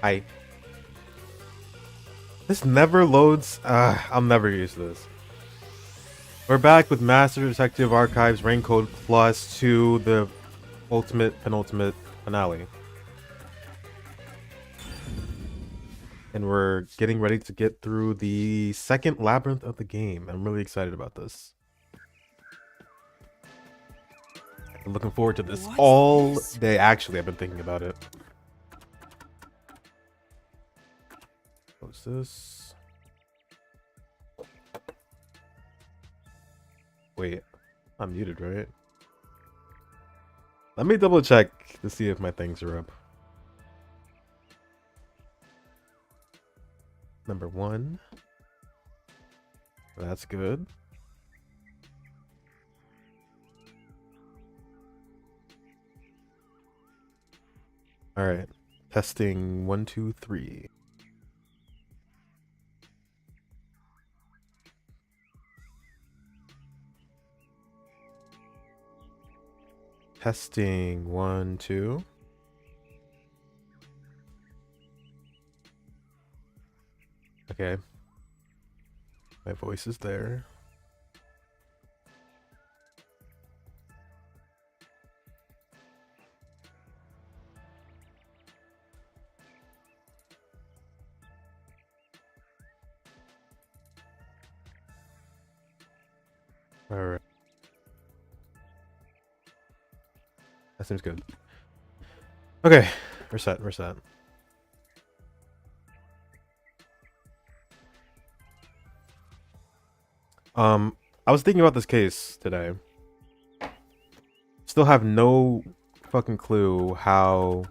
I. This never loads. I'll never use this. We're back with Master Detective Archives Rain Code Plus to the ultimate penultimate finale. And we're getting ready to get through the second labyrinth of the game. I'm really excited about this. I'm looking forward to this all day. Actually, I've been thinking about it. What's this? Wait, I'm muted, right? Let me double check to see if my things are up. Number 1. That's good. Alright. Testing 1, 2, 3. Testing 1, 2. Okay. My voice is there. Alright. That seems good. Okay. We're set. We're set. I was thinking about this case today. Still have no fucking clue how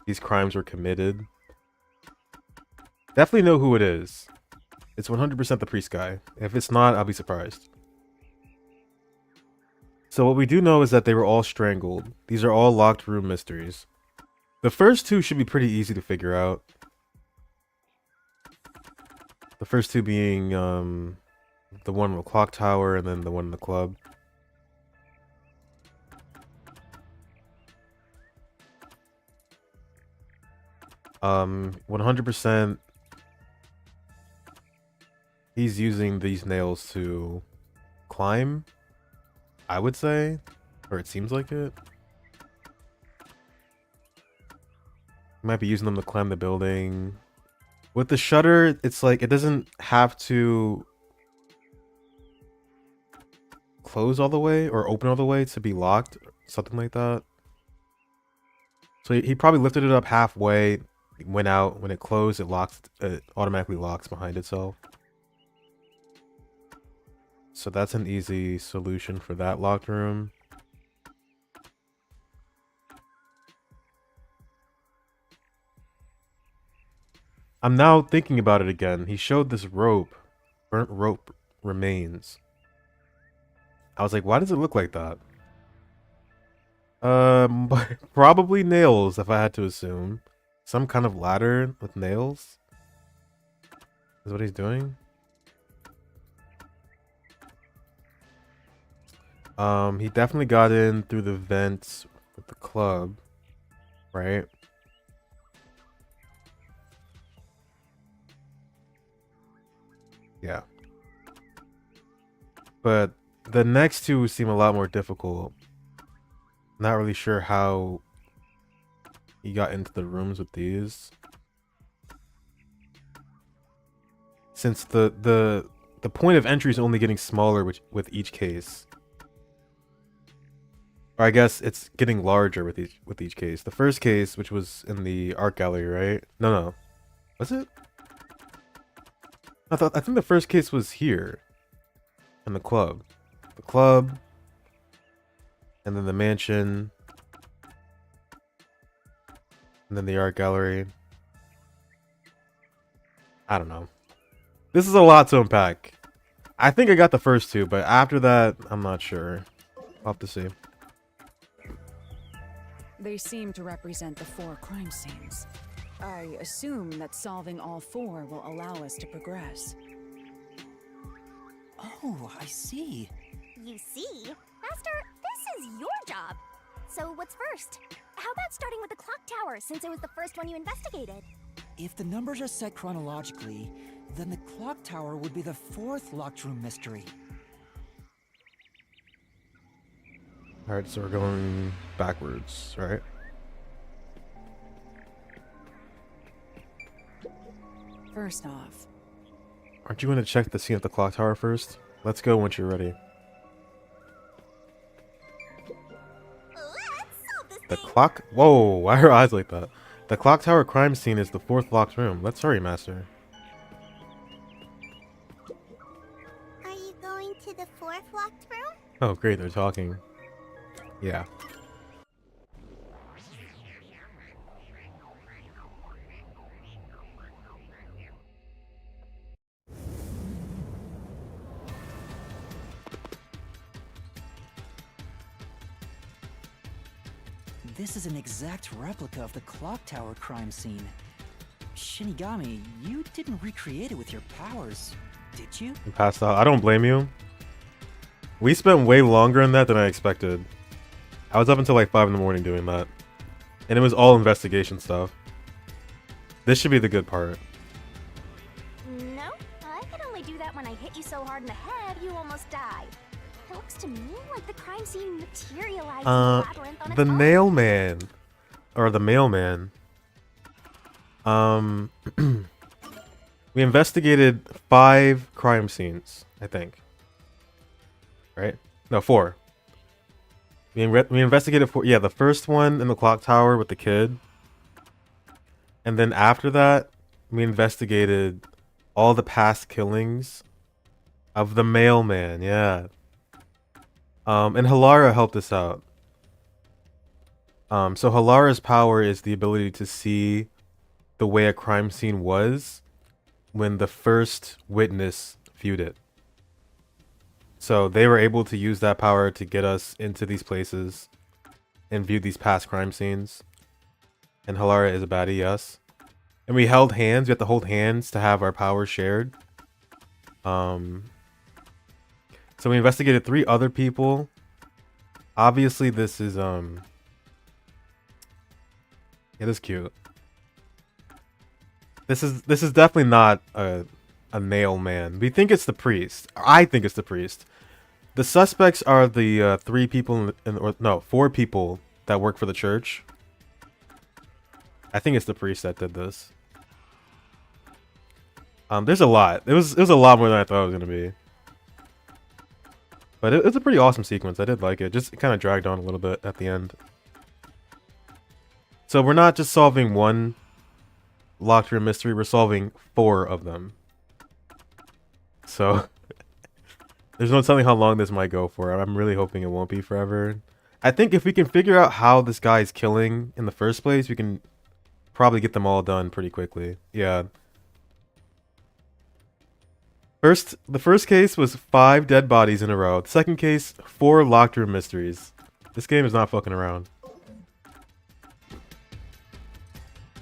these crimes were committed. Definitely know who it is. It's 100% the priest guy. If it's not, I'll be surprised. So what we do know is that they were all strangled. These are all locked room mysteries. The first two should be pretty easy to figure out. The first two being the one in the clock tower and then the one in the club. Um, 100% he's using these nails to climb, I would say, or it seems like it. He might be using them to climb the building. With the shutter, it's like it doesn't have to close all the way or open all the way to be locked, something like that. So he probably lifted it up halfway, went out. When it closed, it locks. It automatically locks behind itself. So that's an easy solution for that locked room. I'm now thinking about it again. He showed this rope, burnt rope remains. I was like, why does it look like that? Probably nails, if I had to assume. Some kind of ladder with nails. Is what he's doing. He definitely got in through the vents with the club, right? Yeah. But the next two seem a lot more difficult. Not really sure how he got into the rooms with these. Since the point of entry is only getting smaller with each case. Or I guess it's getting larger with each case. The first case, which was in the art gallery, right? No. Was it? I think the first case was here. In the club. The club. And then the mansion. And then the art gallery. I don't know. This is a lot to unpack. I think I got the first two, but after that, I'm not sure. I'll have to see. They seem to represent the 4 crime scenes. I assume that solving all 4 will allow us to progress. Oh, I see. You see? Master, this is your job. So what's first? How about starting with the clock tower, since it was the first one you investigated? If the numbers are set chronologically, then the clock tower would be the 4th locked room mystery. Alright, so we're going backwards, right? First off, Aren't you going to check the scene at the clock tower first? Let's go once you're ready. Let's solve this The thing. clock... Whoa, why are her eyes like that? The clock tower crime scene is the 4th locked room. Let's hurry, Master. Are you going to the 4th locked room? Oh, great, they're talking. Yeah. This is an exact replica of the clock tower crime scene. Shinigami, you didn't recreate it with your powers, did you? You passed out. I don't blame you. We spent way longer in that than I expected. I was up until like 5 in the morning doing that. And it was all investigation stuff. This should be the good part. No, I could only do that when I hit you so hard in the head you almost died. It looks to me like the crime scene materialized in the labyrinth on its The own. nail man. Or the mailman. We investigated 5 crime scenes, I think. Right? No, 4. We investigated 4. Yeah, the first one in the clock tower with the kid. And then after that, we investigated all the past killings of the mailman. Yeah. And Halara helped us out. So Halara's power is the ability to see the way a crime scene was when the first witness viewed it. So they were able to use that power to get us into these places and view these past crime scenes. And Halara is a baddie, yes. And we held hands. We have to hold hands to have our powers shared. So we investigated 3 other people. Obviously, this is yeah, this is cute. This is definitely not a nail man. We think it's the priest. I think it's the priest. The suspects are the 3 people or no, 4 people that work for the church. I think it's the priest that did this. There's a lot. It was a lot more than I thought it was gonna be. But it's a pretty awesome sequence. I did like it. Just kind of dragged on a little bit at the end. So we're not just solving one locked room mystery. We're solving 4 of them. So there's no telling how long this might go for. I'm really hoping it won't be forever. I think if we can figure out how this guy is killing in the first place, we can probably get them all done pretty quickly. Yeah. The first case was 5 dead bodies in a row. The second case, 4 locked room mysteries. This game is not fucking around.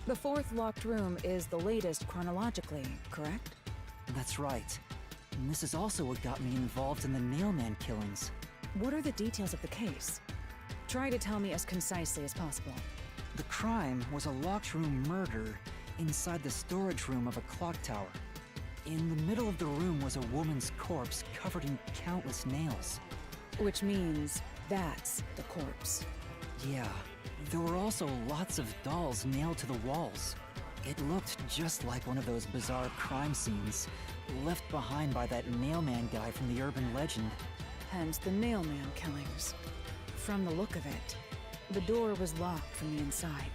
the 4th locked room is the latest chronologically, correct? That's right. And this is also what got me involved in the Nailman killings. What are the details of the case? Try to tell me as concisely as possible. The crime was a locked room murder inside the storage room of a clock tower. In the middle of the room was a woman's corpse covered in countless nails. Which means that's the corpse. Yeah, there were also lots of dolls nailed to the walls. It looked just like one of those bizarre crime scenes left behind by that Nailman guy from the urban legend. Hence the Nailman killings. From the look of it, the door was locked from the inside.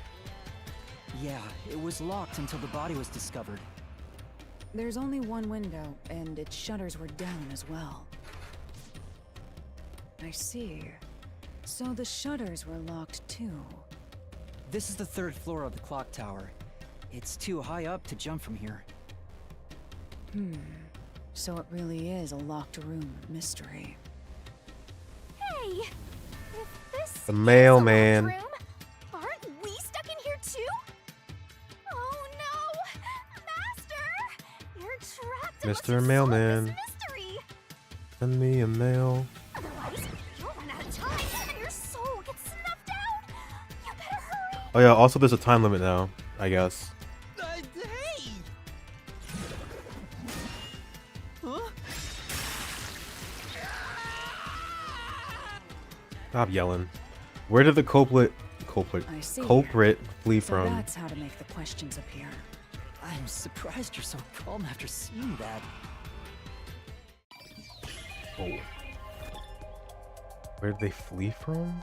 Yeah, it was locked until the body was discovered. There's only one window, and its shutters were down as well. I see. So the shutters were locked too. This is the 3rd floor of the clock tower. It's too high up to jump from here. So it really is a locked room mystery. Hey, if this The is mailman. a locked room, aren't we stuck in here too? Oh no, Master, you're trapped unless Mr. you solve Mailman. this mystery. Send me a mail. Otherwise, you'll run out of time and your soul gets snuffed out. You better hurry. Oh yeah, also there's a time limit now, I guess. Hey! Huh? Stop yelling. Where did the culprit I see. flee So from? that's how to make the questions appear. I'm surprised you're so calm after seeing that. Oh. Where did they flee from?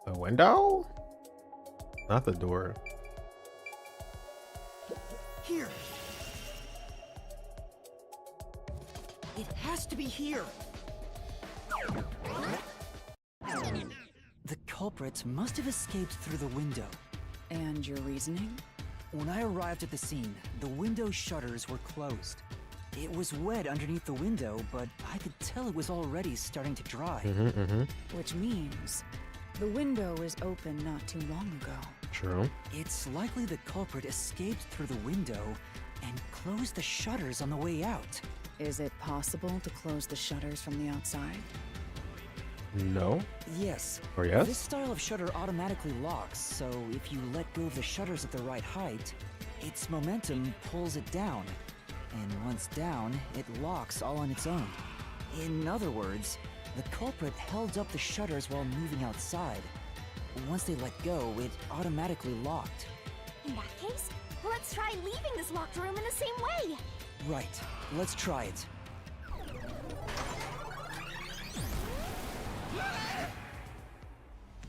The window? Not the door. Here. It has to be here. The culprit must have escaped through the window. And your reasoning? When I arrived at the scene, the window shutters were closed. It was wet underneath the window, but I could tell it was already starting to dry. Which means the window was open not too long ago. True. It's likely the culprit escaped through the window and closed the shutters on the way out. Is it possible to close the shutters from the outside? No. Yes. Or yes? This style of shutter automatically locks, so if you let go of the shutters at the right height, its momentum pulls it down. And once down, it locks all on its own. In other words, the culprit held up the shutters while moving outside. Once they let go, it automatically locked. In that case, let's try leaving this locked room in the same way. Right. Let's try it.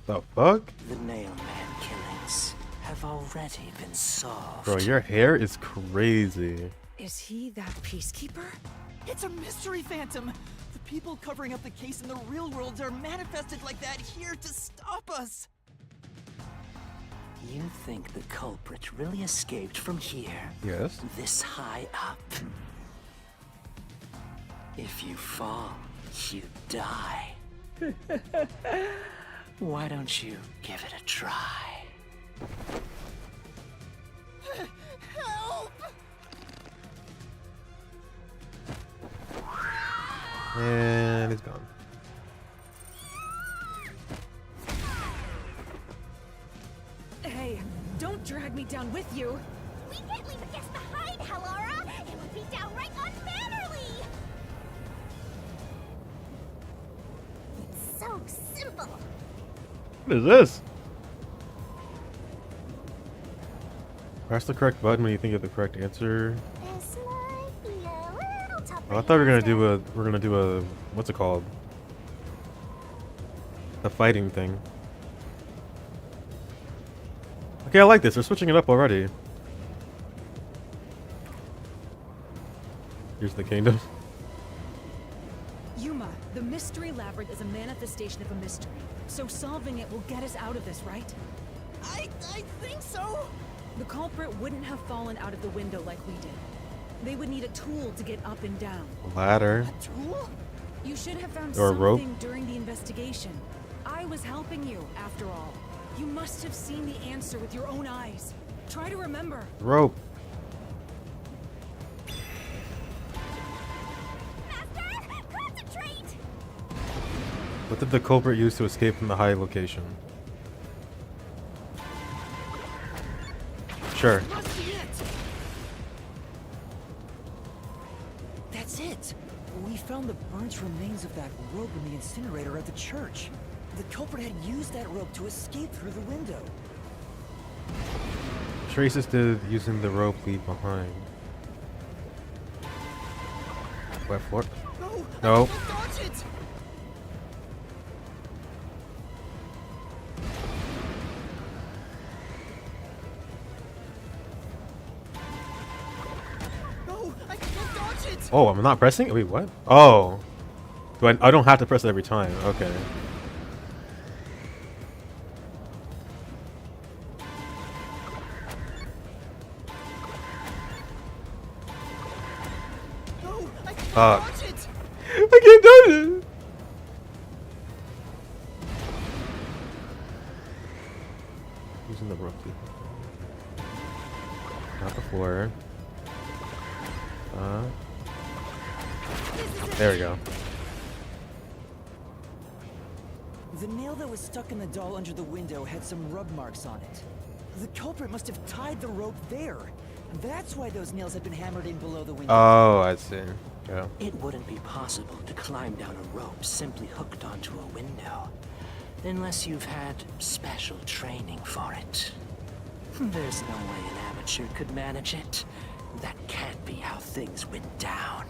The fuck? The Nailman killings have already been solved. Bro, your hair is crazy. Is he that peacekeeper? It's a mystery phantom! The people covering up the case in the real world are manifested like that here to stop us! You think the culprit really escaped from here? Yes. This high up? If you fall, you die. Why don't you give it a try? Help! And it's gone. Hey, don't drag me down with you. We can't leave a guest behind, Hallara! It would be downright unmannerly! It's so simple. What is this? Press the correct button when you think of the correct answer. This might be a little tough. Oh, I thought we were gonna do a what's it called? The fighting thing. Okay, I like this. They're switching it up already. Here's the kingdom. Yuma, the mystery labyrinth is a manifestation of a mystery. So solving it will get us out of this, right? I think so! The culprit wouldn't have fallen out of the window like we did. They would need a tool to get up and down. Ladder. A tool? You should have found Or a rope. something during the investigation. I was helping you, after all. You must have seen the answer with your own eyes. Try to remember. Rope. Master, concentrate! What did the culprit use to escape from the high location? Sure. Must be it! That's it! We found the burnt remains of that rope in the incinerator at the church. The culprit had used that rope to escape through the window. Traces did using the rope leave behind. Wet floor. No! No. I can't dodge it! No! I can't dodge it! Oh, I'm not pressing? Wait, what? Oh. I don't have to press it every time. Okay. No! I can't Fuck. dodge it! I can't do it! Using the rope. Not the floor. There we go. The nail that was stuck in the doll under the window had some rub marks on it. The culprit must have tied the rope there. That's why those nails had been hammered in below the window. Oh, I see. Yeah. It wouldn't be possible to climb down a rope simply hooked onto a window, unless you've had special training for it. There's no way an amateur could manage it. That can't be how things went down.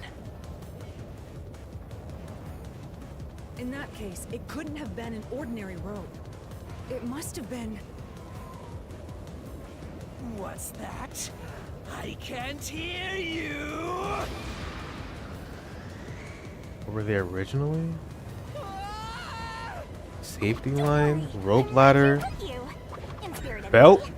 In that case, it couldn't have been an ordinary rope. It must have been... What's that? I can't hear you! What were they originally? Safety line, rope ladder, belt.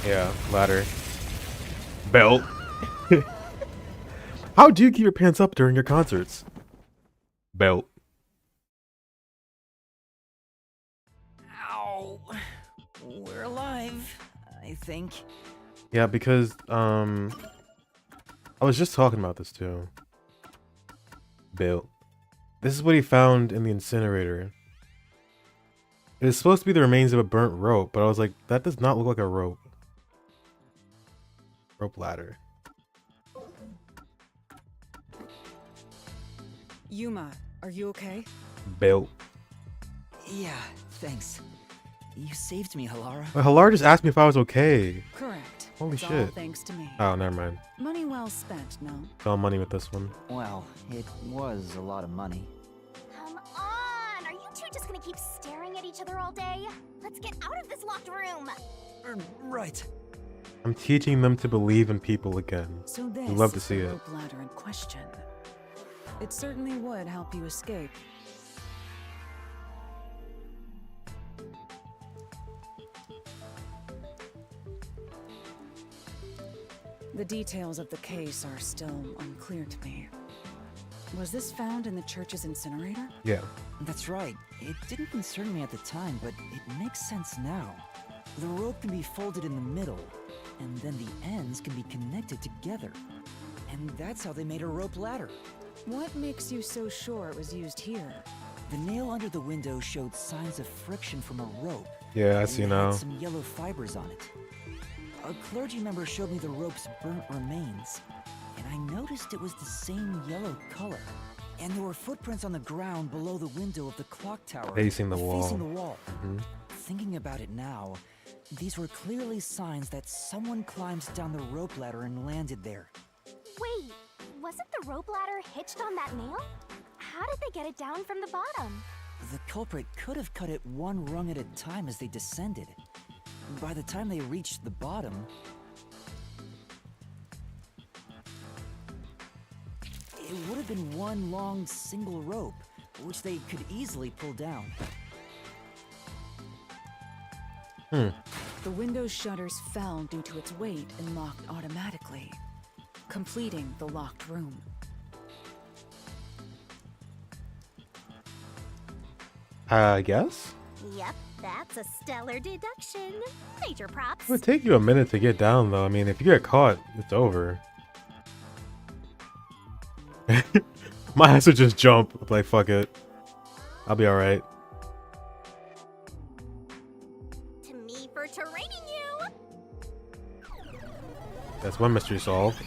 Yeah, ladder, belt. How do you keep your pants up during your concerts? Belt. Ow. We're alive, I think. Yeah, because I was just talking about this too. Belt. This is what he found in the incinerator. It is supposed to be the remains of a burnt rope, but I was like, that does not look like a rope. Rope ladder. Yuma, are you okay? Belt. Yeah, thanks. You saved me, Halara. Well, Halar just asked me if I was okay. Correct. Holy It's all shit. thanks to me. Oh, never mind. Money well spent, no? Fell money with this one. Well, it was a lot of money. Come on! Are you two just gonna keep staring at each other all day? Let's get out of this locked room! Right. I'm teaching them to believe in people again. So this We'd love to is see the it. rope ladder in question. It certainly would help you escape. The details of the case are still unclear to me. Was this found in the church's incinerator? Yeah. That's right. It didn't concern me at the time, but it makes sense now. The rope can be folded in the middle, and then the ends can be connected together. And that's how they made a rope ladder. What makes you so sure it was used here? The nail under the window showed signs of friction from a rope. Yeah, I and see it now. had some yellow fibers on it. A clergy member showed me the rope's burnt remains, and I noticed it was the same yellow color. And there were footprints on the ground below the window of the clock tower. Facing the wall. Facing the wall. Mhm. Thinking about it now, these were clearly signs that someone climbed down the rope ladder and landed there. Wait, wasn't the rope ladder hitched on that nail? How did they get it down from the bottom? The culprit could have cut it one rung at a time as they descended. By the time they reached the bottom, it would have been one long single rope, which they could easily pull down. The window's shutters fell due to its weight and locked automatically, completing the locked room. I guess? Yep, that's a stellar deduction. Major props. It would take you a minute to get down, though. I mean, if you get caught, it's over. My ass would just jump. Like, fuck it. I'll be alright. To me for training you. That's one mystery solved.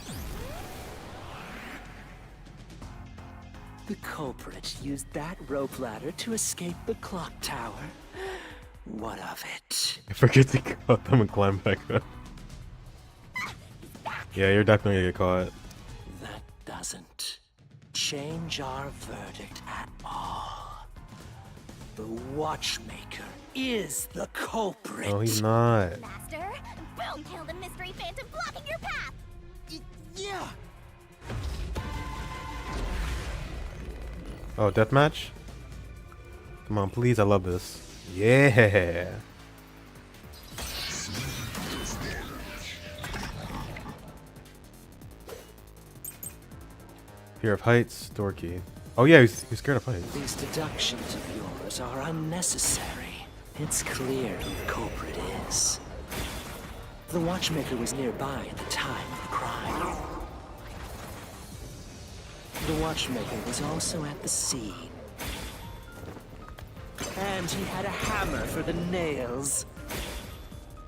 The culprit used that rope ladder to escape the clock tower. What of it? I forget to cut them and climb back up. Yeah, you're definitely gonna get caught. That doesn't change our verdict at all. The watchmaker is the culprit. No, he's not. Master, boom, kill the mystery phantom blocking your path. Yeah. Oh, deathmatch? Come on, please. I love this. Yeah. Fear of heights, door key. Oh yeah, he's scared of heights. These deductions of yours are unnecessary. It's clear who the culprit is. The watchmaker was nearby at the time of the crime. The watchmaker was also at the scene. And he had a hammer for the nails.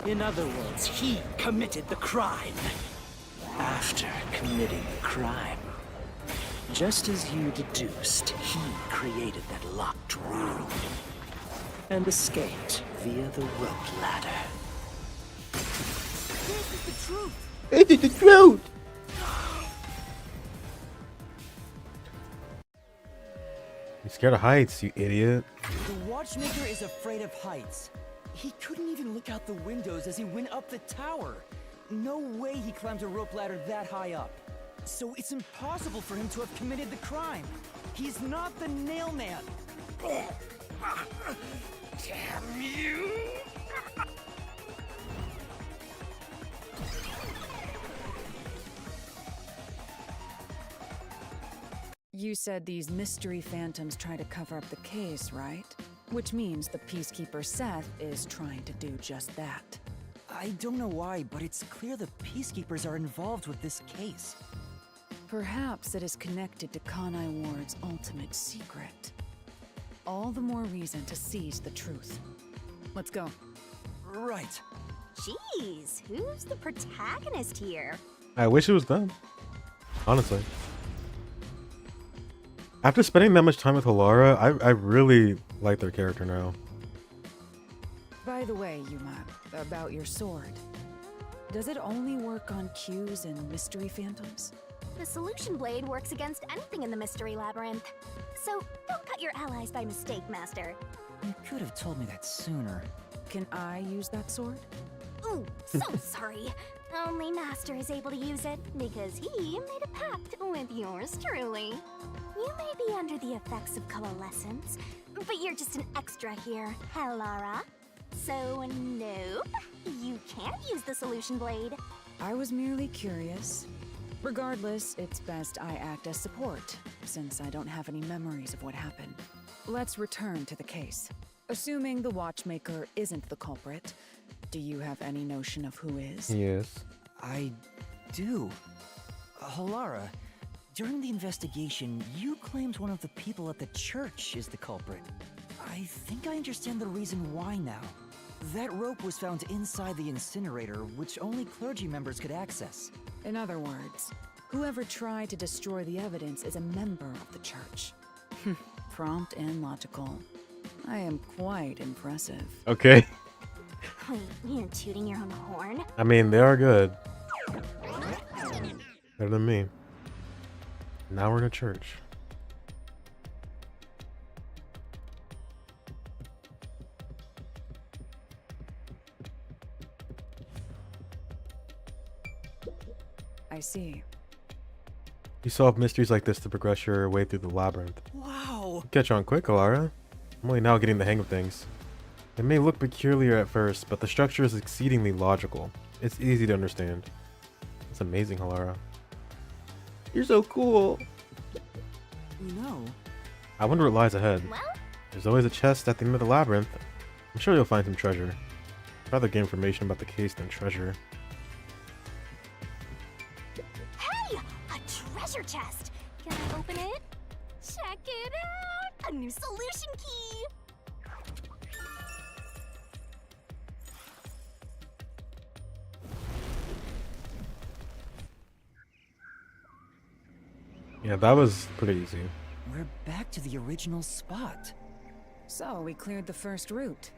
In other words, he committed the crime. After committing the crime, just as you deduced, he created that locked room and escaped via the rope ladder. This is the truth! It is the truth! You scared of heights, you idiot. The watchmaker is afraid of heights. He couldn't even look out the windows as he went up the tower. No way he climbed a rope ladder that high up. So it's impossible for him to have committed the crime. He's not the nail man. Damn you! You said these mystery phantoms try to cover up the case, right? Which means the Peacekeeper Seth is trying to do just that. I don't know why, but it's clear the Peacekeepers are involved with this case. Perhaps it is connected to Kanai Ward's ultimate secret. All the more reason to seize the truth. Let's go. Right. Jeez, who's the protagonist here? I wish it was them. Honestly. After spending that much time with Halara, I really like their character now. By the way, Yuma, about your sword. Does it only work on cues and mystery phantoms? The solution blade works against anything in the mystery labyrinth. So don't cut your allies by mistake, Master. You could have told me that sooner. Can I use that sword? Ooh, so sorry. Only Master is able to use it because he made a pact with yours truly. You may be under the effects of coalescence, but you're just an extra here, Halara. So nope, you can't use the solution blade. I was merely curious. Regardless, it's best I act as support, since I don't have any memories of what happened. Let's return to the case. Assuming the watchmaker isn't the culprit, do you have any notion of who is? Yes. I do. Halara, during the investigation, you claimed one of the people at the church is the culprit. I think I understand the reason why now. That rope was found inside the incinerator, which only clergy members could access. In other words, whoever tried to destroy the evidence is a member of the church. Prompt and logical. I am quite impressive. Okay. Wait, you're tooting your own horn? I mean, they are good. Better than me. Now we're in a church. I see. You solve mysteries like this to progress your way through the labyrinth. Wow! Catch on quick, Alara. I'm only now getting the hang of things. It may look peculiar at first, but the structure is exceedingly logical. It's easy to understand. It's amazing, Halara. You're so cool. No. I wonder what lies ahead. Well, There's always a chest at the end of the labyrinth. I'm sure you'll find some treasure. I'd rather get information about the case than treasure. hey! A treasure chest! Can I open it? Check it out! A new solution key! Yeah, that was pretty easy. We're back to the original spot. So, we cleared the first route.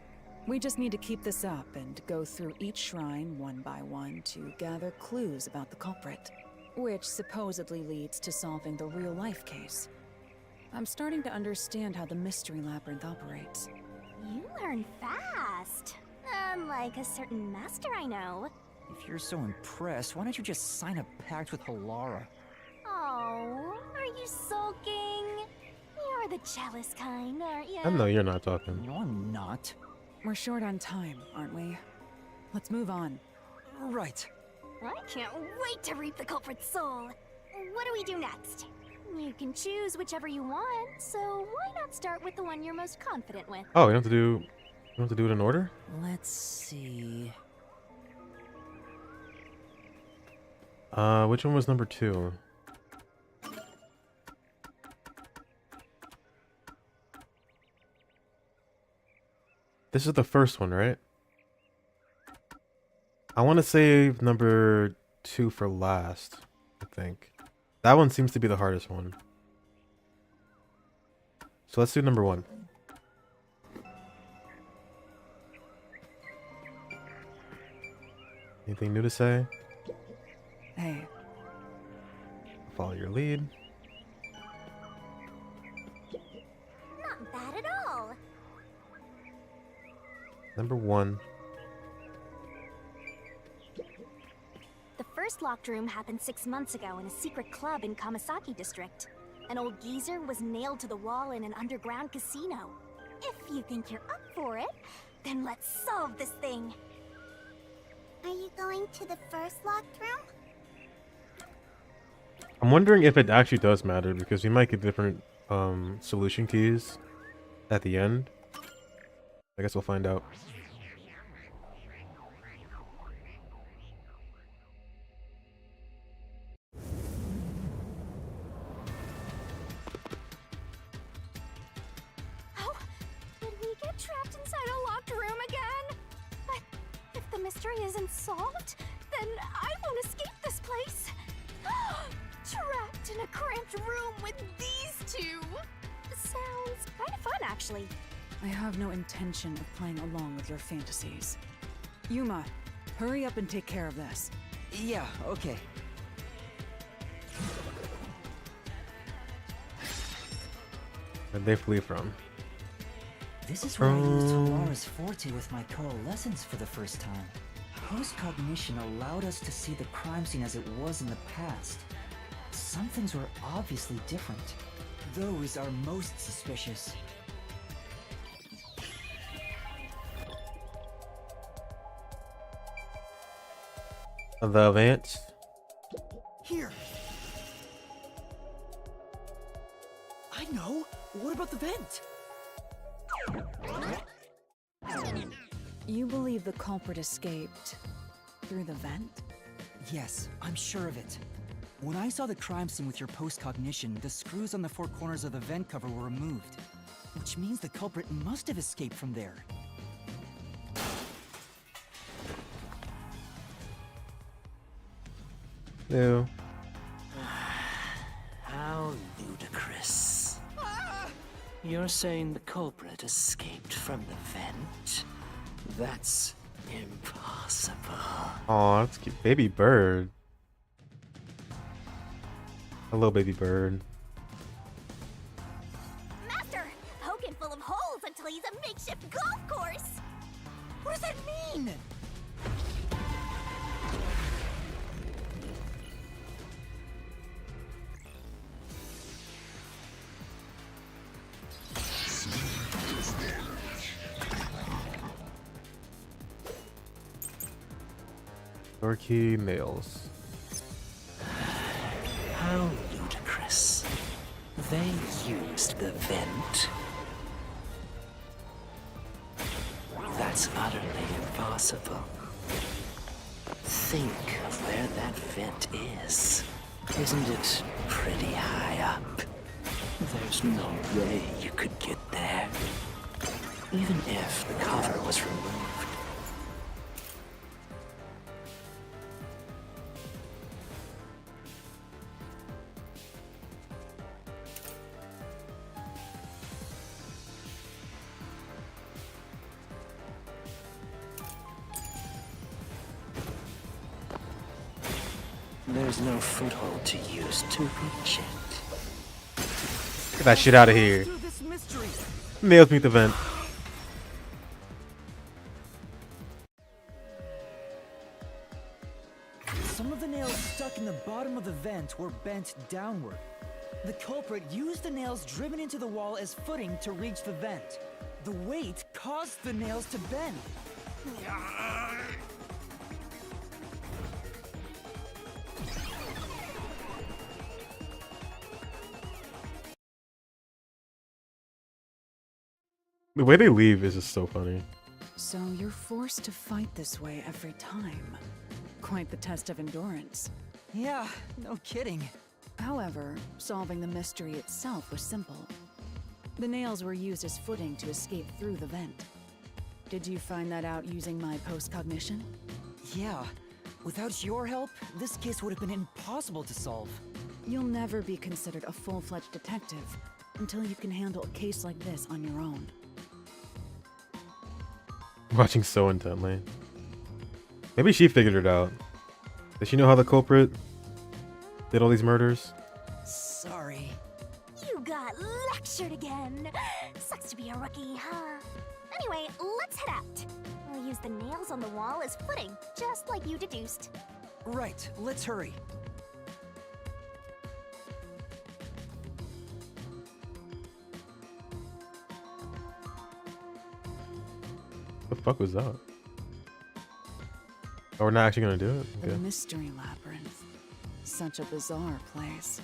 We just need to keep this up and go through each shrine one by one to gather clues about the culprit, which supposedly leads to solving the real-life case. I'm starting to understand how the mystery labyrinth operates. You learn fast. Unlike a certain master I know. If you're so impressed, why don't you just sign a pact with Halara? Oh, are you sulking? You're the jealous kind, aren't you? I know you're not talking. No, I'm not. We're short on time, aren't we? Let's move on. Right. I can't wait to reap the culprit's soul. What do we do next? You can choose whichever you want, so why not start with the one you're most confident with? Oh, you don't have to do it in order? Let's see. Which one was number 2? This is the first one, right? I want to save number 2 for last, I think. That one seems to be the hardest one. So let's do number 1. Anything new to say? Hey, Follow your lead. Not bad at all. Number 1. The first locked room happened 6 months ago in a secret club in Kamasaki district. An old geezer was nailed to the wall in an underground casino. If you think you're up for it, then let's solve this thing. Are you going to the first locked room? I'm wondering if it actually does matter because we might get different solution keys at the end. I guess we'll find out. Oh, did we get trapped inside a locked room again? But if the mystery isn't solved, then I won't escape this place. Trapped in a cramped room with these two. Sounds kind of fun, actually. I have no intention of playing along with your fantasies. Yuma, hurry up and take care of this. Yeah, okay. Where'd they flee from? This is where I used Halara's forte with my coalescence for the first time. Post-cognition allowed us to see the crime scene as it was in the past. Some things were obviously different. Those are most suspicious. The Vance. Here! I know! What about the vent? You believe the culprit escaped through the vent? Yes, I'm sure of it. When I saw the crime scene with your post-cognition, the screws on the 4 corners of the vent cover were removed. Which means the culprit must have escaped from there. Ew. How ludicrous. You're saying the culprit escaped from the vent? That's impossible. Aw, that's cute. Baby bird. Hello, baby bird. Master, poking full of holes until he's a makeshift golf course. What does that mean? Door key, nails. How ludicrous. They used the vent. That's utterly impossible. Think of where that vent is. Isn't it pretty high up? There's no way you could get there. Even if the cover was removed. There's no foothold to use to reach it. Get that shit out of here. Through this mystery. Nails meet the vent. Some of the nails stuck in the bottom of the vent were bent downward. The culprit used the nails driven into the wall as footing to reach the vent. The weight caused the nails to bend. The way they leave is just so funny. So you're forced to fight this way every time. Quite the test of endurance. Yeah, no kidding. However, solving the mystery itself was simple. The nails were used as footing to escape through the vent. Did you find that out using my postcognition? Yeah, without your help, this case would have been impossible to solve. You'll never be considered a full-fledged detective until you can handle a case like this on your own. Watching so intently. Maybe she figured it out. Does she know how the culprit did all these murders? Sorry. You got lectured again. Sucks to be a rookie, huh? Anyway, let's head out. We'll use the nails on the wall as footing, just like you deduced. Right, let's hurry. The fuck was that? Oh, we're not actually gonna do it? The Okay. Mystery Labyrinth. Such a bizarre place.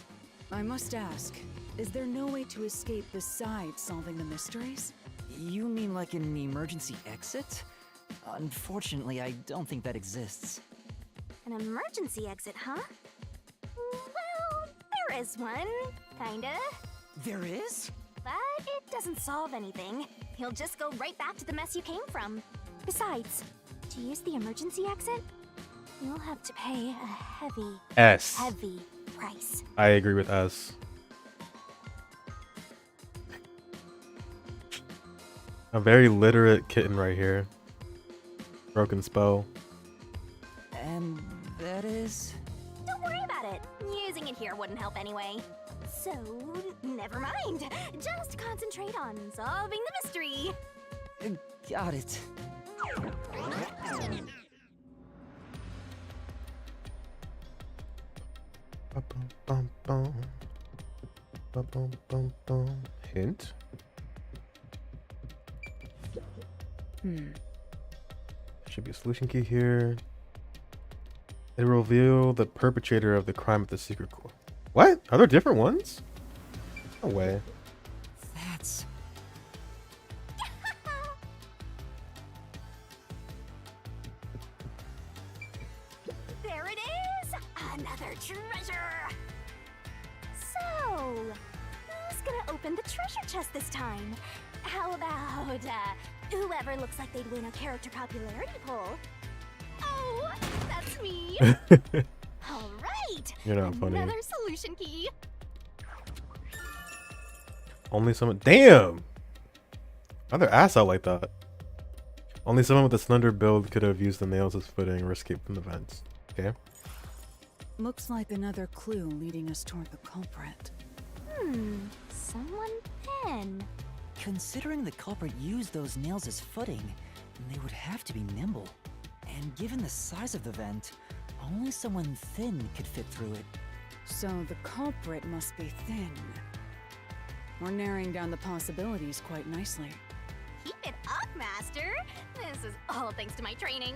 I must ask, is there no way to escape besides solving the mysteries? You mean like an emergency exit? Unfortunately, I don't think that exists. An emergency exit, huh? Well, there is one, kinda. There is? But it doesn't solve anything. You'll just go right back to the mess you came from. Besides, to use the emergency exit, you'll have to pay a heavy S. price. I agree with S. A very literate kitten right here. Broken spell. And that is... Don't worry about it. Using it here wouldn't help anyway. So, never mind. Just concentrate on solving the mystery. Got it. Hint? Should be a solution key here. It will reveal the perpetrator of the crime at the secret core. What? Are there different ones? No way. That's... There it is! Another treasure! So, who's gonna open the treasure chest this time? How about, whoever looks like they'd win a character popularity poll? Oh, that's me! Alright! You're not funny. Another solution key! Only someone. Damn! Why'd their ass out like that? Only someone with a slender build could have used the nails as footing or escaped from the vents. Okay. Looks like another clue leading us toward the culprit. Someone pen. Considering the culprit used those nails as footing, they would have to be nimble. And given the size of the vent, only someone thin could fit through it. So the culprit must be thin. We're narrowing down the possibilities quite nicely. Keep it up, Master! This is all thanks to my training.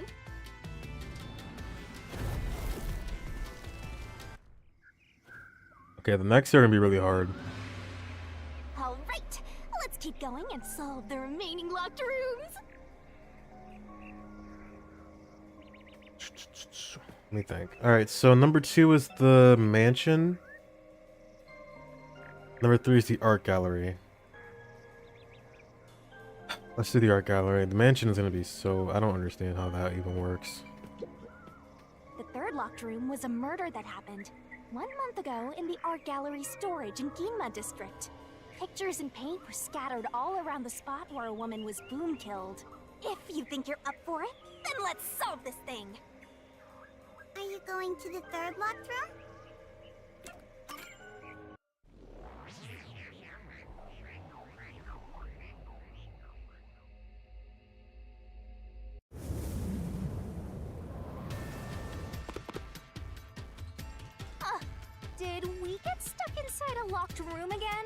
Okay, the next two are gonna be really hard. Alright, let's keep going and solve the remaining locked rooms! Let me think. Alright, so number 2 is the mansion. Number 3 is the art gallery. Let's do the art gallery. The mansion is gonna be so... I don't understand how that even works. The third locked room was a murder that happened 1 month ago in the art gallery storage in Ginma district. Pictures and paint were scattered all around the spot where a woman was boom killed. If you think you're up for it, then let's solve this thing! Are you going to the third locked room? Did we get stuck inside a locked room again?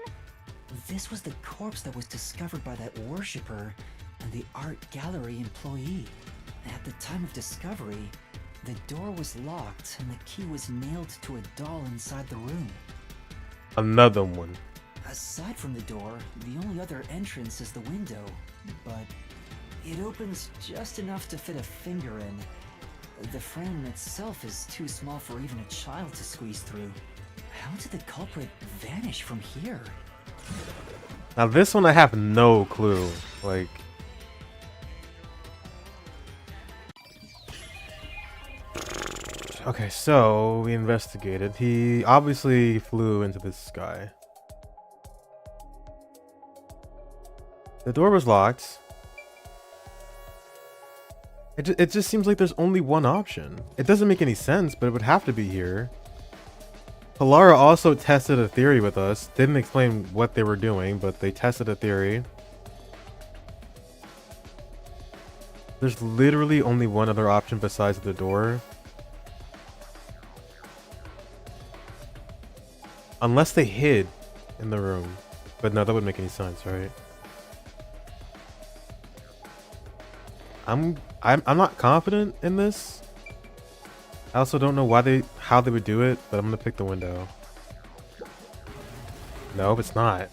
This was the corpse that was discovered by that worshipper and the art gallery employee. At the time of discovery, the door was locked and the key was nailed to a doll inside the room. Another one. Aside from the door, the only other entrance is the window, but it opens just enough to fit a finger in. The frame itself is too small for even a child to squeeze through. How did the culprit vanish from here? Now this one I have no clue. Like, okay, so we investigated. He obviously flew into the sky. The door was locked. It just seems like there's only one option. It doesn't make any sense, but it would have to be here. Halara also tested a theory with us. Didn't explain what they were doing, but they tested a theory. There's literally only one other option besides the door. Unless they hid in the room. But no, that wouldn't make any sense, right? I'm not confident in this. I also don't know how they would do it, but I'm gonna pick the window. Nope, it's not.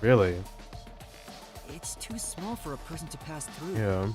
Really? It's too small for a person to pass through. Yeah.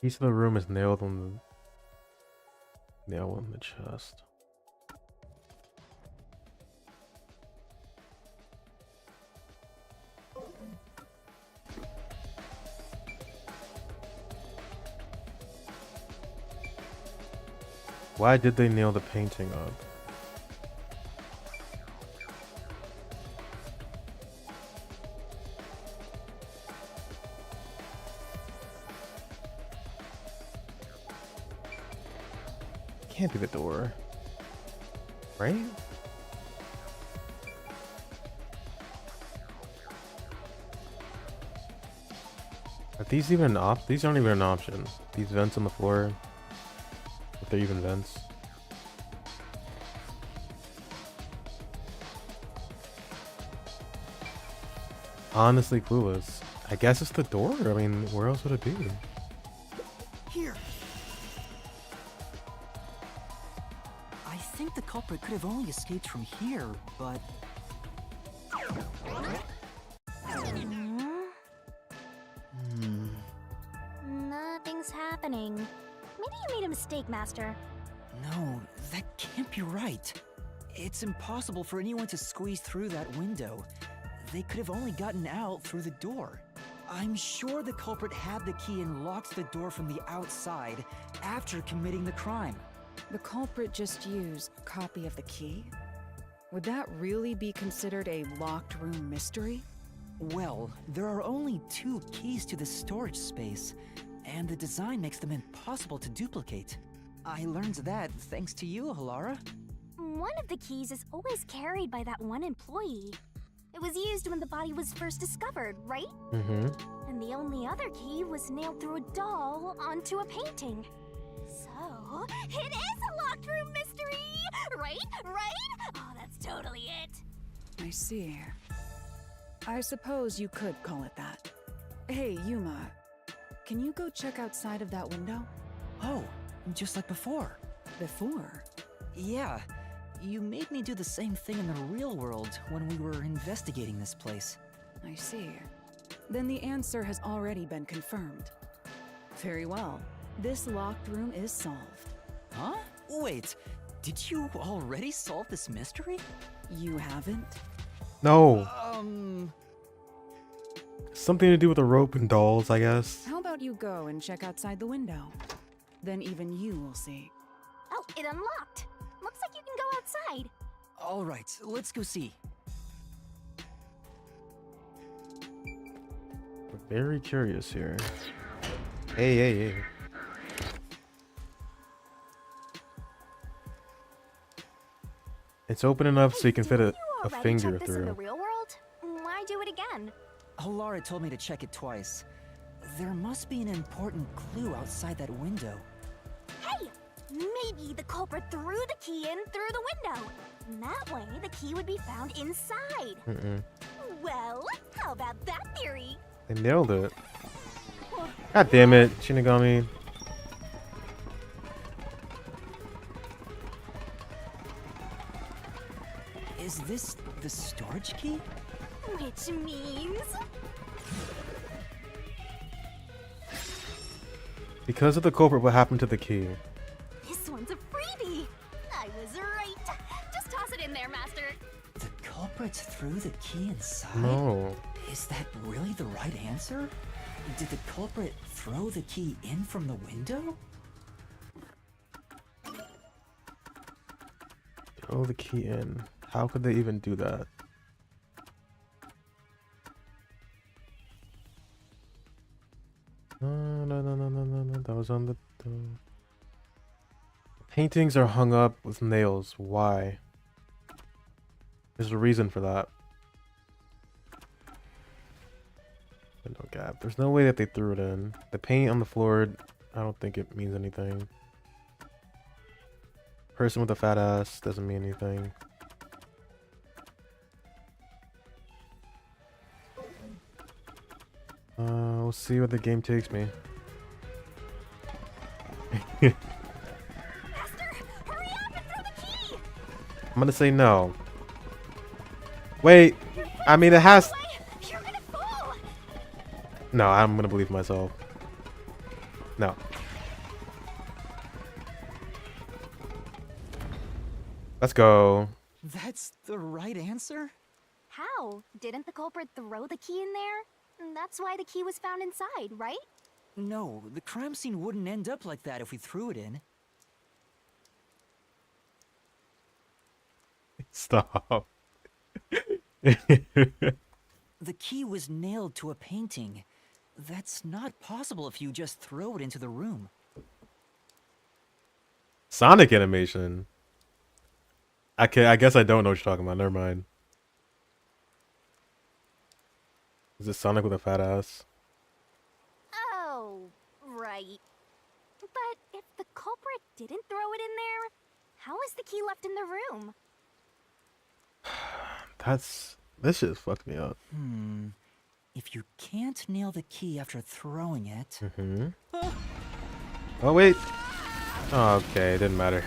Piece of the room is nailed on the nail on the chest. Why did they nail the painting up? Can't be the door, right? Are these even an these aren't even an option. These vents on the floor, if they're even vents. Honestly clueless. I guess it's the door. I mean, where else would it be? Here. I think the culprit could have only escaped from here, but... Nothing's happening. Maybe you made a mistake, Master. No, that can't be right. It's impossible for anyone to squeeze through that window. They could have only gotten out through the door. I'm sure the culprit had the key and locked the door from the outside after committing the crime. The culprit just used a copy of the key? Would that really be considered a locked room mystery? Well, there are only 2 keys to the storage space, and the design makes them impossible to duplicate. I learned that thanks to you, Halara. One of the keys is always carried by that one employee. It was used when the body was first discovered, right? Mm-hmm. And the only other key was nailed through a doll onto a painting. So, it is a locked room mystery! Right? Right? Oh, that's totally it. I see. I suppose you could call it that. Hey, Yuma. Can you go check outside of that window? Oh, just like before. Before? Yeah, you made me do the same thing in the real world when we were investigating this place. I see. Then the answer has already been confirmed. Very well. This locked room is solved. Huh? Wait, did you already solve this mystery? You haven't? No. Something to do with a rope and dolls, I guess. How about you go and check outside the window? Then even you will see. Oh, it unlocked. outside. All right, let's go see. We're very curious here. Hey. It's open enough so you can fit Didn't a you already finger check this in the through. real world? Why do it again? Lara told me to check it twice. There must be an important clue outside that window. Hey! Maybe the culprit threw the key in through the window. That way, the key would be found inside. Well, how about that theory? They nailed it. God damn it, Shinigami. Is this the storage key? Which means... Because of the culprit, what happened to the key? This one's a freebie! I was right! Just toss it in there, Master! The culprit threw the key inside? No. Is that really the right answer? Did the culprit throw the key in from the window? Throw the key in. How could they even do that? No. That was on the... Paintings are hung up with nails. Why? There's a reason for that. Window gap. There's no way that they threw it in. The paint on the floor, I don't think it means anything. Person with a fat ass doesn't mean anything. We'll see where the game takes me. Master, hurry up and throw the key! I'm gonna say no. Wait, I mean it has... You're gonna fall! No, I'm gonna believe myself. No. Let's go. That's the right answer? How? Didn't the culprit throw the key in there? That's why the key was found inside, right? No, the crime scene wouldn't end up like that if we threw it in. Stop. The key was nailed to a painting. That's not possible if you just throw it into the room. Sonic animation. I guess I don't know what you're talking about. Never mind. Is it Sonic with a fat ass? Oh, right. But if the culprit didn't throw it in there, how is the key left in the room? This shit fucked me up. If you can't nail the key after throwing it... Oh wait. Oh, okay, it didn't matter.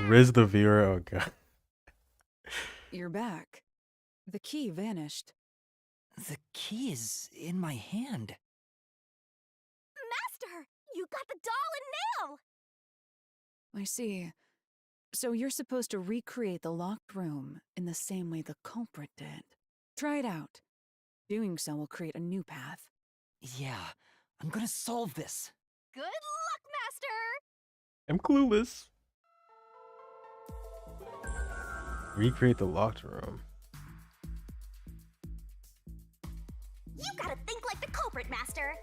Riz the viewer. Oh god. You're back. The key vanished. The key is in my hand. Master, you got the doll and nail! I see. So you're supposed to recreate the locked room in the same way the culprit did. Try it out. Doing so will create a new path. Yeah, I'm gonna solve this. Good luck, Master! I'm clueless. Recreate the locked room. You gotta think like the culprit, Master!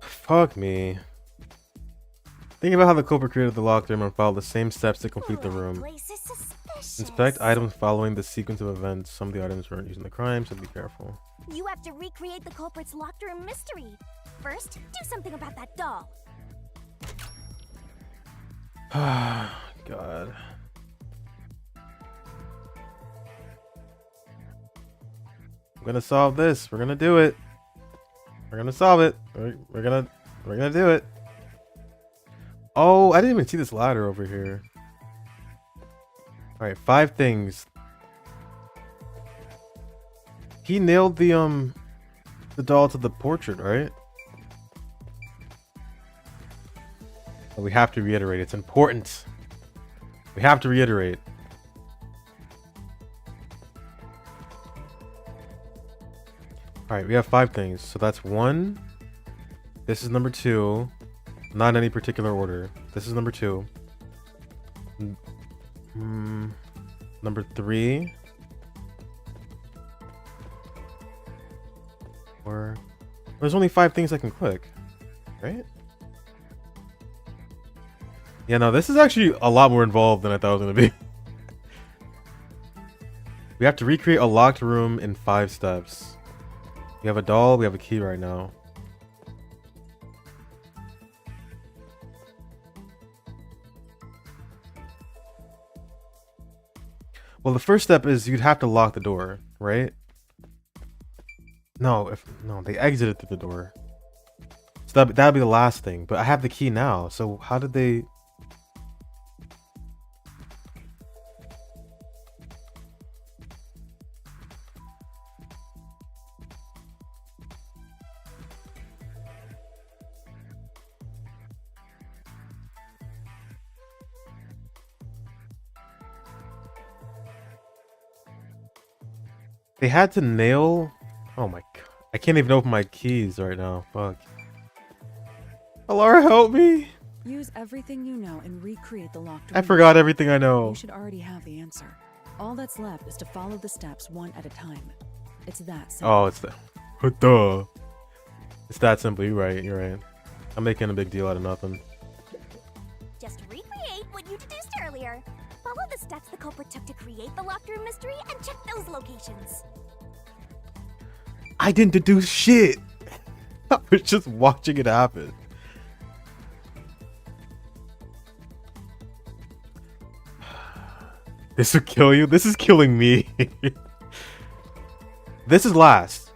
Fuck me. Think about how the culprit created the locked room and followed the same steps to complete the room. Place is suspicious. Inspect items following the sequence of events. Some of the items weren't used in the crime, so be careful. You have to recreate the culprit's locked room mystery. First, do something about that doll. God. I'm gonna solve this. We're gonna do it. We're gonna solve it. We're gonna do it. Oh, I didn't even see this ladder over here. All right, 5 things. He nailed the doll to the portrait, right? But we have to reiterate. It's important. We have to reiterate. All right, we have 5 things. So that's 1. This is number 2. Not in any particular order. This is number 2. Number 3. Or there's only 5 things I can click, right? Yeah, no, this is actually a lot more involved than I thought it was gonna be. We have to recreate a locked room in 5 steps. We have a doll, we have a key right now. Well, the first step is you'd have to lock the door, right? No, they exited through the door. So that'd be the last thing. But I have the key now, so how did they? They had to nail. Oh my god. I can't even open my keys right now. Fuck. Alara, help me. Use everything you know and recreate the locked room. I forgot everything I know. You should already have the answer. All that's left is to follow the steps one at a time. It's that simple. Oh, it's that. Duh. It's that simple. You're right. You're right. I'm making a big deal out of nothing. Just recreate what you deduced earlier. Follow the steps the culprit took to create the locked room mystery and check those locations. I didn't deduce shit. I was just watching it happen. This will kill you. This is killing me. This is last.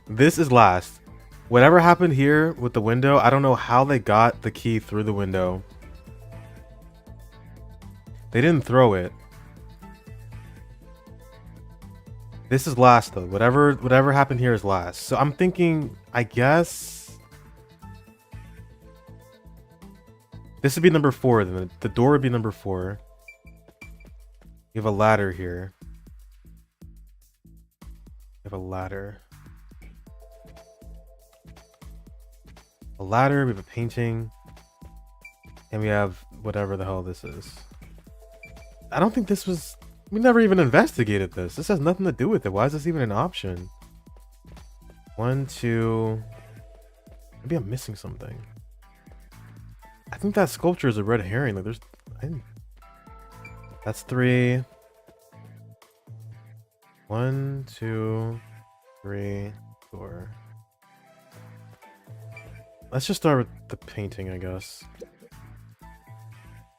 This is last. Whatever happened here with the window, I don't know how they got the key through the window. They didn't throw it. This is last though. Whatever happened here is last. So I'm thinking, I guess this would be number 4 then. The door would be number 4. You have a ladder here. You have a ladder. A ladder, we have a painting. And we have whatever the hell this is. I don't think this was... We never even investigated this. This has nothing to do with it. Why is this even an option? 1, 2... Maybe I'm missing something. I think that sculpture is a red herring. Like there's... That's 3. 1, 2, 3, 4. Let's just start with the painting, I guess.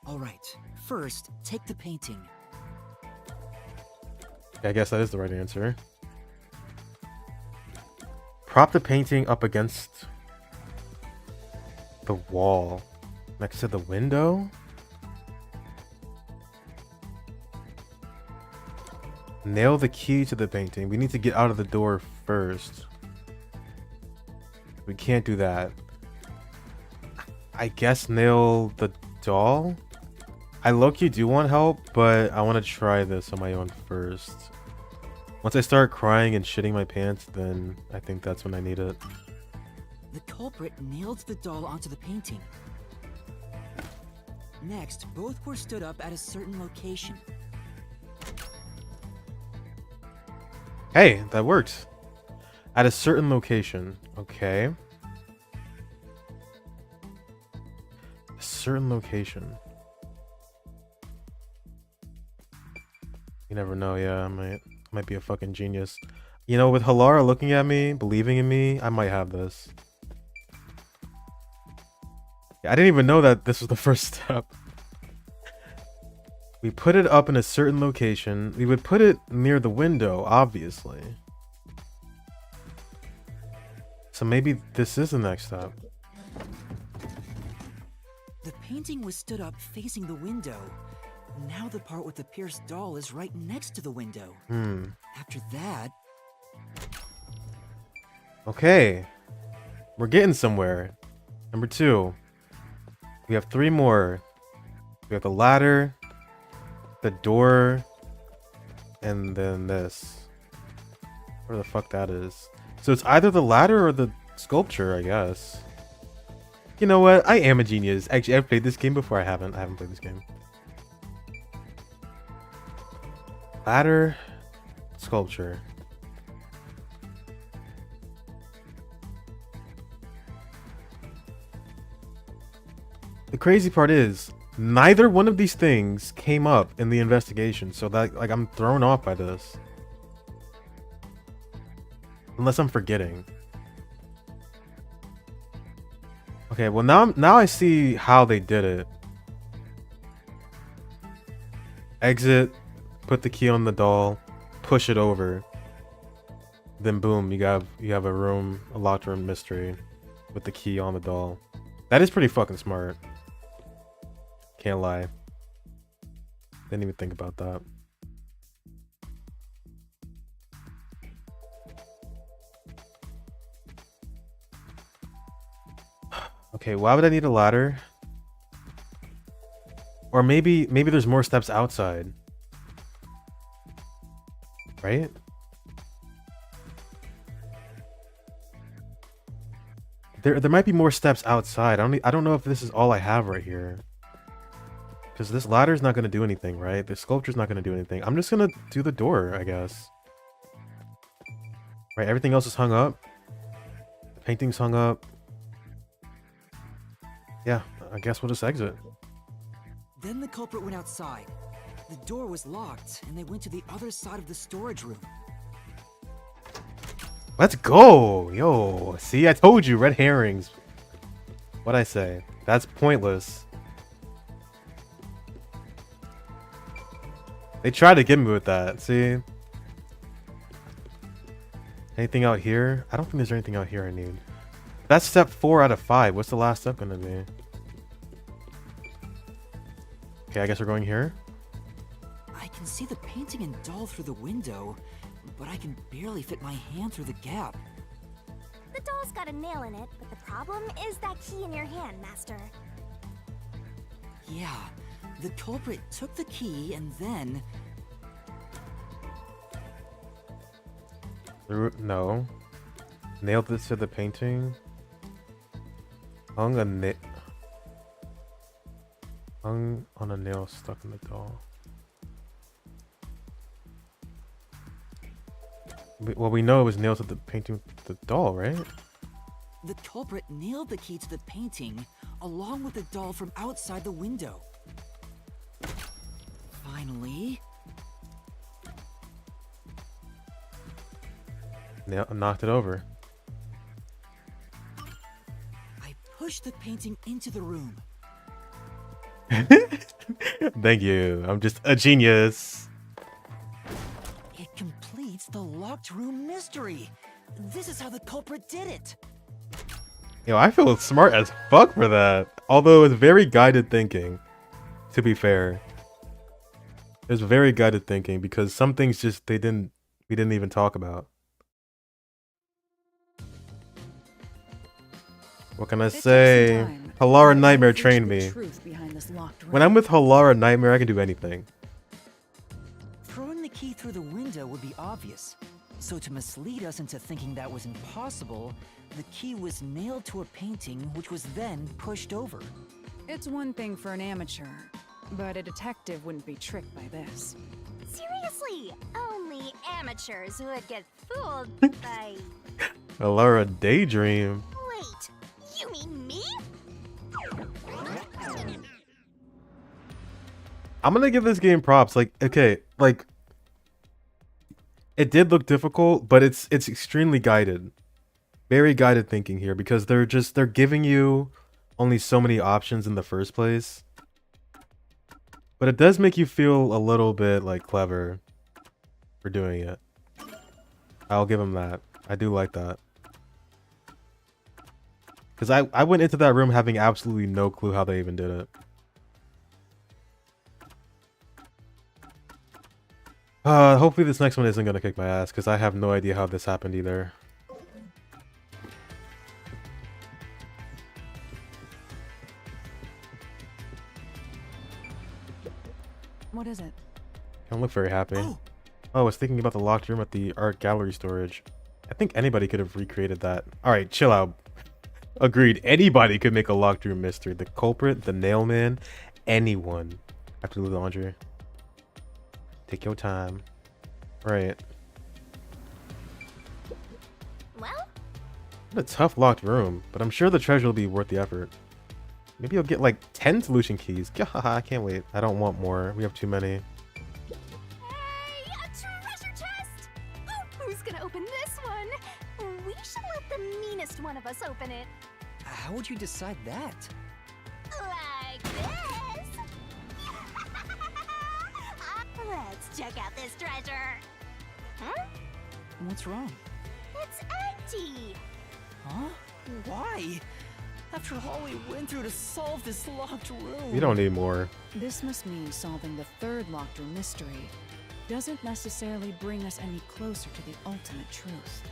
Alright, first, take the painting. I guess that is the right answer. Prop the painting up against the wall next to the window. Nail the key to the painting. We need to get out of the door first. We can't do that. I guess nail the doll? I low-key do want help, but I want to try this on my own first. Once I start crying and shitting my pants, then I think that's when I need it. The culprit nailed the doll onto the painting. Next, both were stood up at a certain location. Hey, that worked. At a certain location. Okay. A certain location. You never know, yeah, I might be a fucking genius. You know, with Halara looking at me, believing in me, I might have this. Yeah, I didn't even know that this was the first step. We put it up in a certain location. We would put it near the window, obviously. So maybe this is the next step. The painting was stood up facing the window. Now the part with the pierced doll is right next to the window. After that... Okay. We're getting somewhere. Number 2. We have 3 more. We have the ladder, the door, and then this. Where the fuck that is. So it's either the ladder or the sculpture, I guess. You know what? I am a genius. Actually, I've played this game before. I haven't played this game. Ladder sculpture. The crazy part is neither one of these things came up in the investigation, so that like I'm thrown off by this. Unless I'm forgetting. Okay, well now I see how they did it. Exit, put the key on the doll, push it over. Then boom, you have a room, a locked room mystery with the key on the doll. That is pretty fucking smart. Can't lie. Didn't even think about that. Okay, why would I need a ladder? Or maybe there's more steps outside. Right? There might be more steps outside. I don't know if this is all I have right here. Because this ladder's not going to do anything, right? The sculpture's not going to do anything. I'm just going to do the door, I guess. Right, everything else is hung up. The painting's hung up. Yeah, I guess we'll just exit. Then the culprit went outside. The door was locked, and they went to the other side of the storage room. Let's go! Yo, see, I told you, red herrings. What'd I say? That's pointless. They tried to get me with that, see? Anything out here? I don't think there's anything out here I need. That's step 4 out of 5. What's the last step gonna be? Okay, I guess we're going here. I can see the painting and doll through the window, but I can barely fit my hand through the gap. The doll's got a nail in it, but the problem is that key in your hand, Master. Yeah, the culprit took the key and then... No. Nailed this to the painting. Hung on a nail stuck in the doll. Well, we know it was nailed to the painting with the doll, right? The culprit nailed the key to the painting along with the doll from outside the window. Finally... Knocked it over. I pushed the painting into the room. Thank you. I'm just a genius. It completes the locked room mystery. This is how the culprit did it. Yo, I feel smart as fuck for that. Although it's very guided thinking, to be fair. It's very guided thinking because some things just we didn't even talk about. What can I say? Halara Nightmare trained me. When I'm with Halara Nightmare, I can do anything. Throwing the key through the window would be obvious. So to mislead us into thinking that was impossible, the key was nailed to a painting which was then pushed over. It's one thing for an amateur, but a detective wouldn't be tricked by this. Seriously, only amateurs would get fooled by... Halara Daydream. Wait, you mean me? I'm gonna give this game props. Like, okay, like it did look difficult, but it's extremely guided. Very guided thinking here because they're giving you only so many options in the first place. But it does make you feel a little bit like clever for doing it. I'll give them that. I do like that. Because I went into that room having absolutely no clue how they even did it. Hopefully this next one isn't going to kick my ass, because I have no idea how this happened either. What is it? I don't look very happy. Oh, I was thinking about the locked room at the art gallery storage. I think anybody could have recreated that. Alright, chill out. Agreed. Anybody could make a locked room mystery. The culprit, the nail man, anyone. Have to do the laundry. Take your time. Right. Well, What a tough locked room, but I'm sure the treasure will be worth the effort. Maybe you'll get like 10 solution keys. I can't wait. I don't want more. We have too many. hey, a treasure chest! Oh, who's gonna open this one? We should let the meanest one of us open it. How would you decide that? Like this. Let's check out this treasure. Huh? What's wrong? It's empty. Huh? Why? After all we went through to solve this locked room. We don't need more. This must mean solving the third locked room mystery doesn't necessarily bring us any closer to the ultimate truth.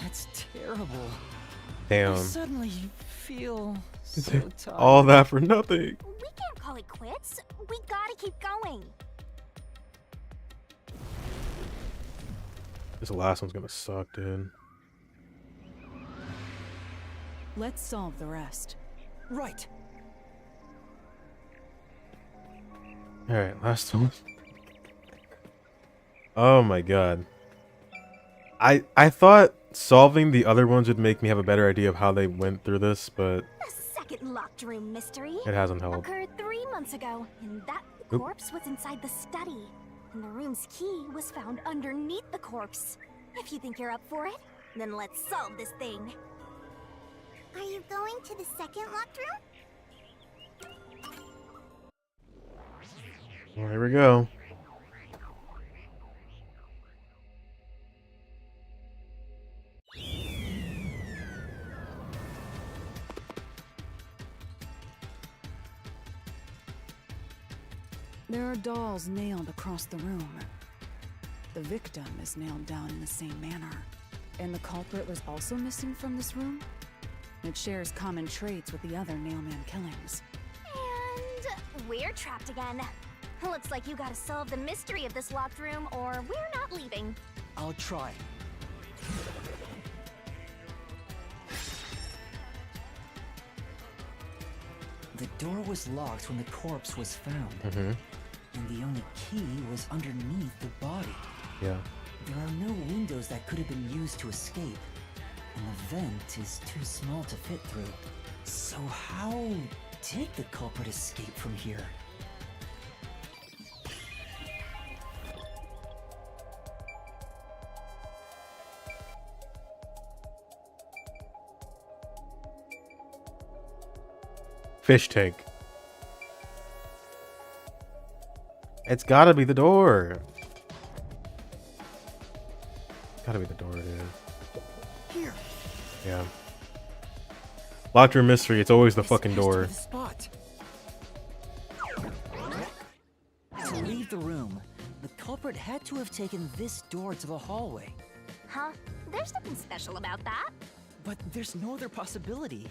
That's terrible. Damn. I suddenly feel so tired. All that for nothing. We can't call it quits. We gotta keep going. This last one's gonna suck, dude. Let's solve the rest. Right. Alright, last one. Oh my god. I thought solving the other ones would make me have a better idea of how they went through this, but The second locked room mystery it hasn't helped. occurred 3 months ago, and that Oop. corpse was inside the study. And the room's key was found underneath the corpse. If you think you're up for it, then let's solve this thing. Are you going to the second locked room? Well, here we go. There are dolls nailed across the room. The victim is nailed down in the same manner. And the culprit was also missing from this room? It shares common traits with the other Nailman killings. And we're trapped again. Looks like you gotta solve the mystery of this locked room, or we're not leaving. I'll try. The door was locked when the corpse was found, Mm-hmm. and the only key was underneath the body. Yeah. There are no windows that could have been used to escape, and the vent is too small to fit through. So how did the culprit escape from here? Fish tank. It's gotta be the door. Gotta be the door, dude. Here. Yeah. Locked room mystery, it's always the This fucking has to be door. the spot. To leave the room, the culprit had to have taken this door to the hallway. Huh? There's nothing special about that. But there's no other possibility.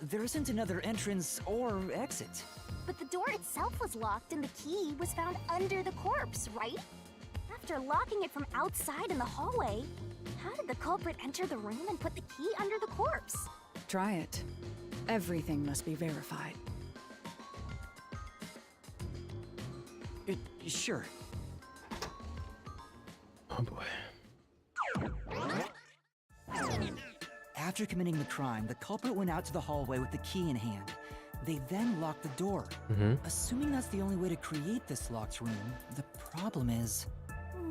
There isn't another entrance or exit. But the door itself was locked and the key was found under the corpse, right? After locking it from outside in the hallway, how did the culprit enter the room and put the key under the corpse? Try it. Everything must be verified. Sure. Oh boy. After committing the crime, the culprit went out to the hallway with the key in hand. They then locked the door. Mm-hmm. Assuming that's the only way to create this locked room, the problem is...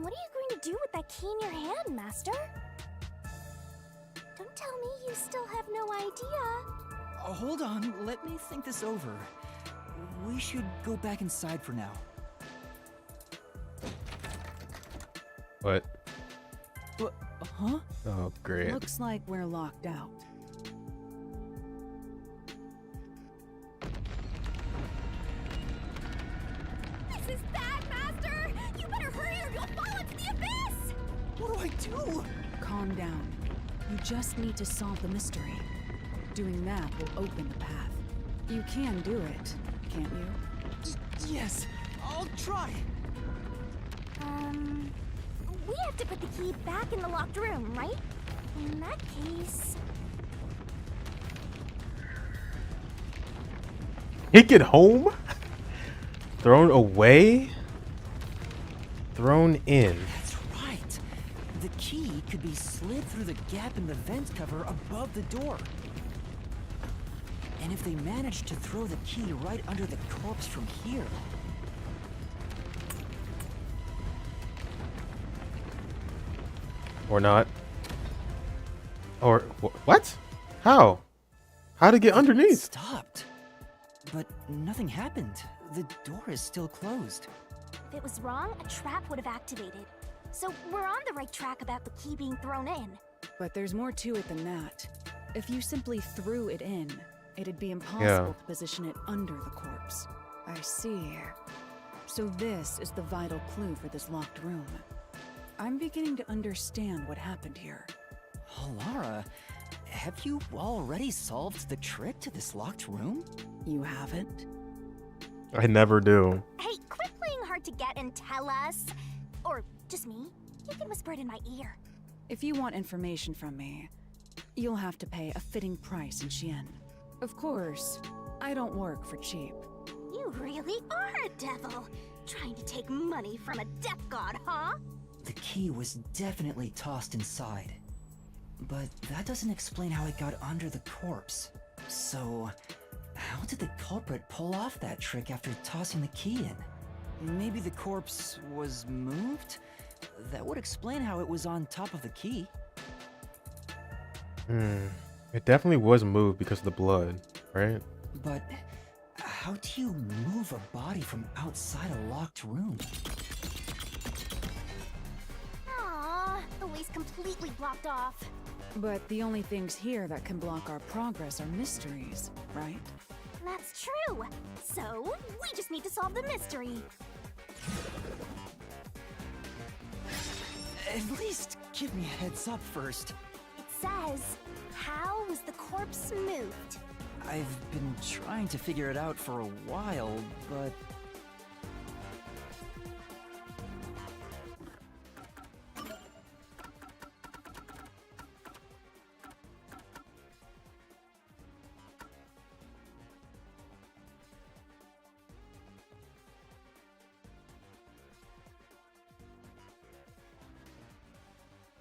What are you going to do with that key in your hand, Master? Don't tell me you still have no idea. Hold on, let me think this over. We should go back inside for now. What? Huh? Oh, great. Looks like we're locked out. This is bad, Master! You better hurry or you'll fall into the abyss! What do I do? Calm down. You just need to solve the mystery. Doing that will open the path. You can do it, can't you? Yes, I'll try. We have to put the key back in the locked room, right? In that case... Take it home? Thrown away? Thrown in. That's right. The key could be slid through the gap in the vent cover above the door. And if they managed to throw the key right under the corpse from here... Or not. Or what? How? How'd it get underneath? Stopped. But nothing happened. The door is still closed. If it was wrong, a trap would have activated. So we're on the right track about the key being thrown in. But there's more to it than that. If you simply threw it in, it'd be impossible Yeah. to position it under the corpse. I see. So this is the vital clue for this locked room. I'm beginning to understand what happened here. Lara, have you already solved the trick to this locked room? You haven't? I never do. Hey, quit playing hard to get and tell us. Or just me. You can whisper it in my ear. If you want information from me, you'll have to pay a fitting price in Xian. Of course, I don't work for cheap. You really are a devil. Trying to take money from a death god, huh? The key was definitely tossed inside. But that doesn't explain how it got under the corpse. So, how did the culprit pull off that trick after tossing the key in? Maybe the corpse was moved? That would explain how it was on top of the key. It definitely was moved because of the blood, right? But how do you move a body from outside a locked room? Aww, the way's completely blocked off. But the only things here that can block our progress are mysteries, right? That's true. So, we just need to solve the mystery. At least give me a heads up first. It says, how was the corpse moved? I've been trying to figure it out for a while, but...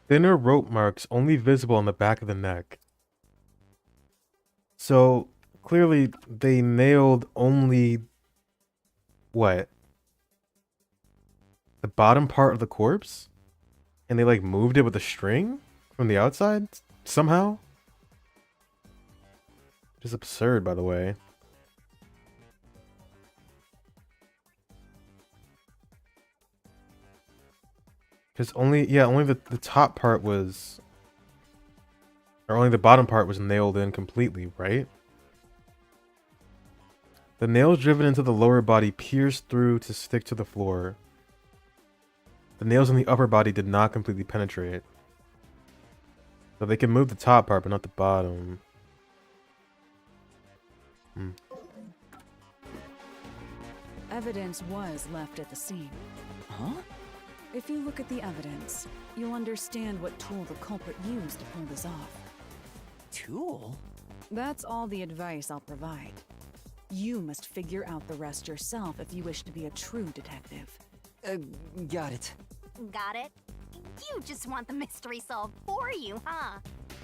Thinner rope marks only visible on the back of the neck. So clearly they nailed only what? The bottom part of the corpse? And they like moved it with a string from the outside somehow? Just absurd, by the way. Because only the top part was, or only the bottom part was nailed in completely, right? The nails driven into the lower body pierced through to stick to the floor. The nails in the upper body did not completely penetrate. So they can move the top part, but not the bottom. Evidence was left at the scene. Huh? If you look at the evidence, you'll understand what tool the culprit used to pull this off. Tool? That's all the advice I'll provide. You must figure out the rest yourself if you wish to be a true detective. Got it. Got it? You just want the mystery solved for you, huh?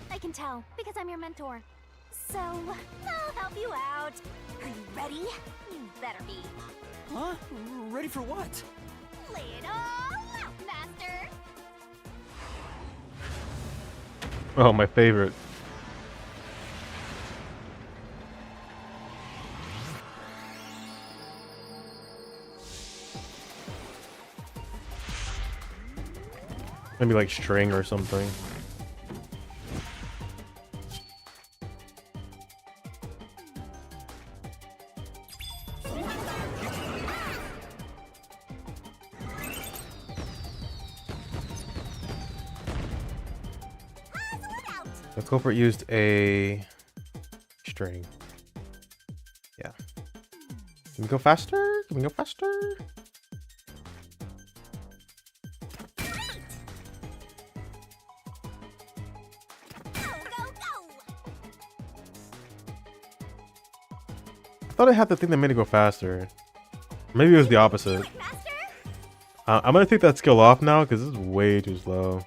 I can tell, because I'm your mentor. So, I'll help you out. Are you ready? You better be. Huh? Ready for what? Lay it all out, Master! Oh, my favorite. Maybe like string or something. The culprit used a string. Yeah. Can we go faster? Can we go faster? Go, go, go! thought I had the thing that made it go faster. Maybe it was the opposite. Master? I'm gonna take that skill off now because this is way too slow.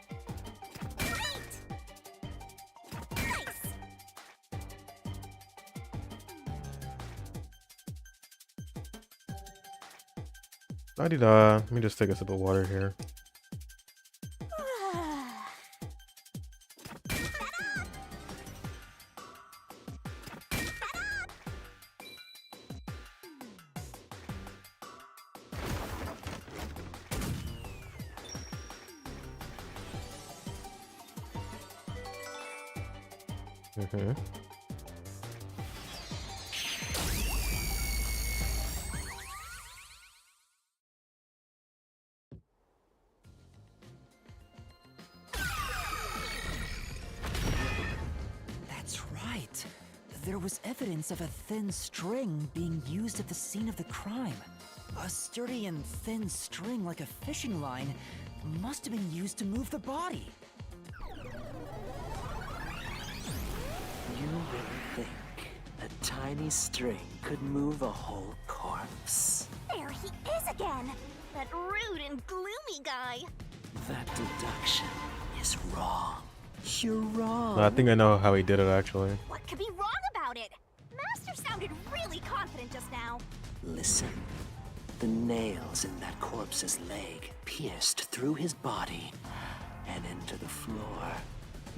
Nice. La-di-da. Let me just take a sip of water here. Mm-hmm. That's right. There was evidence of a thin string being used at the scene of the crime. A sturdy and thin string like a fishing line must have been used to move the body. You really think a tiny string could move a whole corpse? There he is again! That rude and gloomy guy! That deduction is wrong. You're wrong. I think I know how he did it actually. What could be wrong about it? Master sounded really confident just now. Listen. The nails in that corpse's leg pierced through his body and into the floor,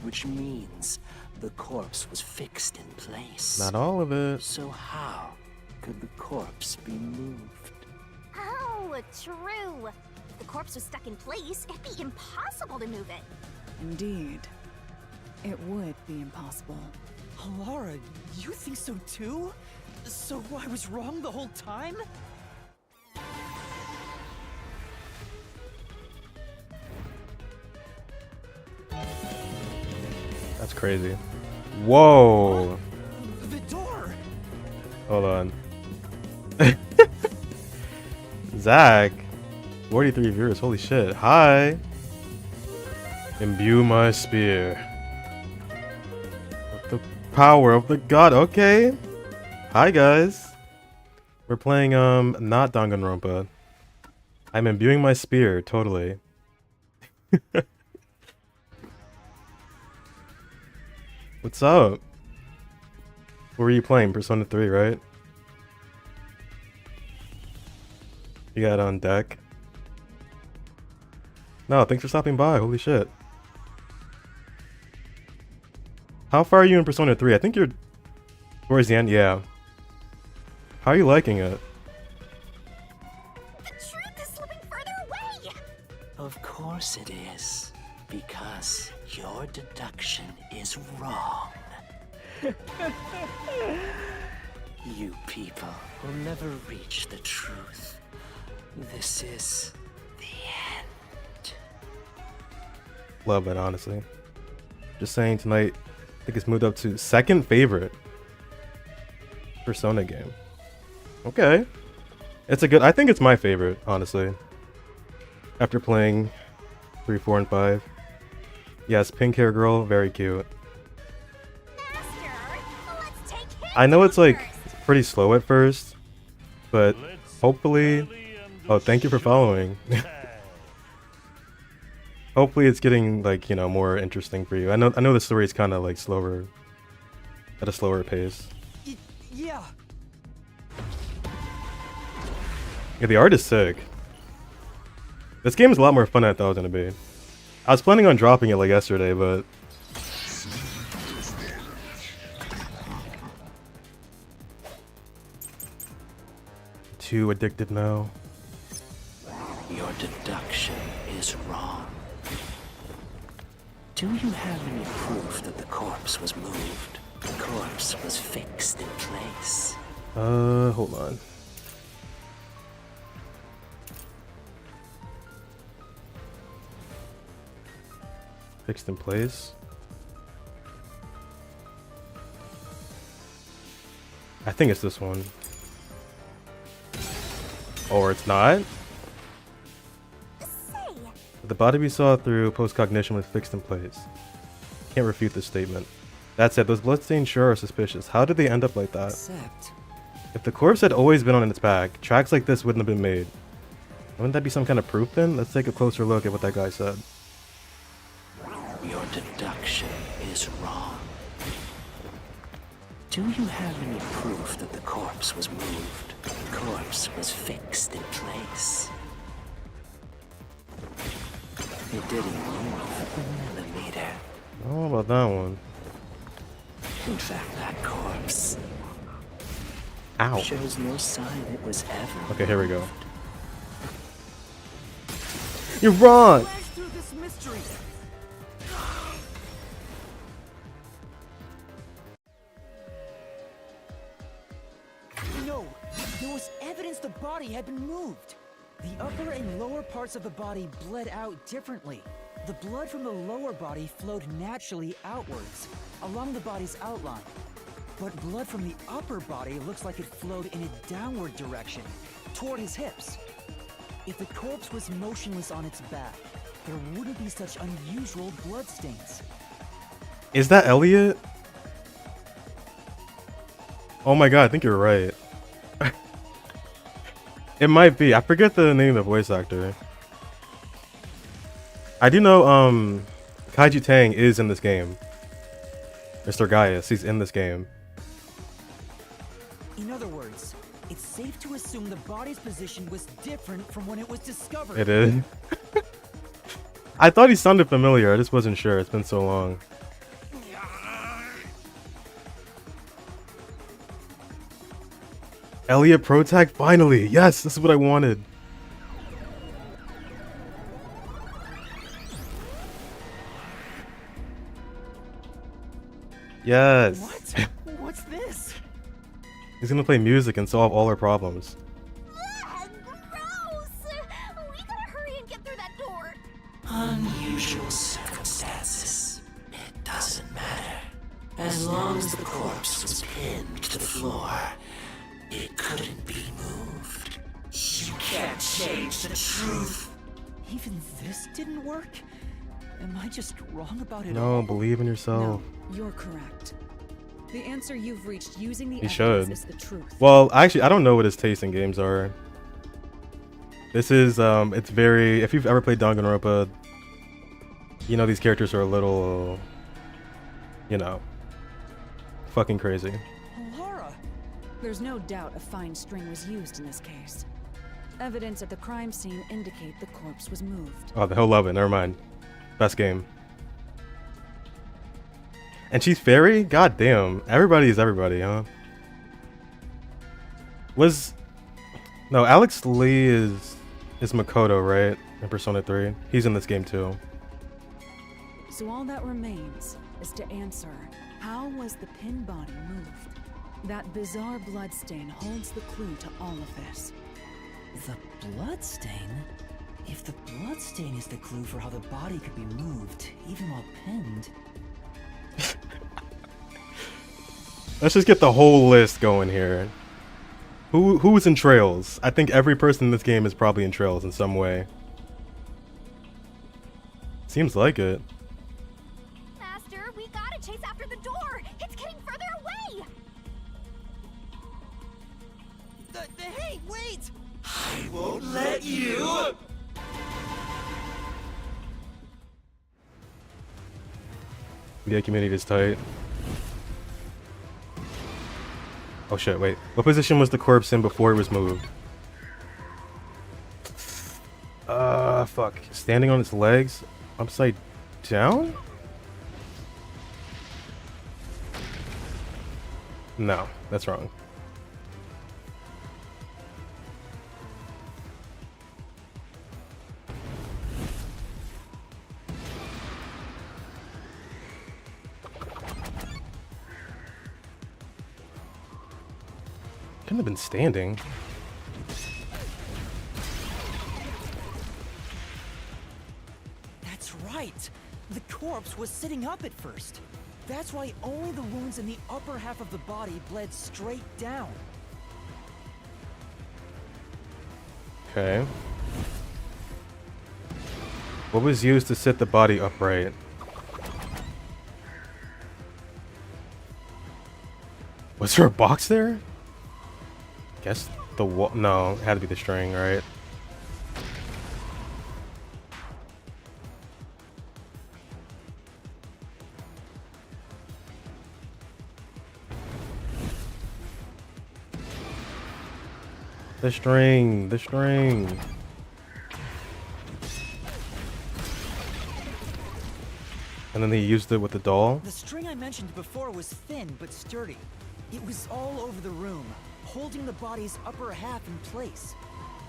which means the corpse was fixed in place. Not all of it. So how could the corpse be moved? Oh, true. If the corpse was stuck in place, it'd be impossible to move it. Indeed. It would be impossible. Laura, you think so too? So I was wrong the whole time? That's crazy. Whoa. The door! Hold on. Zach. 43 viewers. Holy shit. Hi. Imbue my spear. With the power of the god. Okay. Hi guys. We're playing not Danganronpa. I'm imbuing my spear, totally. What's up? What were you playing? Persona 3, right? You got it on deck. No, thanks for stopping by. Holy shit. How far are you in Persona 3? I think you're towards the end. Yeah. How are you liking it? The truth is slipping further away! Of course it is, because your deduction is wrong. You people will never reach the truth. This is the end. Love it, honestly. Just saying, tonight, I think it's moved up to second favorite Persona game. Okay. It's a good, I think it's my favorite, honestly. After playing 3, 4, and 5. Yes, pink hair girl, very cute. Master, let's take him I know it's like first. pretty slow at first, but hopefully... Oh, thank you for following. Hopefully it's getting like, you know, more interesting for you. I know the story is kind of like slower, at a slower pace. Yeah. Yeah, the art is sick. This game is a lot more fun than I thought it was gonna be. I was planning on dropping it like yesterday, but too addicted now. Your deduction is wrong. Do you have any proof that the corpse was moved? The corpse was fixed in place. Hold on. Fixed in place. I think it's this one. Or it's not. Say, The body we saw through post-cognition was fixed in place. Can't refute this statement. That said, those bloodstains sure are suspicious. How did they end up like that? Except If the corpse had always been on its back, tracks like this wouldn't have been made. Wouldn't that be some kind of proof then? Let's take a closer look at what that guy said. Your deduction is wrong. Do you have any proof that the corpse was moved? The corpse was fixed in place. It didn't move a millimeter. I don't know about that one. In fact, that corpse Ow. shows no sign it was ever. Okay, here we go. You're wrong! Flash through this mystery. No, there was evidence the body had been moved. The upper and lower parts of the body bled out differently. The blood from the lower body flowed naturally outwards, along the body's outline. But blood from the upper body looks like it flowed in a downward direction, toward his hips. If the corpse was motionless on its back, there wouldn't be such unusual bloodstains. Is that Elliot? Oh my god, I think you're right. It might be. I forget the name of the voice actor. I do know Kaiju Tang is in this game. Mr. Gaius, he's in this game. In other words, it's safe to assume the body's position was different from when it was discovered. It is. I thought he sounded familiar, I just wasn't sure. It's been so long. Elliot Protag, finally! Yes, this is what I wanted. Yes. What? What's this? He's gonna play music and solve all our problems. Ugh, gross! We gotta hurry and get through that door. Unusual circumstances. It doesn't matter. As long as the corpse was pinned to the floor, it couldn't be moved. You can't change the truth. Even this didn't work? Am I just wrong about it No, all? believe in yourself. No, you're correct. The answer you've reached using the He evidence should. is the truth. Well, actually, I don't know what his taste in games are. This is, it's very... If you've ever played Danganronpa, you know these characters are a little... You know... Fucking crazy. Laura! There's no doubt a fine string was used in this case. Evidence at the crime scene indicate the corpse was moved. Oh, he'll love it. Never mind. Best game. And she's fairy? God damn. Everybody is everybody, huh? No, Alex Lee is Makoto, right? In Persona 3. He's in this game too. So all that remains is to answer, how was the pin body moved? That bizarre bloodstain holds the clue to all of this. The bloodstain? If the bloodstain is the clue for how the body could be moved, even while pinned... Let's just get the whole list going here. Who's in Trails? I think every person in this game is probably in Trails in some way. Seems like it. Master, we gotta chase after the door. It's getting further away. Hey, wait! I won't let you! The community is tight. Oh shit, wait. What position was the corpse in before it was moved? Fuck. Standing on its legs? Upside down? No, that's wrong. Couldn't have been standing. That's right! The corpse was sitting up at first. That's why only the wounds in the upper half of the body bled straight down. Okay. What was used to sit the body upright? Was there a box there? Guess the wall. No, it had to be the string, right? The string, the string. And then they used it with the doll. The string I mentioned before was thin but sturdy. It was all over the room, holding the body's upper half in place.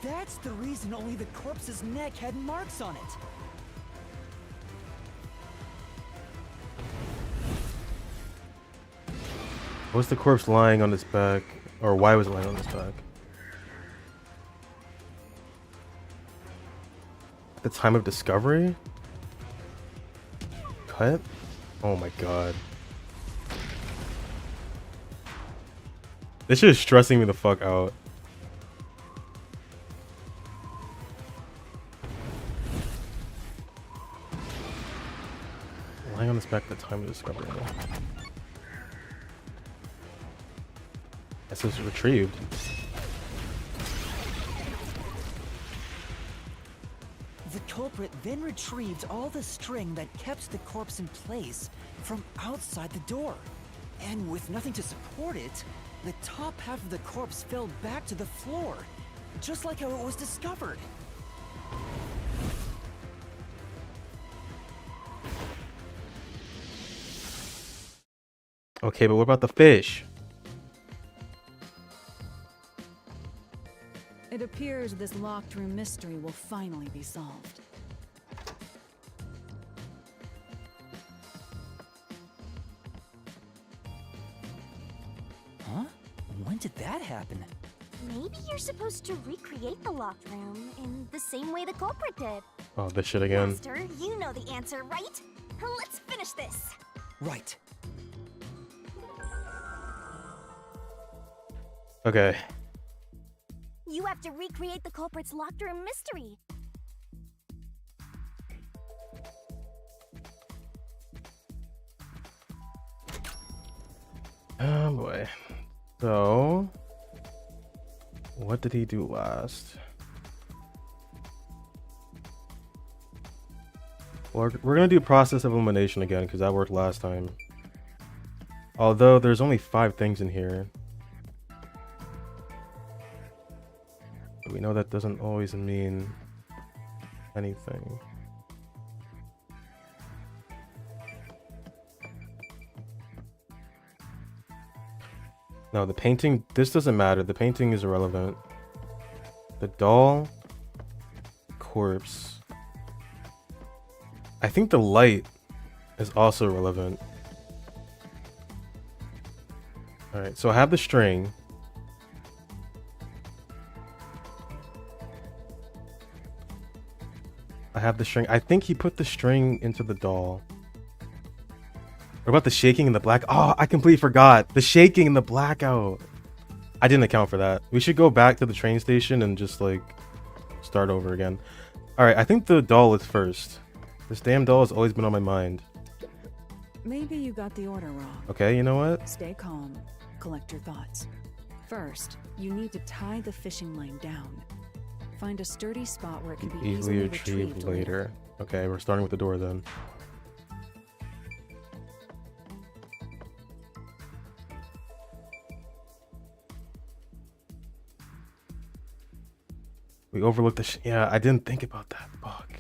That's the reason only the corpse's neck had marks on it. Was the corpse lying on its back? Or why was it lying on its back? At the time of discovery? Cut? Oh my god. This shit is stressing me the fuck out. Lying on its back at the time of discovery. This is retrieved. The culprit then retrieved all the string that kept the corpse in place from outside the door. And with nothing to support it, the top half of the corpse fell back to the floor, just like how it was discovered. Okay, but what about the fish? It appears this locked room mystery will finally be solved. Huh? When did that happen? Maybe you're supposed to recreate the locked room in the same way the culprit did. Oh, this shit again. Master, you know the answer, right? Let's finish this. Right. Okay. You have to recreate the culprit's locked room mystery. Oh boy. So, what did he do last? We're gonna do process of elimination again because that worked last time. Although there's only 5 things in here. We know that doesn't always mean anything. No, the painting, this doesn't matter. The painting is irrelevant. The doll, corpse. I think the light is also relevant. Alright, so I have the string. I have the string. I think he put the string into the doll. What about the shaking and the black? Oh, I completely forgot. The shaking and the blackout. I didn't account for that. We should go back to the train station and just like start over again. Alright, I think the doll is first. This damn doll has always been on my mind. Maybe you got the order wrong. Okay, you know what? Stay calm. Collect your thoughts. First, you need to tie the fishing line down. Find a sturdy spot where it can be Easily retrieved later. Okay, we're starting with the door then. We overlooked the yeah, I didn't think about that. Fuck.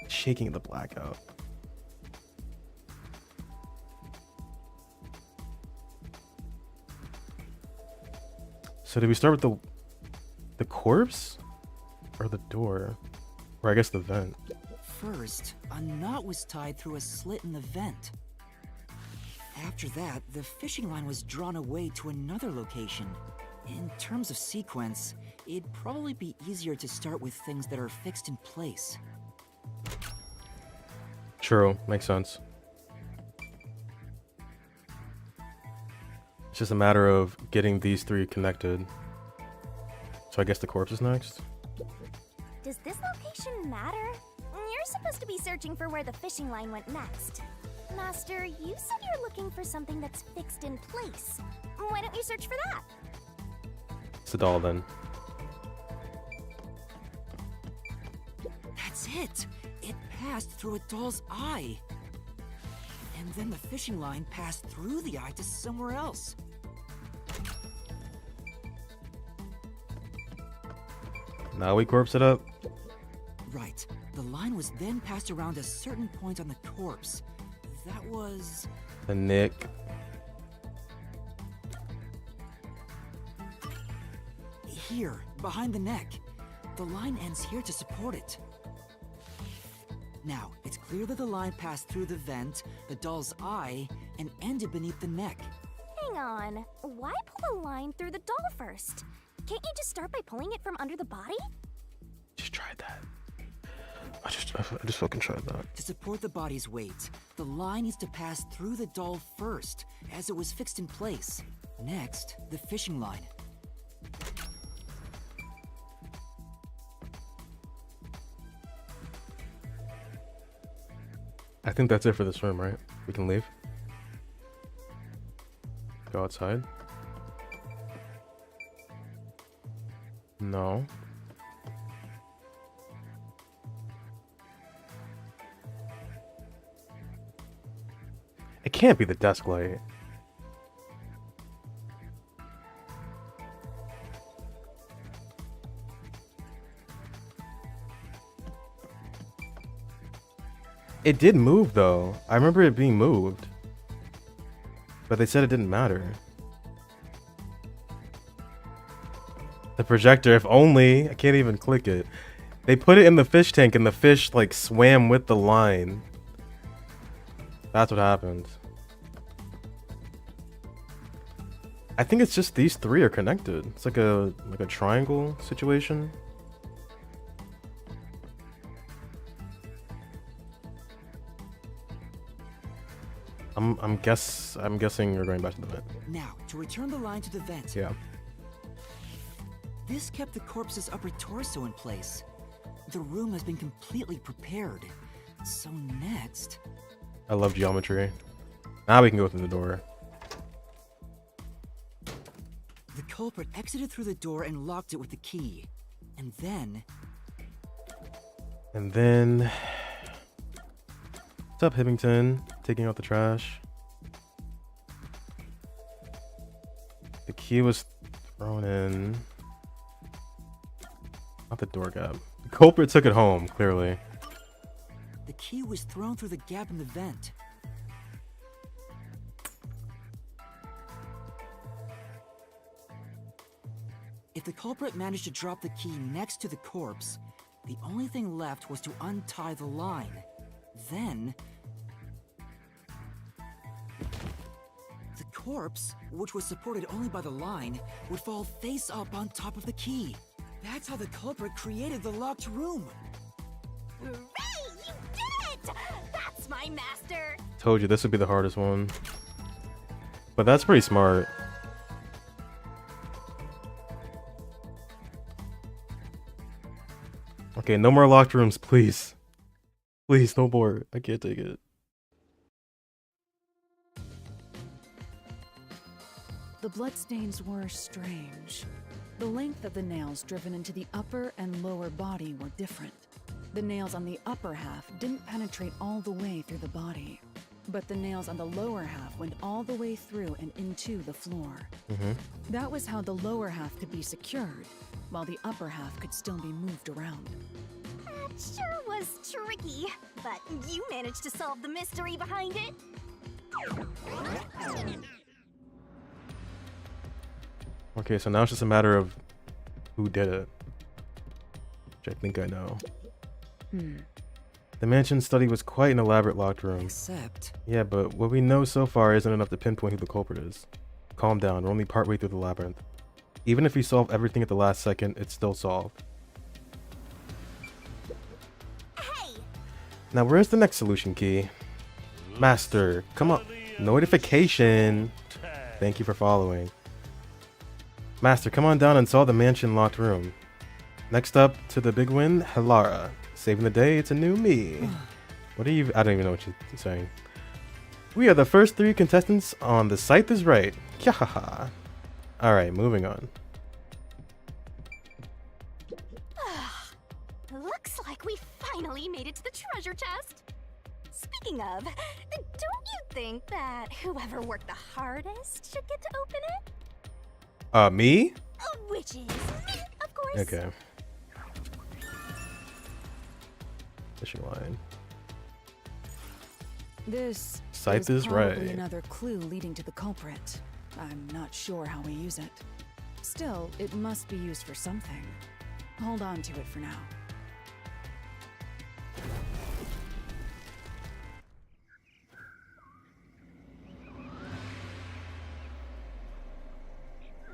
Shaking in the blackout. So did we start with the corpse? Or the door? Or I guess the vent. First, a knot was tied through a slit in the vent. After that, the fishing line was drawn away to another location. In terms of sequence, it'd probably be easier to start with things that are fixed in place. True, makes sense. It's just a matter of getting these 3 connected. So I guess the corpse is next. Does this location matter? You're supposed to be searching for where the fishing line went next. Master, you said you're looking for something that's fixed in place. Why don't you search for that? It's a doll then. That's it! It passed through a doll's eye. And then the fishing line passed through the eye to somewhere else. Now we corpse it up. Right. The line was then passed around a certain point on the corpse. That was... The Nick. Here, behind the neck. The line ends here to support it. Now, it's clear that the line passed through the vent, the doll's eye, and ended beneath the neck. Hang on. Why pull a line through the doll first? Can't you just start by pulling it from under the body? Just tried that. I just fucking tried that. To support the body's weight, the line needs to pass through the doll first, as it was fixed in place. Next, the fishing line. I think that's it for this room, right? We can leave. Go outside. No. It can't be the desk light. It did move though. I remember it being moved. But they said it didn't matter. The projector, if only. I can't even click it. They put it in the fish tank and the fish like swam with the line. That's what happened. I think it's just these three are connected. It's like a triangle situation. I'm guessing you're going back to the vent. Now, to return the line to the vent. Yeah. This kept the corpse's upper torso in place. The room has been completely prepared. So next... I love geometry. Now we can go through the door. The culprit exited through the door and locked it with the key. And then... What's up, Hibbington? Taking out the trash. The key was thrown in. Not the door gap. The culprit took it home, clearly. The key was thrown through the gap in the vent. If the culprit managed to drop the key next to the corpse, the only thing left was to untie the line. Then... the corpse, which was supported only by the line, would fall face up on top of the key. That's how the culprit created the locked room. Hooray! You did it! That's my master! Told you this would be the hardest one. But that's pretty smart. Okay, no more locked rooms, please. Please, no more. I can't take it. The bloodstains were strange. The length of the nails driven into the upper and lower body were different. The nails on the upper half didn't penetrate all the way through the body, but the nails on the lower half went all the way through and into the floor. That was how the lower half could be secured, while the upper half could still be moved around. That sure was tricky, but you managed to solve the mystery behind it. Okay, so now it's just a matter of who did it. Which I think I know. The mansion study was quite an elaborate locked room. Except... Yeah, but what we know so far isn't enough to pinpoint who the culprit is. Calm down, we're only partway through the labyrinth. Even if we solve everything at the last second, it's still solved. Hey! Now where's the next solution key? Master, come on. Notification. Thank you for following. Master, come on down and solve the mansion locked room. Next up to the big win, Hilara. Saving the day, it's a new me. What are you... I don't even know what you're saying. We are the first 3 contestants on The Scythe is Right. Yahaha. Alright, moving on. finally made it to the treasure chest. Speaking of, don't you think that whoever worked the hardest should get to open it? Me? Which is me, of course. Okay. Fishing line. This Scythe is probably right. another clue leading to the culprit. I'm not sure how we use it. Still, it must be used for something. Hold on to it for now.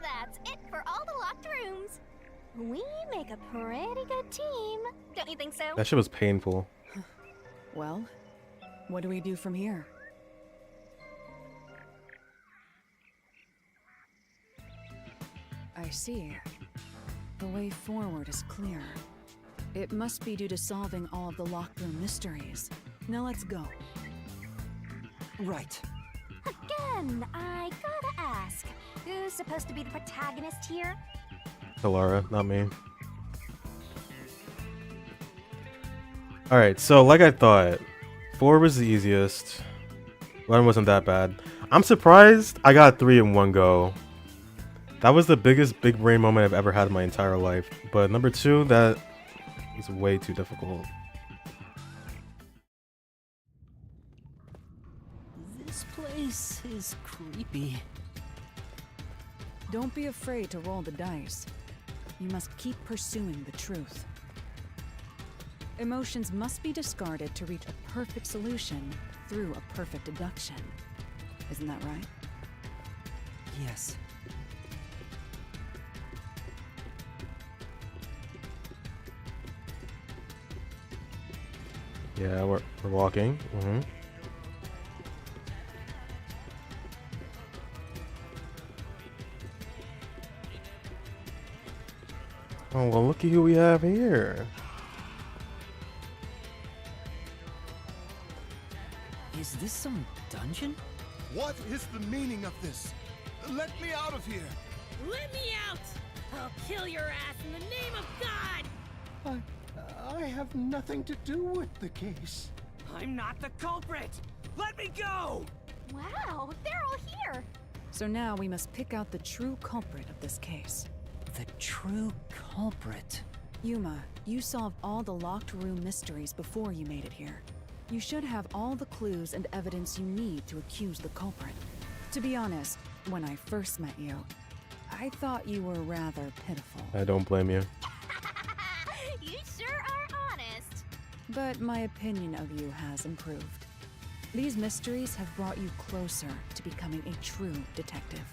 That's it for all the locked rooms. We make a pretty good team. Don't you think so? That shit was painful. Well, what do we do from here? I see. The way forward is clear. It must be due to solving all of the locked room mysteries. Now let's go. Right. Again, I gotta ask, who's supposed to be the protagonist here? Kalara, not me. Alright, so like I thought, 4 was the easiest. 1 wasn't that bad. I'm surprised I got 3 in one go. That was the biggest big brain moment I've ever had in my entire life. But number 2, that is way too difficult. This place is creepy. Don't be afraid to roll the dice. You must keep pursuing the truth. Emotions must be discarded to reach a perfect solution through a perfect deduction. Isn't that right? Yes. Yeah, we're walking. Oh, well, looky who we have here. Is this some dungeon? What is the meaning of this? Let me out of here! Let me out! I'll kill your ass in the name of God! I have nothing to do with the case. I'm not the culprit! Let me go! Wow, they're all here. So now we must pick out the true culprit of this case. The true culprit. Yuma, you solved all the locked room mysteries before you made it here. You should have all the clues and evidence you need to accuse the culprit. To be honest, when I first met you, I thought you were rather pitiful. I don't blame you. You sure are honest. But my opinion of you has improved. These mysteries have brought you closer to becoming a true detective.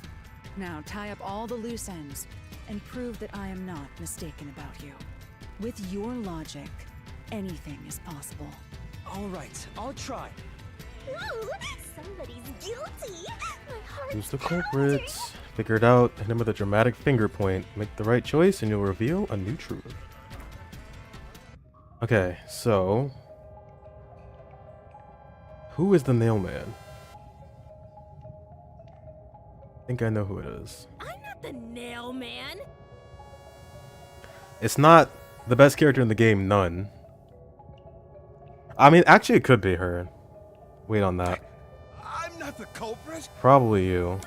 Now tie up all the loose ends and prove that I am not mistaken about you. With your logic, anything is possible. All right, I'll try. Ooh, somebody's guilty. My heart's Who's the pounding. culprits? Figure it out, hit him with a dramatic finger point. Make the right choice and you'll reveal a new truth. Okay, so... who is the nailman? I think I know who it is. I'm not the nail man! It's not the best character in the game, none. I mean, actually it could be her. Wait on that. I'm not the culprit. Probably you.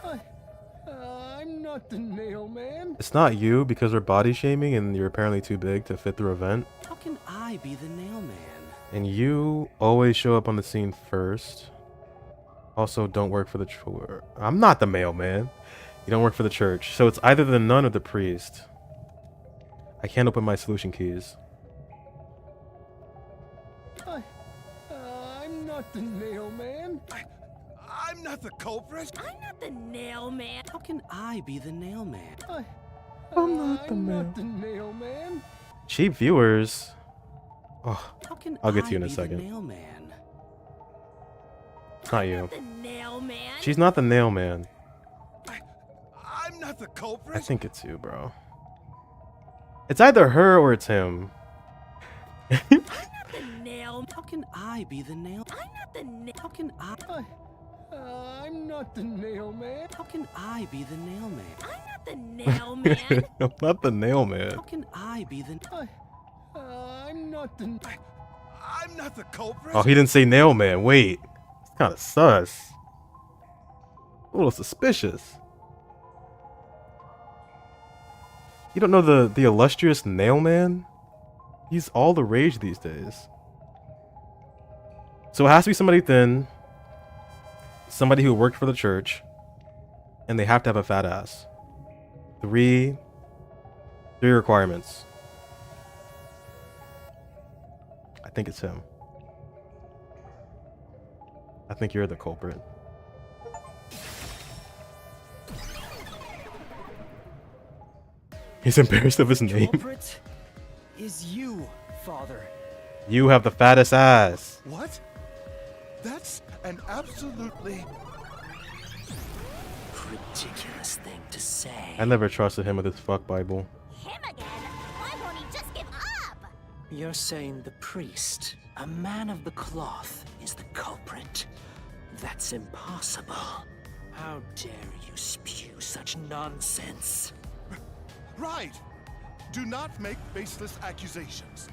I'm not the nail man. It's not you because we're body shaming and you're apparently too big to fit through a vent. How can I be the nail man? And you always show up on the scene first. Also, don't work for the church. I'm not the mailman. You don't work for the church. So it's either the nun or the priest. I can't open my solution keys. I'm not the nail man. I'm not the culprit. I'm not the nail man! How can I be the nail man? I'm not the nail man. Cheap viewers. Oh, How can I'll get to I you in a be second. The nail man? it's not you. The nail man! She's not the nail man. I'm not the culprit. I think it's you, bro. It's either her or it's him. I'm not the nail... How can I be the nail? I'm not the nail... How can I? I'm not the nail man. How can I be the nail man? I'm not the nail man! I'm not the nail man. How can I be the? I'm not the. I'm not the culprit. Oh, he didn't say nail man. Wait. It's kind of sus. A little suspicious. You don't know the illustrious nail man? He's all the rage these days. So it has to be somebody thin, somebody who worked for the church, and they have to have a fat ass. Three requirements. I think it's him. I think you're the culprit. He's embarrassed of his name. Culprit is you, Father. You have the fattest ass. What? That's an absolutely Ridiculous thing to say. I never trusted him with his fuck Bible. Him again? Why won't he just give up? You're saying the priest, a man of the cloth, is the culprit? That's impossible. How dare you spew such nonsense? right. Do not make baseless accusations.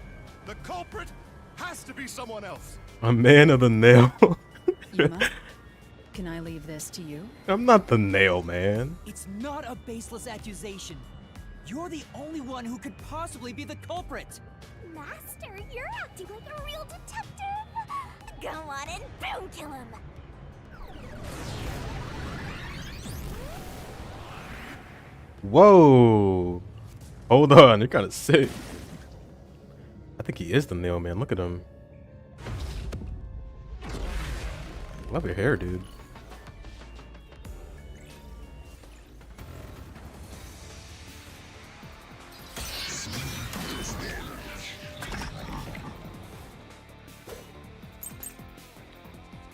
The culprit has to be someone else. A man of the nail. Yuma, can I leave this to you? I'm not the nail man. It's not a baseless accusation. You're the only one who could possibly be the culprit. Master, you're acting like a real detective. Go on and boom kill him. Whoa. Hold on, you're kind of sick. I think he is the nail man. Look at him. Love your hair, dude.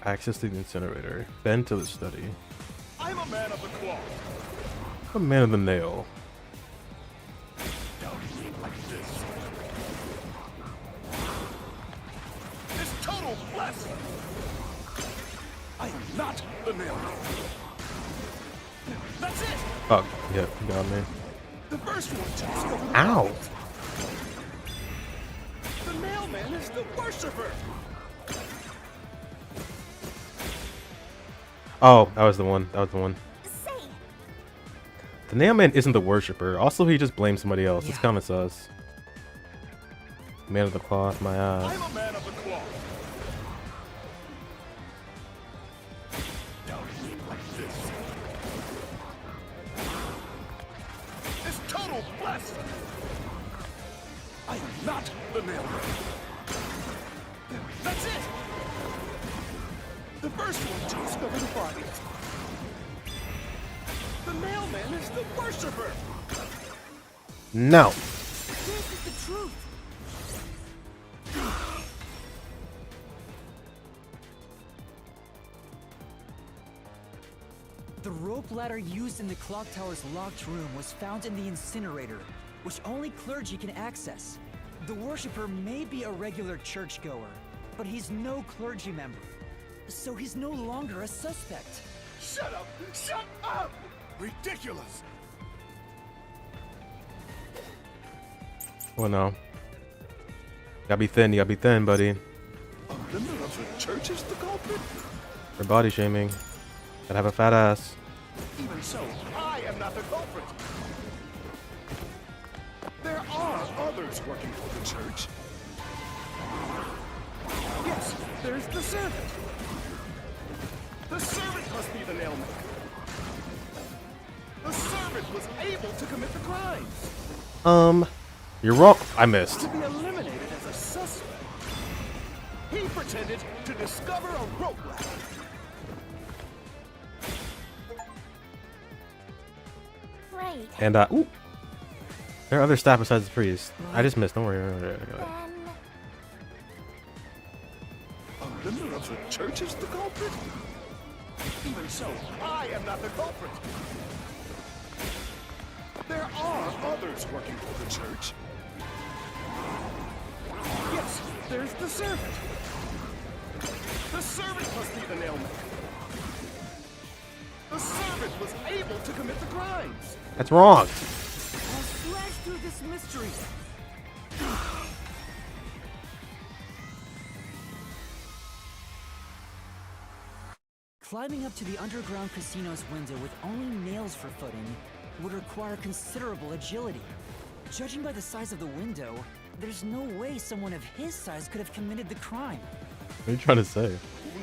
Access to the incinerator. Bend to the study. I'm a man of the cloth. A man of the nail. Don't leave like this. It's total blasphemy. I am not the mailman. That's it. Oh, yeah, you got me. The first one to discover the Ow. culprit. The mailman is the worshiper. Oh, that was the one. That was the one. Say, The nail man isn't the worshiper. Also, he just blames somebody else. It's Yeah. kind of sus. Man of the cloth, my ass. I'm a man of the cloth. Don't leave like this. It's total blasphemy. I am not the mailman. That's it. The first one to discover the bodies. The mailman is the worshiper. No. This is the truth. The rope ladder used in the clock tower's locked room was found in the incinerator, which only clergy can access. The worshipper may be a regular churchgoer, but he's no clergy member. So he's no longer a suspect. Shut up! Shut up! Ridiculous! Well, no. Gotta be thin. You gotta be thin, buddy. A member of the church is the culprit? For body shaming. Gotta have a fat ass. Even so, I am not the culprit. There are others working for the church. Yes, there's the servant. The servant must be the nailmaker. The servant was able to commit the crimes. You're wrong. I missed. To be eliminated as a suspect. He pretended to discover a rope ladder. right. And, ooh. There are other staff besides the priest. I just missed. Don't worry. Don't worry. Then A member of the church is the culprit? Even so, I am not the culprit. There are others working for the church. Yes, there's the servant. The servant must be the nailmaker. The servant was able to commit the crimes. That's wrong. I'll slash through this mystery. Climbing up to the underground casino's window with only nails for footing would require considerable agility. Judging by the size of the window, there's no way someone of his size could have committed the crime. What are you trying to say?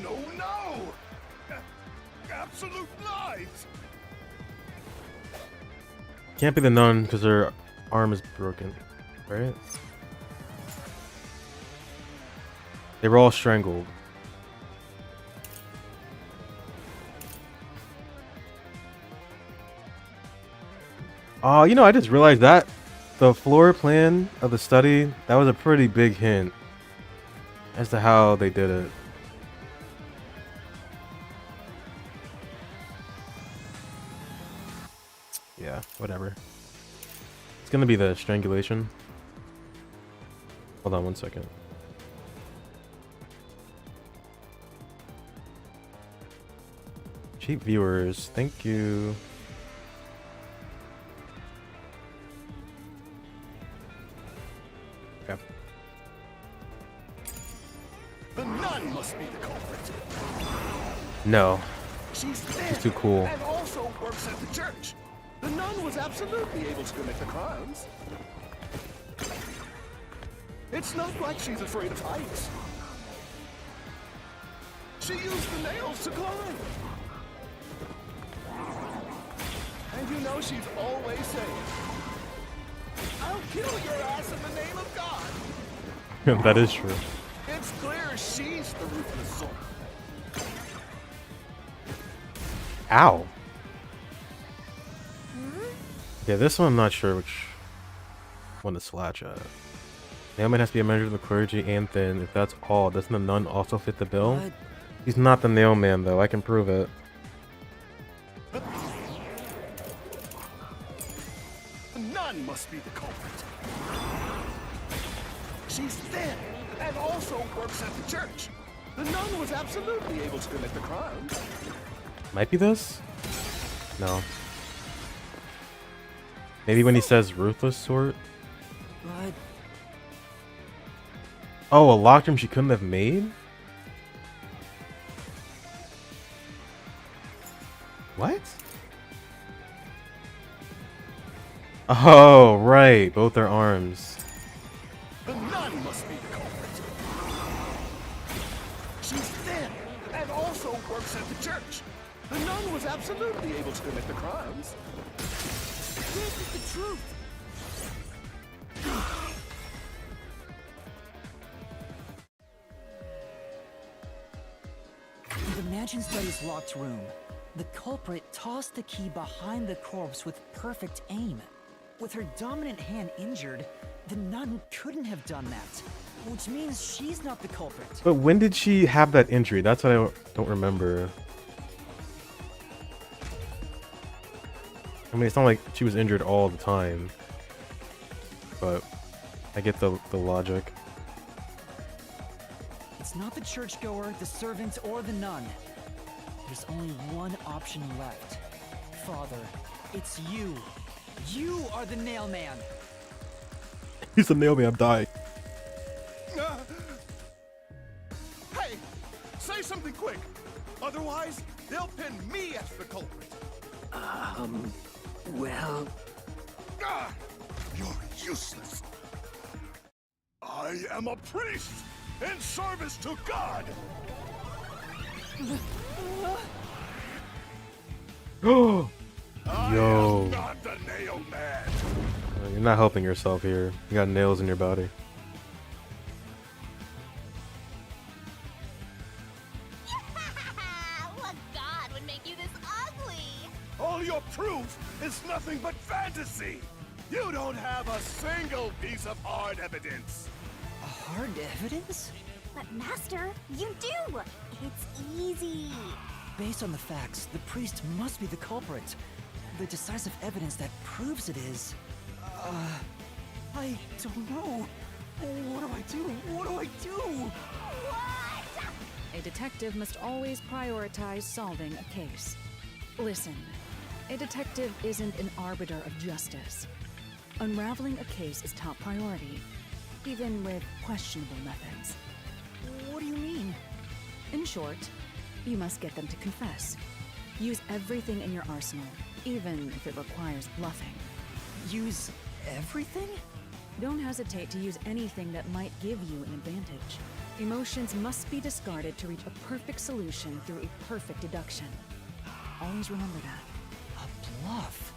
No, no! Absolute lies! Can't be the nun because her arm is broken, right? They were all strangled. Oh, you know, I just realized that the floor plan of the study, that was a pretty big hint as to how they did it. Yeah, whatever. It's gonna be the strangulation. Hold on one second. Cheap viewers, thank you. Okay. The nun must be the culprit. No, She's thin she's too cool. and also works at the church. The nun was absolutely able to commit the crimes. It's not like she's afraid of heights. She used the nails to climb. And you know she's always saying, "I'll kill your ass in the name of God." That is true. It's clear she's the ruthless sort. Ow. Yeah, this one I'm not sure which one to slash at. Nailman has to be a member of the clergy and thin. If that's all, doesn't the nun also fit the bill? But He's not the nailman though, I can prove it. The nun must be the culprit. She's thin and also works at the church. The nun was absolutely able to commit the crimes. Might be this? No. Maybe when he says ruthless sort? but Oh, a locked room she couldn't have made? What? Oh, right. Both their arms. The nun must be the culprit. She's thin and also works at the church. The nun was absolutely able to commit the crimes. This is the truth. in the mansion study's locked room, the culprit tossed the key behind the corpse with perfect aim. With her dominant hand injured, the nun couldn't have done that, which means she's not the culprit. But when did she have that injury? That's what I don't remember. I mean, it's not like she was injured all the time. But I get the logic. It's not the churchgoer, the servant, or the nun. There's only one option left. Father, it's you. You are the nailman. He's the nailman, I'm dying. Hey, say something quick. Otherwise, they'll pin me as the culprit. Well, Ah, you're useless. I am a priest in service to God. Oh, I Yo. am not the nail man. you're not helping yourself here. You got nails in your body. What god would make you this ugly? All your proof is nothing but fantasy. You don't have a single piece of hard evidence. Hard evidence? But Master, you do! It's easy. Based on the facts, the priest must be the culprit. The decisive evidence that proves it is... I don't know. What do I do? What do I do? A detective must always prioritize solving a case. Listen, a detective isn't an arbiter of justice. Unraveling a case is top priority, even with questionable methods. What do you mean? In short, You must get them to confess. Use everything in your arsenal, even if it requires bluffing. Use everything? Don't hesitate to use anything that might give you an advantage. Emotions must be discarded to reach a perfect solution through a perfect deduction. Always remember that. A bluff?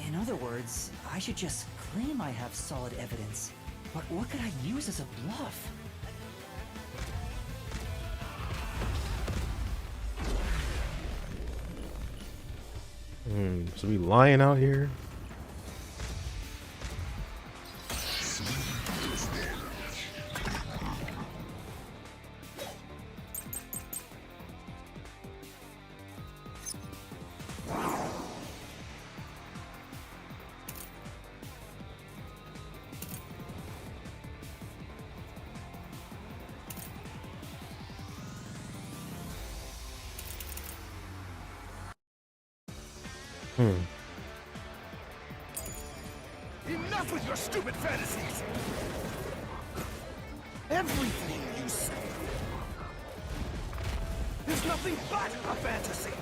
In other words, I should just claim I have solid evidence. But what could I use as a bluff? So we lying out here? Enough with your stupid fantasies! Everything you say is nothing but a fantasy!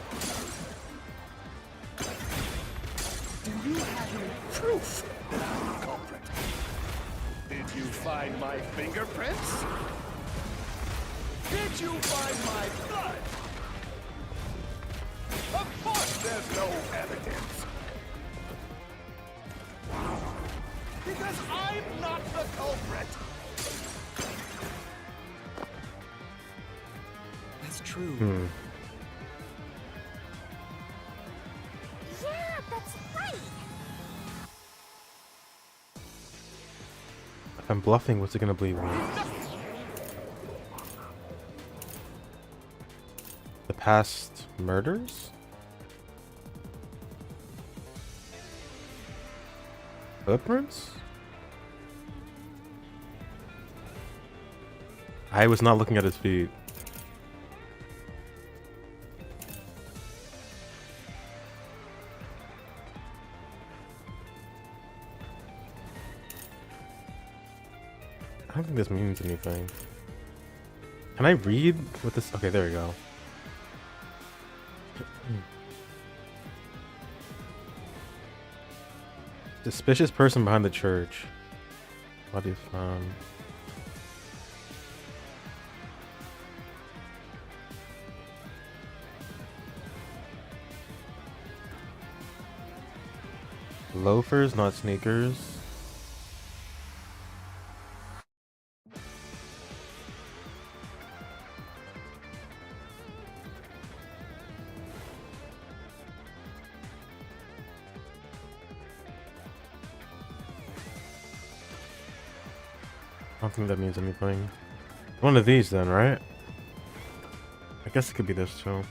Do you have any proof that I'm the culprit? Did you find my fingerprints? Did you find my blood? Of course there's no evidence! Because I'm not the culprit! That's true. Yeah, that's right! If I'm bluffing, what's it gonna believe me? The past murders? Footprints? I was not looking at his feet. I don't think this means anything. Can I read what this? Okay, there we go. Suspicious person behind the church. Body found. Loafers, not sneakers. I don't think that means anything. One of these then, right? I guess it could be this too.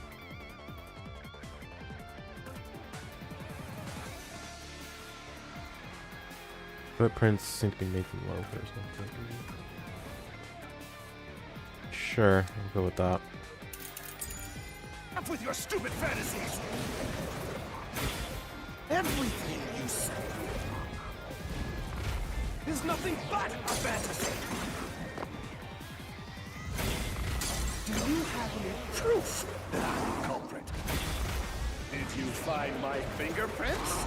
Footprints seem to be making loafers. Sure, I'll go with that. Up with your stupid fantasies! Everything you say is nothing but a fantasy! Do you have any proof that I'm the culprit? Did you find my fingerprints?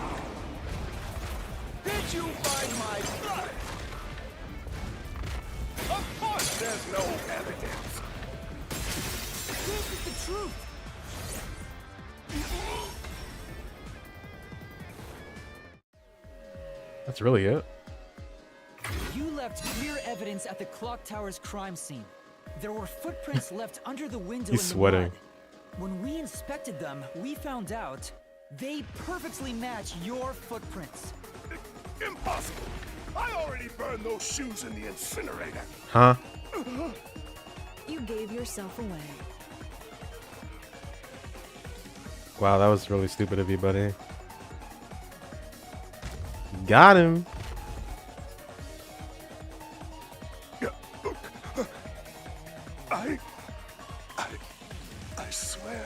Did you find my blood? Of course there's no evidence! This is the truth! That's really it. You left clear evidence at the clock tower's crime scene. There were footprints left under the window He's in the sweating. mud. When we inspected them, we found out they perfectly match your footprints. Impossible! I already burned those shoes in the incinerator! Huh? You gave yourself away. Wow, that was really stupid of you, buddy. Got him. Yeah, look. I swear,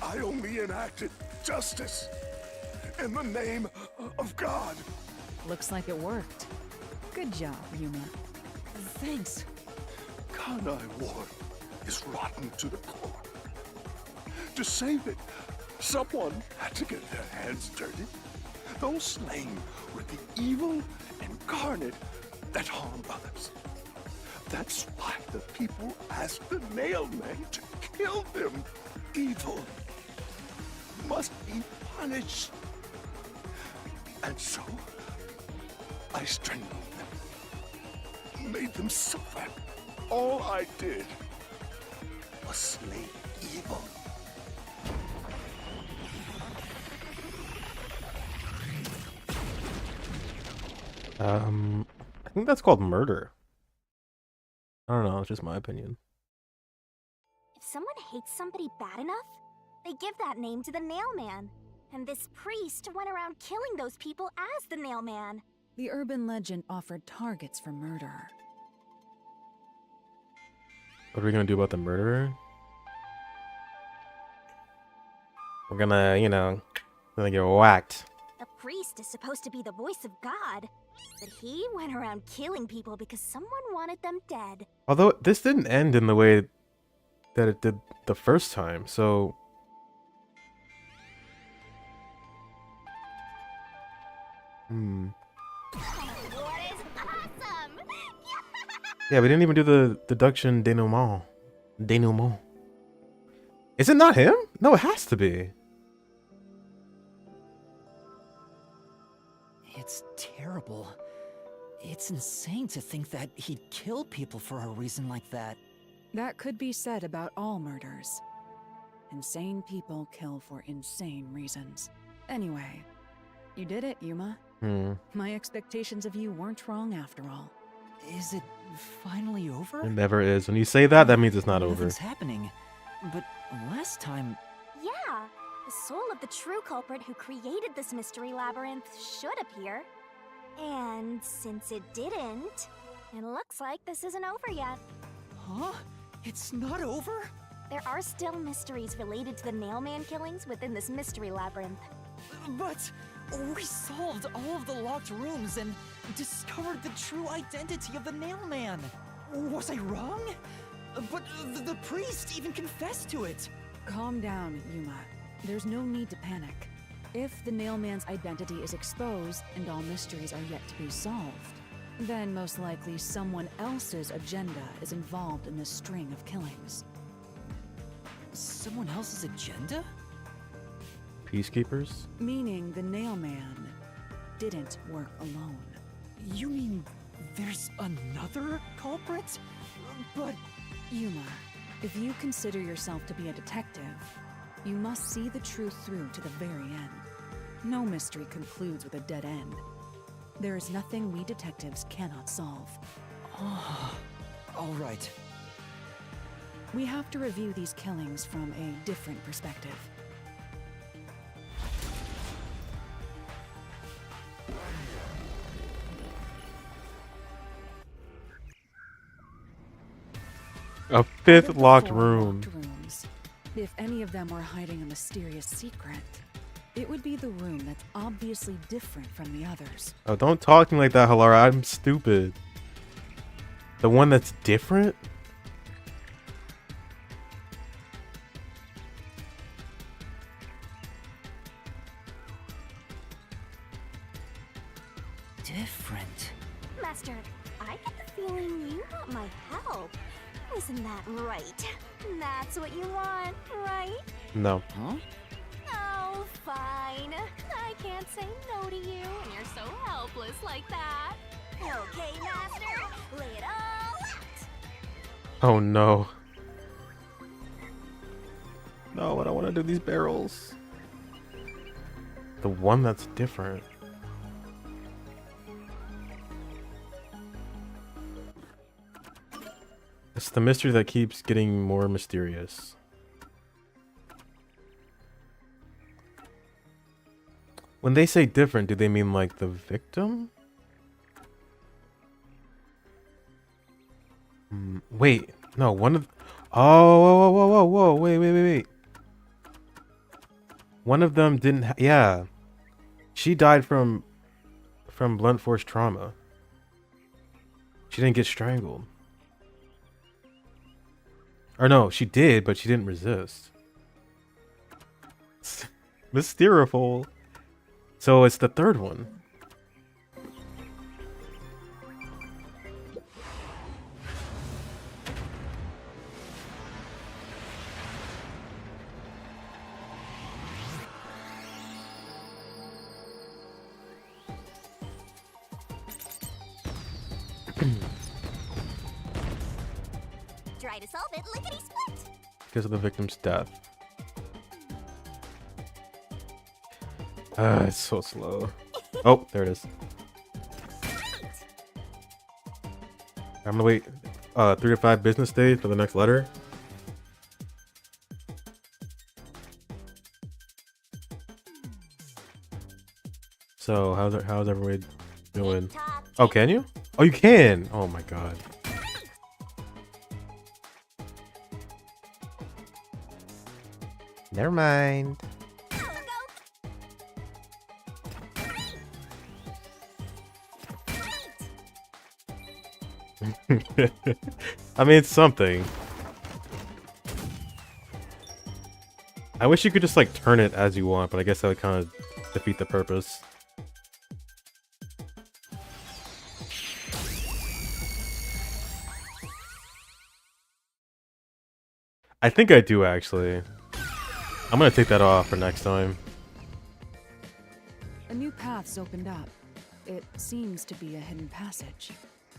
I only enacted justice in the name of God. Looks like it worked. Good job, Yuma. Thanks. Kanai Ward is rotten to the core. to save it, someone had to get their hands dirty. Those slain were the evil incarnate that harm others. That's why the people asked the Nailman to kill them. Evil must be punished. And so, I strangled them, made them suffer. All I did was slay evil. I think that's called murder. I don't know, it's just my opinion. If someone hates somebody bad enough, they give that name to the Nailman. And this priest went around killing those people as the Nailman. The urban legend offered targets for murder. What are we gonna do about the murderer? We're gonna, you know, gonna get whacked. The priest is supposed to be the voice of God, but he went around killing people because someone wanted them dead. Although this didn't end in the way that it did the first time, so What is awesome? yeah, we didn't even do the deduction denouement. Denouement. Is it not him? No, it has to be. It's terrible. It's insane to think that he'd kill people for a reason like that. That could be said about all murders. Insane people kill for insane reasons. Anyway, you did it, Yuma. My expectations of you weren't wrong after all. Is it finally over? It never is. When you say that, that means it's not over. Nothing's happening. But last time... Yeah, the soul of the true culprit who created this mystery labyrinth should appear. And since it didn't, it looks like this isn't over yet. Huh? It's not over? There are still mysteries related to the Nailman killings within this mystery labyrinth. But we solved all of the locked rooms and discovered the true identity of the Nailman. Was I wrong? But the priest even confessed to it. Calm down, Yuma. There's no need to panic. If the Nailman's identity is exposed and all mysteries are yet to be solved, then most likely someone else's agenda is involved in this string of killings. Someone else's agenda? Peacekeepers? Meaning the Nailman didn't work alone. You mean there's another culprit? But... Yuma, if you consider yourself to be a detective, you must see the truth through to the very end. No mystery concludes with a dead end. There is nothing we detectives cannot solve. All right. We have to review these killings from a different perspective. A fifth Out of the locked 4 room. locked rooms, if any of them were hiding a mysterious secret, it would be the room that's obviously different from the others. Oh, don't talk to me like that, Halara. I'm stupid. The one that's different? Different. Master, I get the feeling you want my help. Isn't that right? That's what you want, right? No. Huh? Oh, fine. I can't say no to you when you're so helpless like that. Okay, Master, lay it all out. Oh no. No, I don't want to do these barrels. The one that's different. It's the mystery that keeps getting more mysterious. When they say different, do they mean like the victim? Wait, no, one of... Oh, whoa, whoa, whoa, whoa, wait. One of them didn't... yeah. She died from blunt force trauma. She didn't get strangled. Or no, she did, but she didn't resist. The styrofoam. So it's the third one. Try to solve it, lickety split. Because of the victim's death. It's so slow. Oh, there it is. I'm gonna wait 3 to 5 business days for the next letter. So how's everyone doing? Oh, can you? Oh, you can. Oh my god. Never mind. I mean, it's something. I wish you could just like turn it as you want, but I guess that would kind of defeat the purpose. I think I do actually. I'm gonna take that off for next time. A new path's opened up. It seems to be a hidden passage.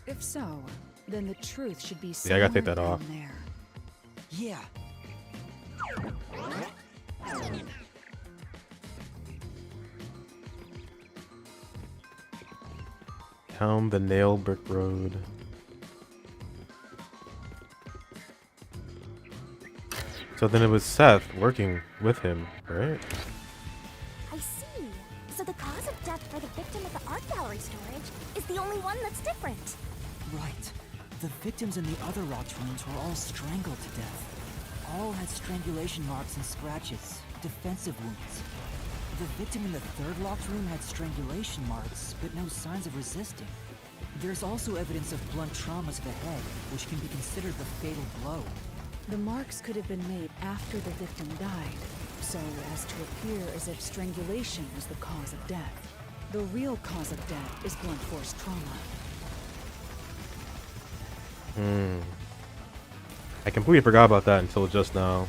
If so, then the truth should be Yeah, I gotta take somewhere that off. down there. Yeah. Down the nail brick road. So then it was Seth working with him, right? I see. So the cause of death for the victim at the art gallery storage is the only one that's different. Right. The victims in the other locked rooms were all strangled to death. All had strangulation marks and scratches, defensive wounds. The victim in the third locked room had strangulation marks, but no signs of resisting. There's also evidence of blunt trauma to the head, which can be considered the fatal blow. The marks could have been made after the victim died, so as to appear as if strangulation was the cause of death. The real cause of death is blunt force trauma. I completely forgot about that until just now.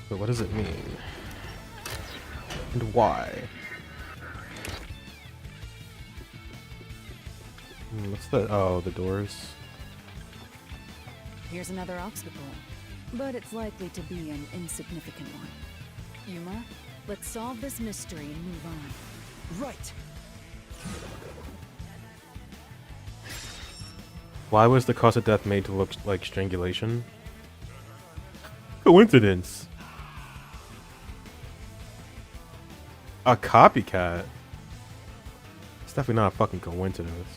But what does it mean? And why? What's that? Oh, the doors. Here's another obstacle, but it's likely to be an insignificant one. Yuma, let's solve this mystery and move on. Right. Why was the cause of death made to look like strangulation? Coincidence. A copycat. It's definitely not a fucking coincidence.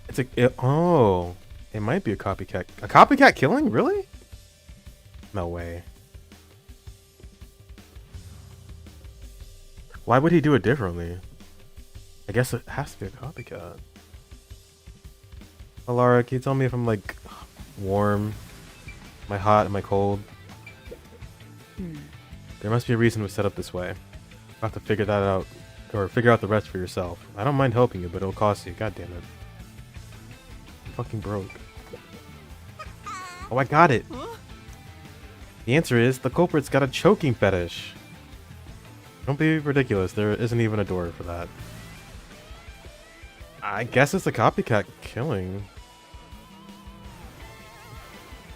It's oh, it might be a copycat. A copycat killing? Really? No way. Why would he do it differently? I guess it has to be a copycat. Oh, Lara, can you tell me if I'm like warm? Am I hot? Am I cold? There must be a reason it was set up this way. You'll have to figure that out. Or figure out the rest for yourself. I don't mind helping you, but it'll cost you. God damn it. I'm fucking broke. Oh, I got it. The answer is the culprit's got a choking fetish. Don't be ridiculous. There isn't even a door for that. I guess it's a copycat killing.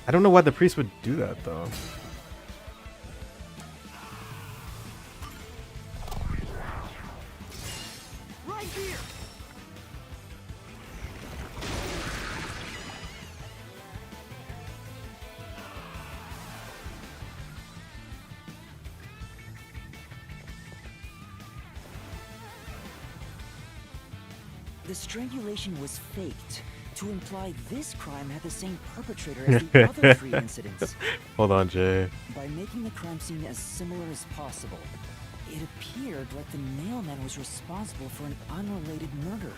I don't know why the priest would do that, though. Right here. The strangulation was faked to imply this crime had the same perpetrator as the other 3 incidents. Hold on, Jay. By making the crime scene as similar as possible, It appeared like the mailman was responsible for an unrelated murder.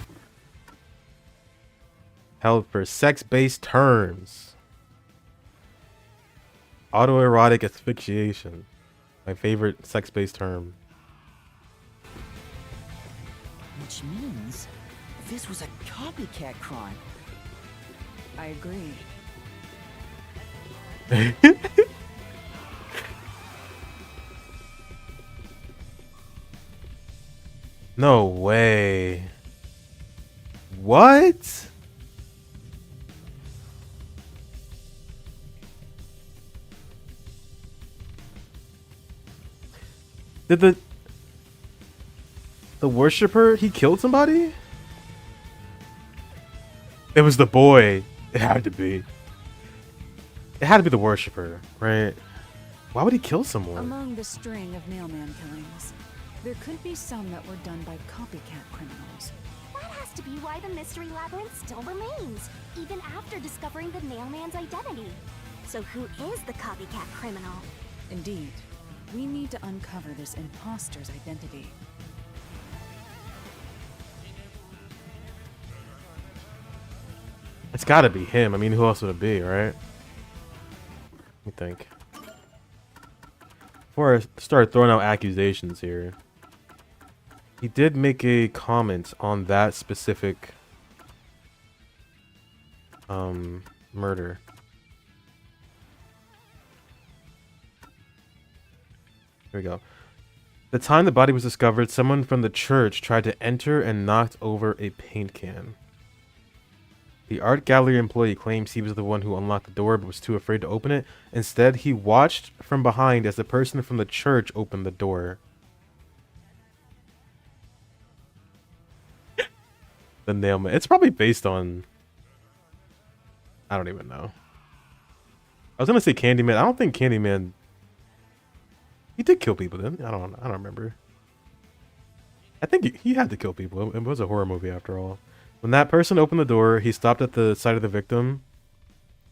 Held for sex-based terms. Autoerotic asphyxiation. My favorite sex-based term. Which means this was a copycat crime. I agree. No way. What? Did the worshiper, he killed somebody? It was the boy. It had to be. It had to be the worshiper, right? Why would he kill someone? Among the string of mailman killings, there could be some that were done by copycat criminals. That has to be why the mystery labyrinth still remains, even after discovering the mailman's identity. So who is the copycat criminal? Indeed, we need to uncover this imposter's identity. It's gotta be him. I mean, who else would it be, right? Let me think. Before I start throwing out accusations here, he did make a comment on that specific murder. Here we go. The time the body was discovered, someone from the church tried to enter and knocked over a paint can. The art gallery employee claims he was the one who unlocked the door but was too afraid to open it. Instead, he watched from behind as the person from the church opened the door. The nailman. It's probably based on... I don't even know. I was gonna say Candyman. I don't think Candyman... He did kill people, didn't he? I don't remember. I think he had to kill people. It was a horror movie after all. When that person opened the door, he stopped at the side of the victim.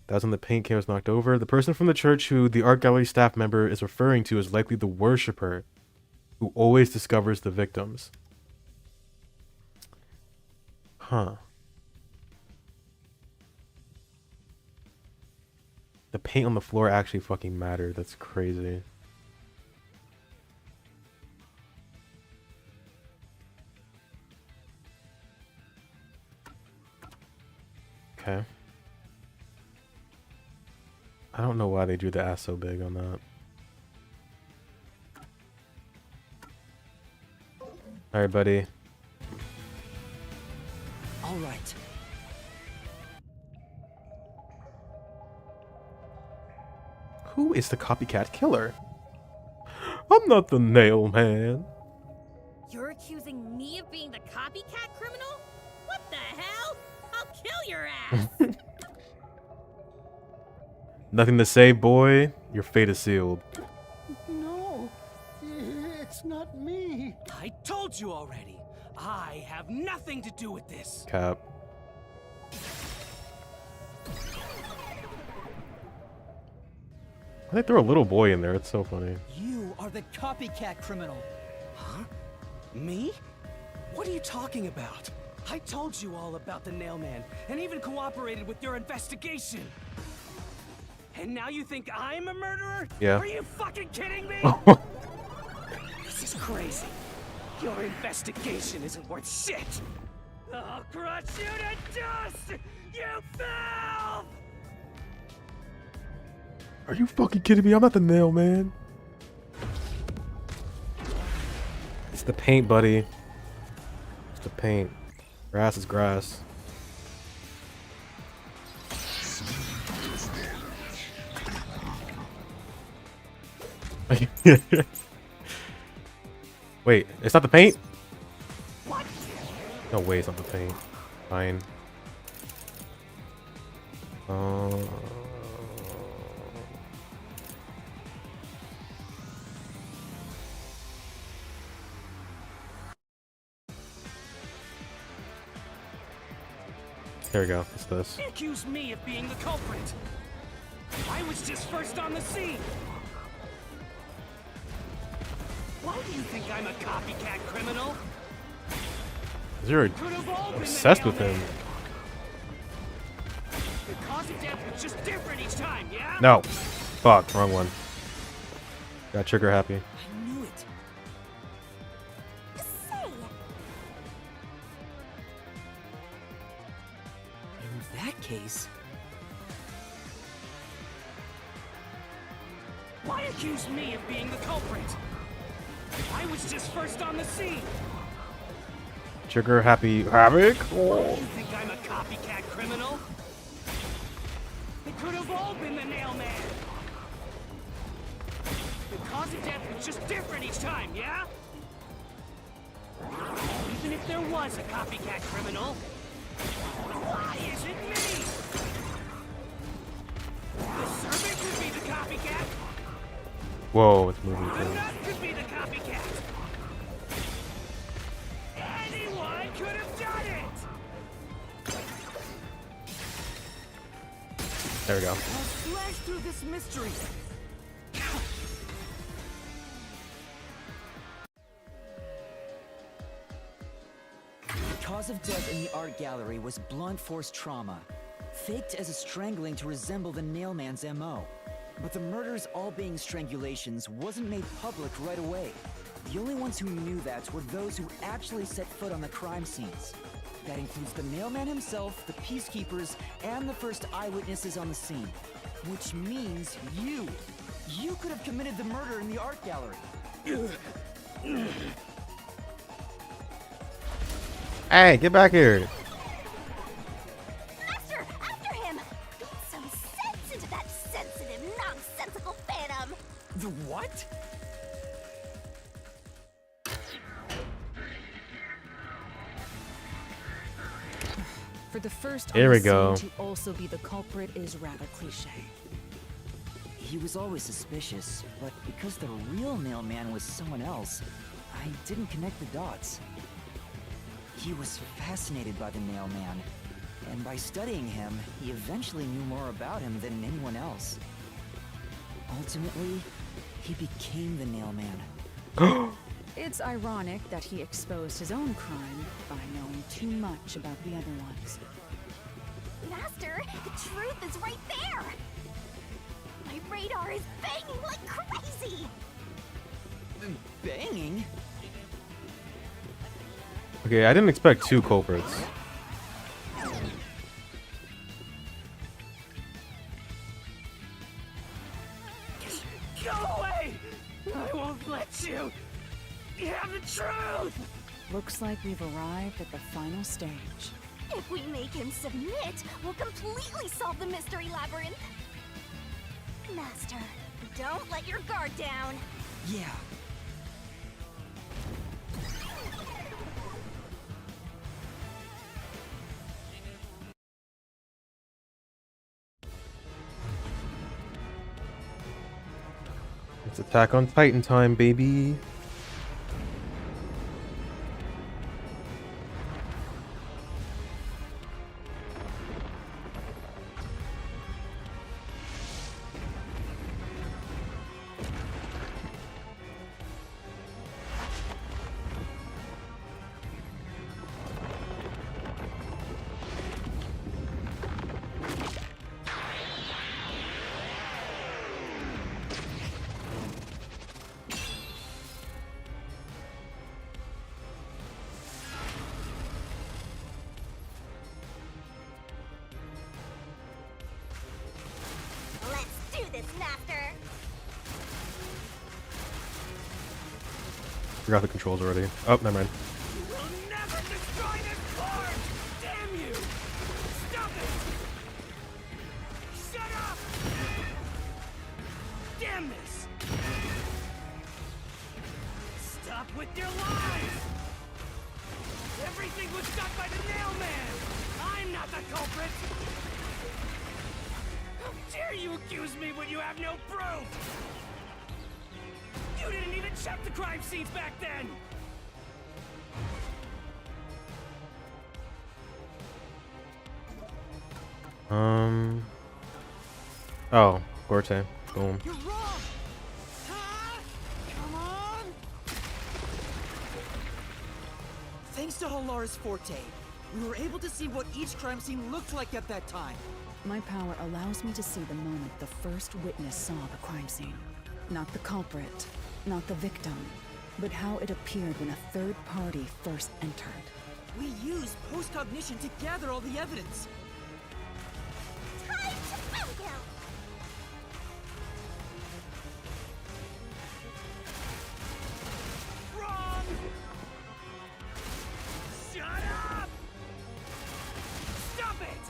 That was when the paint can was knocked over. The person from the church who the art gallery staff member is referring to is likely the worshiper who always discovers the victims. Huh. The paint on the floor actually fucking mattered. That's crazy. Okay. I don't know why they drew the ass so big on that. Alright, buddy. All right. Who is the copycat killer? I'm not the nail man. You're accusing me of being the copycat criminal? What the hell? I'll kill your ass! Nothing to say, boy. Your fate is sealed. No, it's not me. I told you already. I have nothing to do with this. Cap. They throw a little boy in there. It's so funny. You are the copycat criminal. Huh? Me? What are you talking about? I told you all about the Nailman, and even cooperated with your investigation. And now you think I'm a murderer? Yeah. Are you fucking kidding me? This is crazy. Your investigation isn't worth shit. I'll crush you to dust, you filth! Are you fucking kidding me? I'm not the nail man. It's the paint, buddy. It's the paint. Grass is grass. Wait, it's not the paint? What? No way, it's not the paint. Fine. There we go. It's this. You accuse me of being the culprit. I was just first on the scene. Why do you think I'm a copycat criminal? You're Could have all been the obsessed with mailman. him. The cause of death was just different each time, yeah? No. Fuck, wrong one. Got trigger happy. I knew it. Say, In that case, Why accuse me of being the culprit? I was just first on the scene. Trigger happy havoc. You think I'm a copycat criminal? It could have all been the nailman. The cause of death was just different each time, yeah? Even if there was a copycat criminal, why is it me? The servant could be the copycat. Whoa, it's moving The through. nut could be the copycat. Anyone could have done it. There we go. I'll slash through this mystery. the cause of death in the art gallery was blunt force trauma, faked as a strangling to resemble the nailman's MO. But the murders all being strangulations wasn't made public right away. The only ones who knew that were those who actually set foot on the crime scenes. That includes the mailman himself, the peacekeepers, and the first eyewitnesses on the scene. Which means you! You could have committed the murder in the art gallery. Hey, get back here. Master, after him! Beat some sense into that sensitive, nonsensical phantom! The what? For the first Here on we the go. scene to also be the culprit is rather cliche. He was always suspicious, but because the real mailman was someone else, I didn't connect the dots. He was fascinated by the mailman, and by studying him, he eventually knew more about him than anyone else. Ultimately, he became the nailman. It's ironic that he exposed his own crime by knowing too much about the other ones. Master, the truth is right there! My radar is banging like crazy! Banging? Okay, I didn't expect two culprits. Go away! I won't let you! You have the truth! Looks like we've arrived at the final stage. If we make him submit, we'll completely solve the mystery labyrinth! Master, don't let your guard down! Yeah. It's Attack on Titan time, baby. Let's do this, Master! Forgot the controls already. Oh, never mind. You will never destroy this board! Damn you! Stop it! Shut up! Damn this! Stop with your lies! Everything was done by the nailman! I'm not the culprit! How dare you accuse me when you have no proof? You didn't even check the crime scenes back then! Oh, Gorte. Boom. You're wrong! Huh? Come on! Thanks to Halara's forte, we were able to see what each crime scene looked like at that time. My power allows me to see the moment the first witness saw the crime scene. Not the culprit, not the victim, but how it appeared when a third party first entered. We used post-cognition to gather all the evidence. Time to countdown! Wrong! Shut up! Stop it!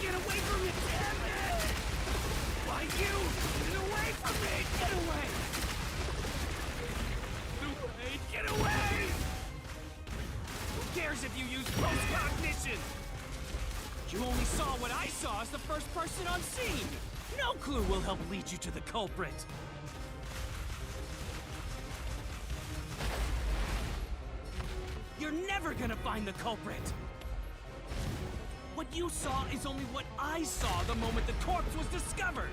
Get away from me, damn it! Why you? Get away from me! Get away! Get away! Who cares if you use post-cognition? You only saw what I saw as the first person on scene! No clue will help lead you to the culprit! You're never gonna find the culprit! What you saw is only what I saw the moment the corpse was discovered!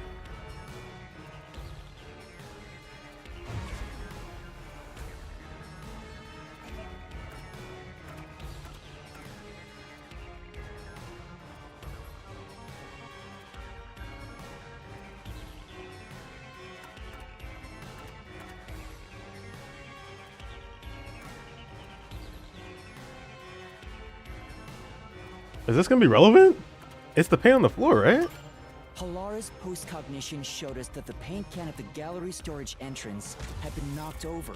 Is this gonna be relevant? It's the paint on the floor, right? Halara's post-cognition showed us that the paint can at the gallery storage entrance had been knocked over.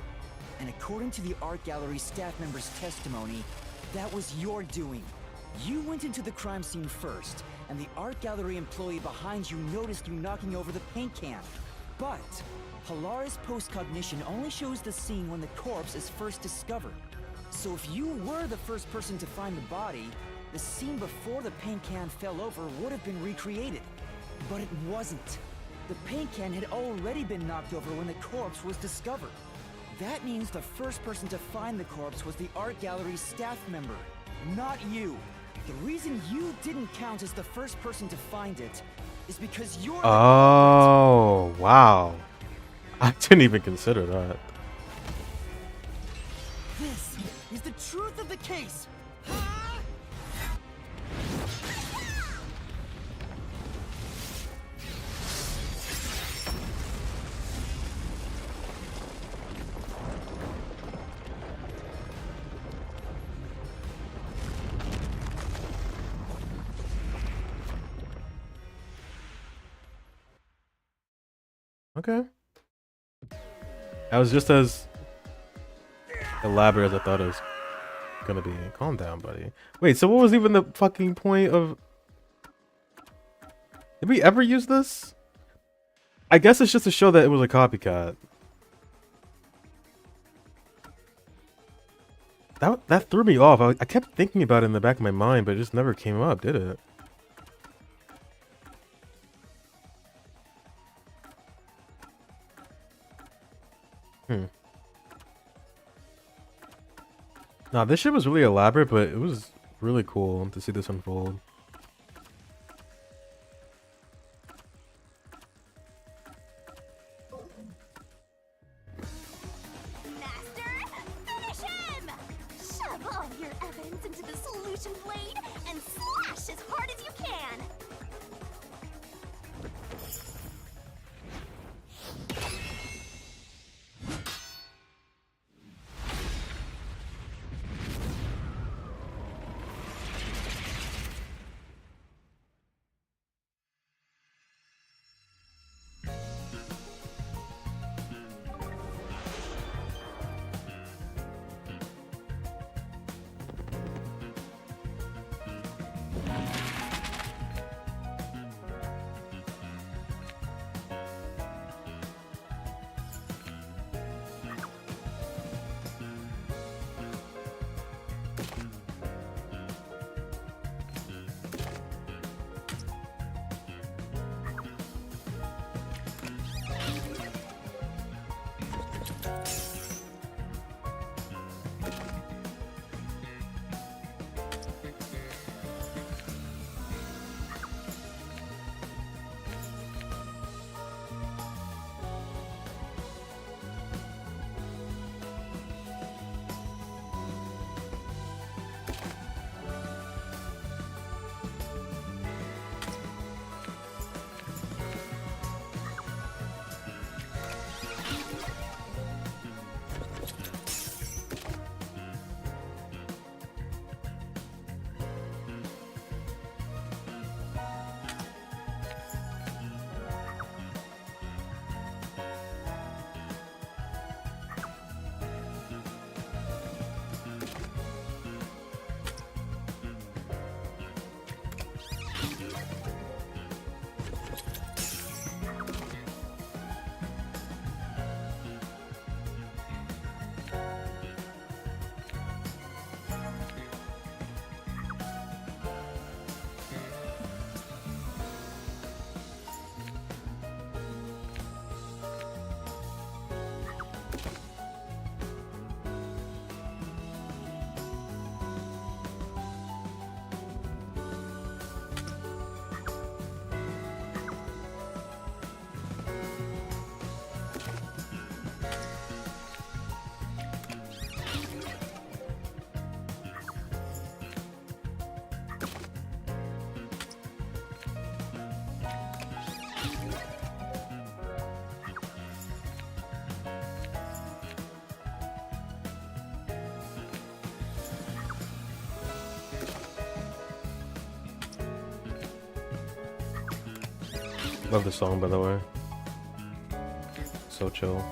And according to the art gallery staff member's testimony, that was your doing. You went into the crime scene first, and the art gallery employee behind you noticed you knocking over the paint can. But Halara's post-cognition only shows the scene when the corpse is first discovered. So if you were the first person to find the body, the scene before the paint can fell over would have been recreated. But it wasn't. The paint can had already been knocked over when the corpse was discovered. That means the first person to find the corpse was the art gallery's staff member, not you. The reason you didn't count as the first person to find it is because you're the Oh, wow. I didn't even consider that. This is the truth of the case. Okay. That was just as elaborate as I thought it was gonna be. Calm down, buddy. Wait, so what was even the fucking point of... Did we ever use this? I guess it's just to show that it was a copycat. That threw me off. I kept thinking about it in the back of my mind, but it just never came up, did it? Nah, this shit was really elaborate, but it was really cool to see this unfold. Master, finish him! Shove all your evidence into the solution blade and slash as hard as you can! Love the song, by the way. So chill.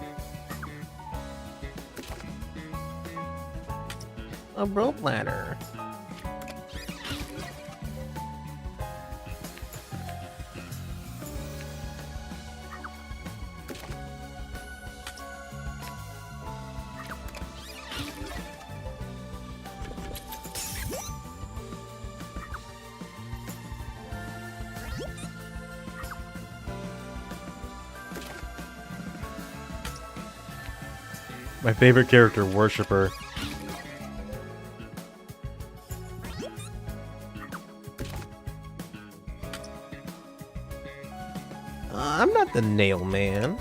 A rope ladder. My favorite character, Worshipper. I'm not the nail man.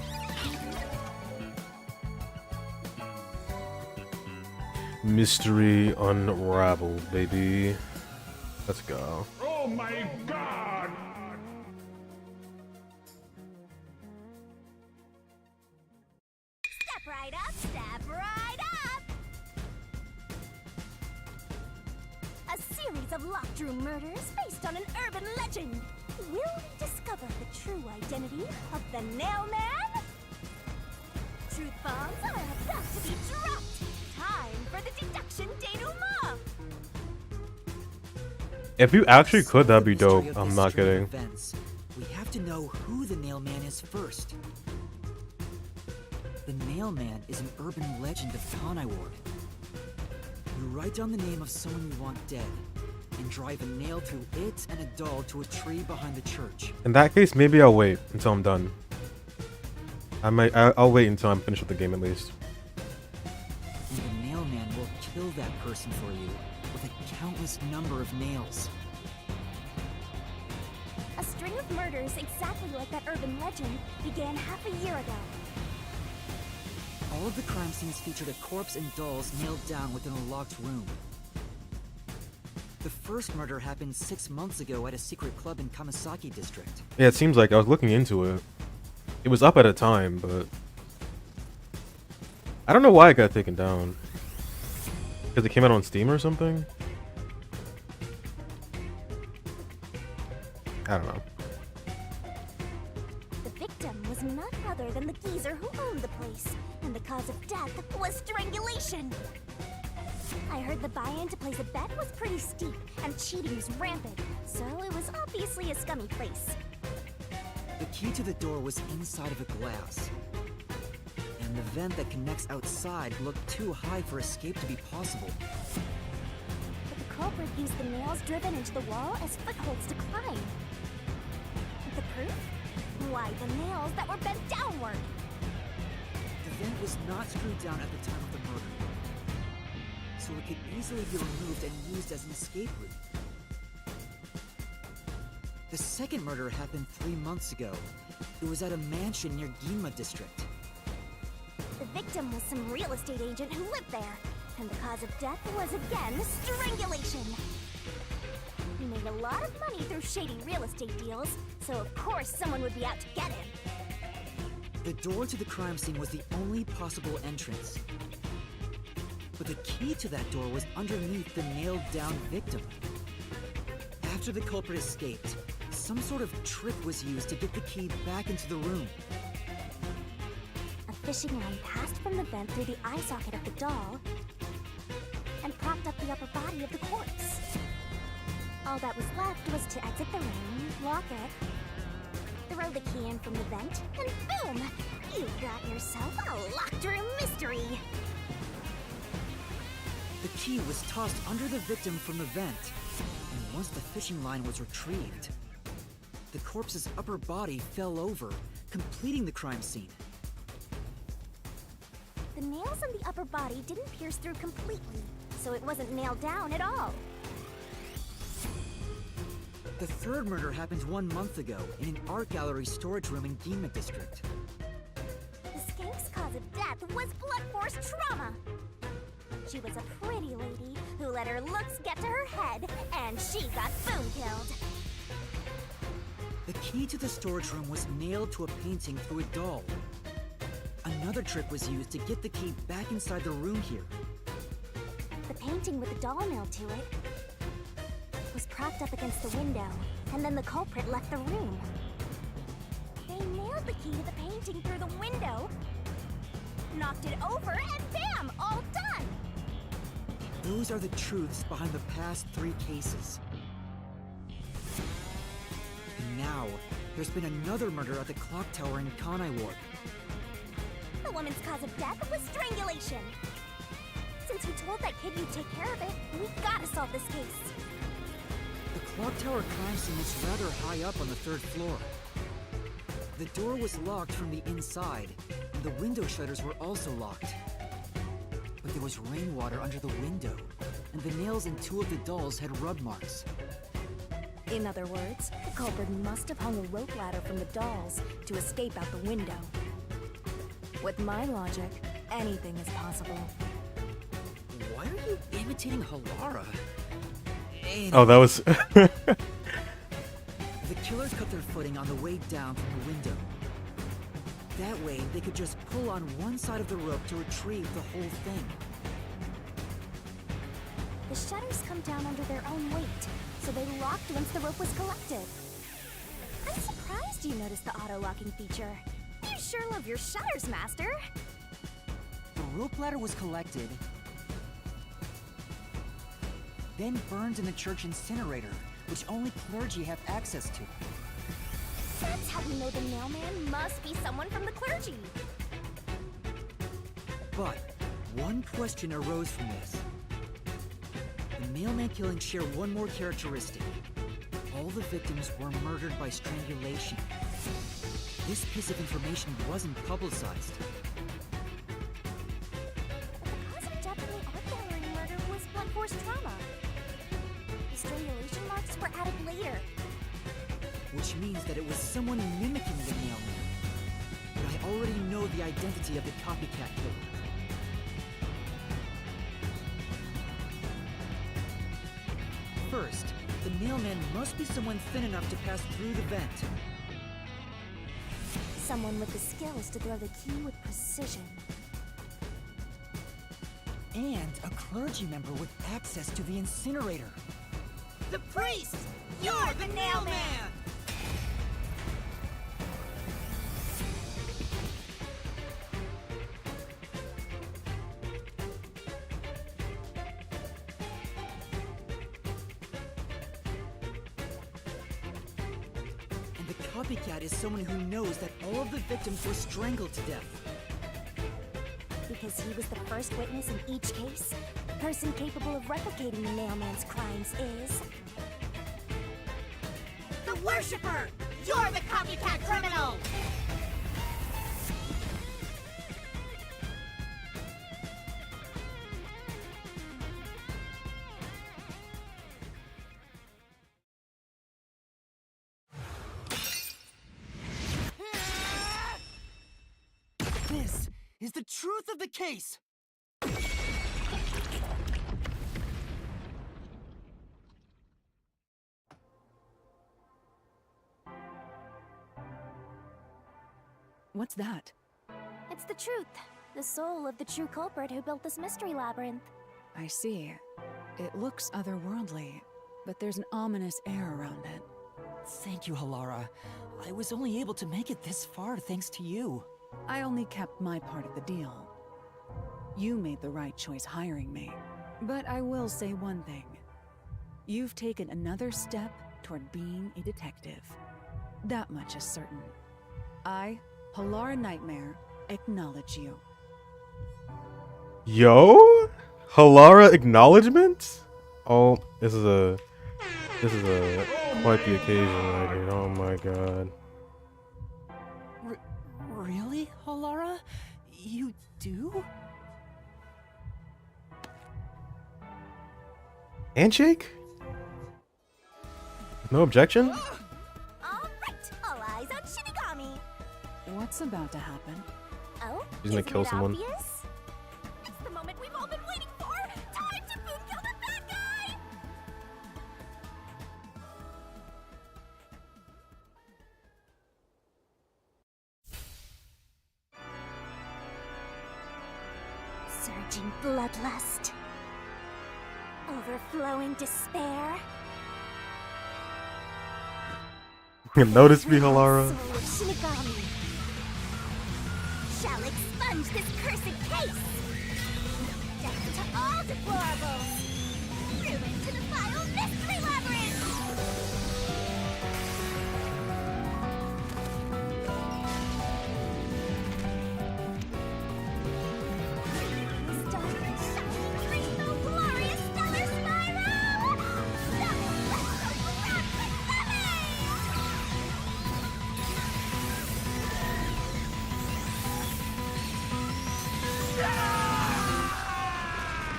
Mystery unraveled, baby. Let's go. Oh my god! Step right up, step right up! A series of locked room murders based on an urban legend. Will we discover the true identity of the Nail Man? Truth bombs are about to be dropped. Time for the deduction denouement. If you actually could, that'd be The mystery dope. of I'm this not string of kidding. events, we have to know who the Nail Man is first. The Nail Man is an urban legend of Kanai Ward. You write down the name of someone you want dead, and drive a nail through it and a doll to a tree behind the church. In that case, maybe I'll wait until I'm done. I'll wait until I'm finished with the game at least. And the Nail Man will kill that person for you with a countless number of nails. A string of murders exactly like that urban legend began half a year ago. All of the crime scenes featured a corpse and dolls nailed down within a locked room. The first murder happened 6 months ago at a secret club in Kamasaki district. Yeah, it seems like I was looking into it. It was up at a time, but I don't know why it got taken down. Because it came out on Steam or something? I don't know. The victim was none other than the geezer who owned the place, and the cause of death was strangulation. I heard the buy-in to place a bet was pretty steep, and cheating was rampant, so it was obviously a scummy place. The key to the door was inside of a glass. And the vent that connects outside looked too high for escape to be possible. But the culprit used the nails driven into the wall as footholds to climb. The proof? Why, the nails that were bent downward. The vent was not screwed down at the time of the murder, so it could easily be removed and used as an escape route. The second murder happened 3 months ago. It was at a mansion near Ginma district. The victim was some real estate agent who lived there, and the cause of death was again strangulation. He made a lot of money through shady real estate deals, so of course someone would be out to get him. The door to the crime scene was the only possible entrance. But the key to that door was underneath the nailed-down victim. After the culprit escaped, some sort of trick was used to get the key back into the room. A fishing line passed from the vent through the eye socket of the doll and propped up the upper body of the corpse. All that was left was to exit the room, lock it, throw the key in from the vent, and boom! You got yourself a locked room mystery! The key was tossed under the victim from the vent, and once the fishing line was retrieved, the corpse's upper body fell over, completing the crime scene. The nails in the upper body didn't pierce through completely, so it wasn't nailed down at all. The third murder happened 1 month ago in an art gallery storage room in Ginma district. The skank's cause of death was blunt force trauma. She was a pretty lady who let her looks get to her head, and she got boom killed. The key to the storage room was nailed to a painting through a doll. Another trick was used to get the key back inside the room here. The painting with the doll nailed to it was propped up against the window, and then the culprit left the room. the key to the painting through the window, knocked it over, and bam! All done! Those are the truths behind the past 3 cases. And now, there's been another murder at the clock tower in Kanai Ward. The woman's cause of death was strangulation. Since you told that kid you'd take care of it, we gotta solve this case. The clock tower crime scene is rather high up on the 3rd floor. The door was locked from the inside, and the window shutters were also locked. But there was rainwater under the window, and the nails in 2 of the dolls had rub marks. In other words, the culprit must have hung a rope ladder from the dolls to escape out the window. With my logic, anything is possible. Why are you imitating Halara? Oh, that was. The killers cut their footing on the way down from the window. That way, they could just pull on one side of the rope to retrieve the whole thing. The shutters come down under their own weight, so they locked once the rope was collected. I'm surprised you noticed the auto-locking feature. You sure love your shutters, Master. The rope ladder was collected, then burned in the church incinerator, which only clergy have access to. That's how we know the mailman must be someone from the clergy. But one question arose from this. The mailman killings share one more characteristic. All the victims were murdered by strangulation. This piece of information wasn't publicized. But the cause of death in the art gallery murder was blunt force trauma. The strangulation marks were added later. Which means that it was someone mimicking the mailman. But I already know the identity of the copycat killer. First, the mailman must be someone thin enough to pass through the vent. Someone with the skills to throw the key with precision. And a clergy member with access to the incinerator. The priest! You're the nailman! And the copycat is someone who knows that all of the victims were strangled to death. Because he was the first witness in each case, the person capable of replicating the mailman's crimes is... The worshipper! You're the copycat criminal! This is the truth of the case! What's that? It's the truth. The soul of the true culprit who built this mystery labyrinth. I see. It looks otherworldly, but there's an ominous air around it. Thank you, Halara. I was only able to make it this far thanks to you. I only kept my part of the deal. You made the right choice hiring me. But I will say one thing. You've taken another step toward being a detective. That much is certain. I, Halara Nightmare, acknowledge you. Yo, Halara acknowledgement. Oh, this is a quite the occasion right here. Oh my god. Really, Halara? You do? Handshake? No objection? All right, all eyes on Shinigami. What's about to happen? Oh, He's gonna isn't kill it someone. obvious? It's the moment we've all been waiting for. Time to boom kill the bad guy. Surging bloodlust. Overflowing despair. Notice me, Halara. Soul of Shinigami. I'll expunge this cursed case! Death to all deplorables! Ruin to the vile mystery labyrinth! Stunning, shining, rainbow, glorious, stellar spiral! Double let's rock with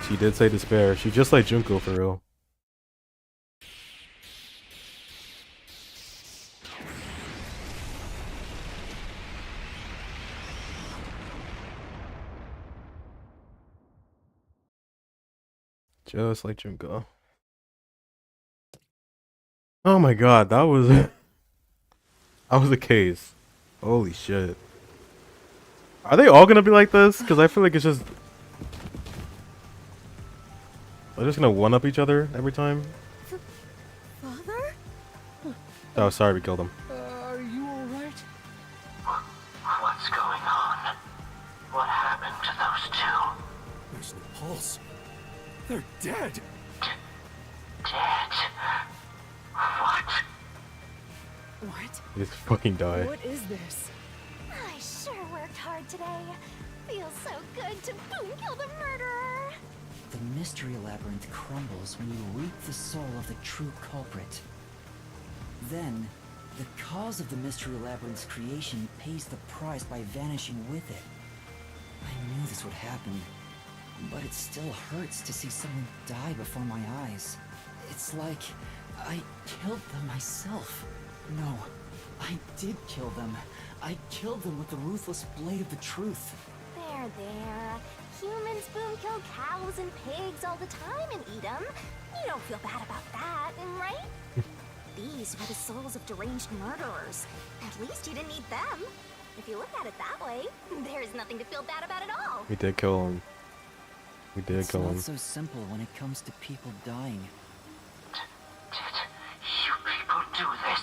She did say despair. She just like Junko for real. Just like Junko. Oh my god, that was that was a case. Holy shit. Are they all gonna be like this? Because I feel like it's just they're just gonna one up each other every time. Father? Oh, sorry, we killed him. Are you alright? What's going on? What happened to those two? There's no pulse. They're dead. Dead? What? What? They just fucking die. What is this? I sure worked hard today. Feels so good to boom kill the murderer. The mystery labyrinth crumbles when you reap the soul of the true culprit. Then, the cause of the mystery labyrinth's creation pays the price by vanishing with it. I knew this would happen, but it still hurts to see someone die before my eyes. It's like I killed them myself. No, I did kill them. I killed them with the ruthless blade of the truth. There, there. Humans boom kill cows and pigs all the time and eat them. You don't feel bad about that, right? These were the souls of deranged murderers. At least you didn't eat them. If you look at it that way, there's nothing to feel bad about at all. We did kill him. We did It's kill not him. so simple when it comes to people dying. Did you people do this?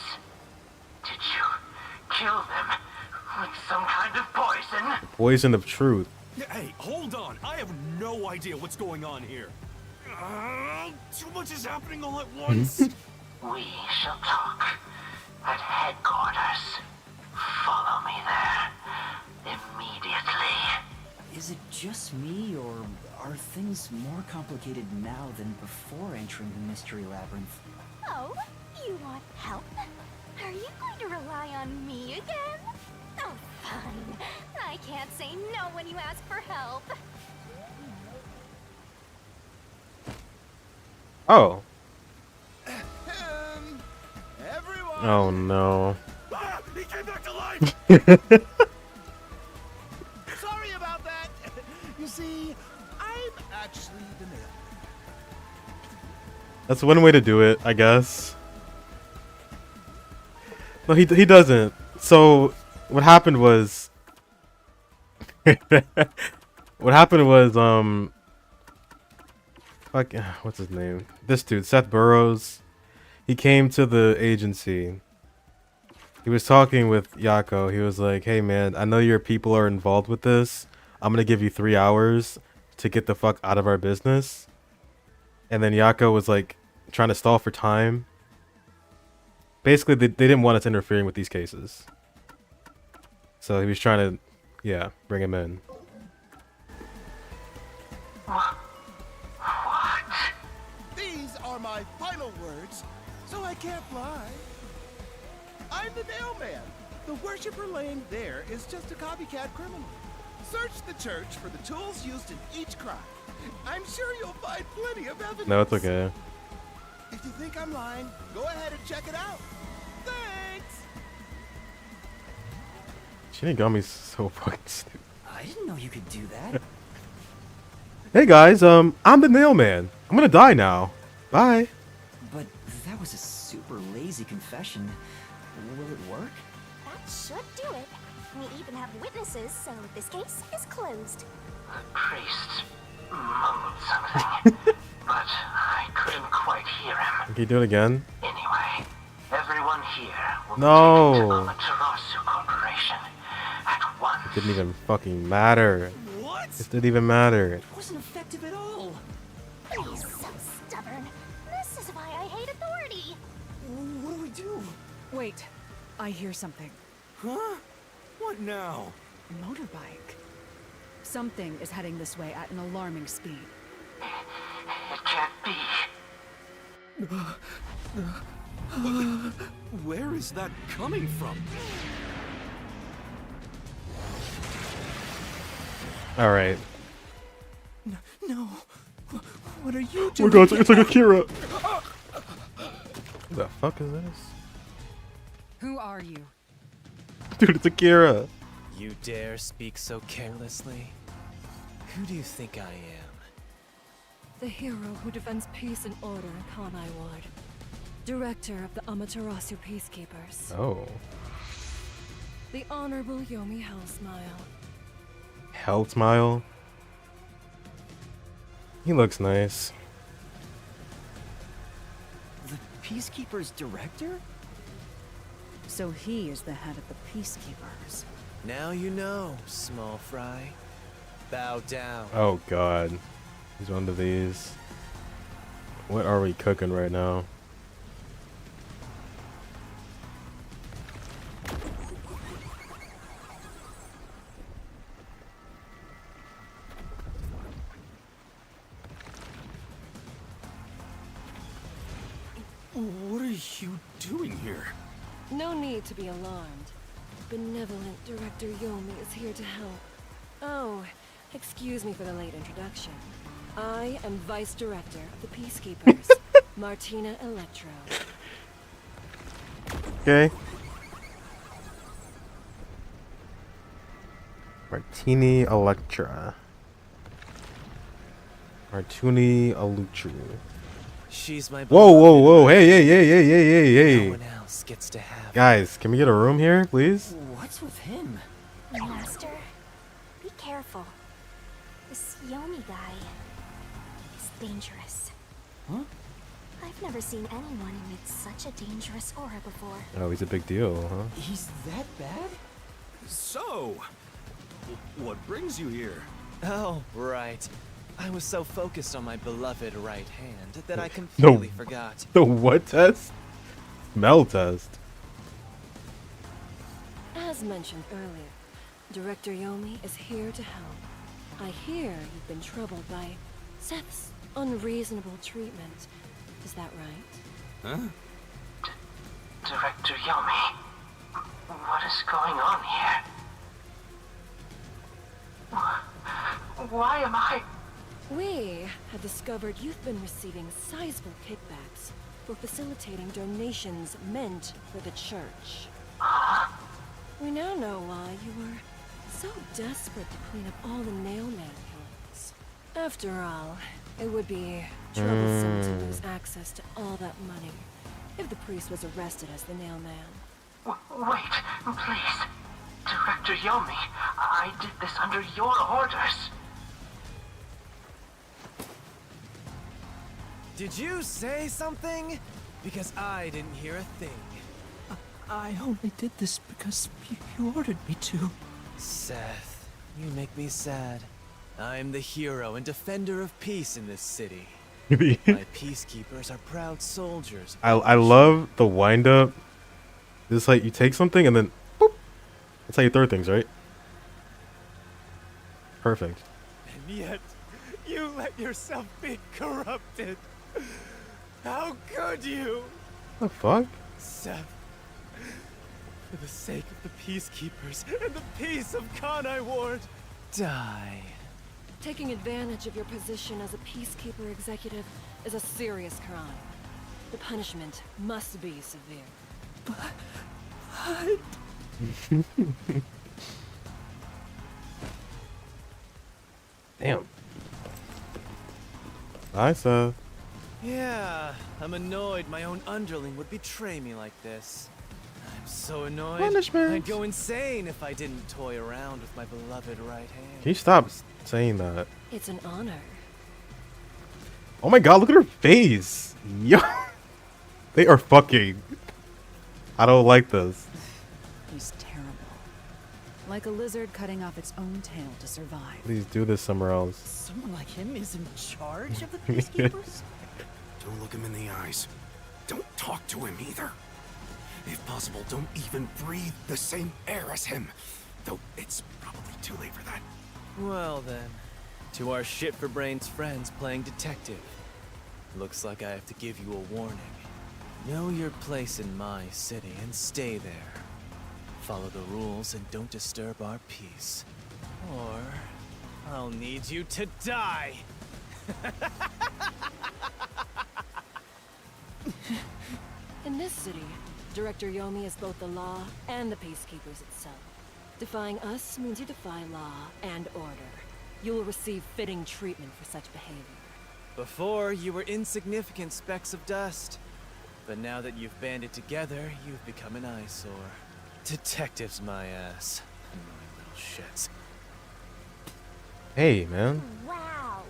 Did you kill them with some kind of poison? Poison of truth. Hey, hold on. I have no idea what's going on here. Too much is happening all at once. We shall talk at headquarters. Follow me there immediately. Is it just me, or are things more complicated now than before entering the mystery labyrinth? Oh, you want help? Are you going to rely on me again? Oh, fine. I can't say no when you ask for help. Oh. Everyone! Oh no. Ah, he came back to life. Sorry about that. You see, I'm actually the nail. That's one way to do it, I guess. No, he doesn't. So what happened was fuck, what's his name? This dude, Seth Burrows. He came to the agency. He was talking with Yako. He was like, "Hey man, I know your people are involved with this. I'm gonna give you 3 hours to get the fuck out of our business." And then Yako was like trying to stall for time. Basically, they didn't want us interfering with these cases. So he was trying to, yeah, bring him in. What? These are my final words, so I can't fly. I'm the nail man. The worshiper laying there is just a copycat criminal. Search the church for the tools used in each crime. I'm sure you'll find plenty of evidence. No, it's okay. If you think I'm lying, go ahead and check it out. Thanks! Shinigami's so fucking stupid. I didn't know you could do that. Hey guys, I'm the nail man. I'm gonna die now. Bye. But that was a super lazy confession. Will it work? That should do it. We even have witnesses, so this case is closed. The priest mumbled something, but I couldn't quite hear him. Can you do it again? Anyway, everyone here will No. be taken to Amaterasu Corporation at once. Did didn't even fucking matter. What? This didn't even matter. It wasn't effective at all. He's so stubborn. This is why I hate authority. What do we do? Wait, I hear something. Huh? What now? A motorbike. Something is heading this way at an alarming speed. It can't be. Where is that coming from? All right. No. What are you Oh doing? my god, it's like Akira. What the fuck is this? Who are you? Dude, it's Akira. You dare speak so carelessly? Who do you think I am? The hero who defends peace and order in Kanai Ward. Director of the Amaterasu Peacekeepers. Oh. The Honorable Yomi Hellsmile. Hell smile. He looks nice. The Peacekeeper's director? So he is the head of the Peacekeepers. Now you know, small fry. Bow down. Oh god. He's one of these. What are we cooking right now? What are you doing here? No need to be alarmed. Benevolent Director Yomi is here to help. Oh, excuse me for the late introduction. I am Vice Director of the Peacekeepers, Martina Electro. Okay. Martini Electra. Martini Elucci. She's my Whoa, whoa, beloved whoa. right Hey, hey, hey, hey, hey, hey, hand. hey. No one else gets to have her. Guys, can we get a room here, please? What's with him? Master, be careful. This Yomi guy is dangerous. Huh? I've never seen anyone emit such a dangerous aura before. Oh, he's a big deal, huh? He's that bad? So, what brings you here? Oh, right. I was so focused on my beloved right hand that I No. completely forgot. The what test? Smell test. As mentioned earlier, Director Yomi is here to help. I hear you've been troubled by Seth's unreasonable treatment. Is that right? Huh? Director Yomi, what is going on here? Why am I... We have discovered you've been receiving sizable kickbacks for facilitating donations meant for the church. We now know why you were so desperate to clean up all the Nailman killings. After all, it would be troublesome to lose access to all that money if the priest was arrested as the Nailman. Wait, please. Director Yomi, I did this under your orders. Did you say something? Because I didn't hear a thing. I only did this because you ordered me to. Seth, you make me sad. I'm the hero and defender of peace in this city. My peacekeepers are proud soldiers. I love the wind up. It's like you take something and then boop. That's how you throw things, right? Perfect. And yet, you let yourself be corrupted. How could you? The fuck? Seth, for the sake of the peacekeepers and the peace of Kanai Ward, die. Taking advantage of your position as a peacekeeper executive is a serious crime. The punishment must be severe. Damn. Hi, Seth. Yeah, I'm annoyed my own underling would betray me like this. I'm so annoyed. Punishment. I'd go insane if I didn't toy around with my beloved right hand. Can you stop saying that? It's an honor. Oh my god, look at her face. Yo. They are fucking. I don't like this. He's terrible. like a lizard cutting off its own tail to survive. Please do this somewhere else. Someone like him is in charge of the peacekeepers? Don't look him in the eyes. Don't talk to him either. If possible, don't even breathe the same air as him. Though it's probably too late for that. Well then, to our shit-for-brains friends playing detective. Looks like I have to give you a warning. Know your place in my city and stay there. Follow the rules and don't disturb our peace. Or I'll need you to die! In this city, Director Yomi is both the law and the peacekeepers itself. Defying us means you defy law and order. You will receive fitting treatment for such behavior. Before, you were insignificant specks of dust. But now that you've banded together, you've become an eyesore. Detectives, my ass. Annoying little shits. Hey, man. Wow.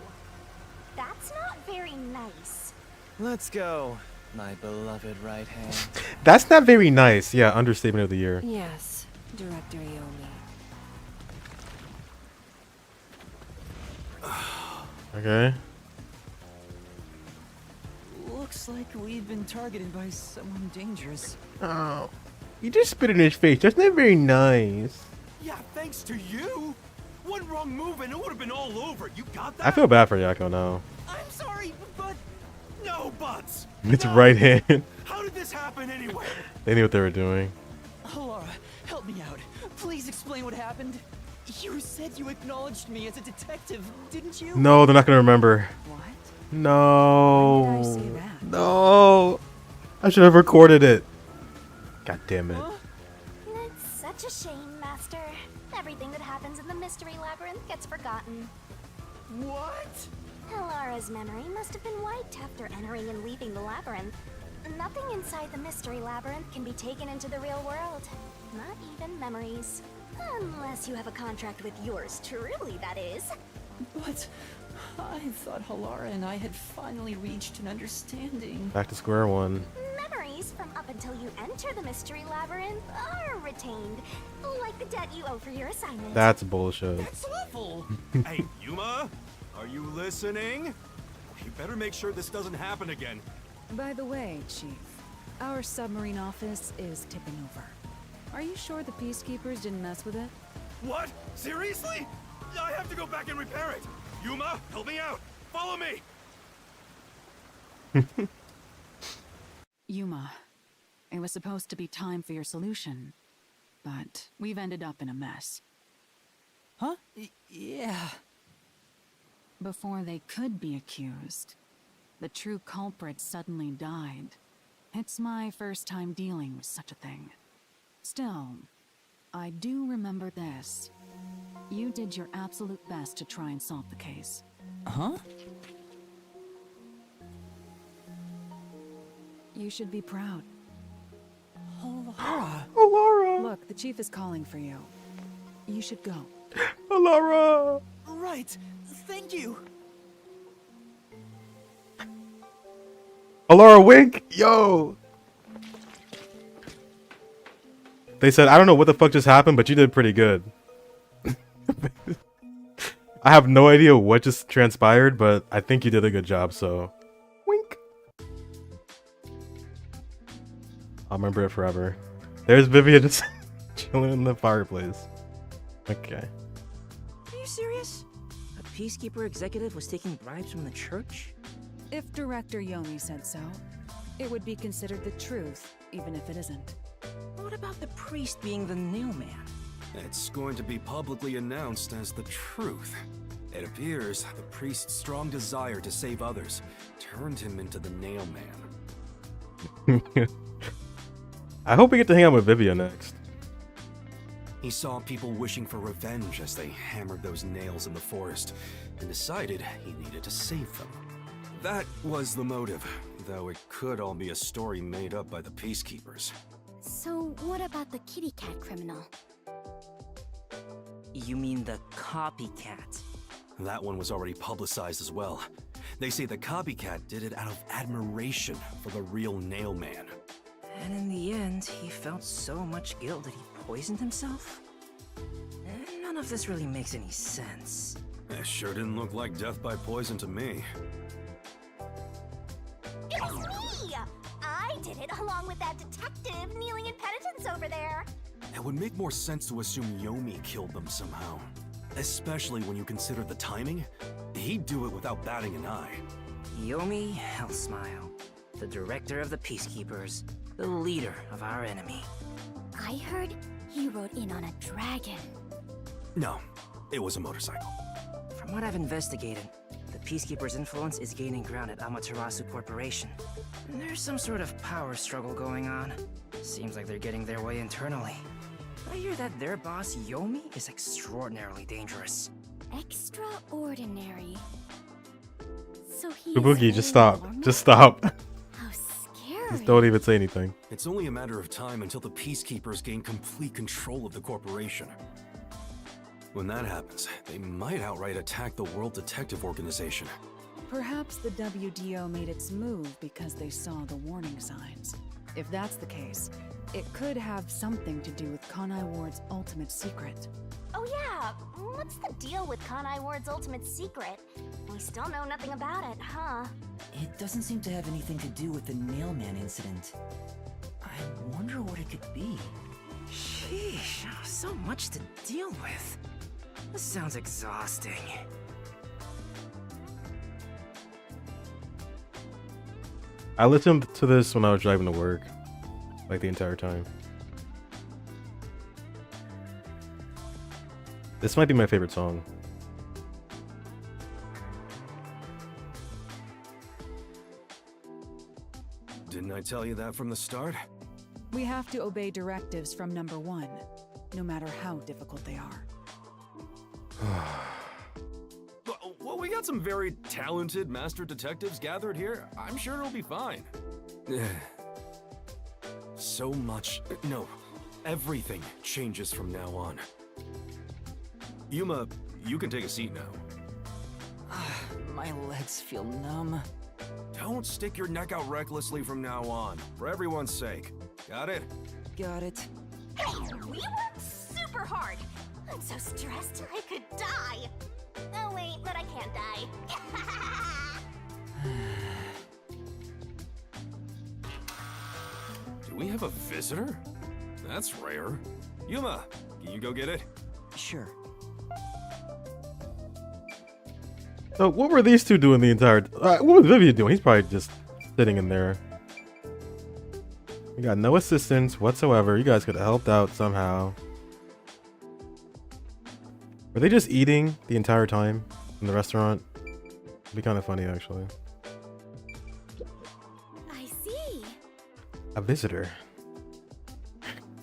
That's not very nice. Let's go, my beloved right hand. That's not very nice. Yeah, understatement of the year. Yes, Director Yomi. Okay. Looks like we've been targeted by someone dangerous. Oh. You just spit in his face. That's not very nice. Yeah, thanks to you. One wrong move and it would have been all over. You got that? I feel bad for Yako now. I'm sorry, but no buts. It's No. right hand. How did this happen anyway? They knew what they were doing. Laura, help me out. Please explain what happened. You said you acknowledged me as a detective, didn't you? No, they're not gonna remember. What? No. When did I say that? No. I should have recorded it. God damn it. Huh? It's such a shame, Master. Everything that happens in the Mystery Labyrinth gets forgotten. What? Elara's memory must have been wiped after entering and leaving the labyrinth. Nothing inside the Mystery Labyrinth can be taken into the real world. Not even memories. Unless you have a contract with yours truly, that is. But I thought Halara and I had finally reached an understanding. Back to square one. Memories from up until you enter the Mystery Labyrinth are retained, like the debt you owe for your assignment. That's bullshit. That's awful. Hey, Yuma, are you listening? You better make sure this doesn't happen again. By the way, Chief, our submarine office is tipping over. Are you sure the peacekeepers didn't mess with it? What? Seriously? I have to go back and repair it. Yuma, help me out. Follow me. Yuma, it was supposed to be time for your solution, but we've ended up in a mess. Huh? Yeah. Before they could be accused, the true culprit suddenly died. It's my first time dealing with such a thing. Still, I do remember this. You did your absolute best to try and solve the case. Huh? You should be proud. Halara. Alara. Look, the chief is calling for you. You should go. Alara. Right. Thank you. Alara, wink. Yo. They said, I don't know what the fuck just happened, but you did pretty good. I have no idea what just transpired, but I think you did a good job, so wink. I'll remember it forever. There's Vivian just chilling in the fireplace. Okay. Are you serious? A peacekeeper executive was taking bribes from the church? If Director Yomi said so, it would be considered the truth, even if it isn't. What about the priest being the nailman? It's going to be publicly announced as the truth. It appears the priest's strong desire to save others turned him into the nailman. I hope we get to hang out with Vivian next. He saw people wishing for revenge as they hammered those nails in the forest, and decided he needed to save them. That was the motive, though it could all be a story made up by the peacekeepers. So, what about the kitty cat criminal? You mean the copycat? That one was already publicized as well. They say the copycat did it out of admiration for the real nailman. And in the end, he felt so much guilt that he poisoned himself? None of this really makes any sense. It sure didn't look like death by poison to me. It's me! I did it along with that detective kneeling in penitence over there. It would make more sense to assume Yomi killed them somehow. Especially when you consider the timing. He'd do it without batting an eye. Yomi Hellsmile, the director of the Peacekeepers, the leader of our enemy. I heard he rode in on a dragon. No, it was a motorcycle. From what I've investigated, the Peacekeepers' influence is gaining ground at Amaterasu Corporation. There's some sort of power struggle going on. Seems like they're getting their way internally. I hear that their boss, Yomi, is extraordinarily dangerous. Extraordinary. So he Boogie, is just very stop. normal? Just stop. How scary. Just don't even say anything. It's only a matter of time until the Peacekeepers gain complete control of the corporation. When that happens, they might outright attack the World Detective Organization. Perhaps the WDO made its move because they saw the warning signs. If that's the case, it could have something to do with Kanai Ward's ultimate secret. Oh yeah, what's the deal with Kanai Ward's ultimate secret? We still know nothing about it, huh? It doesn't seem to have anything to do with the Nailman incident. I wonder what it could be. Sheesh, so much to deal with. This sounds exhausting. I listened to this when I was driving to work, like the entire time. This might be my favorite song. Didn't I tell you that from the start? We have to obey directives from number one, no matter how difficult they are. Well, we got some very talented master detectives gathered here. I'm sure it'll be fine. So much. No, everything changes from now on. Yuma, you can take a seat now. My legs feel numb. Don't stick your neck out recklessly from now on, for everyone's sake. Got it? Got it. Hey, we worked super hard. I'm so stressed I could die. Oh wait, but I can't die. Do we have a visitor? That's rare. Yuma, can you go get it? Sure. So what were these two doing the entire? What was Vivian doing? He's probably just sitting in there. We got no assistance whatsoever. You guys could have helped out somehow. Were they just eating the entire time in the restaurant? It'd be kind of funny, actually. I see. A visitor.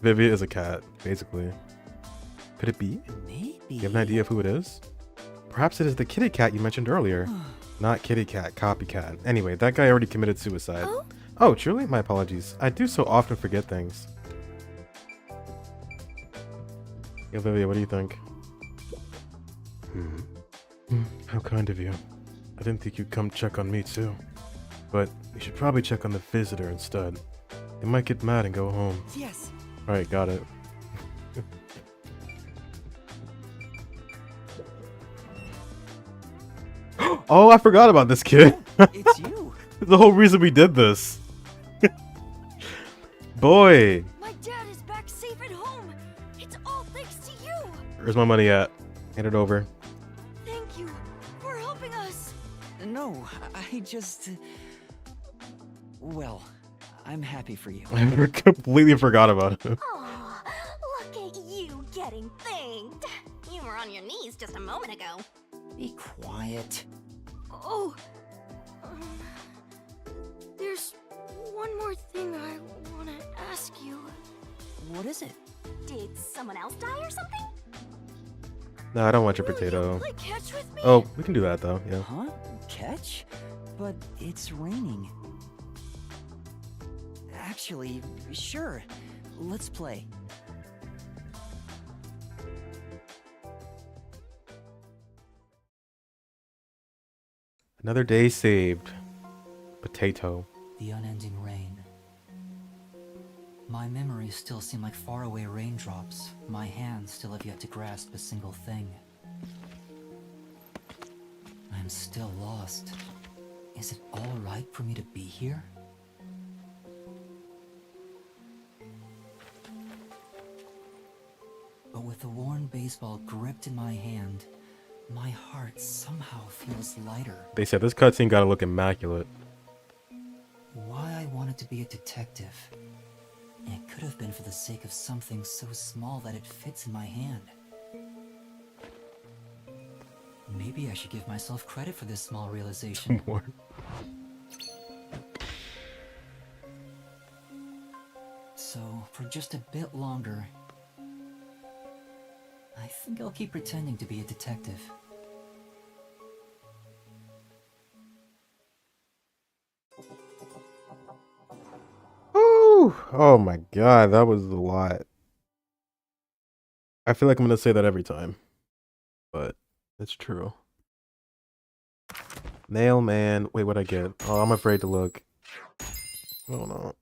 Vivi is a cat, basically. Could it be? Maybe. You have an idea of who it is? Perhaps it is the kitty cat you mentioned earlier. Not kitty cat, copycat. Anyway, that guy already committed suicide. Oh, truly? My apologies. I do so often forget things. Hey, Olivia, what do you think? How kind of you. I didn't think you'd come check on me too. But you should probably check on the visitor instead. They might get mad and go home. Yes. Alright, got it. Oh, I forgot about this kid. It's you. The whole reason we did this. Boy. My dad is back safe at home. It's all thanks to you. Where's my money at? Hand it over. Thank you for helping us. No, I just... Well, I'm happy for you. I completely forgot about it. Aw, look at you getting thanked. You were on your knees just a moment ago. Be quiet. Oh, there's one more thing I want to ask you. What is it? Did someone else die or something? No, I don't want your Will potato. you play catch with me? Oh, we can do that though, yeah. Huh? Catch? But it's raining. Actually, sure. Let's play. Another day saved. Potato. The unending rain. My memories still seem like faraway raindrops. My hands still have yet to grasp a single thing. I'm still lost. Is it all right for me to be here? But with the worn baseball gripped in my hand, my heart somehow feels lighter. They said this cutscene gotta look immaculate. Why I wanted to be a detective. It could have been for the sake of something so small that it fits in my hand. Maybe I should give myself credit for this small realization. More. So, for just a bit longer, I think I'll keep pretending to be a detective. Ooh, oh my god, that was a lot. I feel like I'm gonna say that every time, but it's true. Nail man. Wait, what'd I get? Oh, I'm afraid to look. Oh no.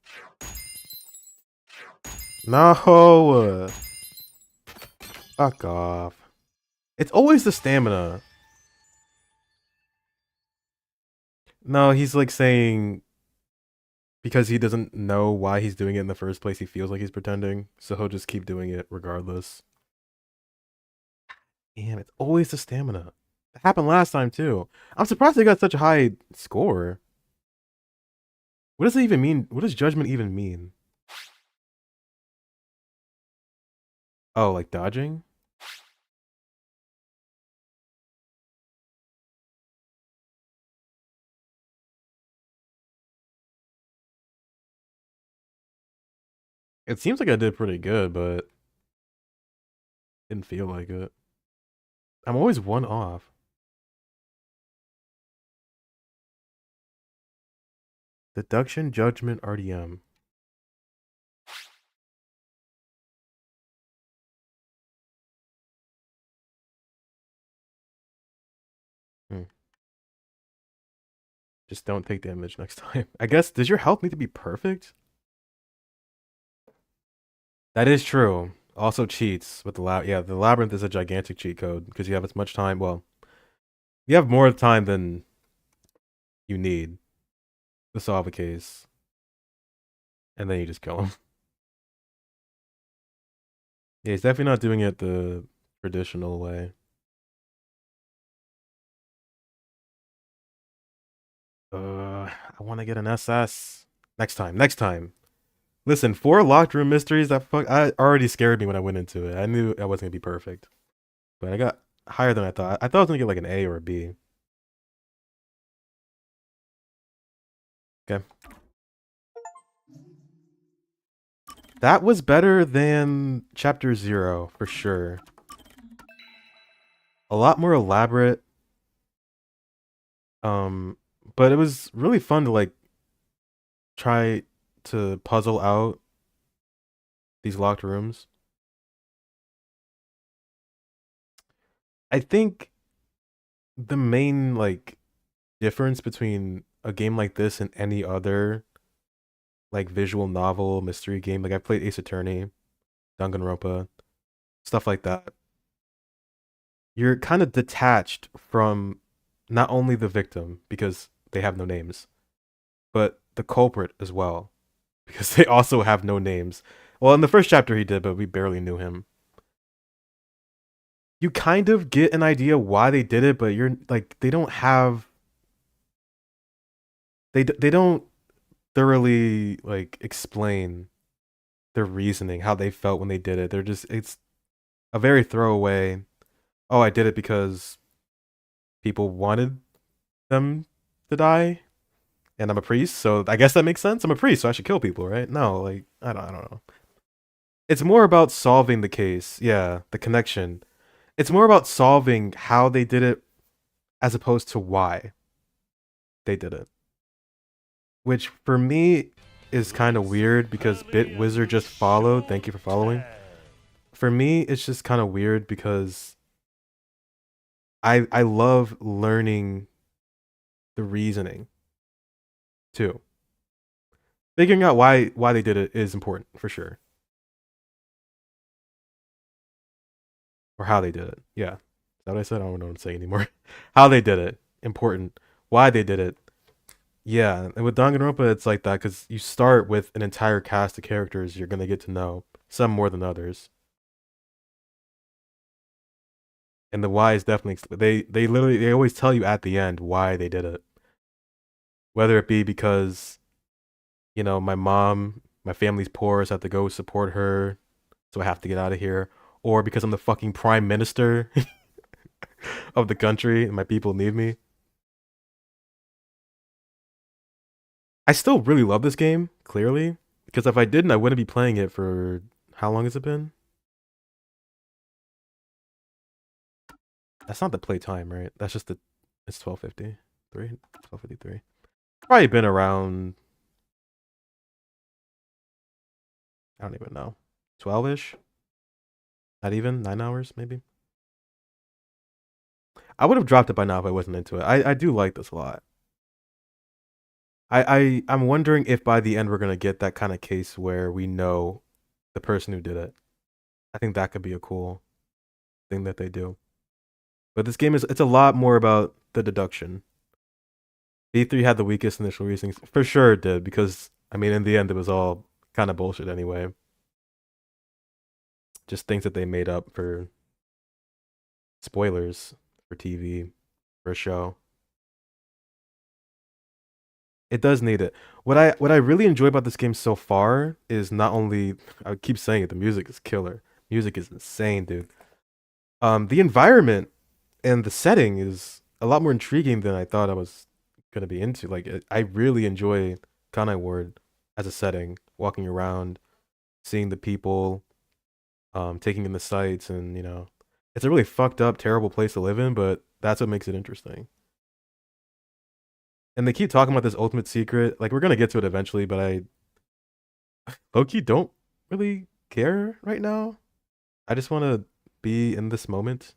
No! Fuck off. It's always the stamina. No, he's like saying because he doesn't know why he's doing it in the first place, he feels like he's pretending, so he'll just keep doing it regardless. Damn, it's always the stamina. It happened last time too. I'm surprised they got such a high score. What does it even mean? What does judgment even mean? Oh, like dodging? It seems like I did pretty good, but didn't feel like it. I'm always one off. Deduction, judgment, RDM. Hmm. Just don't take damage next time. I guess, does your health need to be perfect? That is true. Also cheats with the the labyrinth is a gigantic cheat code because you have as much time. Well, you have more time than you need to solve a case, and then you just kill him. Yeah, he's definitely not doing it the traditional way. I want to get an SS next time. Next time. Listen, 4 locked room mysteries. I already scared me when I went into it. I knew I wasn't gonna be perfect, but I got higher than I thought. I thought I was gonna get like an A or a B. Okay. That was better than Chapter 0, for sure. A lot more elaborate. But it was really fun to like try to puzzle out these locked rooms. I think the main like difference between a game like this and any other like visual novel mystery game, like I've played Ace Attorney, Danganronpa, stuff like that. You're kind of detached from not only the victim because they have no names, but the culprit as well because they also have no names. Well, in the first chapter he did, but we barely knew him. You kind of get an idea why they did it, but you're like they don't have they don't thoroughly like explain their reasoning, how they felt when they did it. They're just it's a very throwaway. Oh, I did it because people wanted them to die, and I'm a priest, so I guess that makes sense. I'm a priest, so I should kill people, right? No, like I don't know. It's more about solving the case. Yeah, the connection. It's more about solving how they did it as opposed to why they did it. Which for me is kind of weird because Bit Wizard just followed. Thank you for following. For me, it's just kind of weird because I love learning the reasoning too. Figuring out why they did it is important for sure, or how they did it. Yeah, is that what I said? I don't know what I'm saying anymore. How they did it, important. Why they did it, yeah. And with Danganronpa, it's like that because you start with an entire cast of characters you're gonna get to know, some more than others, and the why is definitely they always tell you at the end why they did it, whether it be because my family's poor, so I have to go support her, so I have to get out of here, or because I'm the fucking prime minister of the country and my people need me. I still really love this game, clearly, because if I didn't, I wouldn't be playing it for how long has it been? That's not the play time, right? That's just it's 12:53, 12:53. Probably been around, I don't even know, 12ish. Not even 9 hours, maybe. I would have dropped it by now if I wasn't into it. I do like this a lot. I'm wondering if by the end we're gonna get that kind of case where we know the person who did it. I think that could be a cool thing that they do. But this game it's a lot more about the deduction. B3 had the weakest initial reasonings. For sure it did, because I mean in the end it was all kind of bullshit anyway. Just things that they made up for spoilers for TV, for a show. It does need it. What I really enjoy about this game so far is not only, I keep saying it, the music is killer. Music is insane, dude. The environment and the setting is a lot more intriguing than I thought I was gonna be into. Like I really enjoy Kanai Ward as a setting, walking around, seeing the people, taking in the sights, and it's a really fucked up, terrible place to live in, but that's what makes it interesting. And they keep talking about this ultimate secret. Like we're gonna get to it eventually, but I low-key don't really care right now. I just want to be in this moment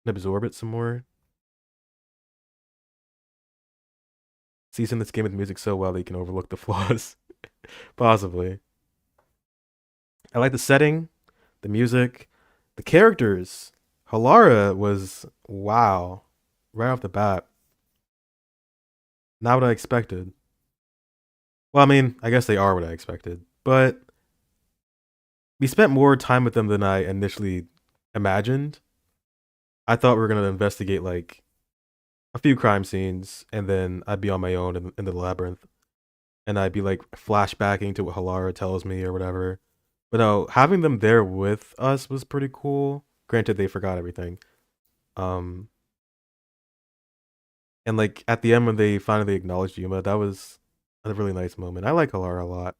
and absorb it some more. Season this game with music so well that you can overlook the flaws. Possibly. I like the setting, the music, the characters. Halara was wow. Right off the bat. Not what I expected. Well, I mean, I guess they are what I expected. But we spent more time with them than I initially imagined. I thought we were going to investigate like a few crime scenes and then I'd be on my own in the labyrinth and I'd be like flashbacking to what Halara tells me or whatever. But no, having them there with us was pretty cool. Granted, they forgot everything. Um, and like at the end when they finally acknowledged Yuma, that was a really nice moment. I like Halara a lot.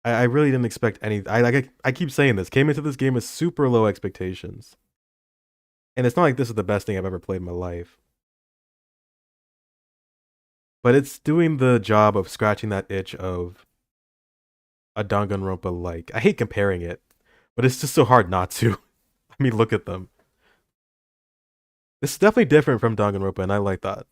I really didn't expect any. I keep saying this. Came into this game with super low expectations, and it's not like this is the best thing I've ever played in my life. But it's doing the job of scratching that itch of a Danganronpa like. I hate comparing it, but it's just so hard not to. I mean, look at them. This is definitely different from Danganronpa, and I like that.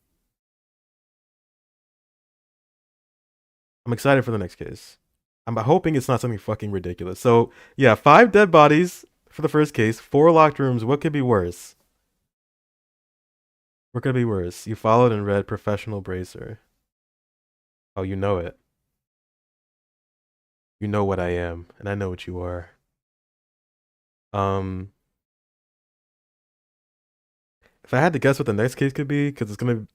I'm excited for the next case. I'm hoping it's not something fucking ridiculous. So, yeah, 5 dead bodies for the first case, 4 locked rooms. What could be worse? What could be worse? You followed and read Professional Bracer. Oh, you know it. You know what I am, and I know what you are. Um, if I had to guess what the next case could be, because it's gonna,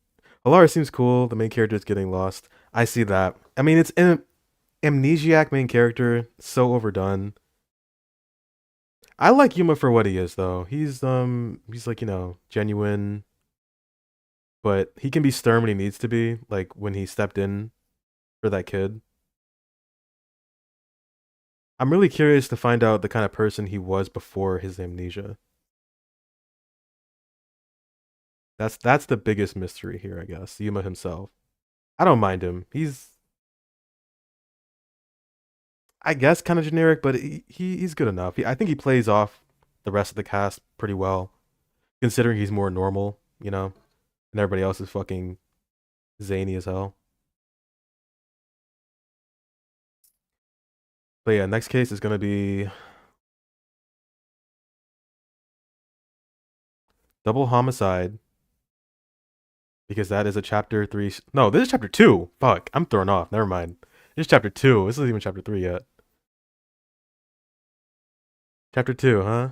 Alara seems cool. The main character is getting lost. I see that. I mean, it's an amnesiac main character, so overdone. I like Yuma for what he is, though. He's like genuine, but he can be stern when he needs to be, like when he stepped in for that kid. I'm really curious to find out the kind of person he was before his amnesia. That's the biggest mystery here, I guess. Yuma himself. I don't mind him. He's, I guess, kind of generic, but he's good enough. I think he plays off the rest of the cast pretty well, considering he's more normal, and everybody else is fucking zany as hell. But yeah, next case is gonna be double homicide. Because that is a chapter 3. No, this is chapter 2. Fuck, I'm thrown off. Never mind. This is chapter 2. This isn't even chapter 3 yet. Chapter 2, huh?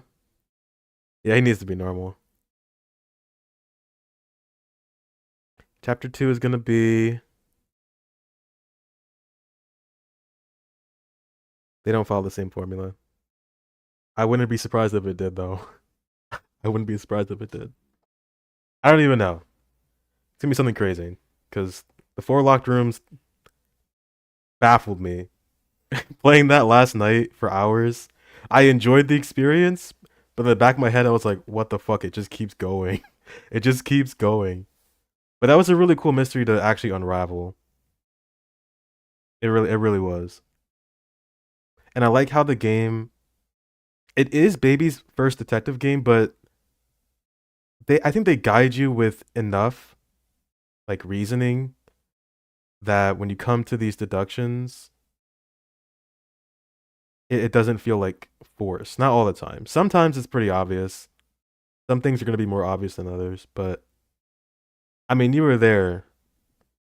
Yeah, he needs to be normal. Chapter 2 is gonna be... They don't follow the same formula. I wouldn't be surprised if it did, though. I wouldn't be surprised if it did. I don't even know. It's gonna be something crazy. Because the 4 locked rooms baffled me. Playing that last night for hours, I enjoyed the experience, but in the back of my head, I was like, what the fuck? It just keeps going. It just keeps going. But that was a really cool mystery to actually unravel. It really was. And I like how the game, it is Baby's first detective game, but I think they guide you with enough like reasoning that when you come to these deductions, it doesn't feel like forced. Not all the time. Sometimes it's pretty obvious. Some things are going to be more obvious than others, but I mean, you were there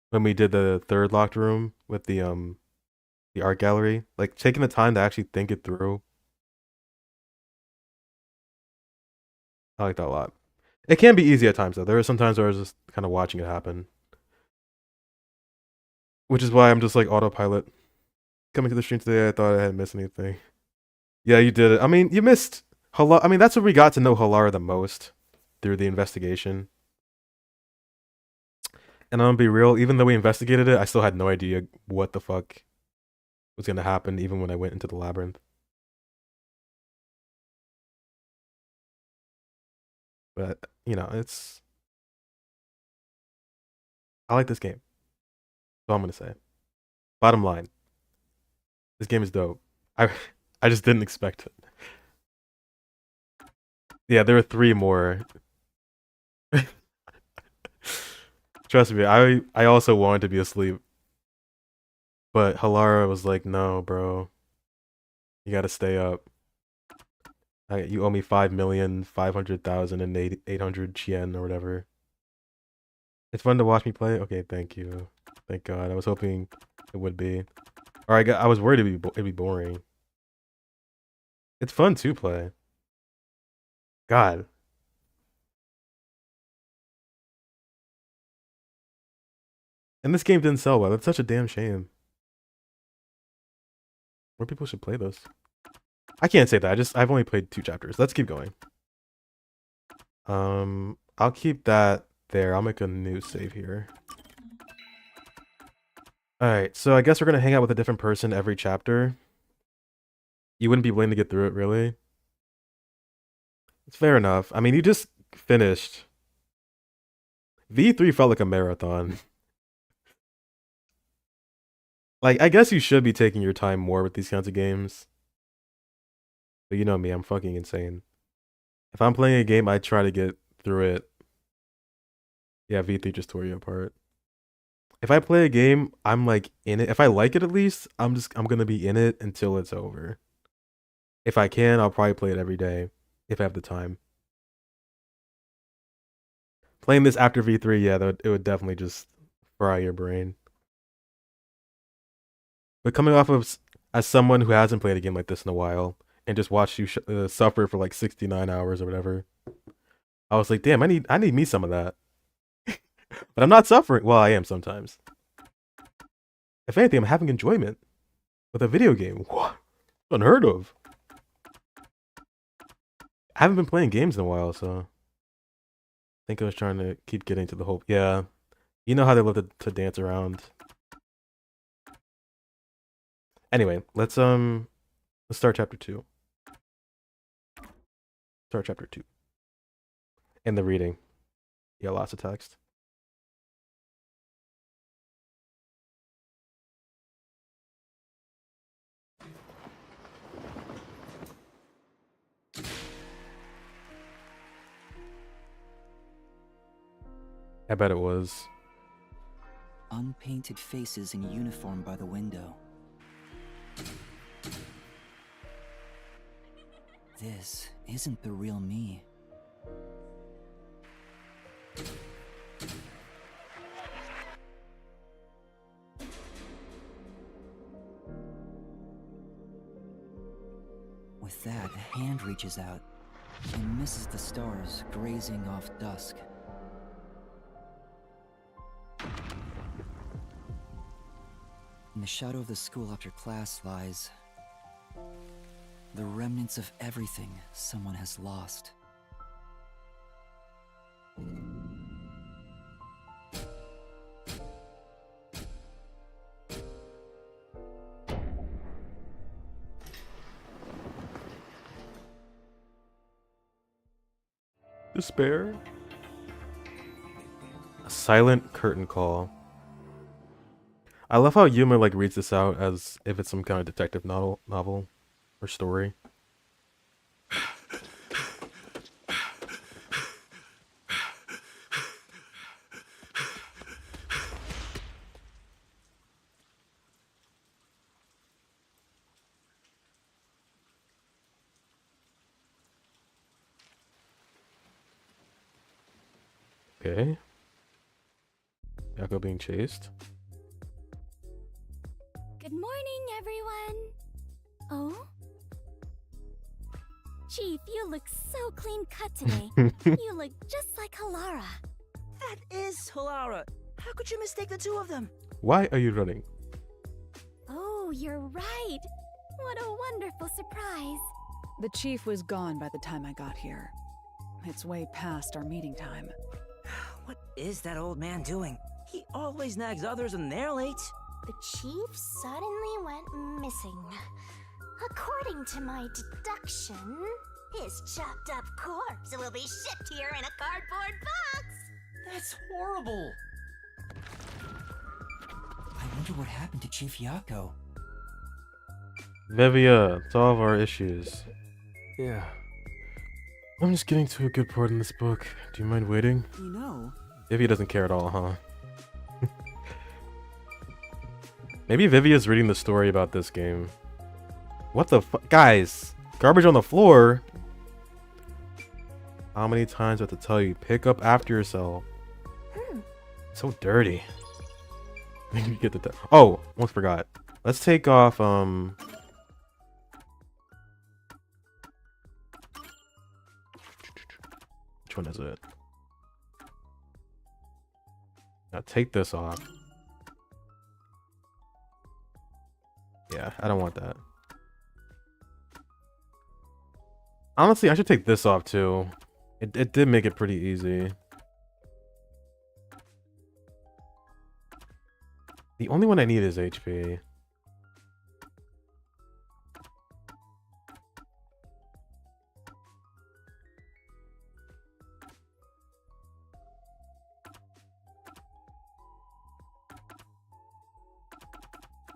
when we did the 3rd locked room with the art gallery, like taking the time to actually think it through. I like that a lot. It can be easy at times though. There are some times where I was just kind of watching it happen, which is why I'm just like autopilot. Coming to the stream today, I thought I hadn't missed anything. Yeah, you did it. I mean, you missed Halara. I mean, that's where we got to know Halara the most through the investigation. And I'm gonna be real, even though we investigated it, I still had no idea what the fuck was gonna happen, even when I went into the labyrinth. But you know, I like this game. That's all I'm gonna say. Bottom line, this game is dope. I I just didn't expect it. Yeah, there are 3 more. Trust me, I also wanted to be asleep. But Halara was like, no, bro. You gotta stay up. You owe me 5,500,000 and 800 yen or whatever. It's fun to watch me play. Okay, thank you. Thank God. I was hoping it would be. Or I was worried it'd be boring. It's fun to play. God. And this game didn't sell well. That's such a damn shame. More people should play this. I can't say that. I've only played 2 chapters. Let's keep going. I'll keep that there. I'll make a new save here. Alright, so I guess we're gonna hang out with a different person every chapter. You wouldn't be willing to get through it, really? It's fair enough. I mean, you just finished. V3 felt like a marathon. Like, I guess you should be taking your time more with these kinds of games. But you know me, I'm fucking insane. If I'm playing a game, I try to get through it. Yeah, V3 just tore you apart. If I play a game, I'm like in it. If I like it at least, I'm gonna be in it until it's over. If I can, I'll probably play it every day if I have the time. Playing this after V3, yeah, it would definitely just fry your brain. But coming off of as someone who hasn't played a game like this in a while and just watched you suffer for like 69 hours or whatever, I was like, damn, I need me some of that. But I'm not suffering. Well, I am sometimes. If anything, I'm having enjoyment with a video game. What? Unheard of. I haven't been playing games in a while, so I think I was trying to keep getting to the whole. Yeah, you know how they love to dance around. Anyway, let's start chapter 2. Start chapter 2. And the reading. Yeah, lots of text. I bet it was. unpainted faces in uniform by the window. This isn't the real me. With that, a hand reaches out and misses the stars grazing off dusk. In the shadow of the school after class lies the remnants of everything someone has lost. Despair. A silent curtain call. I love how Yuma like reads this out as if it's some kind of detective novel or story. Okay. Yako being chased. Good morning, everyone. Oh? Chief, you look so clean cut today. You look just like Halara. That is Halara. How could you mistake the two of them? Why are you running? Oh, you're right. What a wonderful surprise. The chief was gone by the time I got here. It's way past our meeting time. What is that old man doing? He always nags others when they're late. The chief suddenly went missing. According to my deduction, his chopped up corpse will be shipped here in a cardboard box. That's horrible. I wonder what happened to Chief Yako. Vivia, solve our issues. Yeah. I'm just getting to a good part in this book. Do you mind waiting? You know, Vivia doesn't care at all, huh? Maybe Vivia's reading the story about this game. What the fuck? Guys, garbage on the floor? How many times do I have to tell you? Pick up after yourself. So dirty. Maybe you get the... Oh, almost forgot. Let's take off, Which one is it? Now take this off. Yeah, I don't want that. Honestly, I should take this off too. It did make it pretty easy. The only one I need is HP.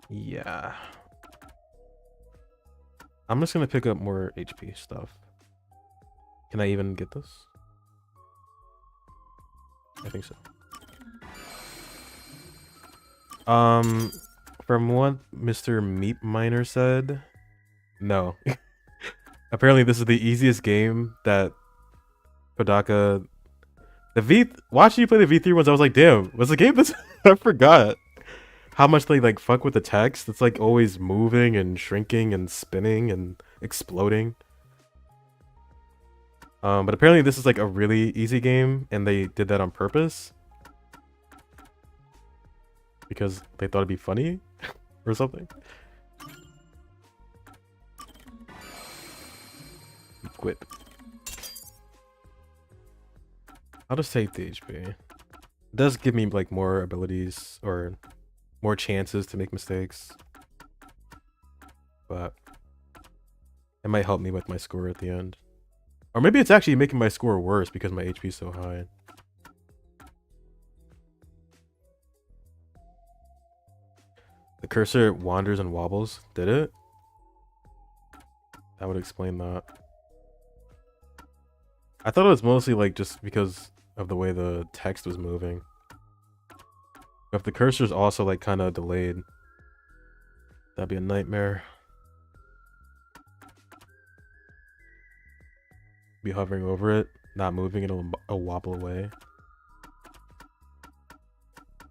Yeah. I'm just gonna pick up more HP stuff. Can I even get this? I think so. From what Mr. Meat Miner said, no. Apparently this is the easiest game that Kodaka... Watching you play the V3 ones, I was like, damn, was the game this... I forgot how much they like fuck with the text. It's like always moving and shrinking and spinning and exploding. But apparently this is like a really easy game and they did that on purpose. Because they thought it'd be funny or something. Equip. I'll just take the HP. It does give me like more abilities or more chances to make mistakes. But it might help me with my score at the end. Or maybe it's actually making my score worse because my HP is so high. The cursor wanders and wobbles. Did it? That would explain that. I thought it was mostly like just because of the way the text was moving. If the cursor's also like kind of delayed, that'd be a nightmare. Be hovering over it, not moving, it'll wobble away.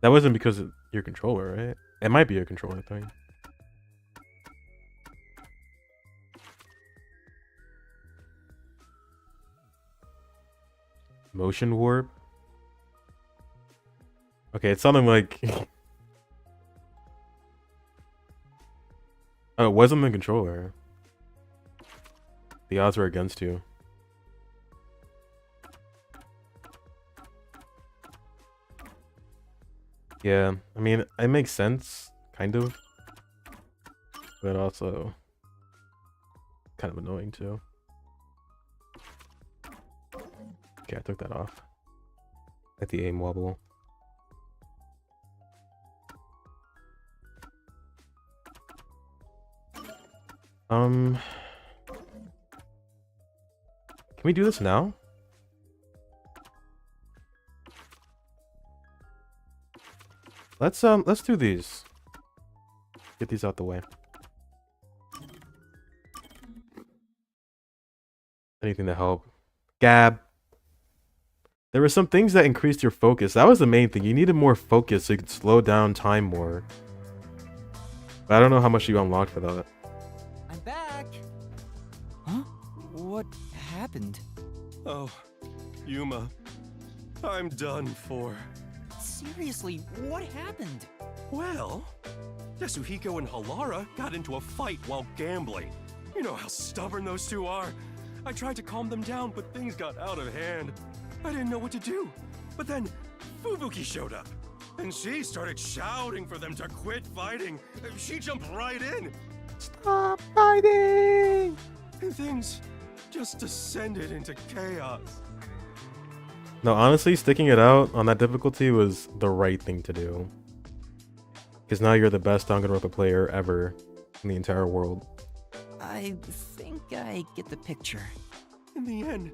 That wasn't because of your controller, right? It might be a controller thing. Motion warp. Okay, it's something like oh, it wasn't the controller. The odds were against you. Yeah, I mean, it makes sense, kind of. But also kind of annoying too. Okay, I took that off. At the aim wobble. Can we do this now? Let's do these. Get these out the way. Anything to help. Gab. There were some things that increased your focus. That was the main thing. You needed more focus so you could slow down time more. But I don't know how much you unlocked for that. I'm back. Huh? What happened? Oh, Yuma. I'm done for. Seriously, what happened? Well, Yasuhiko and Halara got into a fight while gambling. You know how stubborn those two are. I tried to calm them down, but things got out of hand. I didn't know what to do. But then Fubuki showed up, and she started shouting for them to quit fighting. She jumped right in. Stop fighting! And things just descended into chaos. No, honestly, sticking it out on that difficulty was the right thing to do. Because now you're the best Danganronpa player ever in the entire world. I think I get the picture. In the end,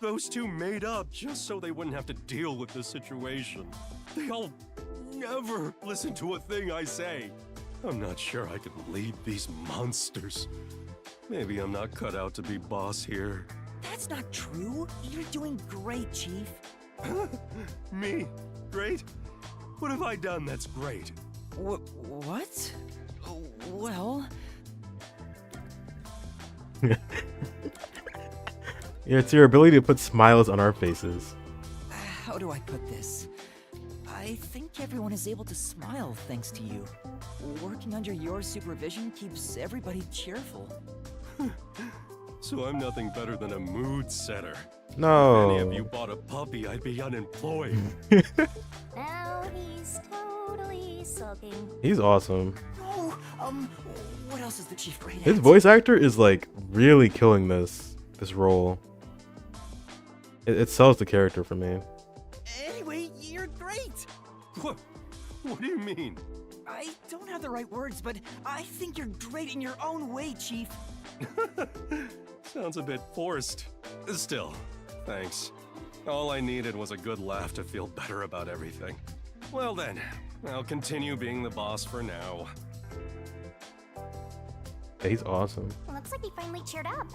those two made up just so they wouldn't have to deal with the situation. They'll never listen to a thing I say. I'm not sure I can lead these monsters. Maybe I'm not cut out to be boss here. That's not true. You're doing great, Chief. Me? Great? What have I done that's great? What? Well... Yeah, it's your ability to put smiles on our faces. How do I put this? I think everyone is able to smile thanks to you. Working under your supervision keeps everybody cheerful. So I'm nothing better than a mood setter. No. If any of you bought a puppy, I'd be unemployed. Now he's totally sulking. He's awesome. Oh, what else is the Chief great at? His voice actor is like really killing this role. It sells the character for me. Anyway, you're great. What do you mean? I don't have the right words, but I think you're great in your own way, Chief. Sounds a bit forced. Still, thanks. All I needed was a good laugh to feel better about everything. Well then, I'll continue being the boss for now. Yeah, he's awesome. Looks like he finally cheered up.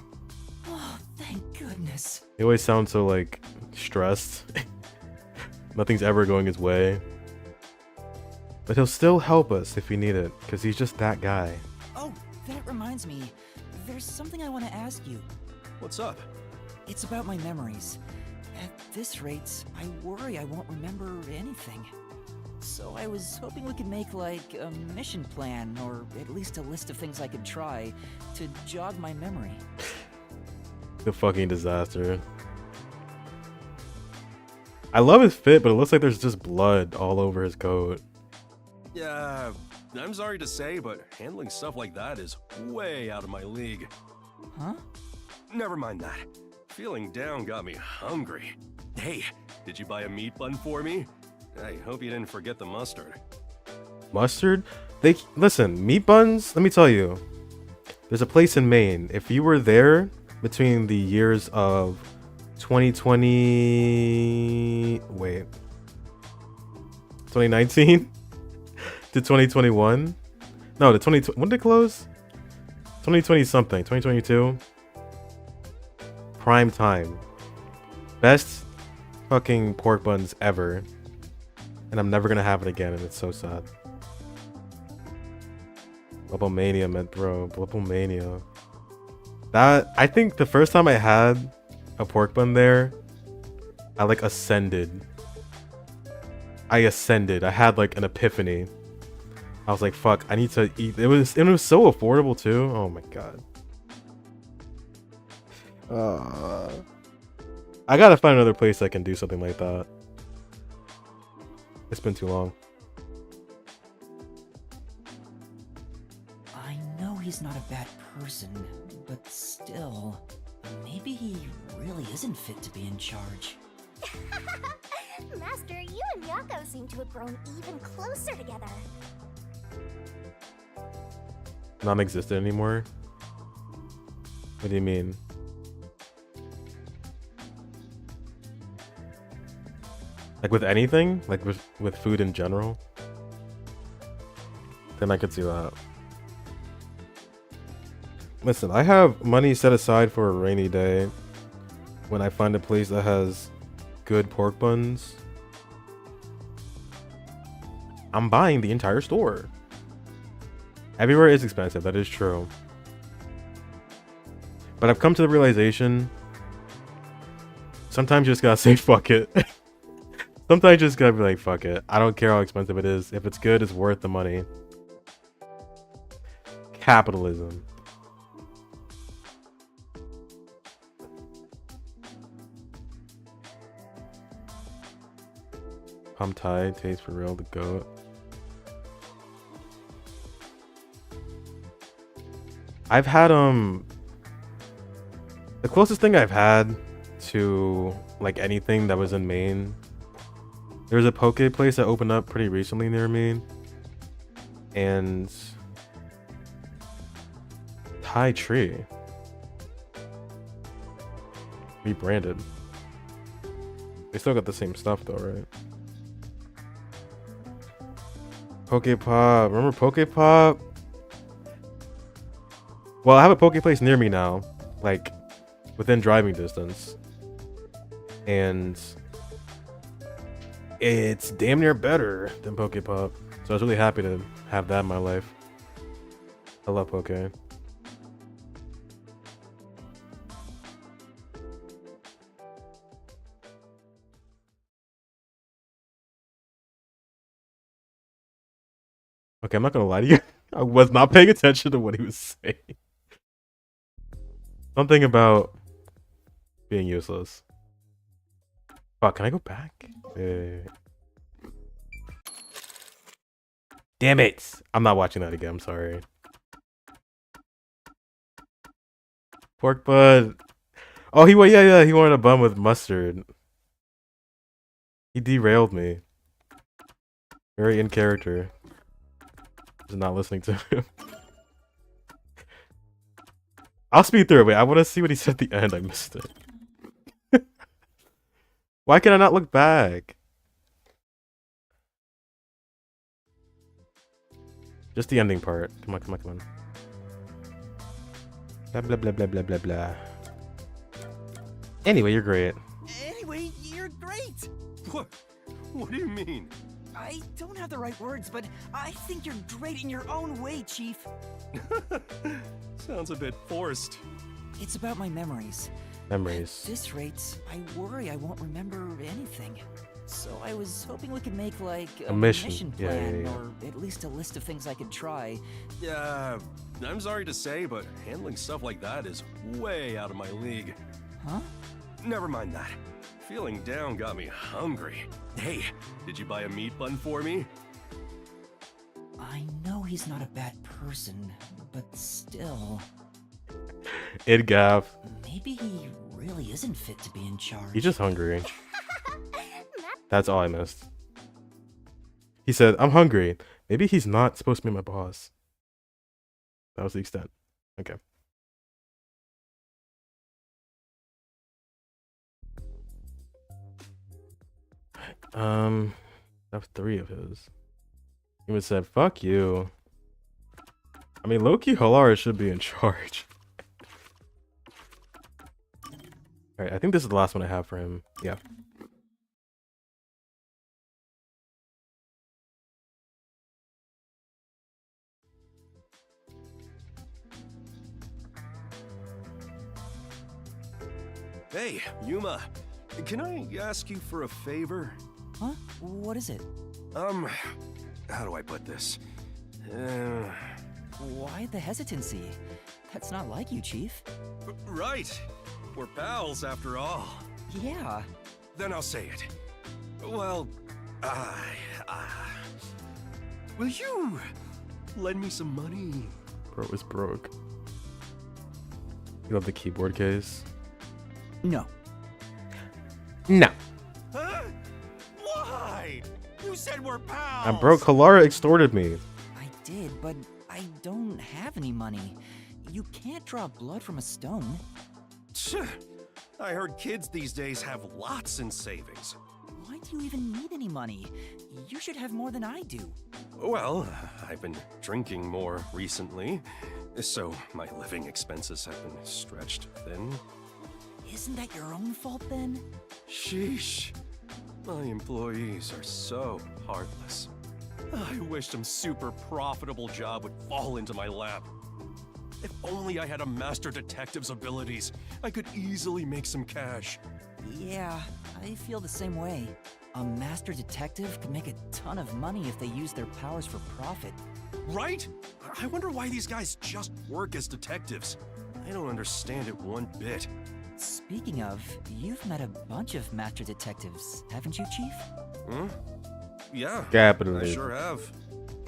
Oh, thank goodness. He always sounds so like stressed. Nothing's ever going his way. But he'll still help us if we need it, because he's just that guy. Oh, that reminds me. There's something I want to ask you. What's up? It's about my memories. At this rate, I worry I won't remember anything. So I was hoping we could make, like, a mission plan, or at least a list of things I could try to jog my memory. The fucking disaster. I love his fit, but it looks like there's just blood all over his coat. Yeah, I'm sorry to say, but handling stuff like that is way out of my league. Huh? Never mind that. Feeling down got me hungry. Hey, did you buy a meat bun for me? I hope you didn't forget the mustard. Mustard? Listen, meat buns, let me tell you. There's a place in Maine. If you were there between the years of 2020... Wait. 2019 to 2021. No, to 2020. When did it close? 2020 something. 2022. Prime time. Best fucking pork buns ever. And I'm never gonna have it again, and it's so sad. Blubomania, meant bro. Blubomania. That, I think the first time I had a pork bun there, I like ascended. I ascended. I had like an epiphany. I was like, fuck, I need to eat. It was so affordable too. Oh my god. I gotta find another place that can do something like that. It's been too long. I know he's not a bad person, but still, maybe he really isn't fit to be in charge. Master, you and Yako seem to have grown even closer together. Non-existent anymore? What do you mean? Like with anything? Like with food in general? Then I could see that. Listen, I have money set aside for a rainy day when I find a place that has good pork buns. I'm buying the entire store. Everywhere is expensive, that is true. But I've come to the realization, sometimes you just gotta say fuck it. Sometimes you just gotta be like, fuck it. I don't care how expensive it is. If it's good, it's worth the money. Capitalism. I'm tired. Taste for real. The goat. I've had the closest thing I've had to like anything that was in Maine. There was a poke place that opened up pretty recently near me, and Thai Tree rebranded. They still got the same stuff though, right? Poke Pop. Remember Poke Pop? Well, I have a poke place near me now, like within driving distance, and it's damn near better than Poke Pop. So I was really happy to have that in my life. I love Poke. Okay, I'm not gonna lie to you. I was not paying attention to what he was saying. Something about being useless. Fuck, can I go back? Damn it! I'm not watching that again, I'm sorry. Pork bud. Oh, yeah, he wanted a bun with mustard. He derailed me. Very in character. Just not listening to him. I'll speed through it. Wait, I want to see what he said at the end. I missed it. Why can I not look back? Just the ending part. Come on. Blah, blah, blah, blah, blah, blah, blah. Anyway, you're great. Anyway, you're great! What do you mean? I don't have the right words, but I think you're great in your own way, Chief. Sounds a bit forced. It's about my memories. Memories. At this rate, I worry I won't remember anything. So I was hoping we could make like a mission plan, yeah. or at least a list of things I could try. Yeah, I'm sorry to say, but handling stuff like that is way out of my league. Huh? Never mind that. Feeling down got me hungry. Hey, did you buy a meat bun for me? I know he's not a bad person, but still... Idgav. Maybe he really isn't fit to be in charge. He's just hungry. That's all I missed. He said, I'm hungry. Maybe he's not supposed to be my boss. That was the extent. Okay. That's 3 of his. He would said, "Fuck you." I mean, low-key Halara should be in charge. Alright, I think this is the last one I have for him. Yeah. Hey, Yuma. Can I ask you for a favor? Huh? What is it? How do I put this? Why the hesitancy? That's not like you, Chief. Right. We're pals after all. Yeah. Then I'll say it. Well, will you lend me some money? Bro is broke. You love the keyboard case? No. No. Huh? Why? You said we're pals. I'm broke. Halara extorted me. I did, but I don't have any money. You can't draw blood from a stone. I heard kids these days have lots in savings. Why do you even need any money? You should have more than I do. Well, I've been drinking more recently, so my living expenses have been stretched thin. Isn't that your own fault then? Sheesh. My employees are so heartless. I wish some super profitable job would fall into my lap. If only I had a master detective's abilities, I could easily make some cash. Yeah, I feel the same way. A master detective could make a ton of money if they used their powers for profit. Right? I wonder why these guys just work as detectives. I don't understand it one bit. Speaking of, you've met a bunch of master detectives, haven't you, Chief? Hmm? Yeah, Capitalism. I sure have.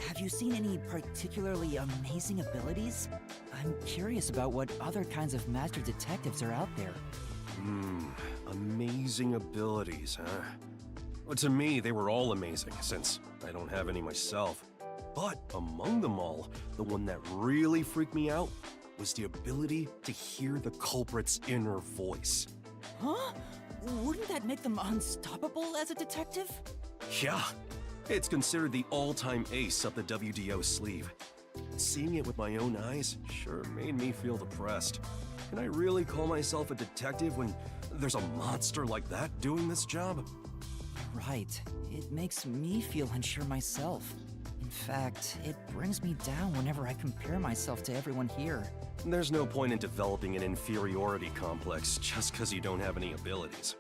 Have you seen any particularly amazing abilities? I'm curious about what other kinds of master detectives are out there. Amazing abilities, huh? Well, to me, they were all amazing, since I don't have any myself. But among them all, the one that really freaked me out was the ability to hear the culprit's inner voice. Huh? Wouldn't that make them unstoppable as a detective? Yeah, it's considered the all-time ace up the WDO sleeve. Seeing it with my own eyes sure made me feel depressed. Can I really call myself a detective when there's a monster like that doing this job? Right. It makes me feel unsure myself. In fact, it brings me down whenever I compare myself to everyone here. There's no point in developing an inferiority complex just because you don't have any abilities.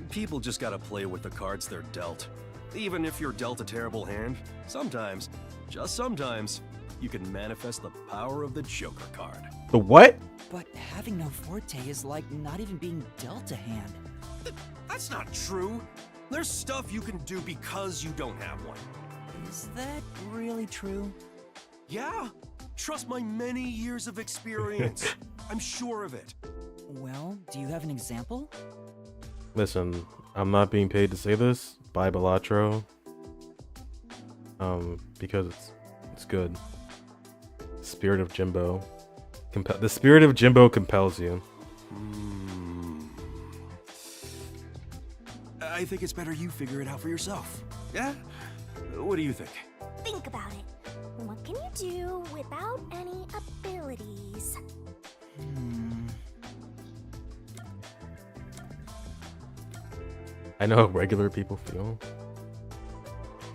People just gotta play with the cards they're dealt. Even if you're dealt a terrible hand, sometimes, just sometimes, you can manifest the power of the Joker card. The what? But having no forte is like not even being dealt a hand. That's not true. There's stuff you can do because you don't have one. Is that really true? Yeah. Trust my many years of experience. I'm sure of it. Well, do you have an example? Listen, I'm not being paid to say this. Bye, Balatro. Because it's good. Spirit of Jimbo. The spirit of Jimbo compels you. I think it's better you figure it out for yourself. Yeah? What do you think? Think about it. What can you do without any abilities? I know how regular people feel.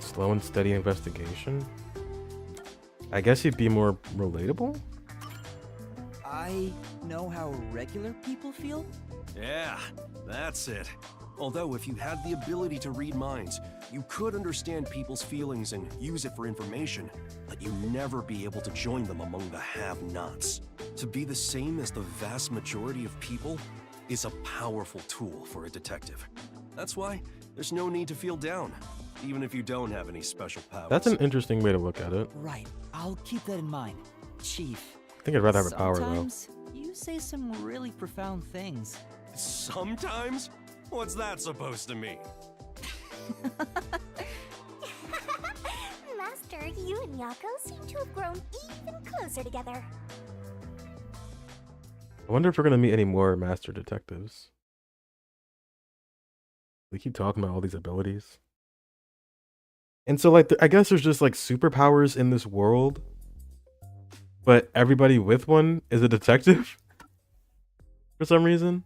Slow and steady investigation. I guess you'd be more relatable? I know how regular people feel? Yeah, that's it. Although if you had the ability to read minds, you could understand people's feelings and use it for information, but you'd never be able to join them among the have-nots. To be the same as the vast majority of people is a powerful tool for a detective. That's why there's no need to feel down, even if you don't have any special powers. That's an interesting way to look at it. Right. I'll keep that in mind. Chief. I think I'd rather have a power, though. Sometimes you say some really profound things. Sometimes? What's that supposed to mean? Master, you and Yako seem to have grown even closer together. I wonder if we're gonna meet any more master detectives. We keep talking about all these abilities. And so like I guess there's just like superpowers in this world, but everybody with one is a detective for some reason.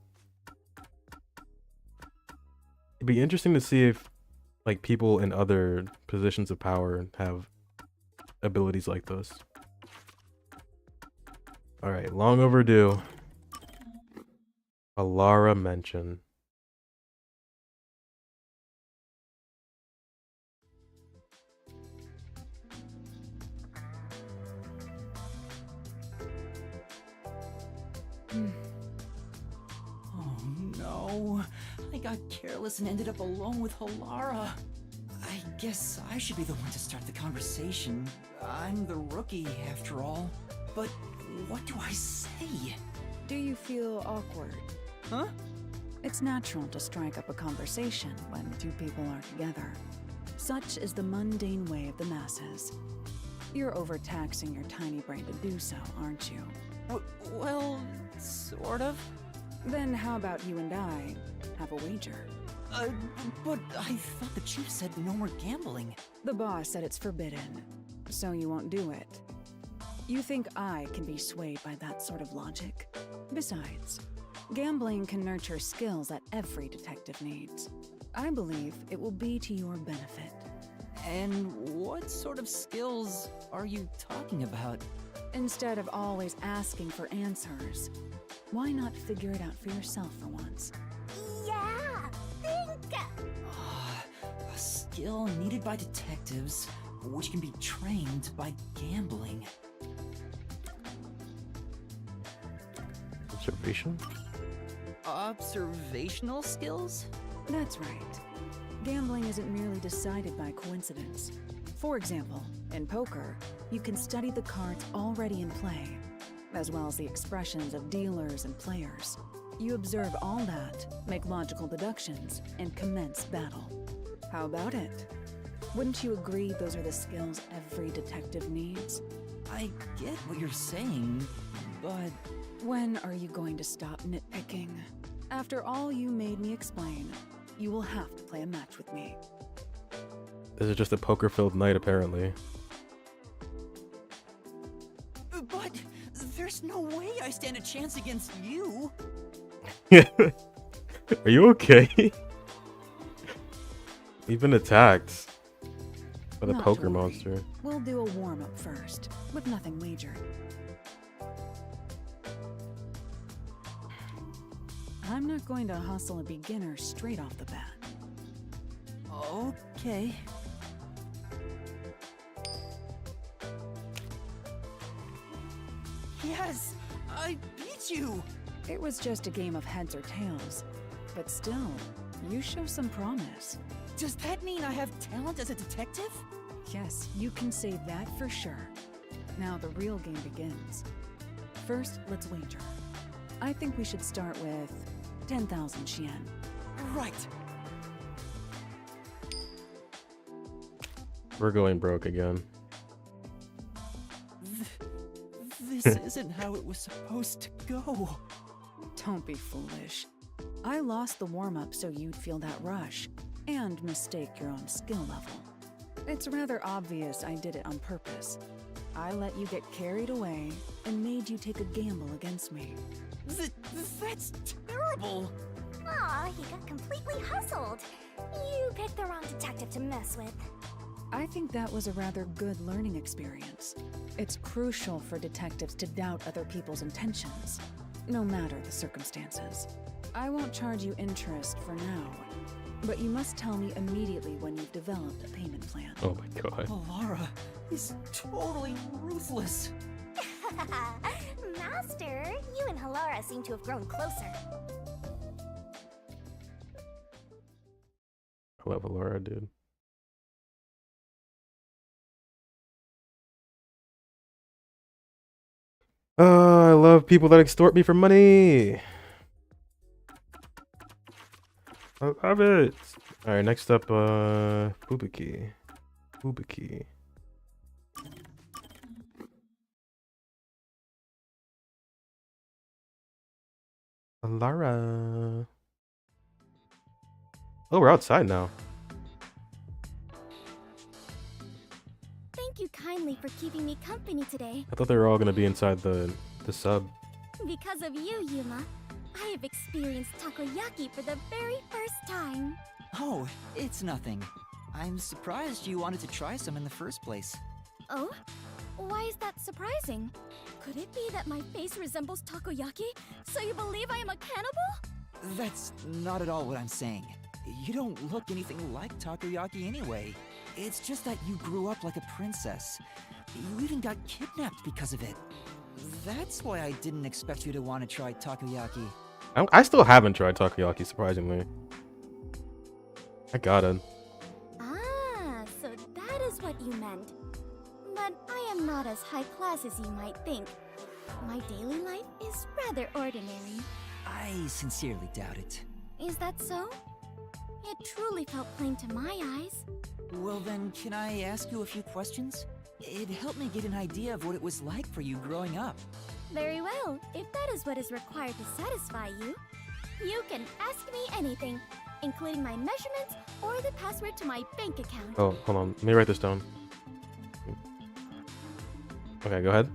It'd be interesting to see if like people in other positions of power have abilities like this. All right, long overdue. Alara mention. Oh no, I got careless and ended up alone with Halara. I guess I should be the one to start the conversation. I'm the rookie, after all. But what do I say? Do you feel awkward? Huh? It's natural to strike up a conversation when two people are together. Such is the mundane way of the masses. You're overtaxing your tiny brain to do so, aren't you? Well, sort of. Then how about you and I have a wager? But I thought the chief said no more gambling. The boss said it's forbidden, so you won't do it. You think I can be swayed by that sort of logic? Besides, gambling can nurture skills that every detective needs. I believe it will be to your benefit. And what sort of skills are you talking about? Instead of always asking for answers, why not figure it out for yourself for once? Yeah, think! A skill needed by detectives, which can be trained by gambling. Observation? Observational skills? That's right. Gambling isn't merely decided by coincidence. For example, in poker, you can study the cards already in play, as well as the expressions of dealers and players. You observe all that, make logical deductions, and commence battle. How about it? Wouldn't you agree those are the skills every detective needs? I get what you're saying, but... When are you going to stop nitpicking? After all you made me explain, you will have to play a match with me. This is just a poker-filled night, apparently. But there's no way I stand a chance against you. Are you okay? You've been attacked by the Not poker to worry. monster. We'll do a warm-up first, with nothing wagered. I'm not going to hustle a beginner straight off the bat. Okay. Yes! I beat you! It was just a game of heads or tails. But still, you show some promise. Does that mean I have talent as a detective? Yes, you can say that for sure. Now the real game begins. First, let's wager. I think we should start with 10,000 Xian. Right. We're going broke again. This isn't how it was supposed to go. Don't be foolish. I lost the warm-up so you'd feel that rush, and mistake your own skill level. It's rather obvious I did it on purpose. I let you get carried away and made you take a gamble against me. That's terrible! Aw, you got completely hustled. You picked the wrong detective to mess with. I think that was a rather good learning experience. It's crucial for detectives to doubt other people's intentions, no matter the circumstances. I won't charge you interest for now, but you must tell me immediately when you've developed a payment plan. Oh my god. Alara is totally ruthless. Master, you and Halara seem to have grown closer. I love Alara, dude. Oh, I love people that extort me for money. I love it. All right, next up, Bubiki. Bubiki. Alara. Oh, we're outside now. Thank you kindly for keeping me company today. I thought they were all gonna be inside the sub. Because of you, Yuma, I have experienced takoyaki for the very first time. Oh, it's nothing. I'm surprised you wanted to try some in the first place. Oh? Why is that surprising? Could it be that my face resembles takoyaki, so you believe I am a cannibal? That's not at all what I'm saying. You don't look anything like takoyaki anyway. It's just that you grew up like a princess. You even got kidnapped because of it. That's why I didn't expect you to want to try takoyaki. I still haven't tried takoyaki, surprisingly. I gotta. Ah, so that is what you meant. But I am not as high class as you might think. My daily life is rather ordinary. I sincerely doubt it. Is that so? It truly felt plain to my eyes. Well then, can I ask you a few questions? It helped me get an idea of what it was like for you growing up. Very well. If that is what is required to satisfy you, you can ask me anything, including my measurements or the password to my bank account. Oh, hold on. Let me write this down. Okay, go ahead.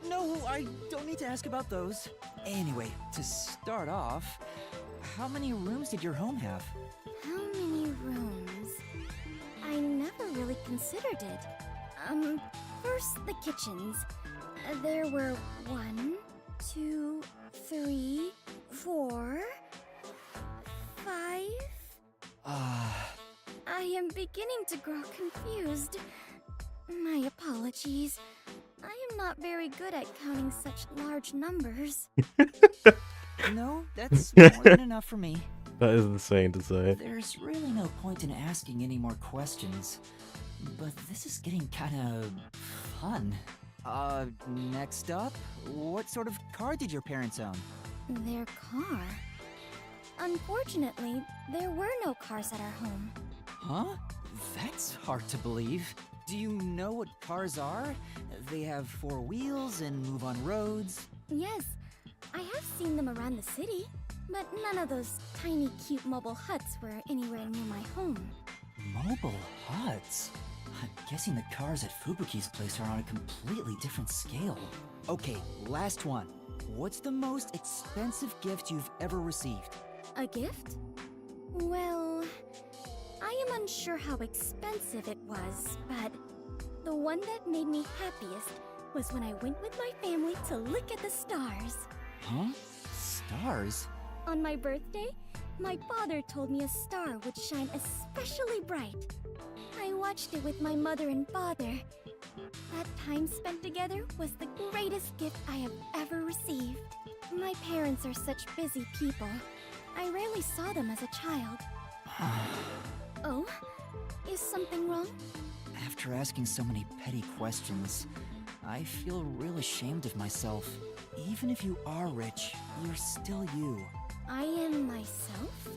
No, I don't need to ask about those. Anyway, to start off, how many rooms did your home have? How many rooms? I never really considered it. First the kitchens. There were 1, 2, 3, 4, 5. I am beginning to grow confused. My apologies. I am not very good at counting such large numbers. No, that's more than enough for me. That is insane to say. There's really no point in asking any more questions. But this is getting kinda fun. Next up, what sort of car did your parents own? Their car? Unfortunately, there were no cars at our home. Huh? That's hard to believe. Do you know what cars are? They have 4 wheels and move on roads. Yes, I have seen them around the city, but none of those tiny cute mobile huts were anywhere near my home. Mobile huts? I'm guessing the cars at Fubuki's place are on a completely different scale. Okay, last one. What's the most expensive gift you've ever received? A gift? Well, I am unsure how expensive it was, but the one that made me happiest was when I went with my family to look at the stars. Huh? Stars? On my birthday, my father told me a star would shine especially bright. I watched it with my mother and father. That time spent together was the greatest gift I have ever received. My parents are such busy people. I rarely saw them as a child. Oh? Is something wrong? After asking so many petty questions, I feel real ashamed of myself. Even if you are rich, you're still you. I am myself?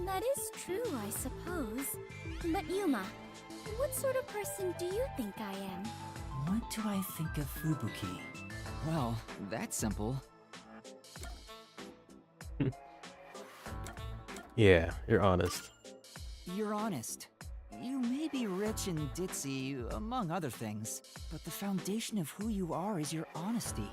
That is true, I suppose. But Yuma, what sort of person do you think I am? What do I think of Fubuki? Well, that's simple. Yeah, you're honest. You're honest. You may be rich and ditzy, among other things, but the foundation of who you are is your honesty.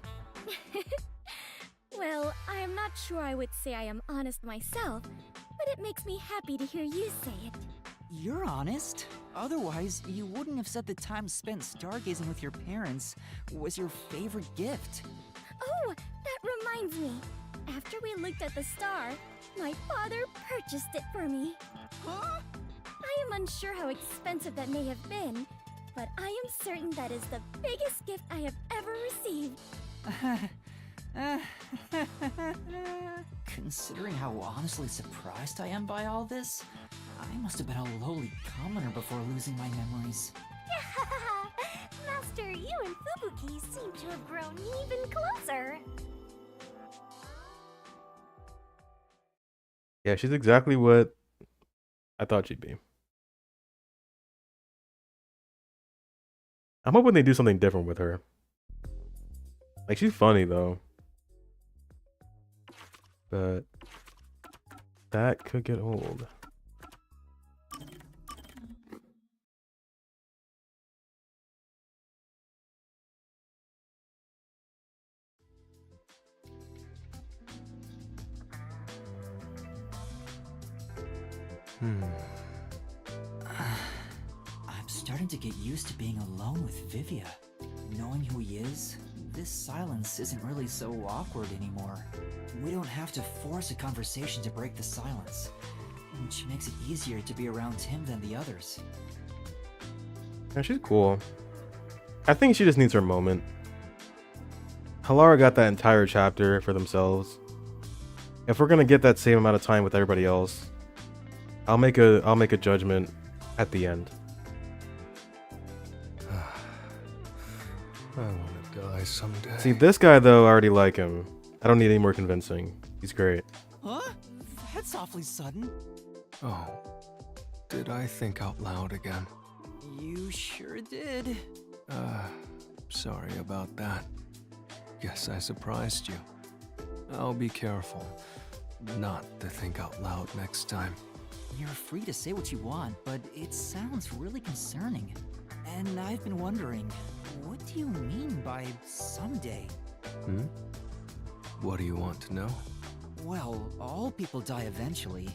Well, I am not sure I would say I am honest myself, but it makes me happy to hear you say it. You're honest. Otherwise, you wouldn't have said the time spent stargazing with your parents was your favorite gift. Oh, that reminds me. After we looked at the star, my father purchased it for me. Huh? I am unsure how expensive that may have been, but I am certain that is the biggest gift I have ever received. Considering how honestly surprised I am by all this, I must have been a lowly commoner before losing my memories. Master, you and Fubuki seem to have grown even closer. Yeah, she's exactly what I thought she'd be. I'm hoping they do something different with her. Like, she's funny, though. But that could get old. I'm starting to get used to being alone with Vivia. Knowing who he is, this silence isn't really so awkward anymore. We don't have to force a conversation to break the silence, which makes it easier to be around him than the others. Yeah, she's cool. I think she just needs her moment. Halara got that entire chapter for themselves. If we're gonna get that same amount of time with everybody else, I'll make a judgment at the end. I want to die someday. See, this guy though, I already like him. I don't need any more convincing. He's great. Huh? That's awfully sudden. Oh, did I think out loud again? You sure did. Sorry about that. Guess I surprised you. I'll be careful not to think out loud next time. You're free to say what you want, but it sounds really concerning. And I've been wondering, what do you mean by someday? What do you want to know? Well, all people die eventually.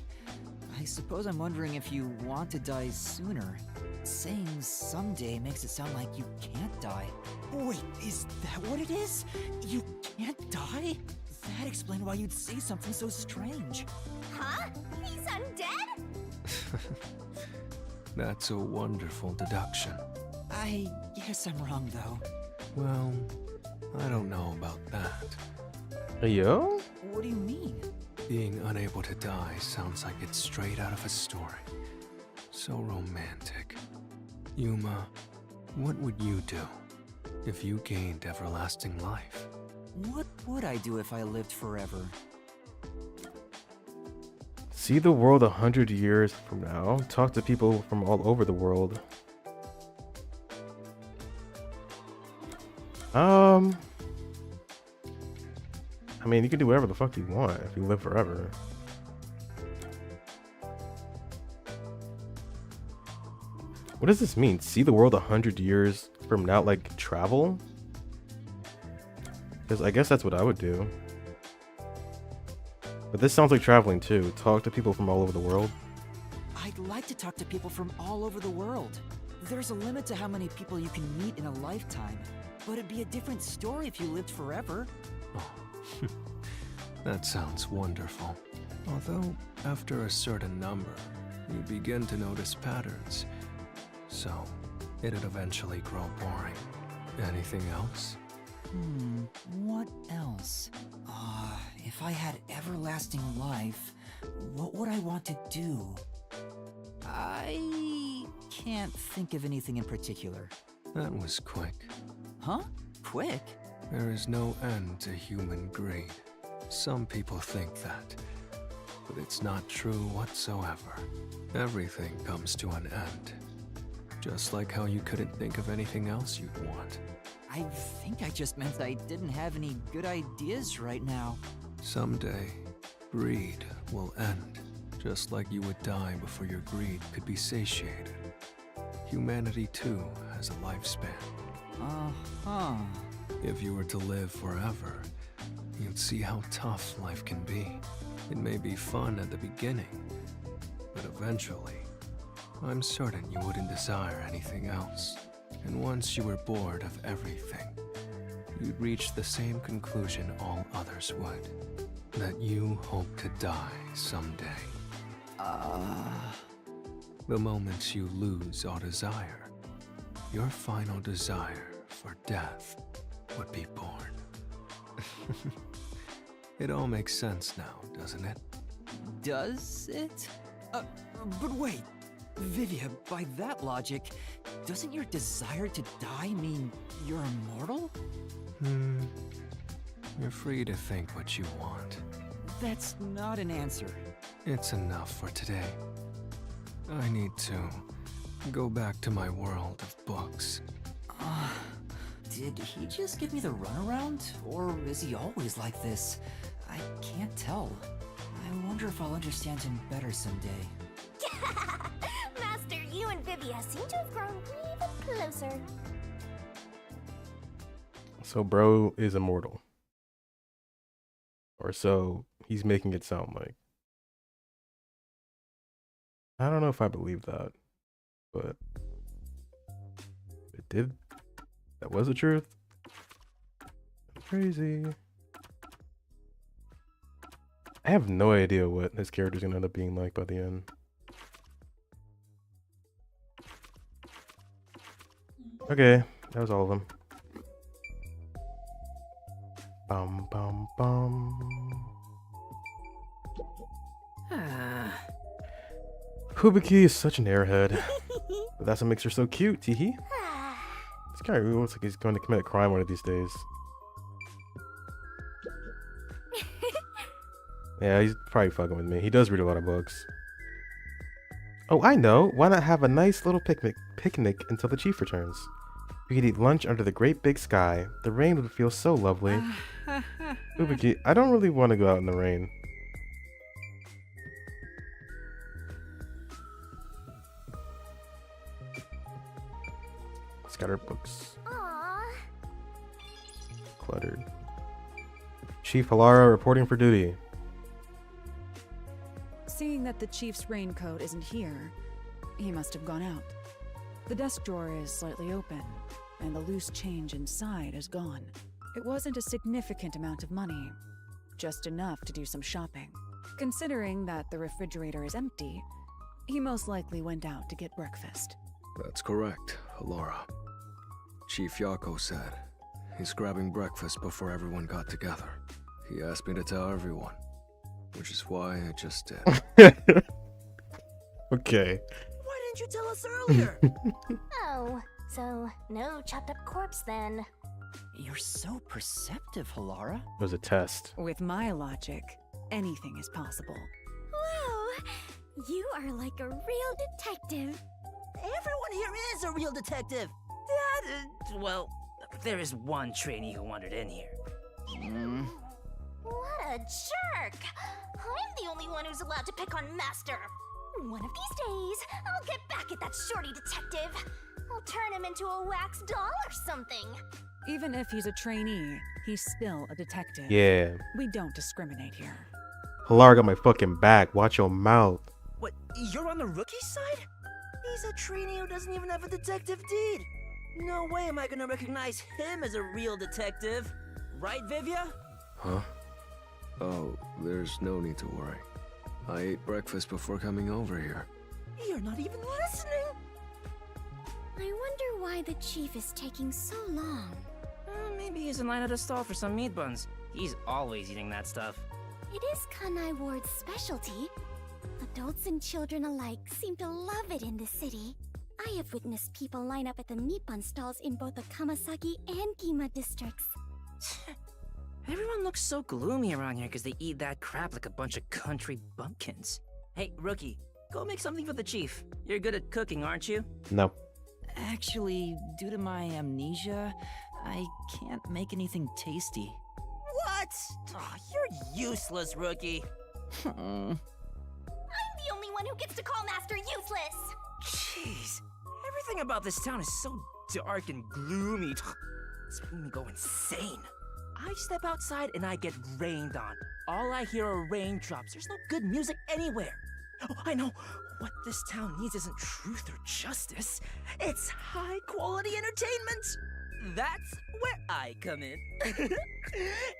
I suppose I'm wondering if you want to die sooner. Saying someday makes it sound like you can't die. Wait, is that what it is? You can't die? That explains why you'd say something so strange. Huh? He's undead? That's a wonderful deduction. I guess I'm wrong, though. Well, I don't know about that. Hey, yo? What do you mean? Being unable to die sounds like it's straight out of a story. So romantic. Yuma, what would you do if you gained everlasting life? What would I do if I lived forever? See the world 100 years from now. Talk to people from all over the world. I mean, you can do whatever the fuck you want if you live forever. What does this mean? See the world 100 years from now, like travel? Because I guess that's what I would do. But this sounds like traveling too. Talk to people from all over the world. I'd like to talk to people from all over the world. There's a limit to how many people you can meet in a lifetime. But it'd be a different story if you lived forever. Oh, that sounds wonderful. Although, after a certain number, you begin to notice patterns. So, it'd eventually grow boring. Anything else? What else? If I had everlasting life, what would I want to do? I can't think of anything in particular. That was quick. Huh? Quick? There is no end to human greed. Some people think that, but it's not true whatsoever. Everything comes to an end. Just like how you couldn't think of anything else you'd want. I think I just meant I didn't have any good ideas right now. Someday, greed will end, just like you would die before your greed could be satiated. Humanity too has a lifespan. Uh-huh. If you were to live forever, you'd see how tough life can be. It may be fun at the beginning, but eventually, I'm certain you wouldn't desire anything else. And once you were bored of everything, you'd reach the same conclusion all others would. That you hope to die someday. The moment you lose all desire, your final desire for death would be born. It all makes sense now, doesn't it? Does it? But wait, Vivia, by that logic, doesn't your desire to die mean you're immortal? You're free to think what you want. That's not an answer. It's enough for today. I need to go back to my world of books. Did he just give me the runaround? Or is he always like this? I can't tell. I wonder if I'll understand him better someday. Master, you and Vivia seem to have grown even closer. So bro is immortal. Or so he's making it sound like. I don't know if I believe that, but it did. That was the truth. Crazy. I have no idea what his character's gonna end up being like by the end. Okay, that was all of them. Bum bum bum. Hubiki is such an airhead. But that's what makes her so cute, teehee. This guy really looks like he's going to commit a crime one of these days. Yeah, he's probably fucking with me. He does read a lot of books. Oh, I know. Why not have a nice little picnic until the chief returns? We could eat lunch under the great big sky. The rain would feel so lovely. Hubiki, I don't really want to go out in the rain. Scattered books. Aww. Cluttered. Chief Halara reporting for duty. Seeing that the chief's raincoat isn't here, he must have gone out. The desk drawer is slightly open, and the loose change inside is gone. It wasn't a significant amount of money, just enough to do some shopping. Considering that the refrigerator is empty, he most likely went out to get breakfast. That's correct, Halara. Chief Yako said he's grabbing breakfast before everyone got together. He asked me to tell everyone, which is why I just did. Okay. Why didn't you tell us earlier? Oh, so no chopped up corpse then. You're so perceptive, Halara. It was a test. With my logic, anything is possible. Whoa! You are like a real detective. Everyone here is a real detective. Well, there is one trainee who wandered in here. What a jerk! I'm the only one who's allowed to pick on Master. One of these days, I'll get back at that shorty detective. I'll turn him into a wax doll or something. Even if he's a trainee, he's still a detective. Yeah. We don't discriminate here. Halara got my fucking back. Watch your mouth. What, you're on the rookie side? He's a trainee who doesn't even have a detective deed. No way am I gonna recognize him as a real detective. Right, Vivia? Huh? Oh, there's no need to worry. I ate breakfast before coming over here. You're not even listening. I wonder why the chief is taking so long. Maybe he's in line at a stall for some meat buns. He's always eating that stuff. It is Kanai Ward's specialty. Adults and children alike seem to love it in this city. I have witnessed people line up at the meat bun stalls in both the Kamasaki and Gima districts. Everyone looks so gloomy around here because they eat that crap like a bunch of country bumpkins. Hey, rookie, go make something for the chief. You're good at cooking, aren't you? No. Actually, due to my amnesia, I can't make anything tasty. What? Oh, you're useless, rookie. I'm the only one who gets to call Master useless! Jeez, everything about this town is so dark and gloomy. It's making me go insane. I step outside and I get rained on. All I hear are raindrops. There's no good music anywhere. Oh, I know. What this town needs isn't truth or justice. It's high-quality entertainment. That's where I come in.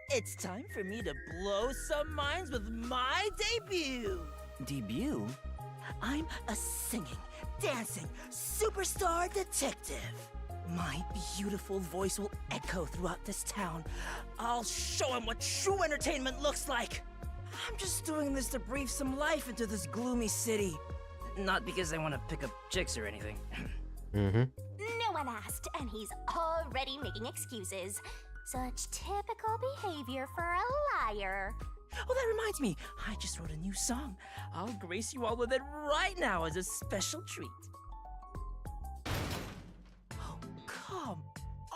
It's time for me to blow some minds with my debut. Debut? I'm a singing, dancing superstar detective. My beautiful voice will echo throughout this town. I'll show him what true entertainment looks like. I'm just doing this to breathe some life into this gloomy city. Not because I want to pick up chicks or anything. No one asked, and he's already making excuses. Such typical behavior for a liar. Oh, that reminds me. I just wrote a new song. I'll grace you all with it right now as a special treat. Oh, come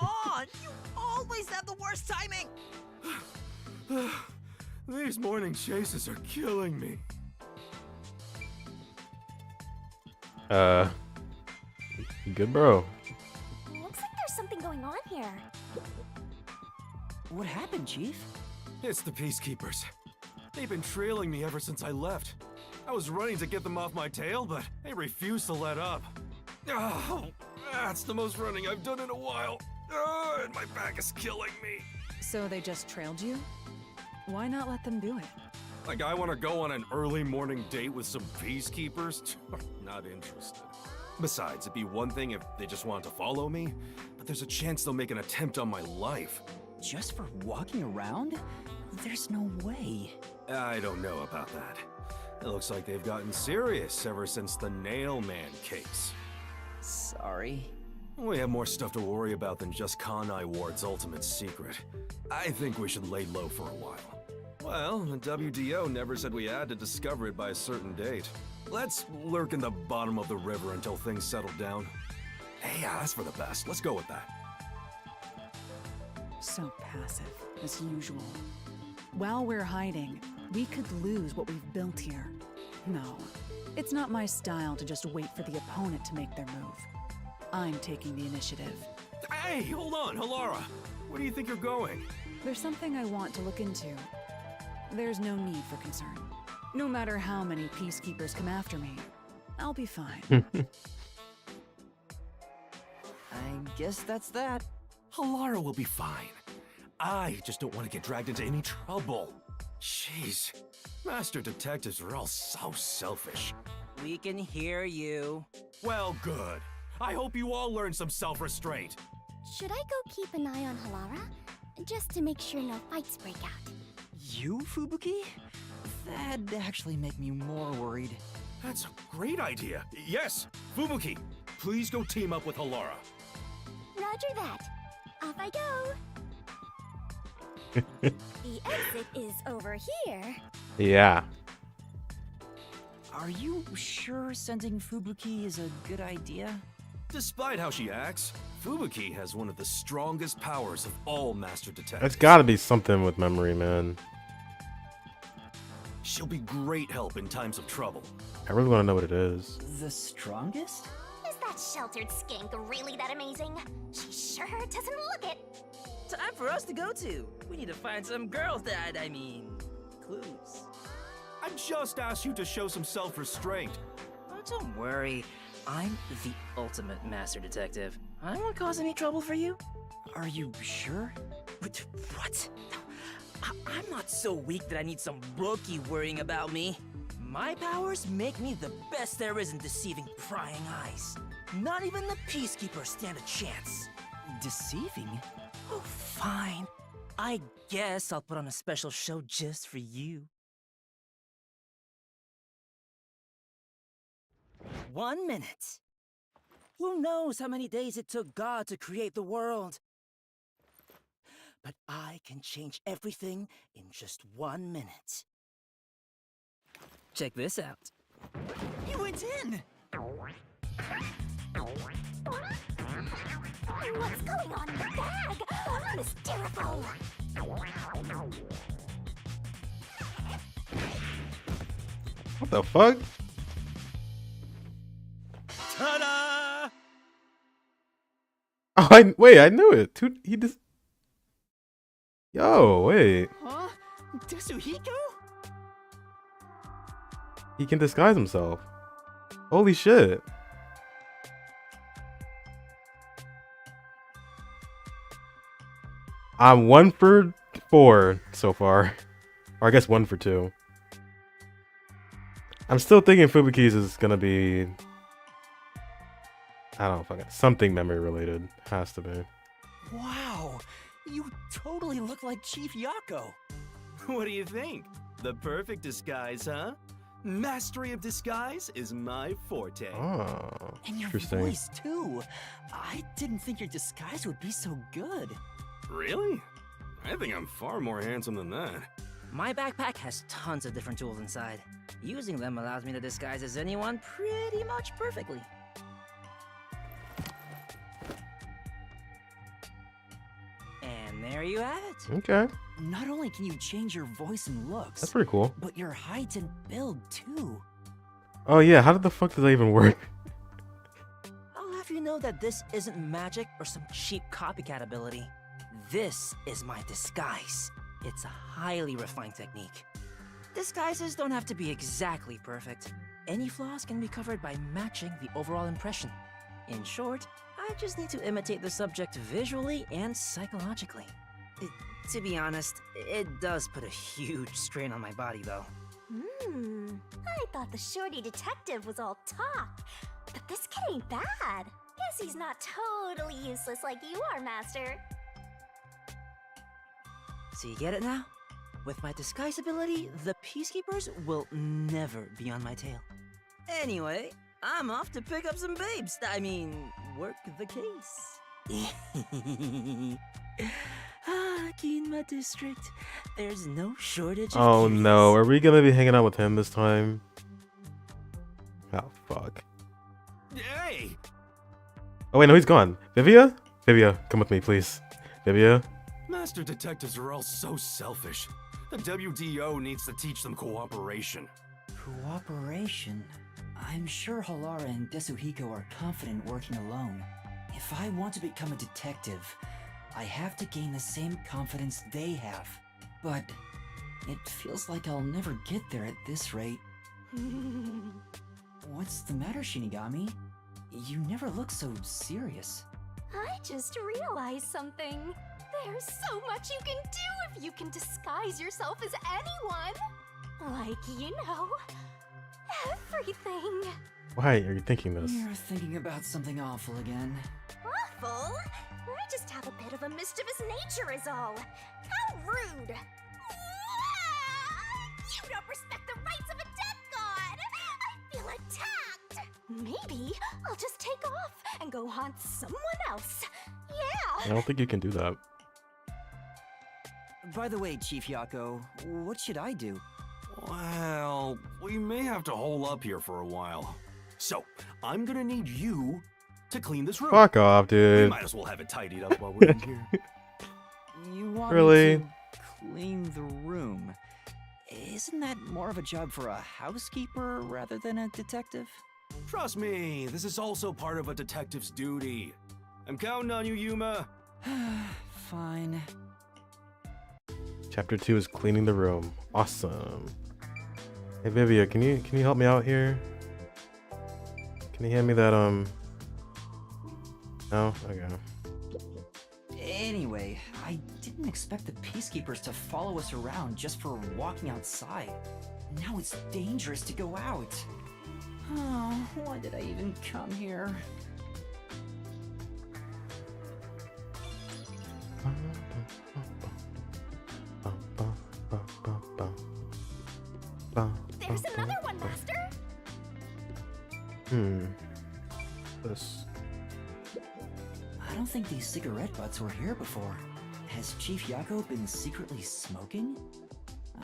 on! You always have the worst timing! These morning chases are killing me. Good bro. Looks like there's something going on here. What happened, Chief? It's the Peacekeepers. They've been trailing me ever since I left. I was running to get them off my tail, but they refused to let up. Oh, that's the most running I've done in a while. And my back is killing me. So they just trailed you? Why not let them do it? Like I want to go on an early morning date with some peacekeepers? Not interested. Besides, it'd be one thing if they just wanted to follow me, but there's a chance they'll make an attempt on my life. Just for walking around? There's no way. I don't know about that. It looks like they've gotten serious ever since the Nail Man case. Sorry. We have more stuff to worry about than just Kanai Ward's ultimate secret. I think we should lay low for a while. Well, the WDO never said we had to discover it by a certain date. Let's lurk in the bottom of the river until things settle down. Hey, yeah, that's for the best. Let's go with that. So passive, as usual. While we're hiding, we could lose what we've built here. No, it's not my style to just wait for the opponent to make their move. I'm taking the initiative. Hey, hold on, Halara. Where do you think you're going? There's something I want to look into. There's no need for concern. No matter how many peacekeepers come after me, I'll be fine. I guess that's that. Halara will be fine. I just don't want to get dragged into any trouble. Jeez. Master detectives are all so selfish. We can hear you. Well, good. I hope you all learn some self-restraint. Should I go keep an eye on Halara? Just to make sure no fights break out. You, Fubuki? That'd actually make me more worried. That's a great idea. Yes, Fubuki, please go team up with Halara. Roger that. Off I go. The exit is over here. Yeah. Are you sure sending Fubuki is a good idea? Despite how she acts, Fubuki has one of the strongest powers of all master detectives. It's gotta be something with memory, man. She'll be great help in times of trouble. I really want to know what it is. The strongest? Is that sheltered skink really that amazing? She sure doesn't look it. Time for us to go to. We need to find some girls that, clues. I just asked you to show some self-restraint. Oh, don't worry. I'm the ultimate master detective. I won't cause any trouble for you. Are you sure? What? I'm not so weak that I need some rookie worrying about me. My powers make me the best there is in deceiving prying eyes. Not even the peacekeepers stand a chance. Deceiving? Oh, fine. I guess I'll put on a special show just for you. 1 minute. Who knows how many days it took God to create the world? But I can change everything in just 1 minute. Check this out. You went in! What's going on in the bag? I'm hysterical. What the fuck? Ta-da! Oh, I knew it. He just. Yo, wait. Huh? Tetsuhiko? He can disguise himself. Holy shit. I'm 1 for 4 so far. Or I guess 1 for 2. I'm still thinking Fubuki's is gonna be... I don't know, fucking something memory related. Has to be. Wow, you totally look like Chief Yako. What do you think? The perfect disguise, huh? Mastery of disguise is my forte. Oh, And your interesting. voice, too. I didn't think your disguise would be so good. Really? I think I'm far more handsome than that. My backpack has tons of different tools inside. Using them allows me to disguise as anyone pretty much perfectly. And there you have it. Okay, Not only can you change your voice and looks, that's pretty cool. but your height and build, too. Oh yeah, how the fuck does that even work? I'll have you know that this isn't magic or some cheap copycat ability. This is my disguise. It's a highly refined technique. Disguises don't have to be exactly perfect. Any flaws can be covered by matching the overall impression. In short, I just need to imitate the subject visually and psychologically. To be honest, it does put a huge strain on my body, though. I thought the shorty detective was all talk, but this kid ain't bad. Guess he's not totally useless like you are, Master. So you get it now? With my disguise ability, the Peacekeepers will never be on my tail. Anyway, I'm off to pick up some babes. I mean, work the case. Aquí in my district, there's no shortage of Oh cuties. no, are we gonna be hanging out with him this time? Oh fuck. Hey! Oh wait, no, he's gone. Vivia? Vivia, come with me, please. Vivia? Master detectives are all so selfish. The WDO needs to teach them cooperation. Cooperation? I'm sure Halara and Desuhiko are confident working alone. If I want to become a detective, I have to gain the same confidence they have. But it feels like I'll never get there at this rate. What's the matter, Shinigami? You never look so serious. I just realized something. There's so much you can do if you can disguise yourself as anyone. Like, you know, everything. Why are you thinking this? You're thinking about something awful again. Awful? I just have a bit of a mischievous nature is all. How rude. You don't respect the rights of a death god. I feel attacked. Maybe I'll just take off and go haunt someone else. I Yeah. don't think you can do that. By the way, Chief Yako, what should I do? Well, we may have to hole up here for a while. So, I'm gonna need you to clean this room. Fuck off, We dude. might as well have it tidied up while we're in here. You want Really? me to clean the room? Isn't that more of a job for a housekeeper rather than a detective? Trust me, this is also part of a detective's duty. I'm counting on you, Yuma. Fine. Chapter 2 is cleaning the room. Awesome. Hey Vivia, can you help me out here? Can you hand me that No? Okay. Anyway, I didn't expect the Peacekeepers to follow us around just for walking outside. Now it's dangerous to go out. Oh, why did I even come here? There's another one, Master. This. I don't think these cigarette butts were here before. Has Chief Yako been secretly smoking?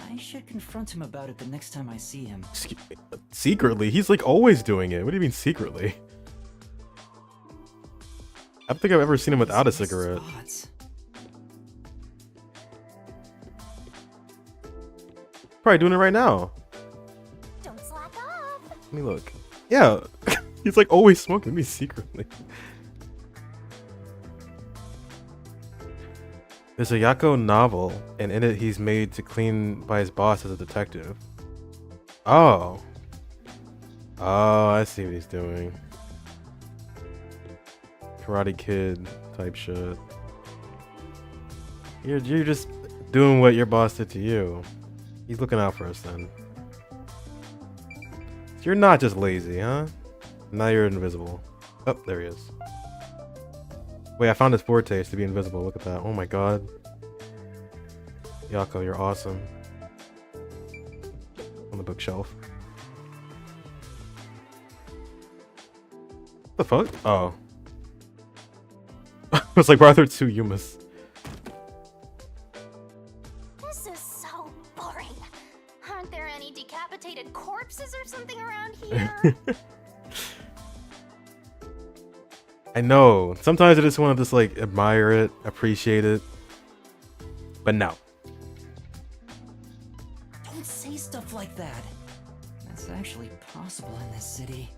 I should confront him about it the next time I see him. Secretly? He's like always doing it. What do you mean secretly? I don't think I've ever seen him without a cigarette. Spots. Probably doing it right now. Don't slack off. Let me look. Yeah. He's like always smoking me secretly. There's a Yako novel, and in it he's made to clean by his boss as a detective. Oh. Oh, I see what he's doing. Karate Kid type shit. You're just doing what your boss did to you. He's looking out for us then. So you're not just lazy, huh? Now you're invisible. Oh, there he is. Wait, I found his forte to be invisible. Look at that. Oh my god. Yako, you're awesome. On the bookshelf. What the fuck? Oh. I was like, why are there two Yumas? This is so boring. Aren't there any decapitated corpses or something around here? I know. Sometimes I just want to just like admire it, appreciate it. But no. Don't say stuff like that. That's actually possible in this city.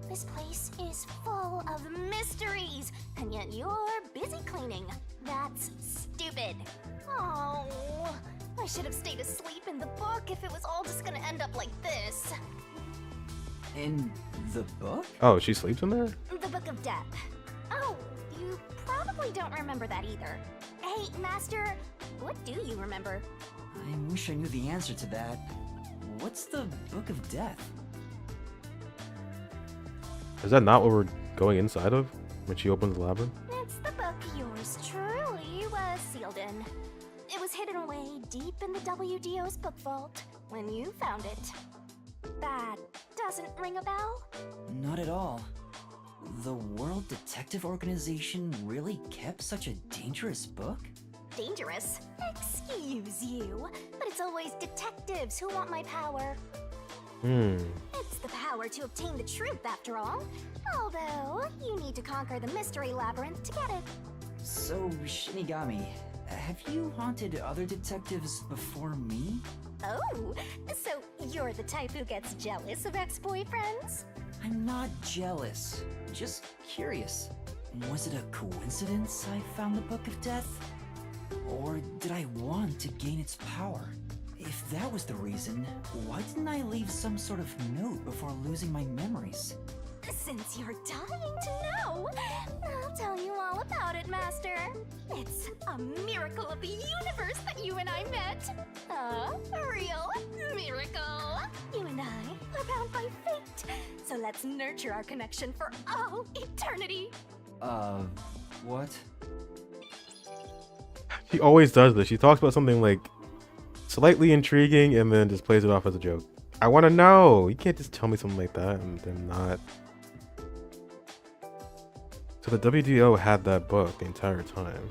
This place is full of mysteries, and yet you're busy cleaning. That's stupid. Oh, I should have stayed asleep in the book if it was all just gonna end up like this. In the book? Oh, she sleeps in there? The Book of Death. Oh, you probably don't remember that either. Hey, Master, what do you remember? I wish I knew the answer to that. What's the Book of Death? Is that not what we're going inside of when she opens the labyrinth? It's the book yours truly was sealed in. It was hidden away deep in the WDO's book vault when you found it. That doesn't ring a bell? Not at all. The World Detective Organization really kept such a dangerous book? Dangerous? Excuse you, but it's always detectives who want my power. It's the power to obtain the truth, after all. Although, you need to conquer the mystery labyrinth to get it. So, Shinigami, have you haunted other detectives before me? Oh, so you're the type who gets jealous of ex-boyfriends? I'm not jealous, just curious. Was it a coincidence I found the Book of Death? Or did I want to gain its power? If that was the reason, why didn't I leave some sort of note before losing my memories? Since you're dying to know, I'll tell you all about it, Master. It's a miracle of the universe that you and I met. A real miracle. You and I are bound by fate. So let's nurture our connection for all eternity. What? She always does this. She talks about something like slightly intriguing and then just plays it off as a joke. I want to know. You can't just tell me something like that and then not. So the WDO had that book the entire time.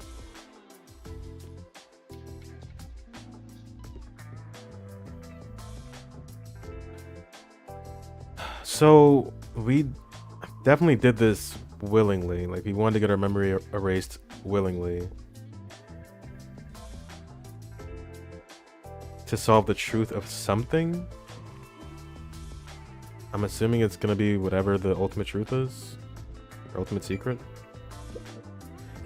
So we definitely did this willingly. Like, we wanted to get our memory erased willingly to solve the truth of something. I'm assuming it's gonna be whatever the ultimate truth is, or ultimate secret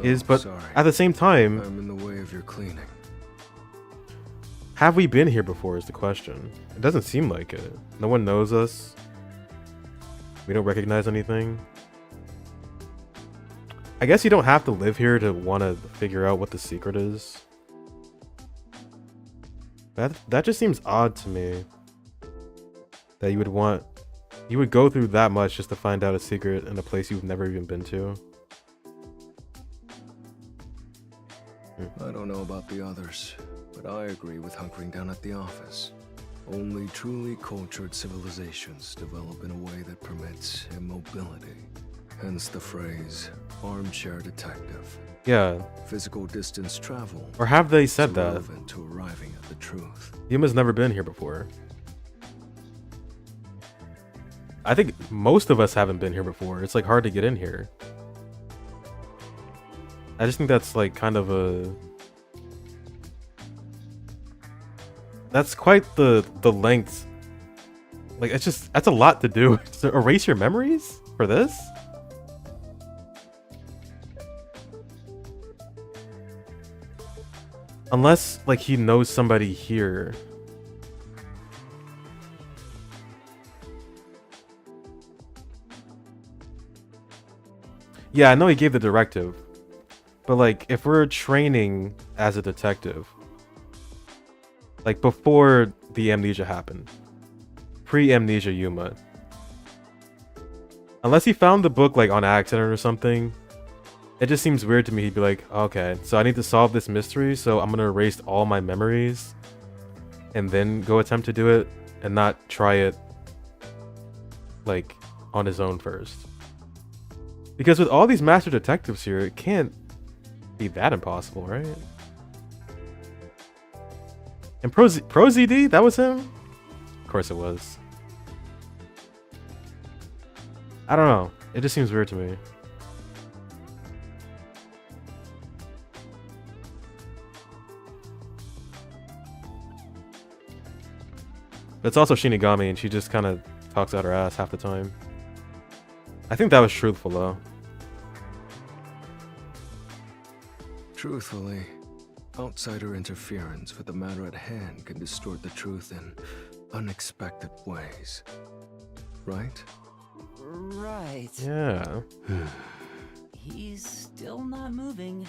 is. But sorry. at the same time, I'm in the way of your cleaning. have we been here before is the question. It doesn't seem like it. No one knows us. We don't recognize anything. I guess you don't have to live here to want to figure out what the secret is. That just seems odd to me. That you would go through that much just to find out a secret in a place you've never even been to. I don't know about the others, but I agree with hunkering down at the office. Only truly cultured civilizations develop in a way that permits immobility. Hence the phrase, armchair detective. Yeah. Physical distance travel. Or have they said that? Relevant to arriving at the truth. Yuma's never been here before. I think most of us haven't been here before. It's like hard to get in here. I just think that's like kind of a... That's quite the length. Like, it's just, that's a lot to do. To erase your memories for this? Unless, like, he knows somebody here. Yeah, I know he gave the directive. But, like, if we're training as a detective, like, before the amnesia happened, pre-amnesia Yuma, unless he found the book, like, on accident or something, it just seems weird to me. He'd be like, okay, so I need to solve this mystery, so I'm gonna erase all my memories and then go attempt to do it and not try it, like, on his own first. Because with all these master detectives here, it can't be that impossible, right? And Pro ZD, that was him? Of course it was. I don't know. It just seems weird to me. But it's also Shinigami, and she just kind of talks out her ass half the time. I think that was truthful, though. Truthfully, outsider interference with the matter at hand can distort the truth in unexpected ways. Right? Right. Yeah. He's still not moving.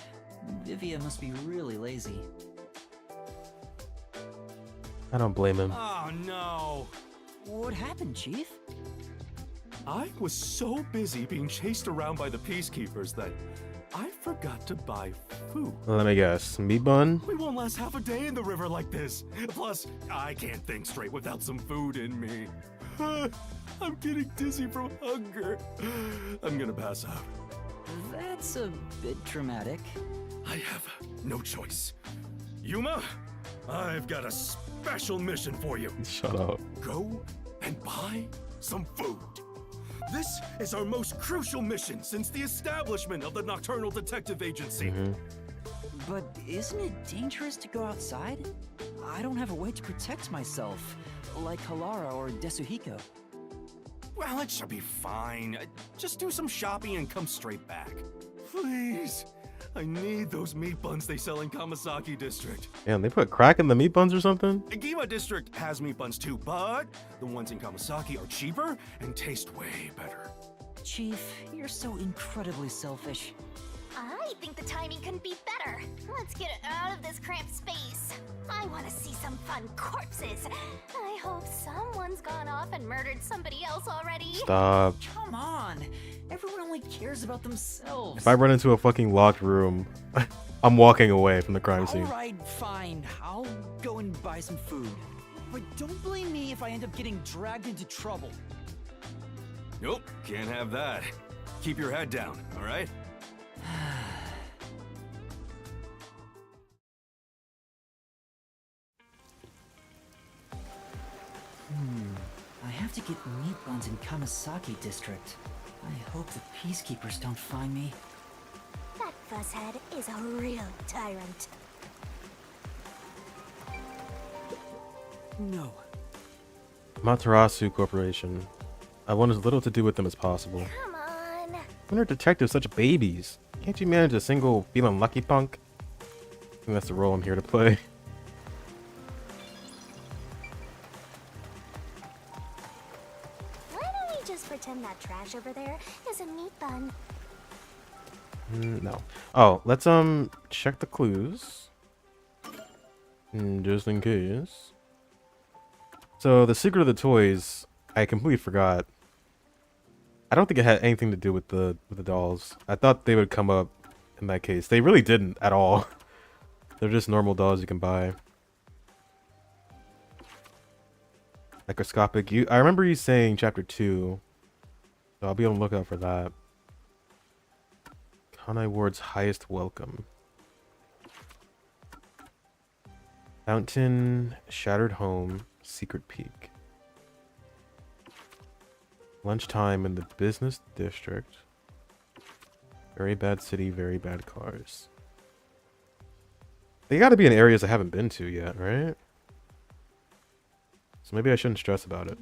Vivia must be really lazy. I don't blame him. Oh no! What happened, Chief? I was so busy being chased around by the peacekeepers that I forgot to buy food. Let me guess. Meat bun? We won't last half a day in the river like this. Plus, I can't think straight without some food in me. I'm getting dizzy from hunger. I'm gonna pass out. That's a bit dramatic. I have no choice. Yuma, I've got a special mission for you. Shut up. Go and buy some food. This is our most crucial mission since the establishment of the Nocturnal Detective Agency. But isn't it dangerous to go outside? I don't have a way to protect myself, like Halara or Desuhiko. Well, it should be fine. Just do some shopping and come straight back. Please. I need those meat buns they sell in Kamasaki District. Damn, they put crack in the meat buns or something? Giwa District has meat buns too, but the ones in Kamasaki are cheaper and taste way better. Chief, you're so incredibly selfish. I think the timing couldn't be better. Let's get out of this cramped space. I want to see some fun corpses. I hope someone's gone off and murdered somebody else already. Stop. Come on. Everyone only cares about themselves. If I run into a fucking locked room, I'm walking away from the crime scene. Alright, fine. I'll go and buy some food. But don't blame me if I end up getting dragged into trouble. Nope, can't have that. Keep your head down, alright? I have to get meat buns in Kamasaki District. I hope the peacekeepers don't find me. That fusshead is a real tyrant. No. Materasu Corporation. I want as little to do with them as possible. Come on. When are detectives such babies? Can't you manage a single feeling lucky punk? I think that's the role I'm here to play. Why don't we just pretend that trash over there is a meat bun? No. Oh, let's check the clues. Just in case. So the secret of the toys, I completely forgot. I don't think it had anything to do with the dolls. I thought they would come up in that case. They really didn't at all. They're just normal dolls you can buy. Microscopic. I remember you saying chapter 2. So I'll be on the lookout for that. Kanai Ward's highest welcome. Fountain, Shattered Home, Secret Peak. Lunchtime in the business district. Very bad city, very bad cars. They gotta be in areas I haven't been to yet, right? So maybe I shouldn't stress about it.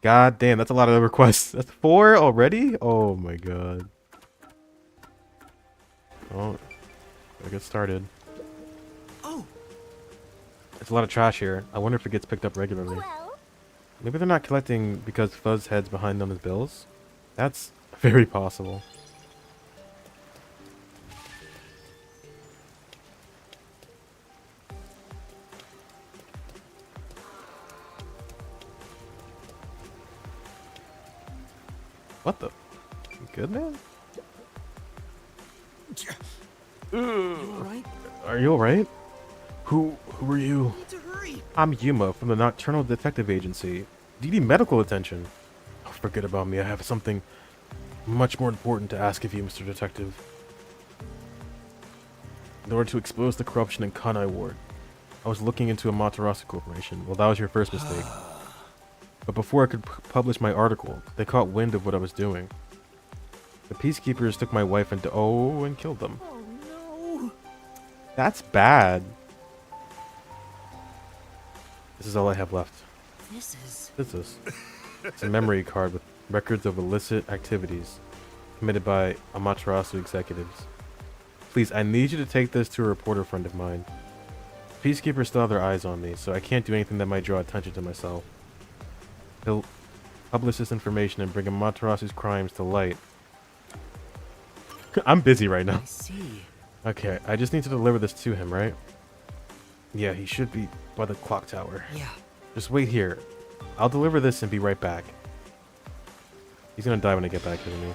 God damn, that's a lot of requests. That's 4 already? Oh my god. Oh, gotta get started. Oh! There's a lot of trash here. I wonder if it gets picked up regularly. Well, Maybe they're not collecting because Fuzz heads behind them as bills? That's very possible. What the? You good, man? You alright? Are you alright? Who are you? Need to hurry! I'm Yuma from the Nocturnal Detective Agency. Do you need medical attention? Oh, forget about me. I have something much more important to ask of you, Mr. Detective. In order to expose the corruption in Kanai Ward, I was looking into Amaterasu Corporation. Well, that was your first mistake. But before I could publish my article, they caught wind of what I was doing. The peacekeepers took my wife and and killed them. Oh no! That's bad. This is all I have left. This is... What is this? It's a memory card with records of illicit activities committed by Amaterasu executives. please, I need you to take this to a reporter friend of mine. Peacekeepers still have their eyes on me, so I can't do anything that might draw attention to myself. He'll publish this information and bring Amaterasu's crimes to light. I'm busy right now. I see. Okay, I just need to deliver this to him, right? Yeah, he should be by the clock tower. Yeah. Just wait here. I'll deliver this and be right back. He's gonna die when I get back to me.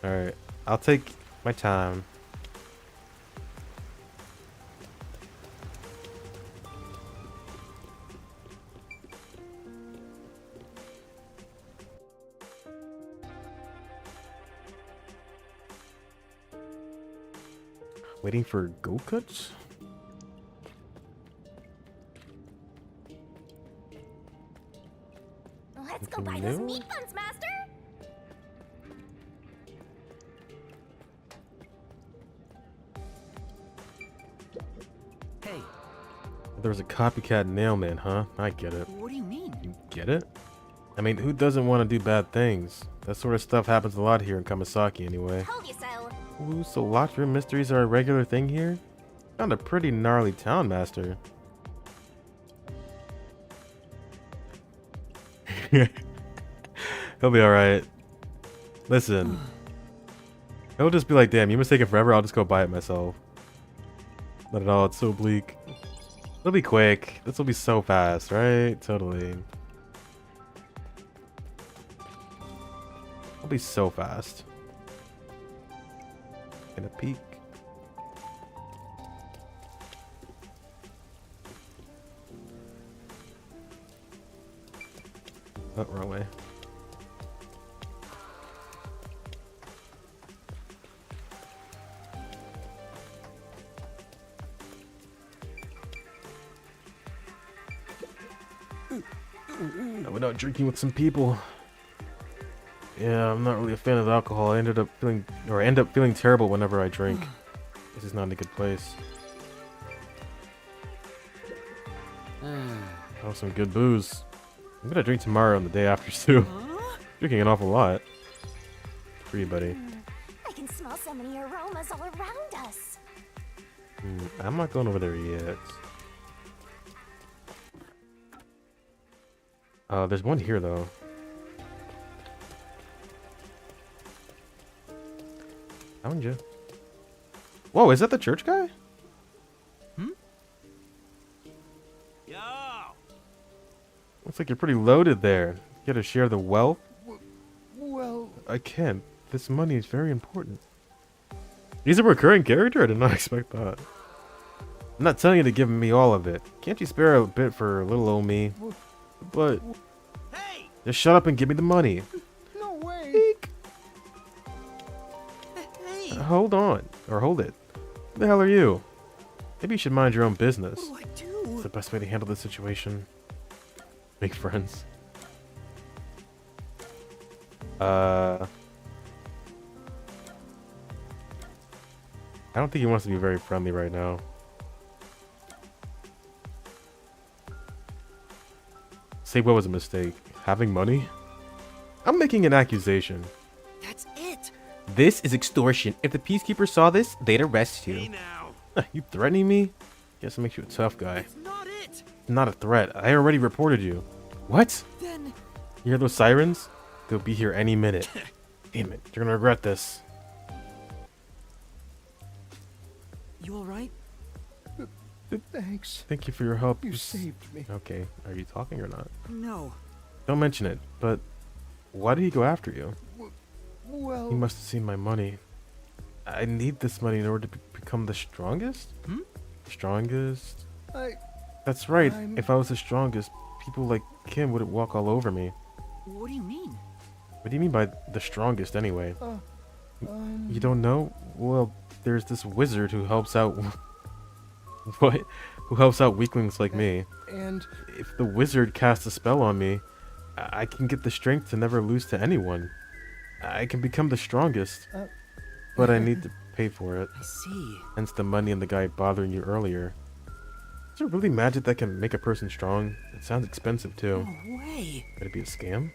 Alright, I'll take my time. Waiting for gold cuts? Let's go buy those meat buns, Master! Hey. There was a copycat nailman, huh? I get it. What do you mean? You get it? I mean, who doesn't want to do bad things? That sort of stuff happens a lot here in Kamasaki anyway. Told you so. Ooh, so locked room mysteries are a regular thing here? Found a pretty gnarly town, Master. He'll be alright. Listen. He'll just be like, damn, you must take it forever, I'll just go buy it myself. Not at all, it's so bleak. It'll be quick. This will be so fast, right? Totally. It'll be so fast. Gonna peek. Oh, wrong way. I went out drinking with some people. Yeah, I'm not really a fan of alcohol. I end up feeling terrible whenever I drink. This is not a good place. Oh, some good booze. I'm gonna drink tomorrow and the day after too. Drinking an awful lot. For you, buddy. I can smell so many aromas all around us. I'm not going over there yet. There's one here though. Found you. Whoa, is that the church guy? Yo! Looks like you're pretty loaded there. You gotta share the wealth? Well, I can't. This money is very important. He's a recurring character? I did not expect that. I'm not telling you to give me all of it. Can't you spare a bit for little old me? But Hey! just shut up and give me the money. No way! Eek. Hey! Hold on. Or hold it. Who the hell are you? Maybe you should mind your own business. What do I do? It's the best way to handle this situation. Make friends. I don't think he wants to be very friendly right now. Say what was a mistake? Having money? I'm making an accusation. That's it! This is extortion. If the Peacekeepers saw this, they'd arrest you. Hey now! You threatening me? Guess it makes you a tough guy. That's not it! Not a threat. I already reported you. What? Then... You hear those sirens? They'll be here any minute. Damn it. You're gonna regret this. You alright? Thanks. Thank you for your help. You saved me. Okay. Are you talking or not? No. Don't mention it, but why did he go after you? Well... He must have seen my money. I need this money in order to become the strongest? Strongest? That's right. If I was the strongest, people like Kim wouldn't walk all over me. What do you mean? What do you mean by the strongest anyway? You don't know? Well, there's this wizard who helps out... what? Who helps out weaklings like me. And... If the wizard casts a spell on me, I can get the strength to never lose to anyone. I can become the strongest. But I need to pay for it. I see. Hence the money and the guy bothering you earlier. Is there really magic that can make a person strong? It sounds expensive too. No way. Could it be a scam?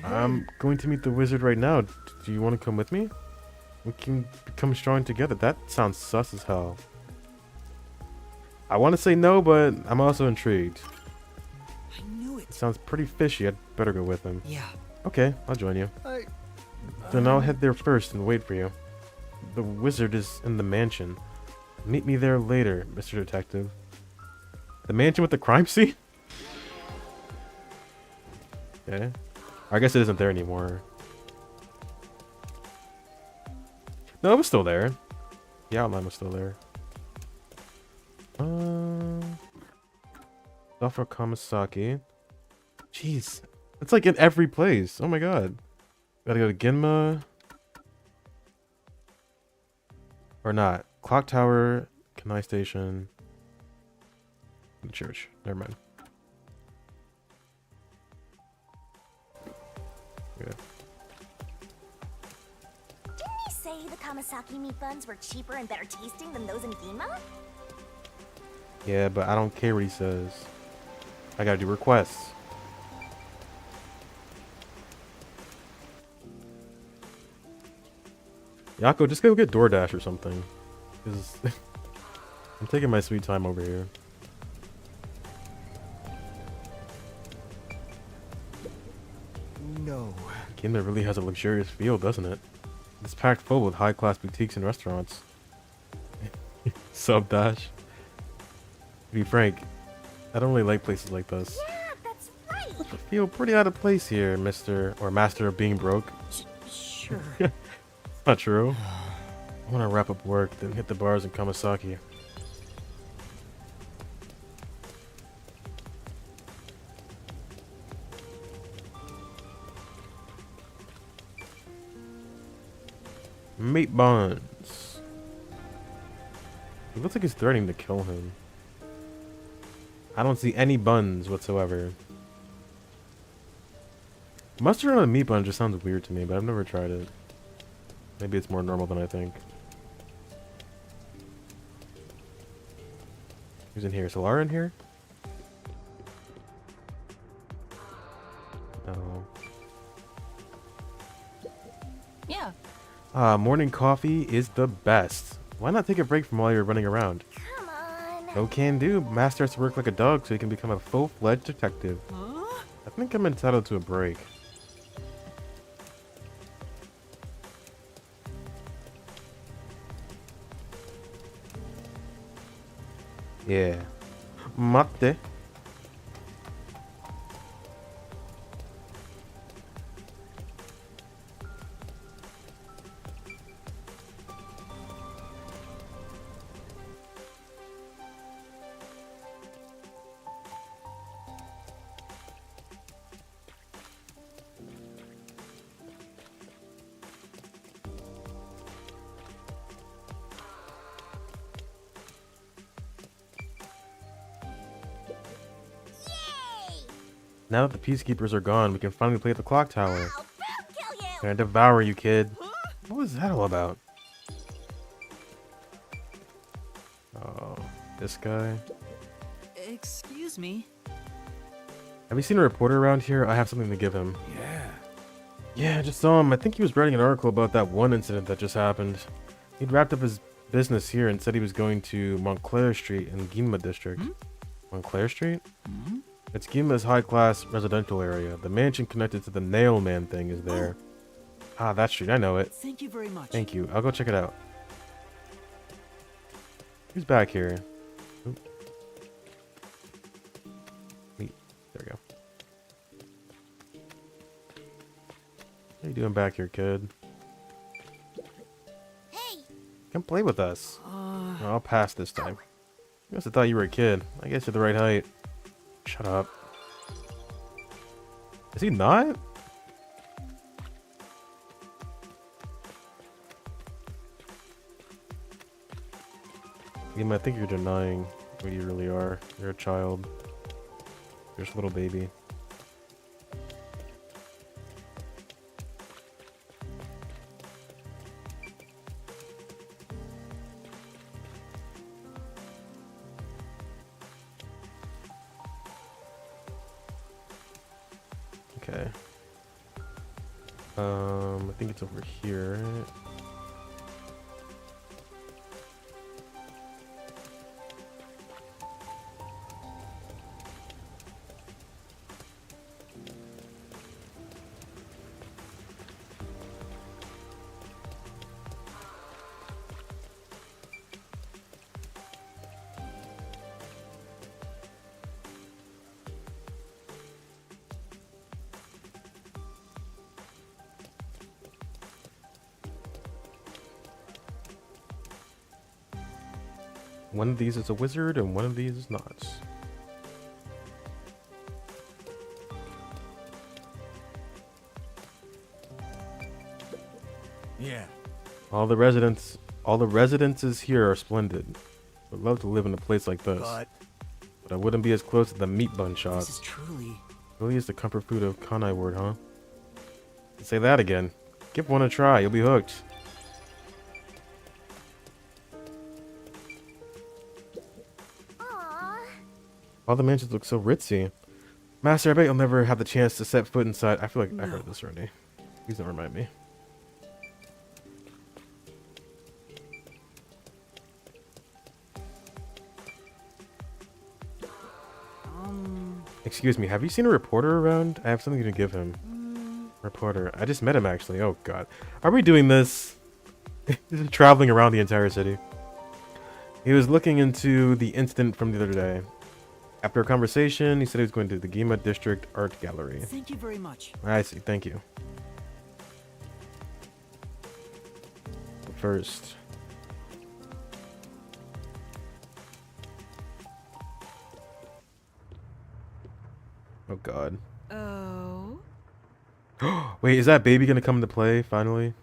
I'm going to meet the wizard right now. Do you want to come with me? We can become strong together. That sounds sus as hell. I want to say no, but I'm also intrigued. I knew it. Sounds pretty fishy. I'd better go with him. Yeah. Okay, I'll join you. Then I'll head there first and wait for you. The wizard is in the mansion. Meet me there later, Mr. Detective. The mansion with the crime scene? Okay. I guess it isn't there anymore. No, it was still there. The outline was still there. Dofra Kamasaki. Jeez. It's like in every place. Oh my god. Gotta go to Ginma. Or not. Clock Tower, Kanai Station, the church. Never mind. Good. Didn't he say the Kamasaki meat buns were cheaper and better tasting than those in Gima? Yeah, but I don't care what he says. I gotta do requests. Yako, just go get DoorDash or something. Because I'm taking my sweet time over here. No. Ginma really has a luxurious feel, doesn't it? It's packed full with high-class boutiques and restaurants. Sub Dash. To be frank, I don't really like places like this. Yeah, that's right. I feel pretty out of place here, Mr. or Master of Being Broke. Sure. Not true. I want to wrap up work, then hit the bars in Kamasaki. Meat buns. It looks like he's threatening to kill him. I don't see any buns whatsoever. Mustard on a meat bun just sounds weird to me, but I've never tried it. Maybe it's more normal than I think. Who's in here? Is Solara in here? No. Yeah. Morning coffee is the best. Why not take a break from while you're running around? Come on. No can do. Master has to work like a dog so he can become a full-fledged detective. Huh? I think I'm entitled to a break. Yeah. Mate. Now that the peacekeepers are gone, we can finally play at the clock tower. I'll kill you. Gonna devour you, kid. What was that all about? Oh, this guy. Excuse me. Have you seen a reporter around here? I have something to give him. Yeah, I just saw him. I think he was writing an article about that one incident that just happened. He'd wrapped up his business here and said he was going to Montclair Street in Ginma District. Montclair Street? It's Ginma's high-class residential area. The mansion connected to the Nail Man thing is there. Ah, that street. I know it. Thank you very much. Thank you. I'll go check it out. Who's back here? Oop. There we go. What are you doing back here, kid? Hey. Come play with us. I'll pass this time. I guess I thought you were a kid. I guess you're the right height. Shut up. Is he not? I think you're denying what you really are. You're a child. You're just a little baby. Okay. I think it's over here. One of these is a wizard and one of these is not. Yeah. All the residences here are splendid. Would love to live in a place like this. But I wouldn't be as close to the meat bun shops. This is truly... Really is the comfort food of Kanai word, huh? Say that again. Give one a try, you'll be hooked. Aww. All the mansions look so ritzy. Master, I bet you'll never have the chance to set foot inside. I feel like I heard this already. Please don't remind me. Excuse me, have you seen a reporter around? I have something to give him. Reporter. I just met him, actually. Oh, God. Are we doing this? Traveling around the entire city. He was looking into the incident from the other day. After a conversation, he said he was going to the Gima District Art Gallery. Thank you very much. I see. Thank you. But first... Oh, God. Oh? Wait, is that baby gonna come into play, finally?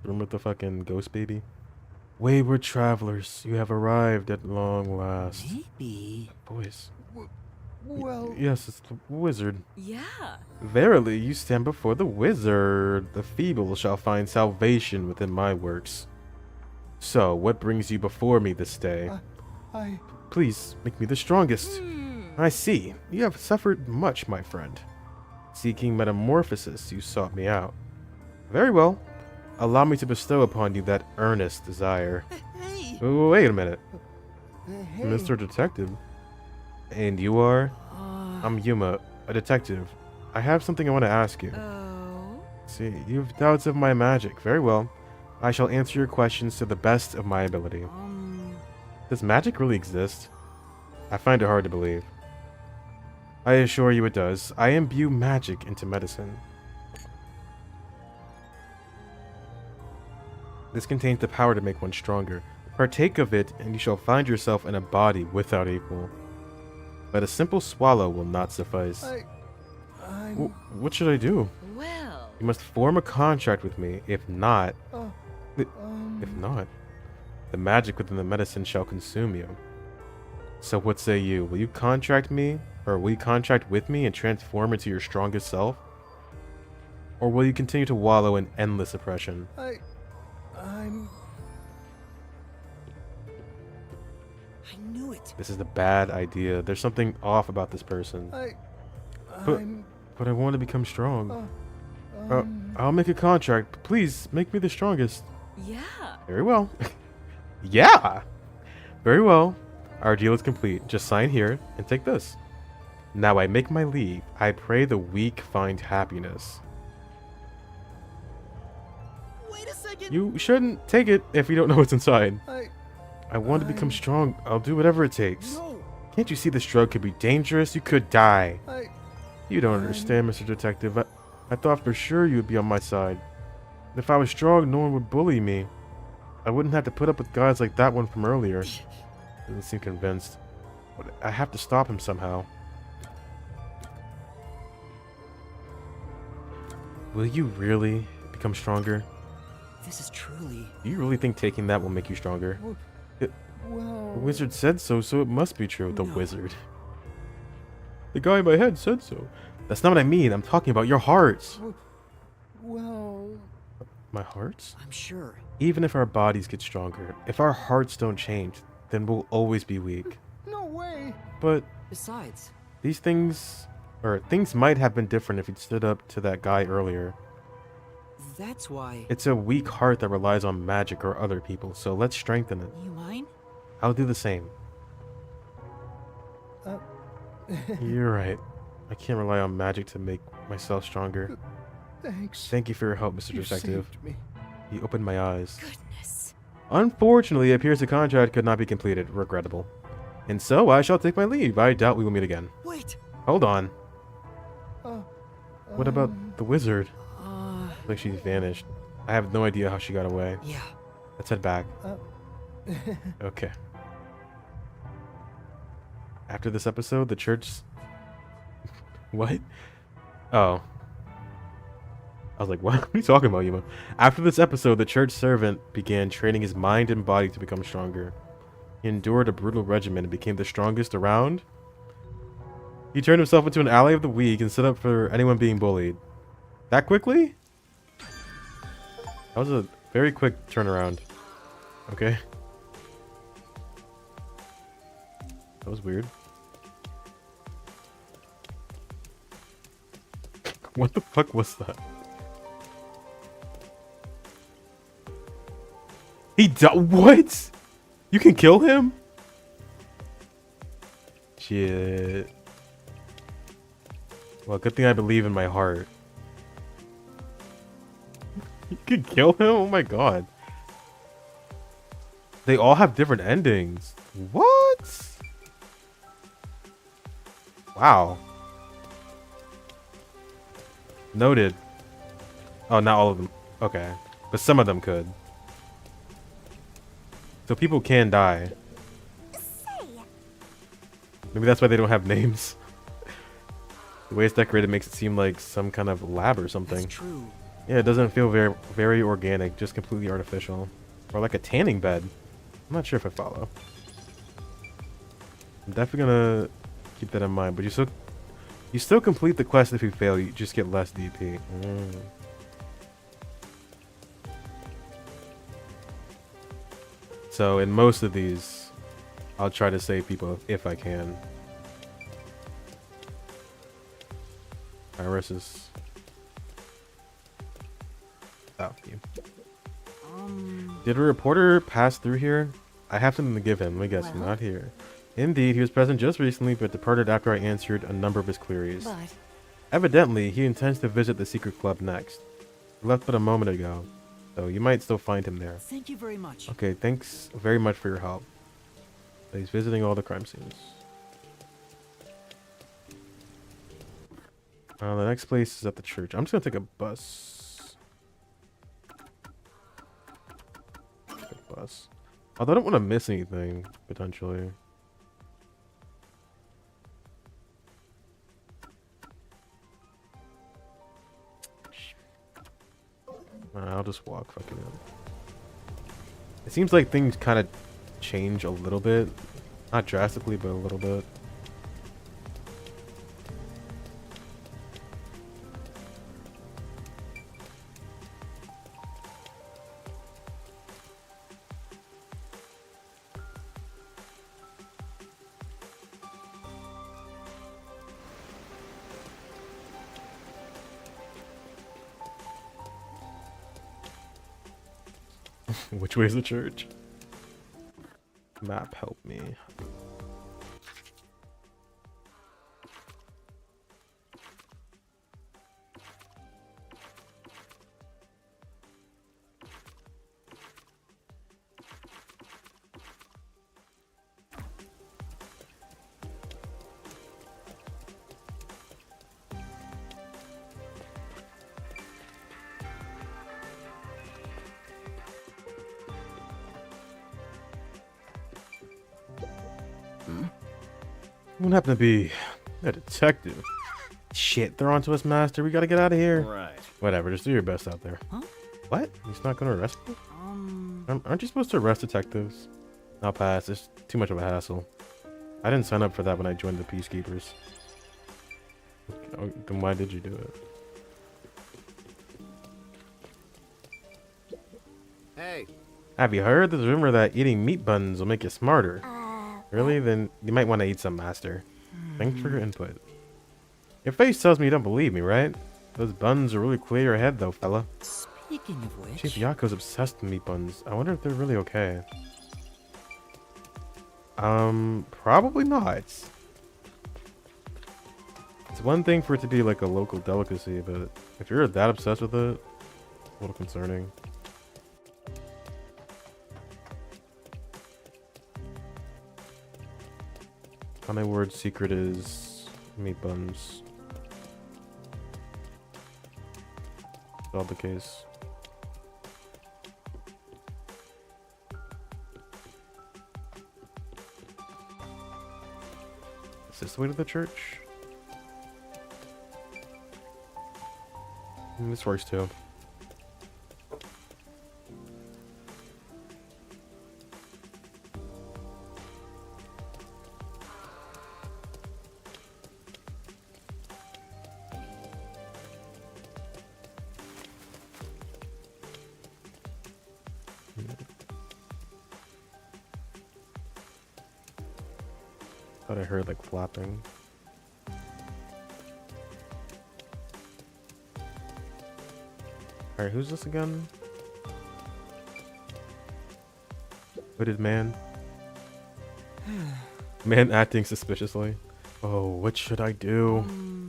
Remember the fucking ghost baby? Wayward travelers, you have arrived at long last. Maybe. Voice. Well... Yes, it's the wizard. Yeah. Verily, you stand before the wizard. The feeble shall find salvation within my works. So, what brings you before me this day? Please, make me the strongest. I see. You have suffered much, my friend. Seeking metamorphosis, you sought me out. Very well. Allow me to bestow upon you that earnest desire. Hey! Wait a minute. Hey. Mr. Detective. And you are? I'm Yuma, a detective. I have something I want to ask you. Oh? See, you have doubts of my magic. Very well. I shall answer your questions to the best of my ability. Does magic really exist? I find it hard to believe. I assure you it does. I imbue magic into medicine. This contains the power to make one stronger. Partake of it, and you shall find yourself in a body without equal. But a simple swallow will not suffice. What should I do? Well... You must form a contract with me. If not... If not... The magic within the medicine shall consume you. So what say you? Will you contract me? Or will you contract with me and transform into your strongest self? Or will you continue to wallow in endless oppression? I knew it. This is a bad idea. There's something off about this person. But I want to become strong. I'll make a contract. Please, make me the strongest. Yeah. Very well. Yeah! Very well. Our deal is complete. Just sign here and take this. Now I make my leave. I pray the weak find happiness. Wait a second. You shouldn't take it if you don't know what's inside. I want to become strong. I'll do whatever it takes. No. Can't you see this drug could be dangerous? You could die. You don't understand, Mr. Detective. I thought for sure you would be on my side. If I was strong, no one would bully me. I wouldn't have to put up with guys like that one from earlier. Doesn't seem convinced. But I have to stop him somehow. Will you really become stronger? This is truly... Do you really think taking that will make you stronger? Well... The wizard said so, so it must be true. The wizard. The guy in my head said so. That's not what I mean. I'm talking about your hearts. Well... My hearts? I'm sure. Even if our bodies get stronger, if our hearts don't change, then we'll always be weak. No way. But... Besides... These things... Or things might have been different if you'd stood up to that guy earlier. That's why... It's a weak heart that relies on magic or other people, so let's strengthen it. You mind? I'll do the same. You're right. I can't rely on magic to make myself stronger. Thanks. Thank you for your help, Mr. You Detective. saved me. You opened my eyes. Goodness. Unfortunately, it appears the contract could not be completed. Regrettable. And so, I shall take my leave. I doubt we will meet again. Wait! Hold on. What about the wizard? Like she's vanished. I have no idea how she got away. Yeah. Let's head back. Okay. After this episode, the church... What? Oh. I was like, what are you talking about, Yuma? After this episode, the church servant began training his mind and body to become stronger. He endured a brutal regimen and became the strongest around. He turned himself into an ally of the weak and stood up for anyone being bullied. That quickly? That was a very quick turnaround. Okay. That was weird. What the fuck was that? What? You can kill him? Shit. Well, good thing I believe in my heart. You can kill him? Oh my god. They all have different endings. What? Wow. Noted. Oh, not all of them. Okay. But some of them could. So people can die. Maybe that's why they don't have names. The way it's decorated makes it seem like some kind of lab or something. That's true. Yeah, it doesn't feel very organic, just completely artificial. Or like a tanning bed. I'm not sure if I follow. I'm definitely gonna keep that in mind, but you still complete the quest if you fail, you just get less DP. So in most of these, I'll try to save people if I can. Iris is... Oh, you. Did a reporter pass through here? I have something to give him. Let me guess, not here. Indeed, he was present just recently, but departed after I answered a number of his queries. But Evidently, he intends to visit the secret club next. He left but a moment ago, so you might still find him there. Thank you very much. Okay, thanks very much for your help. So he's visiting all the crime scenes. The next place is at the church. I'm just gonna take a bus. Although I don't want to miss anything, potentially. I'll just walk fucking up. It seems like things kind of change a little bit. Not drastically, but a little bit. Which way is the church? Map, help me. What happened to be a detective? Shit, they're onto us, Master. We gotta get out of here. Right. Whatever, just do your best out there. Huh? What? He's not gonna arrest me? Aren't you supposed to arrest detectives? I'll pass. It's too much of a hassle. I didn't sign up for that when I joined the Peacekeepers. Then why did you do it? Hey. Have you heard? There's a rumor that eating meat buns will make you smarter. Really? Then you might want to eat some, Master. Thanks for your input. Your face tells me you don't believe me, right? Those buns are really clear your head, though, fella. Speaking of which... Chief Yako's obsessed with meat buns. I wonder if they're really okay. Probably not. It's one thing for it to be like a local delicacy, but if you're that obsessed with it, it's a little concerning. My word secret is meat buns. Solve the case. this the way to the church? This works too. Thought I heard like flapping. Alright, who's this again? Hooded man. Man acting suspiciously. Oh, what should I do?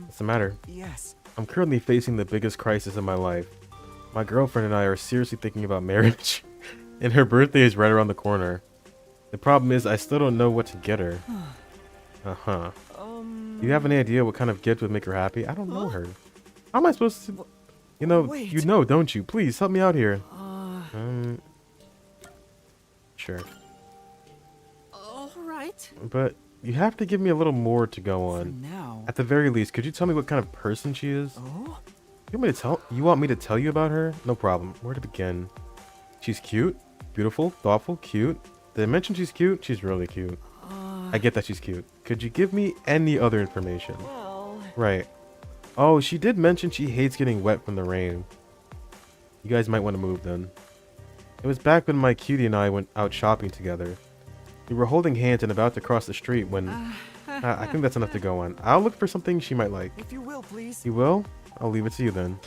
What's the matter? Yes. I'm currently facing the biggest crisis in my life. My girlfriend and I are seriously thinking about marriage, and her birthday is right around the corner. The problem is I still don't know what to get her. Uh-huh. Do you have any idea what kind of gift would make her happy? I don't know her. How am I supposed to... You know, Wait. you know, don't you? Please, help me out here. Sure. Alright. But you have to give me a little more to go on. Now. At the very least, could you tell me what kind of person she is? Oh? You want me to tell you about her? No problem. Where to begin? She's cute, beautiful, thoughtful, cute. Did I mention she's cute? She's really cute. I get that she's cute. Could you give me any other information? Well... Right. Oh, she did mention she hates getting wet from the rain. You guys might want to move then. It was back when my cutie and I went out shopping together. We were holding hands and about to cross the street when... I think that's enough to go on. I'll look for something she might like. If you will, please. You will? I'll leave it to you then.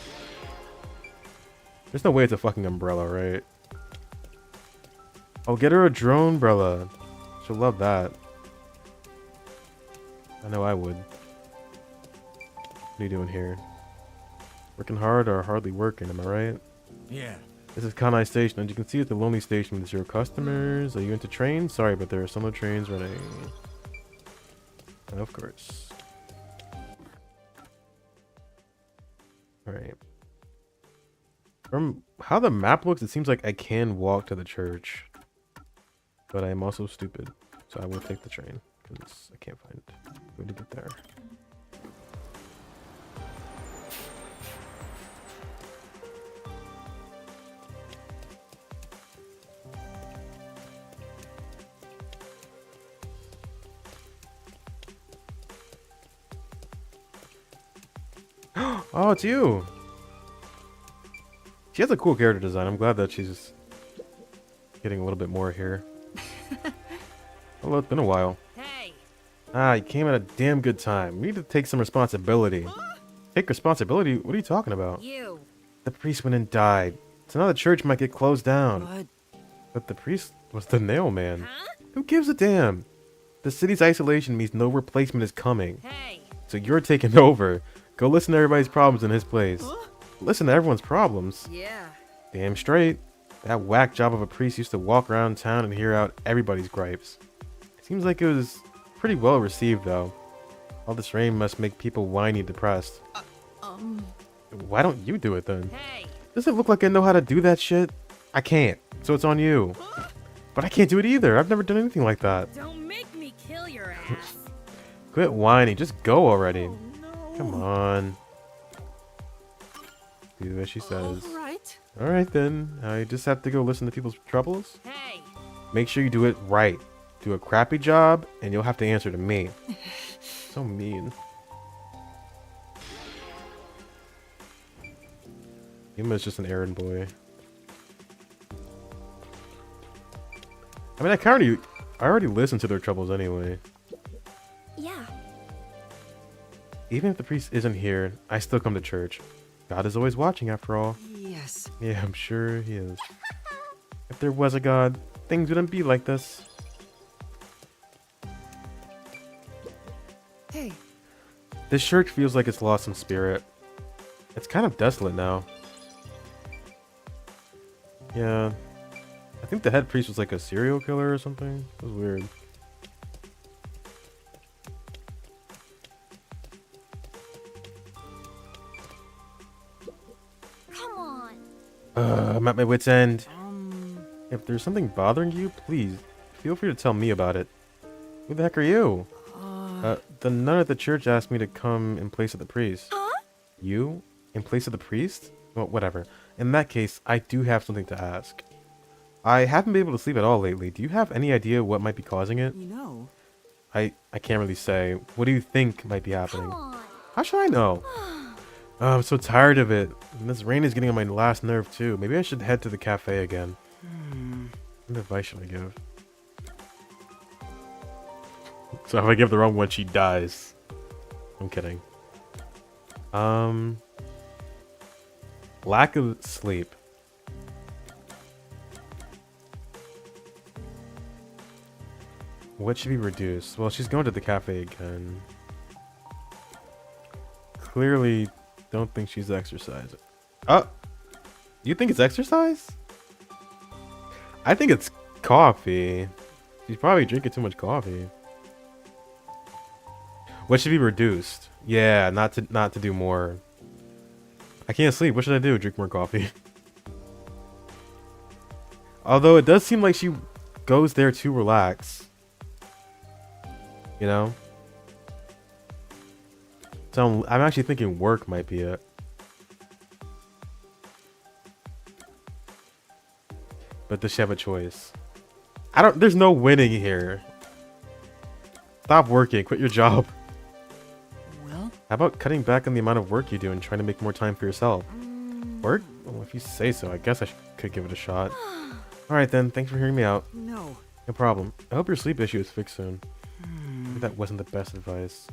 There's no way it's a fucking umbrella, right? I'll get her a drone umbrella. She'll love that. I know I would. What are you doing here? Working hard or hardly working, am I right? Yeah. This is Kanai Station. As you can see, it's a lonely station with 0 customers. Are you into trains? Sorry, but there are some trains running. Of course. Alright. From how the map looks, it seems like I can walk to the church. But I am also stupid. So I will take the train. Because I can't find a way to get there. Oh, it's you! She has a cool character design. I'm glad that she's getting a little bit more here. Hello, it's been a while. Hey. Ah, you came at a damn good time. We need to take some responsibility. Take responsibility? What are you talking about? You. The priest went and died. So now the church might get closed down. What? But the priest was the nail man. Huh? Who gives a damn? The city's isolation means no replacement is coming. Hey. So you're taking over. Go listen to everybody's problems in his place. Listen to everyone's problems. Yeah. Damn straight. That whack job of a priest used to walk around town and hear out everybody's gripes. Seems like it was pretty well received though. All this rain must make people whiny and depressed. Why don't you do it then? Hey. Does it look like I know how to do that shit? I can't, so it's on you. But I can't do it either. I've never done anything like that. Don't make me kill your ass. Quit whining, just go already. Come on. Do as she says. Alright. Alright then. I just have to go listen to people's troubles. Hey. Make sure you do it right. Do a crappy job, and you'll have to answer to me. So mean. Yuma's just an errand boy. I mean, I already listened to their troubles anyway. Yeah. Even if the priest isn't here, I still come to church. God is always watching after all. Yes. Yeah, I'm sure he is. If there was a God, things wouldn't be like this. Hey. This church feels like it's lost some spirit. It's kind of desolate now. Yeah. I think the head priest was like a serial killer or something. It was weird. Come on. I'm at my wit's end. If there's something bothering you, please feel free to tell me about it. Who the heck are you? the nun at the church asked me to come in place of the priest. Huh? You? In place of the priest? Well, whatever. In that case, I do have something to ask. I haven't been able to sleep at all lately. Do you have any idea what might be causing it? You know. I can't really say. What do you think might be happening? How should I know? Oh, I'm so tired of it. And this rain is getting on my last nerve too. Maybe I should head to the cafe again. What advice should I give? So if I give the wrong one, she dies. I'm kidding. Lack of sleep. What should be reduced? Well, she's going to the cafe again. Clearly don't think she's exercising. Oh! You think it's exercise? I think it's coffee. She's probably drinking too much coffee. What should be reduced? Yeah, not to do more. I can't sleep. What should I do? Drink more coffee. Although it does seem like she goes there to relax. You know? So I'm actually thinking work might be it. But does she have a choice? There's no winning here. Stop working. Quit your job. Well? How about cutting back on the amount of work you do and trying to make more time for yourself? Work? Well, if you say so, I guess I could give it a shot. Alright then, thanks for hearing me out. No. No problem. I hope your sleep issue is fixed soon. Maybe that wasn't the best advice.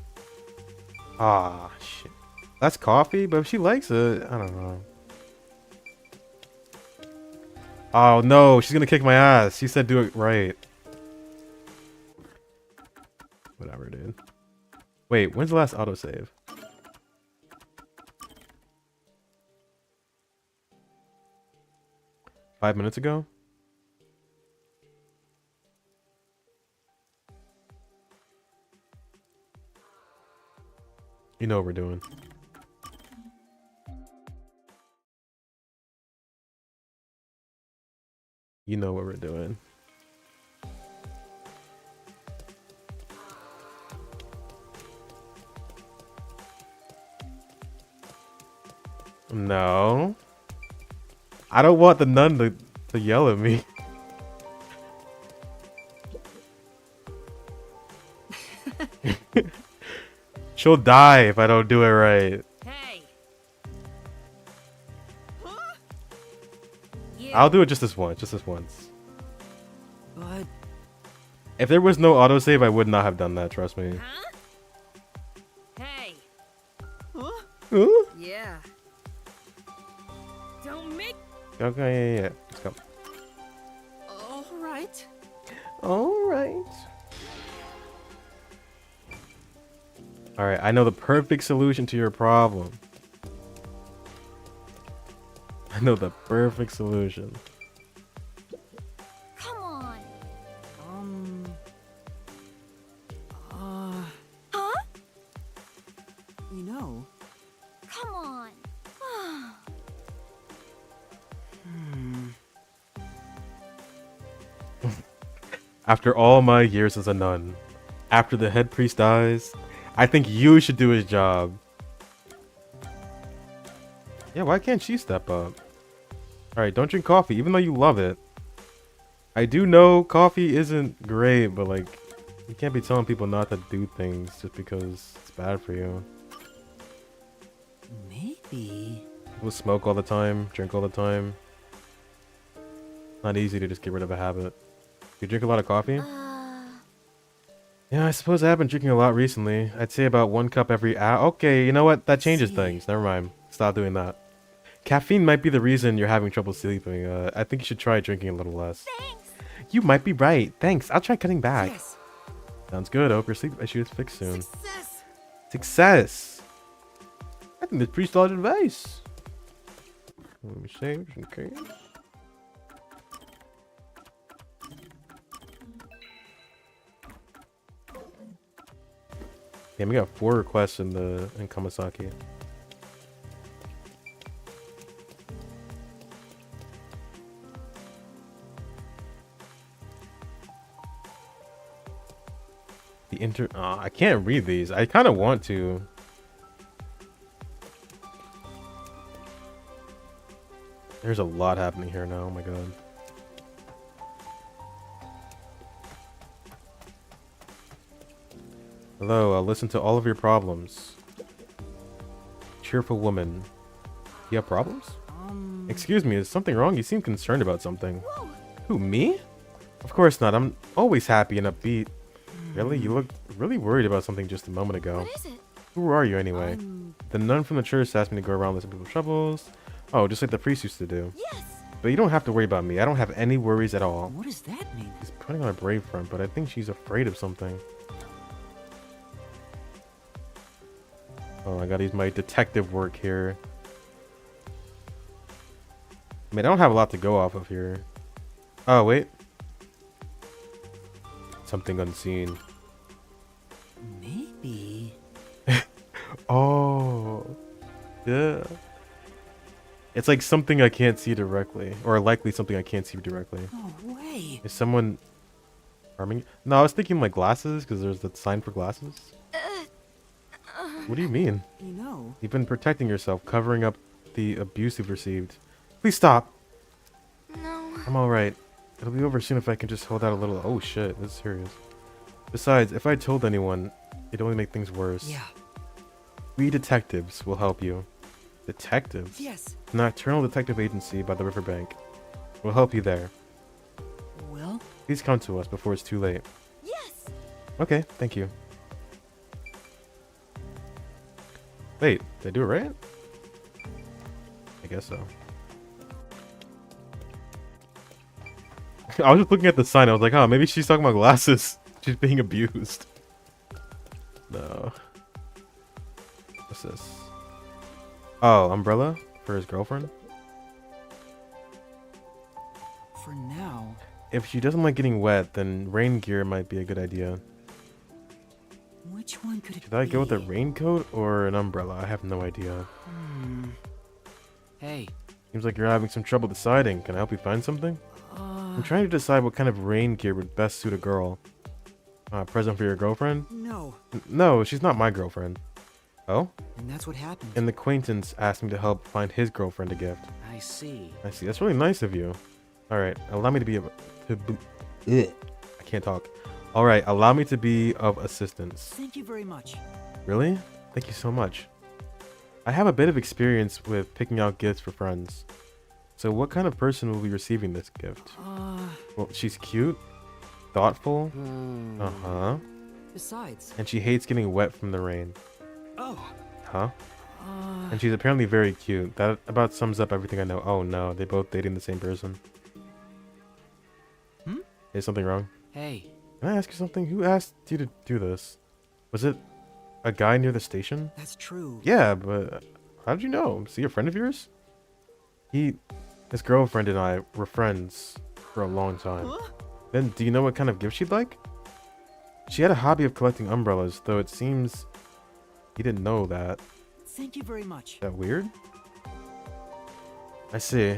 Ah, shit. That's coffee, but if she likes it, I don't know. Oh no, she's gonna kick my ass. She said do it right. Whatever, dude. Wait, when's the last autosave? Five minutes ago? You know what we're doing. You know what we're doing. No. I don't want the nun to yell at me. She'll die if I don't do it right. Hey. I'll do it just this once. Just this once. But if there was no autosave, I would not have done that. Trust me. Huh? Hey. Huh? Yeah. Don't make. Okay, yeah. Let's go. all right. All right. All right. I know the perfect solution to your problem. I know the perfect solution. Come on. Huh? You know. Come on. After all my years as a nun, after the head priest dies, I think you should do his job. Yeah, why can't she step up? Alright, don't drink coffee, even though you love it. I do know coffee isn't great, but like, you can't be telling people not to do things just because it's bad for you. Maybe. People smoke all the time, drink all the time. Not easy to just get rid of a habit. You drink a lot of coffee? Yeah, I suppose I have been drinking a lot recently. I'd say about 1 cup every hour. Okay, you know what? That changes things. Never mind. Stop doing that. Caffeine might be the reason you're having trouble sleeping. I think you should try drinking a little less. Thanks. You might be right. Thanks. I'll try cutting back. Yes. Sounds good. I hope your sleep issue is fixed soon. Success. Success! I think that's pretty solid advice. Let me save just in case. Damn, we got 4 requests in Kamasaki. I can't read these. I kind of want to. There's a lot happening here now. Oh my god. Hello, I'll listen to all of your problems. Cheerful woman. You have problems? Excuse me, is something wrong? You seem concerned about something. Whoa. Who, me? Of course not. I'm always happy and upbeat. Really? You looked really worried about something just a moment ago. What is it? Who are you anyway? The nun from the church asked me to go around listening to people's troubles. Oh, just like the priest used to do. Yes. But you don't have to worry about me. I don't have any worries at all. What does that mean? She's putting on a brave front, but I think she's afraid of something. Oh, I gotta use my detective work here. I mean, I don't have a lot to go off of here. Oh, wait. Something unseen. Maybe. Oh. Yeah. It's like something I can't see directly. Or likely something I can't see directly. No way. Is someone harming? No, I was thinking like glasses, because there's that sign for glasses. What do you mean? You know. You've been protecting yourself, covering up the abuse you've received. Please stop. No. I'm alright. It'll be over soon if I can just hold out a little. Oh shit, this is serious. Besides, if I told anyone, it'd only make things worse. Yeah. We detectives will help you. Detectives? Yes. The Nocturnal Detective Agency by the riverbank. We'll help you there. Well? Please come to us before it's too late. Yes. Okay, thank you. Wait, did I do it right? I guess so. I was just looking at the sign. I was like, oh, maybe she's talking about glasses. She's being abused. No. What's this? Oh, umbrella for his girlfriend? For now. If she doesn't like getting wet, then rain gear might be a good idea. Which one could it Should I go with a raincoat or an umbrella? I have no idea. Hey. Seems like you're having some trouble deciding. Can I help you find something? I'm trying to decide what kind of rain gear would best suit a girl. Present for your girlfriend? No. No, she's not my girlfriend. Oh? And that's what happened. An acquaintance asked me to help find his girlfriend a gift. I see. I see. That's really nice of you. Alright, allow me to be I can't talk. Alright, allow me to be of assistance. Thank you very much. Really? Thank you so much. I have a bit of experience with picking out gifts for friends. So what kind of person will be receiving this gift? Well, she's cute, thoughtful, uh-huh, Besides. and she hates getting wet from the rain. Oh. Huh? And she's apparently very cute. That about sums up everything I know. Oh no, they both dating the same person. Is something wrong? Hey. Can I ask you something? Who asked you to do this? Was it a guy near the station? That's true. Yeah, but how did you know? Is he a friend of yours? His girlfriend and I were friends for a long time. Then, do you know what kind of gift she'd like? She had a hobby of collecting umbrellas, though it seems he didn't know that. Thank you very much. Is that weird? I see.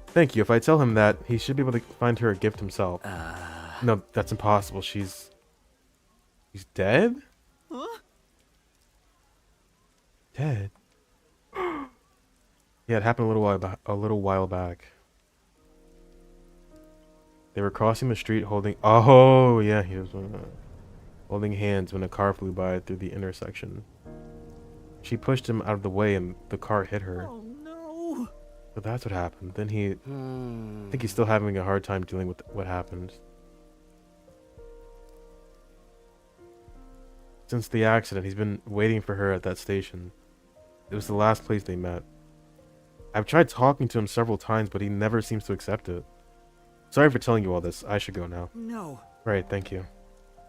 Thank you. If I tell him that, he should be able to find her a gift himself. No, that's impossible. She's dead? Dead? Yeah, it happened a little while back. They were crossing the street holding... Oh, yeah, he was holding hands when a car flew by through the intersection. She pushed him out of the way and the car hit her. Oh, no. But that's what happened. Then I think he's still having a hard time dealing with what happened. Since the accident, he's been waiting for her at that station. It was the last place they met. I've tried talking to him several times, but he never seems to accept it. Sorry for telling you all this. I should go now. No. Right, thank you.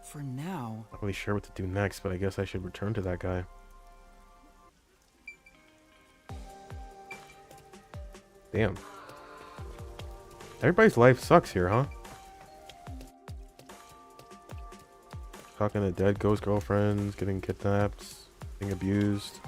For now. Not really sure what to do next, but I guess I should return to that guy. Damn. Everybody's life sucks here, huh? Talking to dead ghost girlfriends, getting kidnapped, being abused.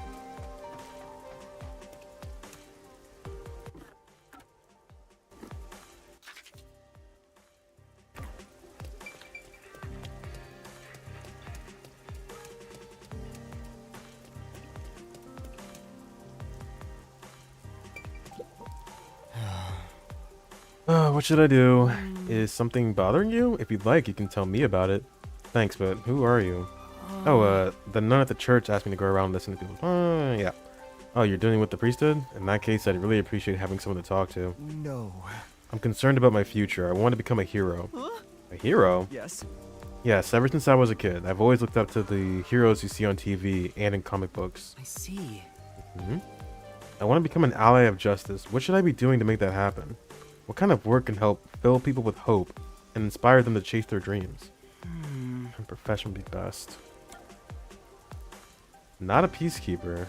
What should I do? Is something bothering you? If you'd like, you can tell me about it. Thanks, but who are you? The nun at the church asked me to go around listening to people. Yeah. Oh, you're dealing with the priesthood? In that case, I'd really appreciate having someone to talk to. No. I'm concerned about my future. I want to become a hero. Huh? A hero? Yes. Yes, ever since I was a kid, I've always looked up to the heroes you see on TV and in comic books. I see. I want to become an ally of justice. What should I be doing to make that happen? What kind of work can help fill people with hope and inspire them to chase their dreams? A profession would be best. Not a peacekeeper.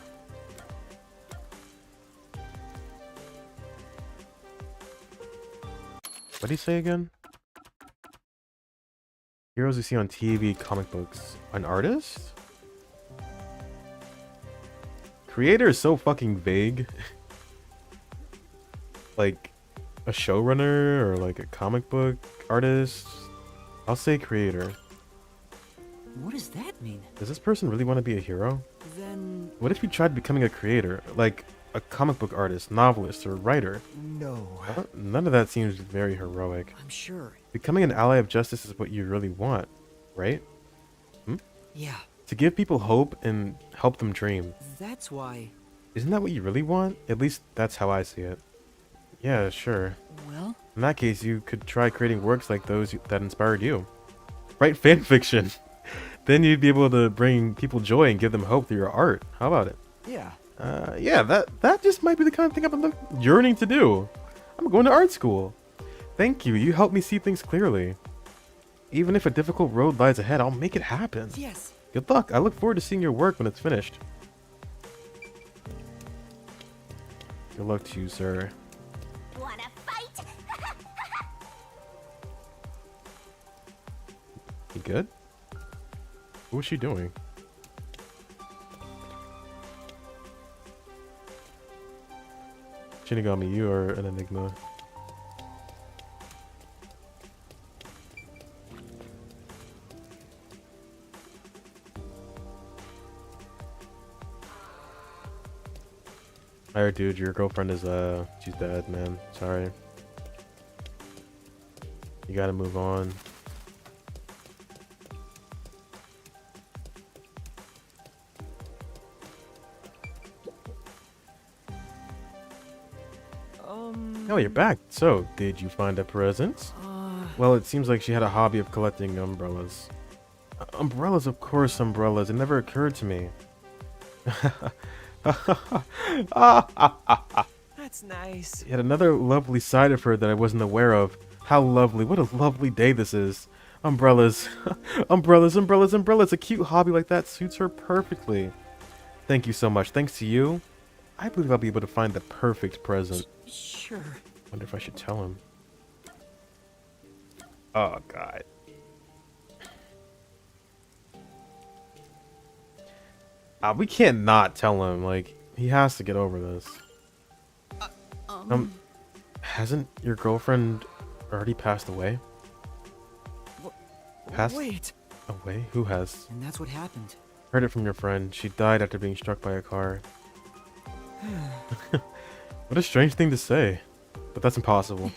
What do you say again? Heroes you see on TV, comic books. An artist? Creator is so fucking vague. Like a showrunner or like a comic book artist? I'll say creator. What does that mean? Does this person really want to be a hero? Then... What if you tried becoming a creator? Like a comic book artist, novelist, or writer? No. None of that seems very heroic. I'm sure. Becoming an ally of justice is what you really want, right? Yeah. To give people hope and help them dream. That's why... Isn't that what you really want? At least that's how I see it. Yeah, sure. Well? In that case, you could try creating works like those that inspired you. Write fan fiction. Then you'd be able to bring people joy and give them hope through your art. How about it? Yeah. Yeah, that just might be the kind of thing I've been yearning to do. I'm going to art school. Thank you. You helped me see things clearly. Even if a difficult road lies ahead, I'll make it happen. Yes. Good luck. I look forward to seeing your work when it's finished. Good luck to you, sir. Wanna fight? You good? What was she doing? Shinigami, you are an enigma. Alright, dude, your girlfriend is, she's dead, man. Sorry. You gotta move on. Oh, you're back. So, did you find a present? Well, it seems like she had a hobby of collecting umbrellas. Umbrellas, of course, umbrellas. It never occurred to me. That's nice. Yet another lovely side of her that I wasn't aware of. How lovely. What a lovely day this is. Umbrellas. Umbrellas, umbrellas, umbrellas. A cute hobby like that suits her perfectly. Thank you so much. Thanks to you, I believe I'll be able to find the perfect present. Sure. Wonder if I should tell him. Oh, God. We can't not tell him. Like, he has to get over this. Hasn't your girlfriend already passed away? Passed Wait. away? Who has? And that's what happened. Heard it from your friend. She died after being struck by a car. What a strange thing to say. But that's impossible.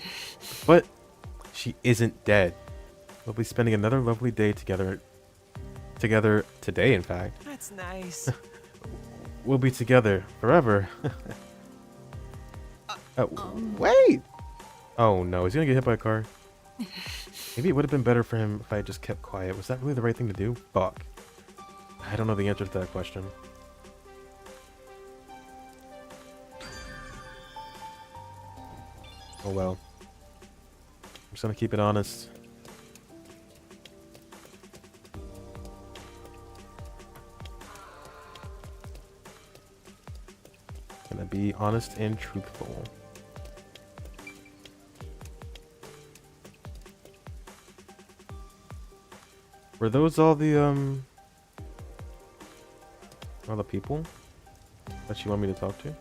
But she isn't dead. We'll be spending another lovely day together. Together today, in fact. That's nice. We'll be together forever. Wait! Oh no, is he gonna get hit by a car? Maybe it would have been better for him if I had just kept quiet. Was that really the right thing to do? Fuck. I don't know the answer to that question. Oh well. I'm just gonna keep it honest. Gonna be honest and truthful. Were those all the people that you want me to talk to?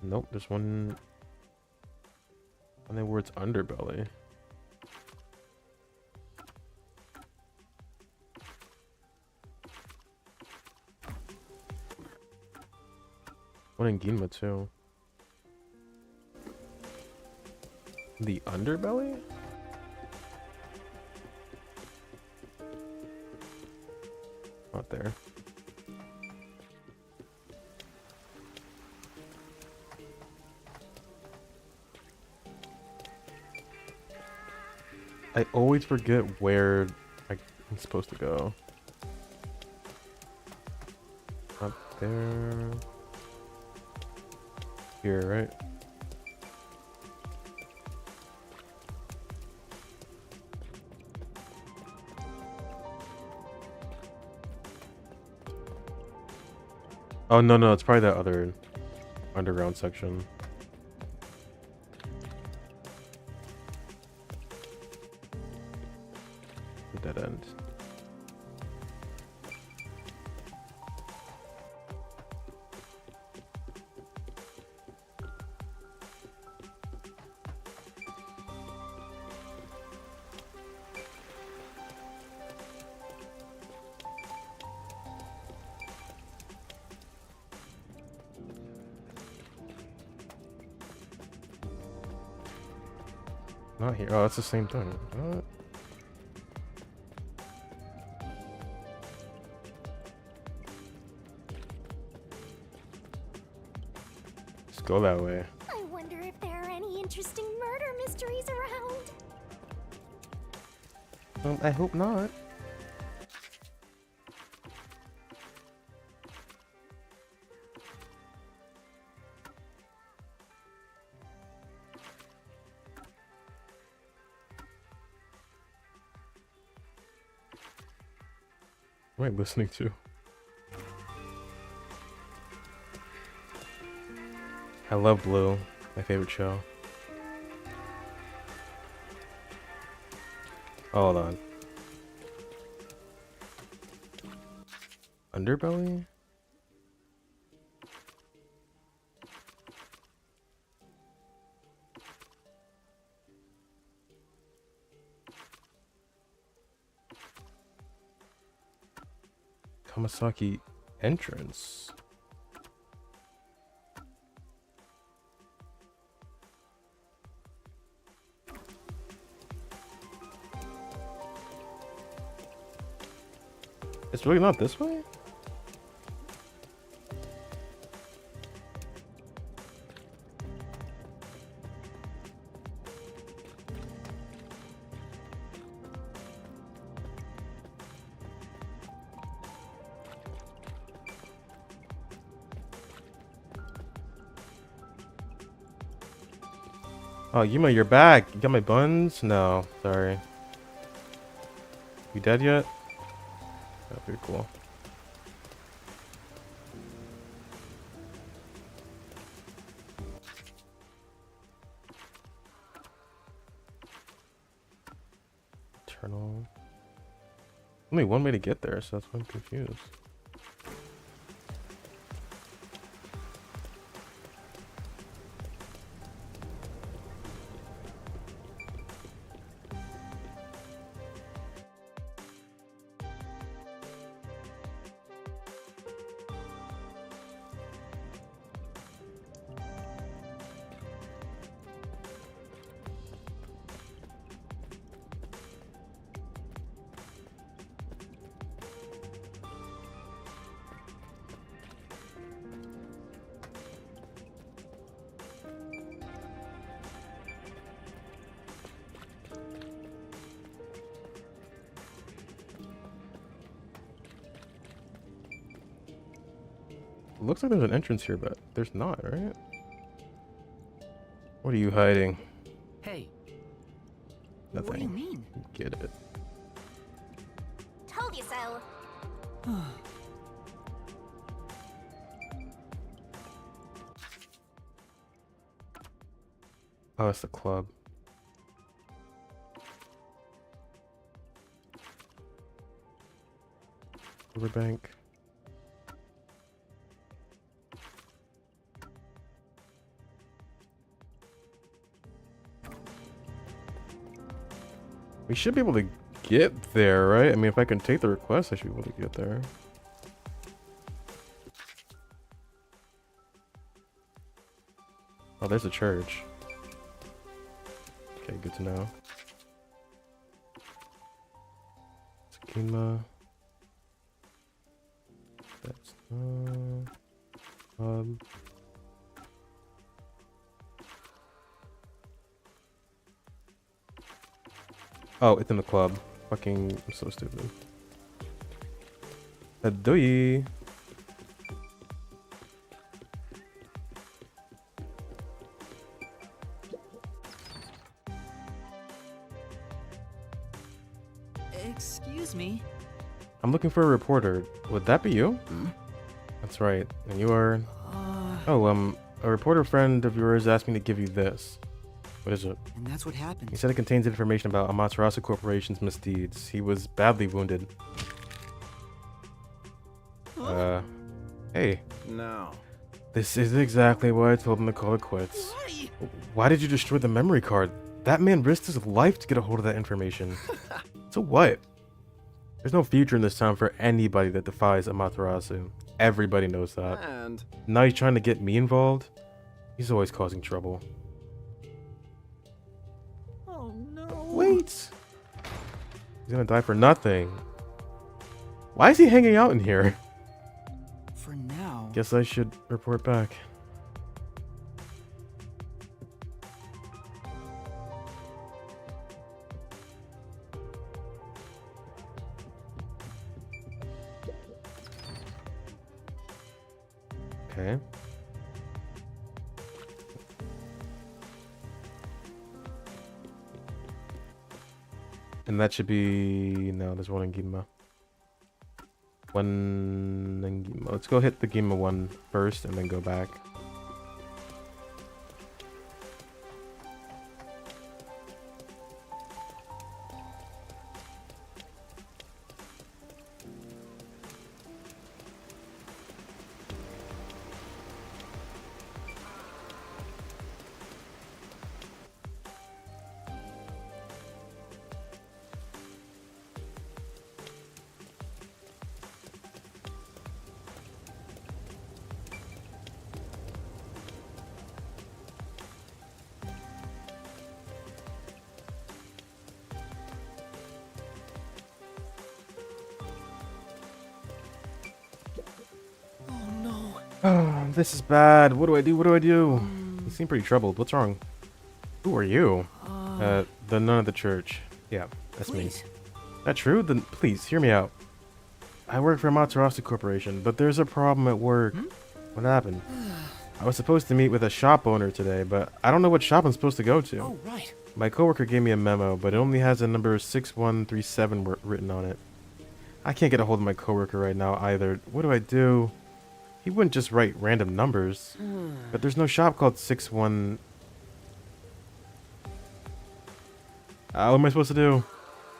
Nope, there's one. And then where it's underbelly. One in Ginma too. The underbelly? Not there. I always forget where I'm supposed to go. Up there. Here, right? Oh, no, it's probably that other underground section. Dead end. Not here. Oh, it's the same thing. What? Let's go that way. I wonder if there are any interesting murder mysteries around. I hope not. What am I listening to? I love Blue, my favorite show. Oh, hold on. Underbelly? Kamasaki entrance. It's really not this way? Oh, Yuma, you're back. You got my buns? No, sorry. You dead yet? That'd be cool. Eternal. Only one way to get there, so that's why I'm confused. Looks like there's an entrance here, but there's not, right? What are you hiding? Hey. Nothing. What do you mean? Get it. Told you so. Oh, it's the club. Riverbank. We should be able to get there, right? I mean, if I can take the request, I should be able to get there. Oh, there's a church. Okay, good to know. Schema. That's oh, it's in the club. Fucking, I'm so stupid. Adoy. Excuse me. I'm looking for a reporter. Would that be you? That's right. And you are... Oh, a reporter friend of yours asked me to give you this. What is it? And that's what happened. He said it contains information about Amaterasu Corporation's misdeeds. He was badly wounded. Hey. No. This is exactly why I told him to call it quits. Why did you destroy the memory card? That man risked his life to get a hold of that information. So what? There's no future in this town for anybody that defies Amaterasu. Everybody knows that. And now he's trying to get me involved? He's always causing trouble. Oh no. Wait! He's gonna die for nothing. Why is he hanging out in here? For now. Guess I should report back. Okay. And that should be... No, there's one in Gima. One in Gima. Let's go hit the Gima one first and then go back. Oh, this is bad. What do I do? What do I do? You seem pretty troubled. What's wrong? Who are you? The nun of the church. Yeah, that's me. That true? Then please, hear me out. I work for Amaterasu Corporation, but there's a problem at work. What happened? I was supposed to meet with a shop owner today, but I don't know what shop I'm supposed to go to. Oh, right. My coworker gave me a memo, but it only has a number 6137 written on it. I can't get a hold of my coworker right now either. What do I do? He wouldn't just write random numbers. But there's no shop called 61... what am I supposed to do?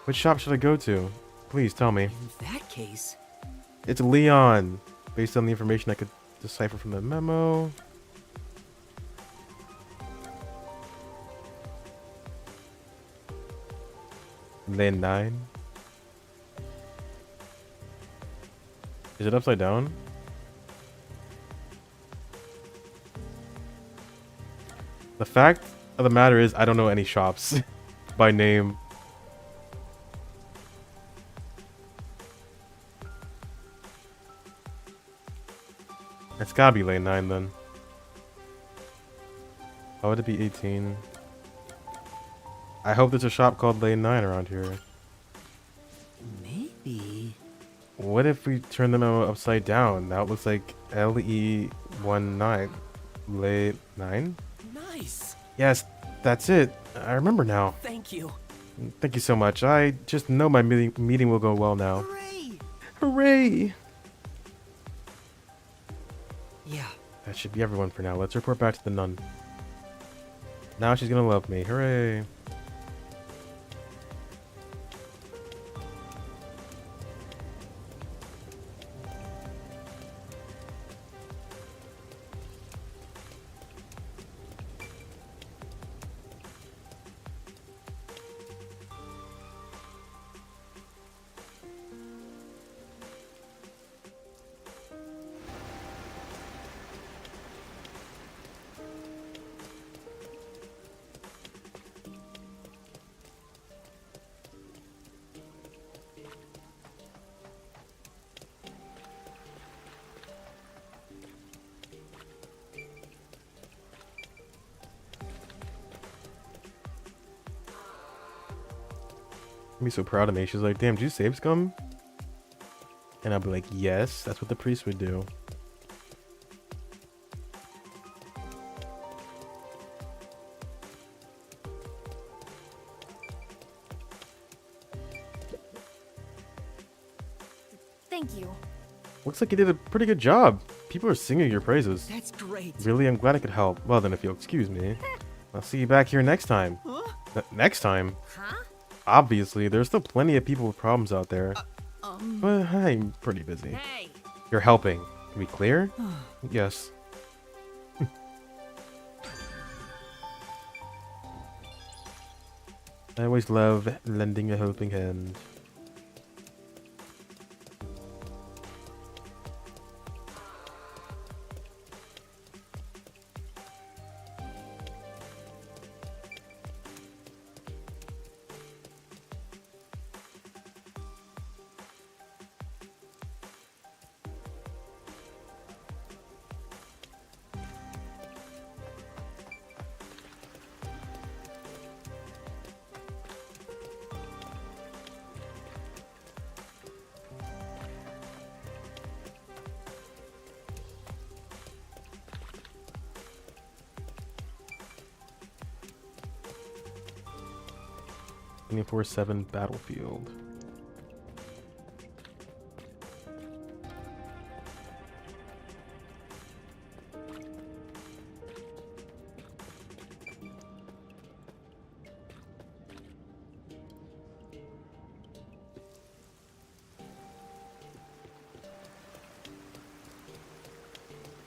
Which shop should I go to? Please tell me. In that case... It's Leon. Based on the information I could decipher from the memo. Lane 9. Is it upside down? The fact of the matter is, I don't know any shops by name. It's gotta be lane 9 then. How would it be 18? I hope there's a shop called lane 9 around here. Maybe. What if we turn the memo upside down? Now it looks like LE19. Lane 9? Nice. Yes, that's it. I remember now. Thank you. Thank you so much. I just know my meeting will go well now. Hooray! Hooray! Yeah. That should be everyone for now. Let's report back to the nun. Now she's gonna love me. Hooray! I'd be so proud of me. She's like, damn, did you save scum? And I'll be like, yes, that's what the priest would do. Thank you. Looks like you did a pretty good job. People are singing your praises. That's great. Really, I'm glad I could help. Well then, if you'll excuse me, I'll see you back here next time. Huh? Next time? Huh? Obviously, there's still plenty of people with problems out there. But I'm pretty busy. Hey. You're helping. Can we clear? Yes. I always love lending a helping hand. (24/7) battlefield.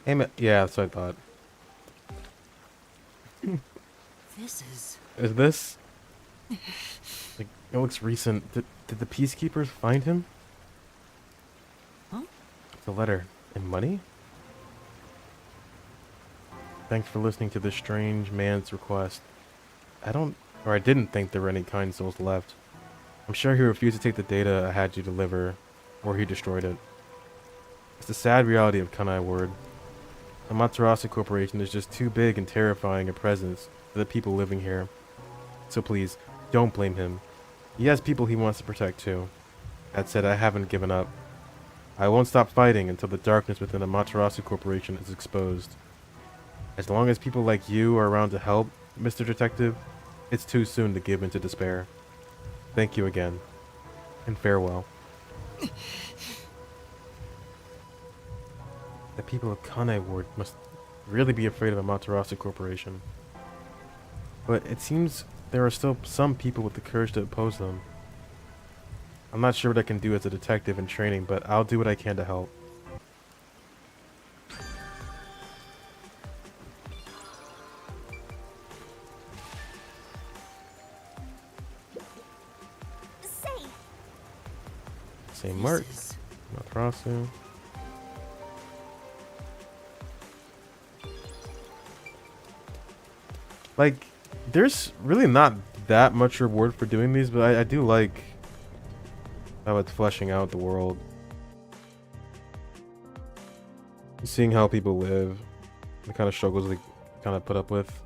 Hey, yeah, that's what I thought. This is... Is this? Like, it looks recent. Did the peacekeepers find him? Huh? The letter. And money? Thanks for listening to this strange man's request. I didn't think there were any kind souls left. I'm sure he refused to take the data I had you deliver, or he destroyed it. It's the sad reality of Kanai Ward. The Amaterasu Corporation is just too big and terrifying a presence for the people living here. So please, don't blame him. He has people he wants to protect too. That said, I haven't given up. I won't stop fighting until the darkness within the Amaterasu Corporation is exposed. As long as people like you are around to help, Mr. Detective, it's too soon to give in to despair. Thank you again, and farewell. The people of Kanai Ward must really be afraid of Amaterasu Corporation. But it seems there are still some people with the courage to oppose them. I'm not sure what I can do as a detective in training, but I'll do what I can to help. Same mark. Amaterasu. Like, there's really not that much reward for doing these, but I do like how it's fleshing out the world. Seeing how people live, the kind of struggles they kind of put up with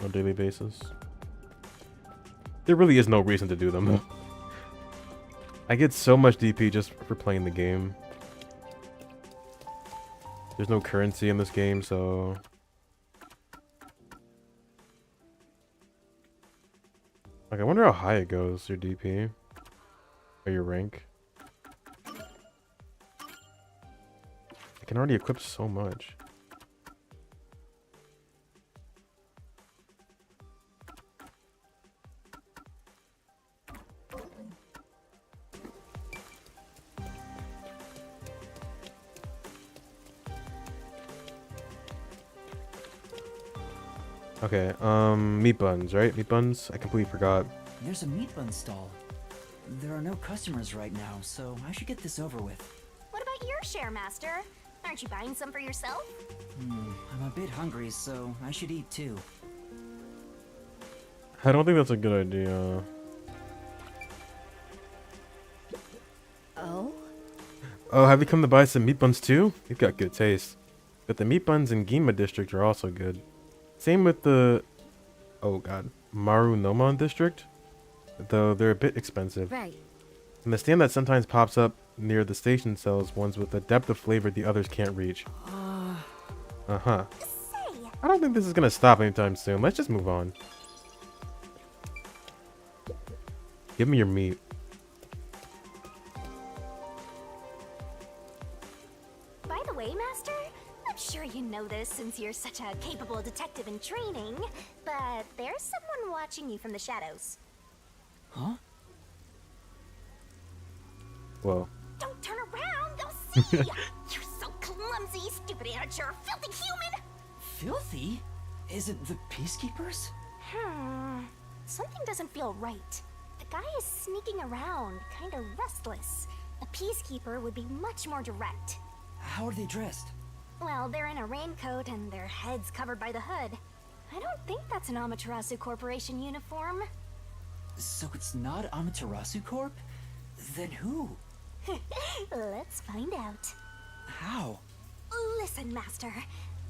on a daily basis. There really is no reason to do them, though. I get so much DP just for playing the game. There's no currency in this game, so... Like, I wonder how high it goes, your DP. Or your rank. I can already equip so much. Okay, meat buns, right? Meat buns? I completely forgot. There's a meat bun stall. There are no customers right now, so I should get this over with. What about your share, Master? Aren't you buying some for yourself? I'm a bit hungry, so I should eat too. I don't think that's a good idea. Oh? Oh, have you come to buy some meat buns too? You've got good taste. But the meat buns in Gima district are also good. Same with the... Oh god. Maru Nomon district? though they're a bit expensive. Right. And the stand that sometimes pops up near the station sells ones with a depth of flavor the others can't reach. Uh-huh. I don't think this is gonna stop anytime soon. Let's just move on. Give me your meat. By the way, Master, I'm sure you know this since you're such a capable detective in training, but there's someone watching you from the shadows. Huh? Whoa. Don't turn around, they'll see! You're so clumsy, stupid amateur, filthy human! Filthy? Is it the Peacekeepers? Something doesn't feel right. The guy is sneaking around, kind of restless. A peacekeeper would be much more direct. How are they dressed? Well, they're in a raincoat and their heads covered by the hood. I don't think that's an Amaterasu Corporation uniform. So it's not Amaterasu Corp? Then who? Let's find out. How? Listen, Master.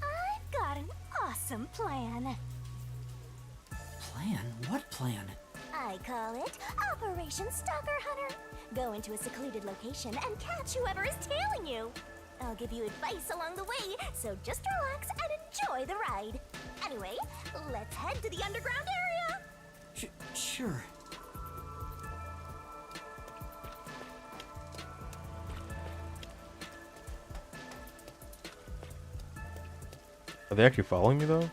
I've got an awesome plan. Plan? What plan? I call it Operation Stalker Hunter. Go into a secluded location and catch whoever is tailing you. I'll give you advice along the way, so just relax and enjoy the ride. Anyway, let's head to the underground area. Sure. Are they actually following me though?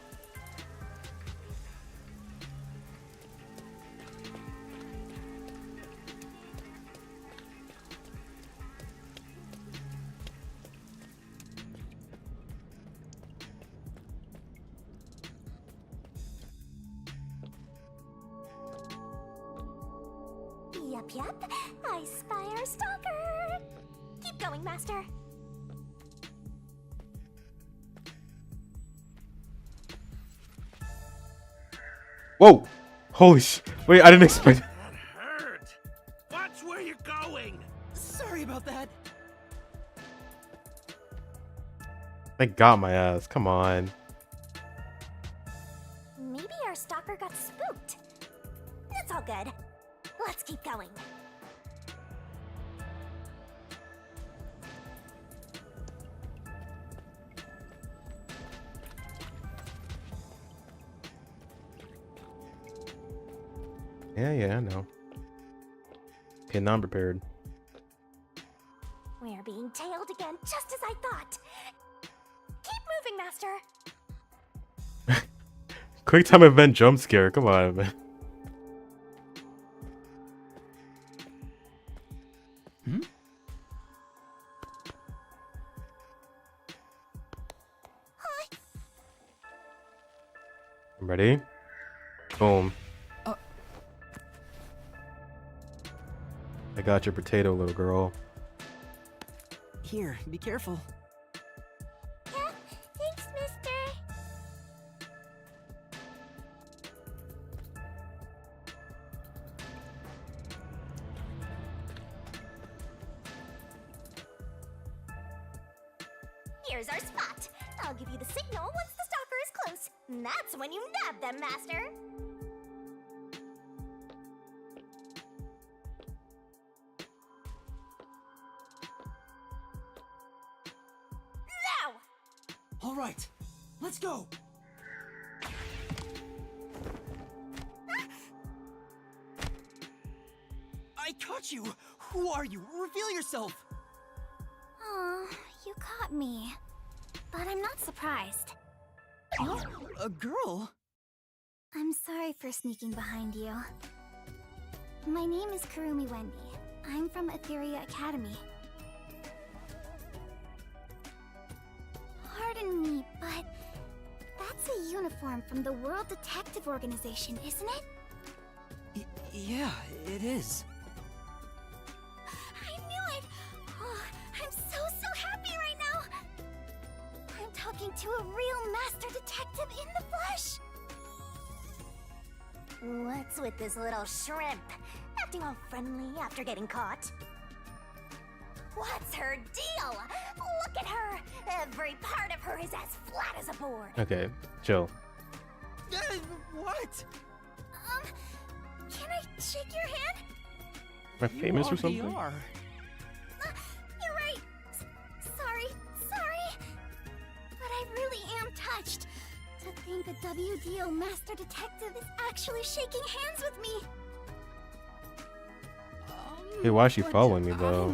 Yep. I spy our stalker. Keep going, Master. Whoa! Holy sh! Wait, I didn't expect. That hurt. Watch where you're going. Sorry about that. They got my ass. Come on. Maybe our stalker got spooked. It's all good. Let's keep going. Yeah, I know. Okay, now I'm prepared. We're being tailed again, just as I thought. Keep moving, Master. Quick time event jump scare. Come on, man. I'm ready. Boom. I got your potato, little girl. Here, be careful. Yeah, thanks, mister. Here's our spot. I'll give you the signal once the stalker is close. That's when you nab them, Master. All right, let's go. I caught you. Who are you? Reveal yourself. Oh, you caught me. But I'm not surprised. Huh? A girl? I'm sorry for sneaking behind you. My name is Kurumi Wendy. I'm from Etheria Academy. Pardon me, but that's a uniform from the World Detective Organization, isn't it? Yeah, it is. I knew it! Oh, I'm so happy right now! I'm talking to a real master detective in the flesh! What's with this little shrimp? Acting all friendly after getting caught? What's her deal? Look at her! Every part of her is as flat as a board. Okay, chill. What? Can I shake your hand? Am I famous or You already something? are. You're right. Sorry. But I really am touched. To think a WDO Master Detective is actually shaking hands with me. Hey, why is she But following me though?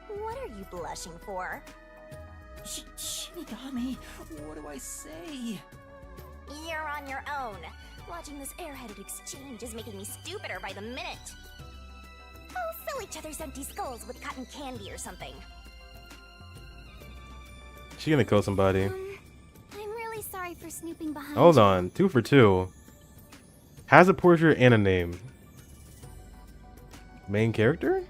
What are you blushing for? Shinigami, what do I say? You're on your own. Watching this airheaded exchange is making me stupider by the minute. Oh, fill each other's empty skulls with cotton candy or something. She gonna kill somebody. I'm really sorry for snooping behind Hold you. on, 2 for 2. Has a portrait and a name. Main character?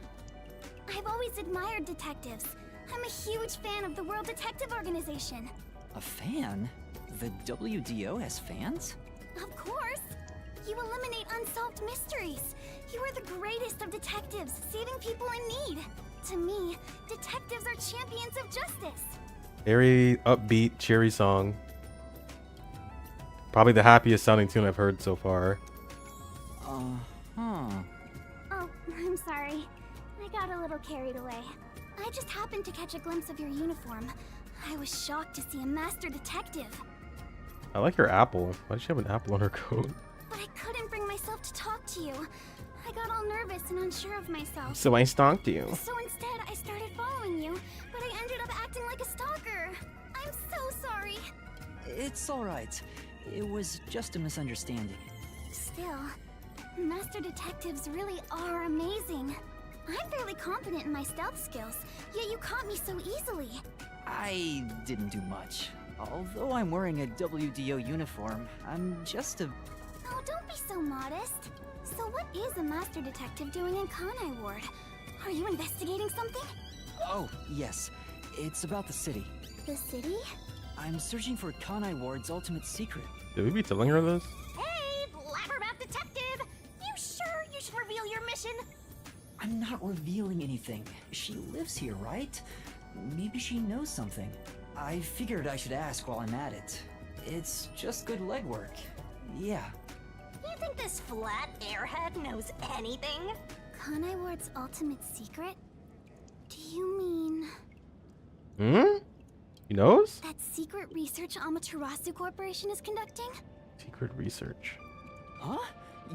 I've always admired detectives. I'm a huge fan of the World Detective Organization. A fan? The WDO has fans? Of course. You eliminate unsolved mysteries. You are the greatest of detectives, saving people in need. To me, detectives are champions of justice. Very upbeat, cheery song. Probably the happiest sounding tune I've heard so far. Oh, I'm sorry. I got a little carried away. I just happened to catch a glimpse of your uniform. I was shocked to see a master detective. I like her apple. Why does she have an apple on her coat? But I couldn't bring myself to talk to you. I got all nervous and unsure of myself. So I stalked you. So instead, I started following you, but I ended up acting like a stalker. I'm so sorry. It's alright. It was just a misunderstanding. Still, master detectives really are amazing. I'm fairly confident in my stealth skills, yet you caught me so easily. I didn't do much. Although I'm wearing a WDO uniform, I'm just a... Oh, don't be so modest. So what is a master detective doing in Kanai Ward? Are you investigating something? Oh, yes. It's about the city. The city? I'm searching for Kanai Ward's ultimate secret. Did we be telling her this? Hey, Labyrinth detective! You sure you should reveal your mission? I'm not revealing anything. She lives here, right? Maybe she knows something. I figured I should ask while I'm at it. It's just good legwork. Yeah. You think this flat airhead knows anything? Kanai Ward's ultimate secret? Do you mean... He knows? that secret research Amaterasu Corporation is conducting? Secret research. Huh?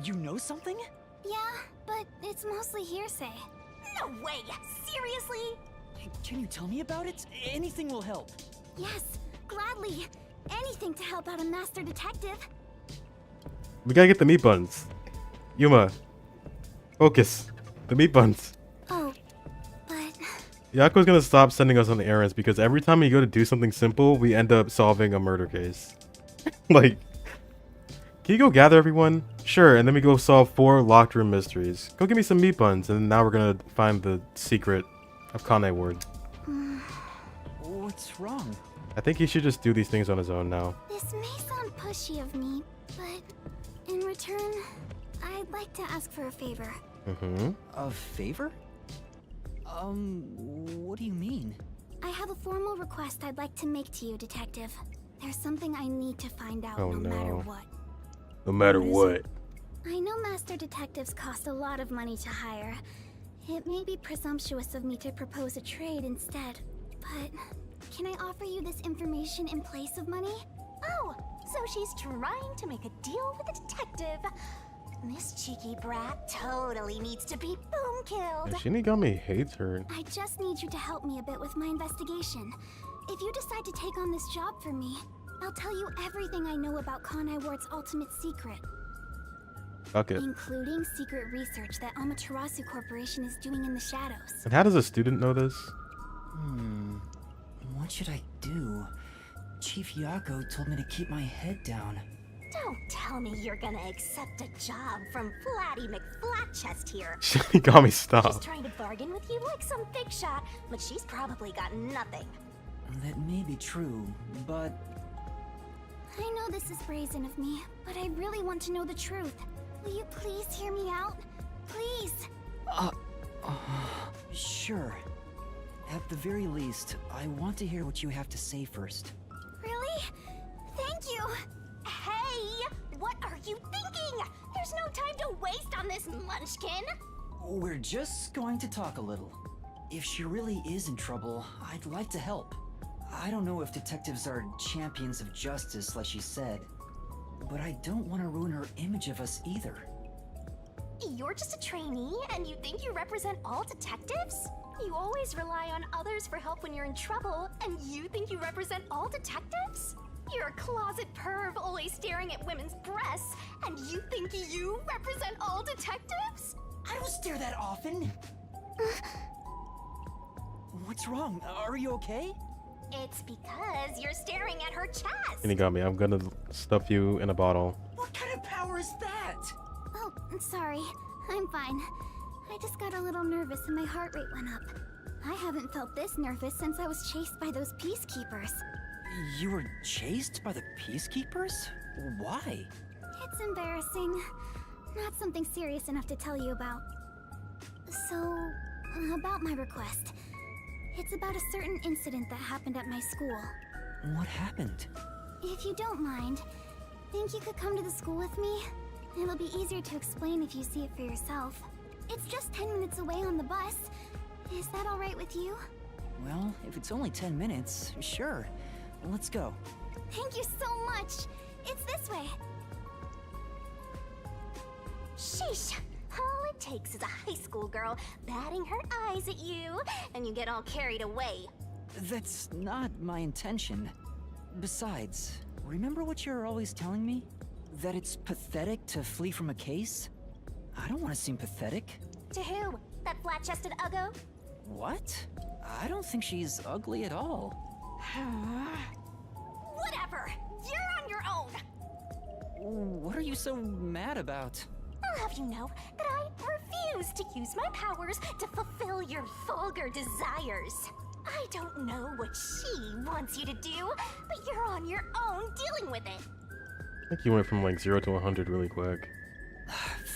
You know something? Yeah, but it's mostly hearsay. No way! Seriously? Can you tell me about it? Anything will help. Yes, gladly. Anything to help out a master detective. We gotta get the meat buns. Yuma. Focus. The meat buns. Oh, but... Yako's gonna stop sending us on errands because every time we go to do something simple, we end up solving a murder case. Like, can you go gather everyone? Sure, and then we go solve 4 locked room mysteries. Go give me some meat buns, and now we're gonna find the secret of Kanai Ward. What's wrong? I think he should just do these things on his own now. This may sound pushy of me, but in return, I'd like to ask for a favor. A favor? What do you mean? I have a formal request I'd like to make to you, Detective. There's something I need to find out Oh, no matter no. what. No matter what. I know master detectives cost a lot of money to hire. It may be presumptuous of me to propose a trade instead, but can I offer you this information in place of money? Oh, so she's trying to make a deal with a detective. This cheeky brat totally needs to be boom killed. Shinigami hates her. I just need you to help me a bit with my investigation. If you decide to take on this job for me, I'll tell you everything I know about Kanai Ward's ultimate secret. Fuck it. Including secret research that Amaterasu Corporation is doing in the shadows. And how does a student know this? What should I do? Chief Yako told me to keep my head down. Don't tell me you're gonna accept a job from Flatty McFlatchest here. Shinigami, She's stop. trying to bargain with you like some big shot, but she's probably got nothing. That may be true, but... I know this is brazen of me, but I really want to know the truth. Will you please hear me out? Please! Sure. At the very least, I want to hear what you have to say first. Really? Thank you! Hey! What are you thinking? There's no time to waste on this munchkin. We're just going to talk a little. If she really is in trouble, I'd like to help. I don't know if detectives are champions of justice like she said, but I don't want to ruin her image of us either. You're just a trainee and you think you represent all detectives? You always rely on others for help when you're in trouble, and you think you represent all detectives? You're a closet perv always staring at women's breasts, and you think you represent all detectives? I don't stare that often. What's wrong? Are you okay? It's because you're staring at her chest. And he got me. I'm gonna stuff you in a bottle. What kind of power is that? Oh, sorry. I'm fine. I just got a little nervous and my heart rate went up. I haven't felt this nervous since I was chased by those peacekeepers. You were chased by the peacekeepers? Why? It's embarrassing. Not something serious enough to tell you about. So, about my request. It's about a certain incident that happened at my school. What happened? If you don't mind, think you could come to the school with me? It'll be easier to explain if you see it for yourself. It's just 10 minutes away on the bus. Is that alright with you? Well, if it's only 10 minutes, sure. Let's go. Thank you so much! It's this way! Sheesh! All it takes is a high school girl batting her eyes at you, and you get all carried away. That's not my intention. Besides, remember what you're always telling me? That it's pathetic to flee from a case? I don't want to seem pathetic. To who? That flat-chested uggo? What? I don't think she's ugly at all. Whatever! You're on your own! What are you so mad about? I'll have you know that I refuse to use my powers to fulfill your vulgar desires. I don't know what she wants you to do, but you're on your own dealing with it. I think you went from like 0 to 100 really quick.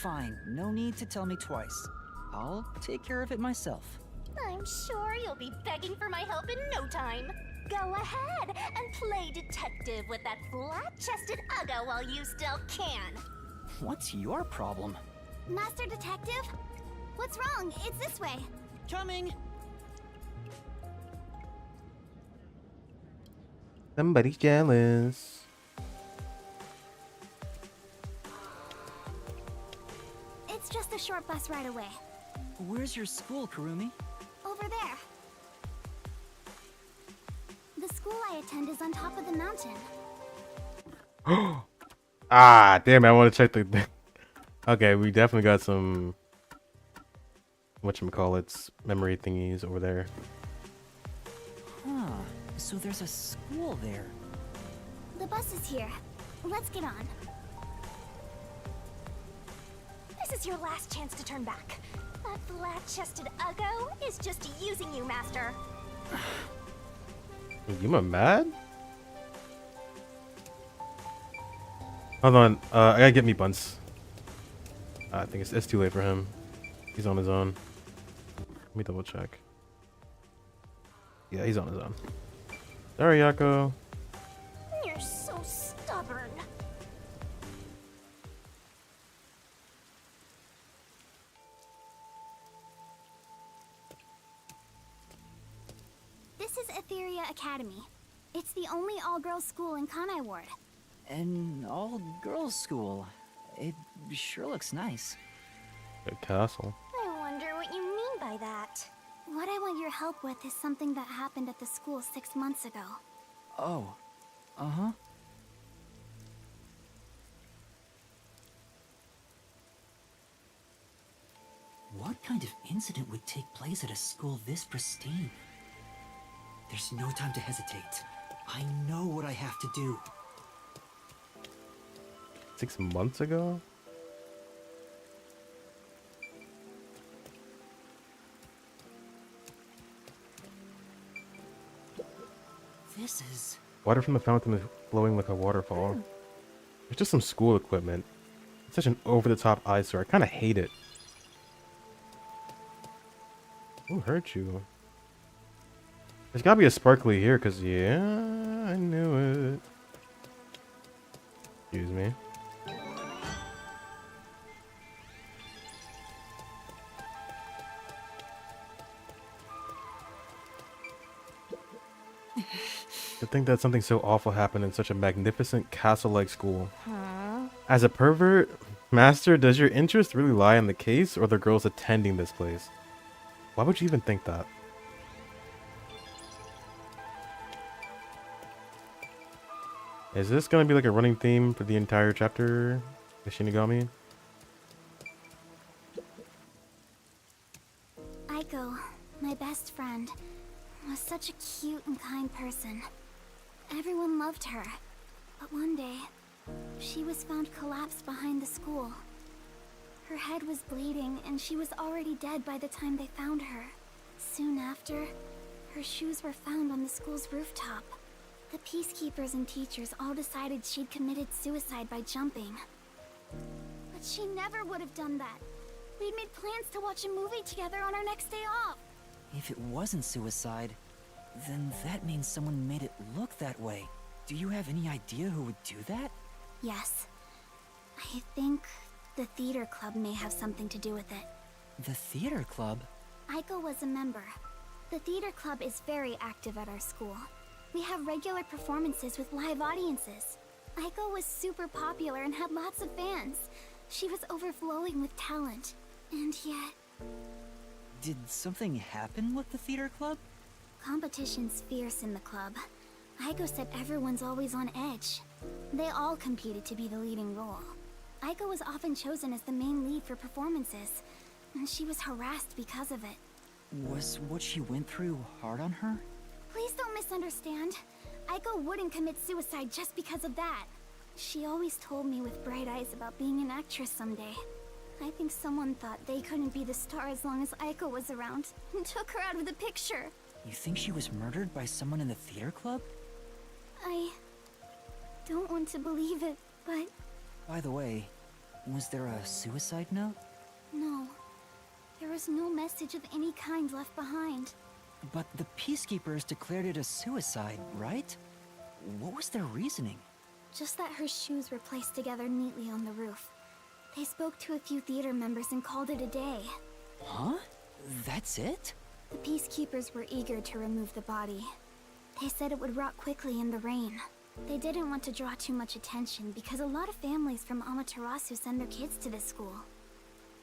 Fine, no need to tell me twice. I'll take care of it myself. I'm sure you'll be begging for my help in no time. Go ahead and play detective with that flat-chested uggo while you still can. What's your problem? Master Detective? What's wrong? It's this way. Coming! Somebody's jealous. It's just a short bus ride away. Where's your school, Kurumi? Over there. The school I attend is on top of the mountain. Ah, damn it, I want to check the... Okay, we definitely got some... whatchamacallits, memory thingies over there. Huh, so there's a school there. The bus is here. Let's get on. This is your last chance to turn back. That flat-chested uggo is just using you, Master. You mad? Hold on, I gotta get me buns. I think it's too late for him. He's on his own. Let me double check. Yeah, he's on his own. Sorry, Yako. You're so stubborn. This is Etheria Academy. It's the only all-girls school in Kanai Ward. An all-girls school. It sure looks nice. Good castle. I wonder what you mean by that. What I want your help with is something that happened at the school 6 months ago. Oh. Uh-huh. What kind of incident would take place at a school this pristine? There's no time to hesitate. I know what I have to do. 6 months ago? This is... Water from the fountain is flowing like a waterfall. It's just some school equipment. It's such an over-the-top eyesore. I kind of hate it. Who hurt you? There's gotta be a sparkly here, because, yeah, I knew it. Excuse me. think that something so awful happened in such a magnificent castle-like school. Huh? As a pervert, Master, does your interest really lie in the case or the girls attending this place? Why would you even think that? Is this gonna be like a running theme for the entire chapter, the Shinigami? Aiko, my best friend, was such a cute and kind person. Everyone loved her. But one day, she was found collapsed behind the school. Her head was bleeding, and she was already dead by the time they found her. Soon after, her shoes were found on the school's rooftop. The peacekeepers and teachers all decided she'd committed suicide by jumping. But she never would have done that. We'd made plans to watch a movie together on our next day off. If it wasn't suicide, then that means someone made it look that way. Do you have any idea who would do that? Yes. I think the theater club may have something to do with it. The theater club? Aiko was a member. The theater club is very active at our school. We have regular performances with live audiences. Aiko was super popular and had lots of fans. She was overflowing with talent. And yet... Did something happen with the theater club? Competition's fierce in the club. Aiko said everyone's always on edge. They all competed to be the leading role. Aiko was often chosen as the main lead for performances, and she was harassed because of it. Was what she went through hard on her? Please don't misunderstand. Aiko wouldn't commit suicide just because of that. She always told me with bright eyes about being an actress someday. I think someone thought they couldn't be the star as long as Aiko was around, and took her out of the picture. You think she was murdered by someone in the theater club? I don't want to believe it, but... By the way, was there a suicide note? No. There was no message of any kind left behind. But the peacekeepers declared it a suicide, right? What was their reasoning? Just that her shoes were placed together neatly on the roof. They spoke to a few theater members and called it a day. Huh? That's it? The peacekeepers were eager to remove the body. They said it would rot quickly in the rain. They didn't want to draw too much attention because a lot of families from Amaterasu send their kids to this school.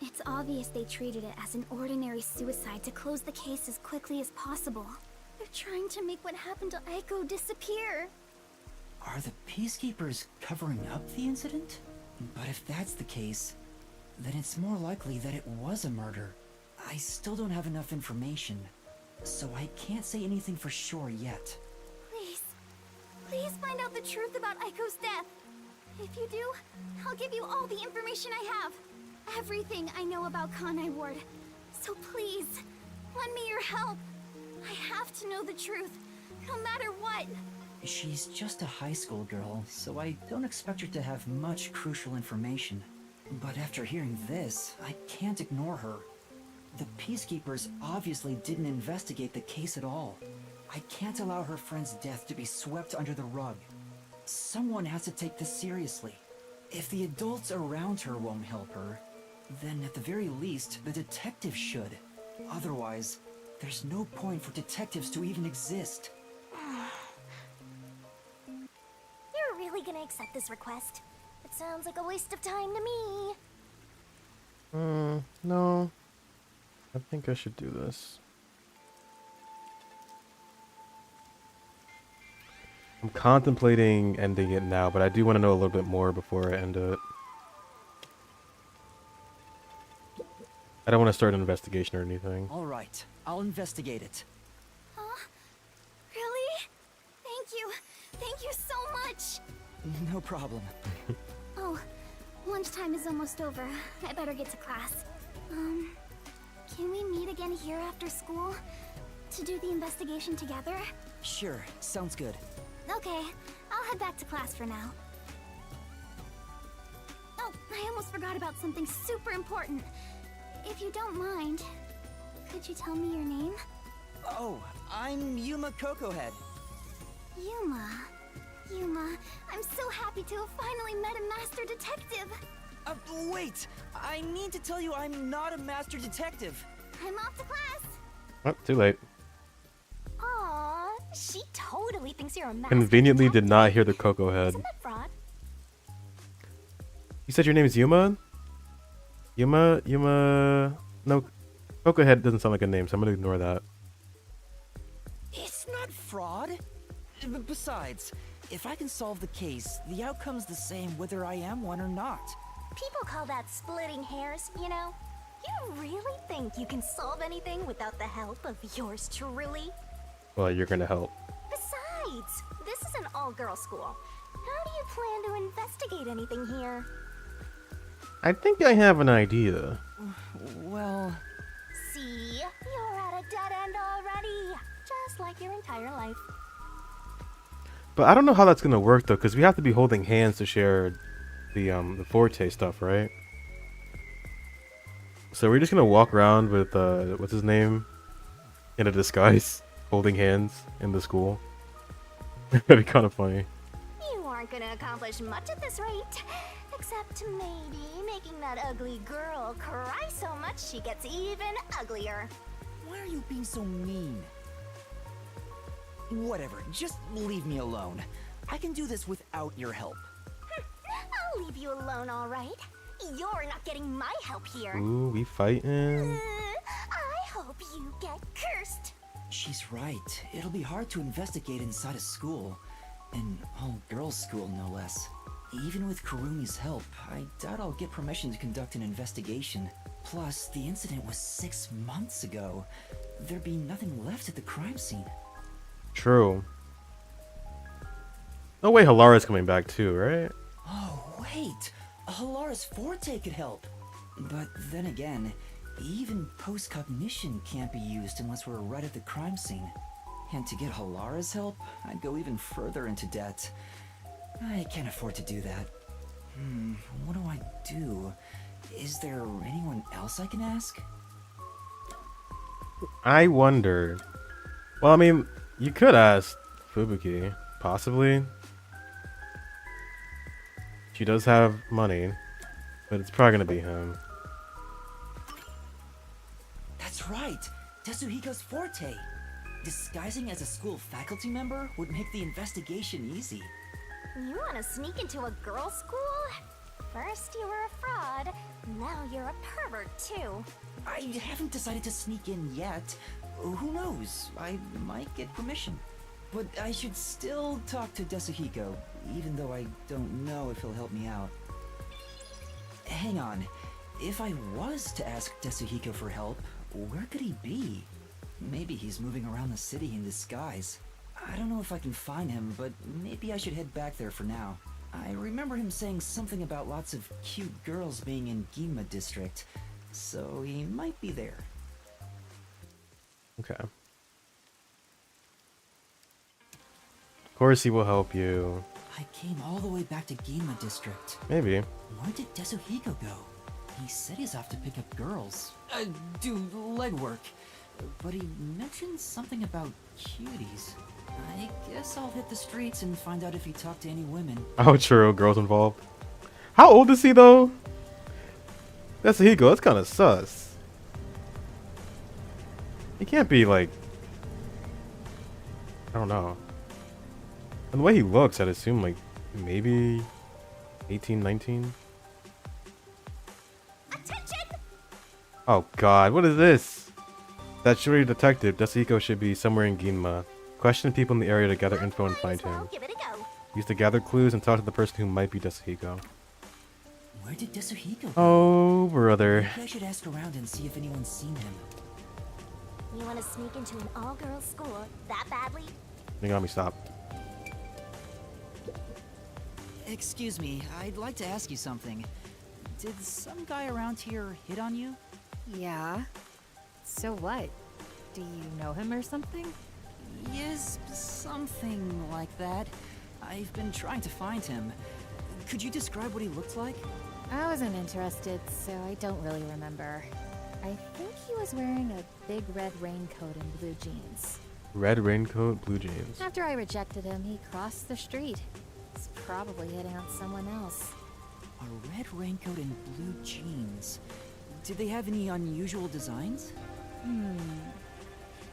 It's obvious they treated it as an ordinary suicide to close the case as quickly as possible. They're trying to make what happened to Aiko disappear. Are the peacekeepers covering up the incident? But if that's the case, then it's more likely that it was a murder. I still don't have enough information, so I can't say anything for sure yet. Please find out the truth about Aiko's death. If you do, I'll give you all the information I have. Everything I know about Kanai Ward. So please, lend me your help. I have to know the truth, no matter what. She's just a high school girl, so I don't expect her to have much crucial information. But after hearing this, I can't ignore her. The peacekeepers obviously didn't investigate the case at all. I can't allow her friend's death to be swept under the rug. Someone has to take this seriously. If the adults around her won't help her, then at the very least, the detectives should. Otherwise, there's no point for detectives to even exist. You're really gonna accept this request? It sounds like a waste of time to me. No. I think I should do this. I'm contemplating ending it now, but I do want to know a little bit more before I end it. I don't want to start an investigation or anything. All right, I'll investigate it. Really? Thank you. Thank you so much. No problem. Oh, lunchtime is almost over. I better get to class. Can we meet again here after school? To do the investigation together? Sure, sounds good. Okay, I'll head back to class for now. Oh, I almost forgot about something super important. If you don't mind, could you tell me your name? Oh, I'm Yuma Cocohead. Yuma. Yuma, I'm so happy to have finally met a master detective. Wait! I need to tell you I'm not a master detective. I'm off to class. Oh, too late. Aww, She totally thinks you're a master. Conveniently did not hear the Coco head. Isn't that fraud? You said your name is Yuma? Yuma... No, Coco head doesn't sound like a name, so I'm gonna ignore that. It's not fraud. Besides, if I can solve the case, the outcome's the same whether I am one or not. People call that splitting hairs, you know? You really think you can solve anything without the help of yours truly? Well, you're gonna help. Besides, this is an all-girl school. How do you plan to investigate anything here? I think I have an idea. Well... See? You're at a dead end already. Just like your entire life. But I don't know how that's gonna work though, because we have to be holding hands to share the Forte stuff, right? So we're just gonna walk around with what's his name in a disguise, holding hands in the school. That'd be kind of funny. You aren't gonna accomplish much at this rate. Except maybe making that ugly girl cry so much she gets even uglier. Why are you being so mean? Whatever, just leave me alone. I can do this without your help. I'll leave you alone, all right? You're not getting my help here. Ooh, we fighting. I hope you get cursed. She's right. It'll be hard to investigate inside a school. An all-girls school, no less. Even with Kurumi's help, I doubt I'll get permission to conduct an investigation. Plus, the incident was 6 months ago. There'd be nothing left at the crime scene. True. No way Halara's coming back too, right? Oh, wait! Halara's Forte could help! But then again, even post-cognition can't be used unless we're right at the crime scene. And to get Halara's help, I'd go even further into debt. I can't afford to do that. What do I do? Is there anyone else I can ask? I wonder. Well, I mean, you could ask Fubuki, possibly. She does have money, but it's probably gonna be him. That's right! Tetsuhiko's Forte! Disguising as a school faculty member would make the investigation easy. You want to sneak into a girls' school? First you were a fraud, now you're a pervert too. I haven't decided to sneak in yet. Who knows? I might get permission. But I should still talk to Tetsuhiko, even though I don't know if he'll help me out. Hang on. If I was to ask Tetsuhiko for help, where could he be? Maybe he's moving around the city in disguise. I don't know if I can find him, but maybe I should head back there for now. I remember him saying something about lots of cute girls being in Ginma district, so he might be there. Okay. Of course he will help you. I came all the way back to Ginma district. Maybe. Where did Tetsuhiko go? He said he's off to pick up girls. Do legwork. But he mentioned something about cuties. I guess I'll hit the streets and find out if he talked to any women. Oh, true. Girls involved. How old is he, though? Tetsuhiko, that's kind of sus. He can't be, like... I don't know. And the way he looks, I'd assume, like, maybe 18, 19? Attention! Oh, God. What is this? That shuri detective, Tetsuhiko, should be somewhere in Ginma. Question people in the area to gather info and find him. Give it a go. Use to gather clues and talk to the person who might be Tetsuhiko. Where did Tetsuhiko go? Oh, brother. Maybe I should ask around and see if anyone's seen him. You want to sneak into an all-girls school that badly? You got me stopped. Excuse me, I'd like to ask you something. Did some guy around here hit on you? Yeah. So what? Do you know him or something? Yes, something like that. I've been trying to find him. Could you describe what he looked like? I wasn't interested, so I don't really remember. I think he was wearing a big red raincoat and blue jeans. Red raincoat, blue jeans. After I rejected him, he crossed the street. He's probably hitting on someone else. A red raincoat and blue jeans. Did they have any unusual designs?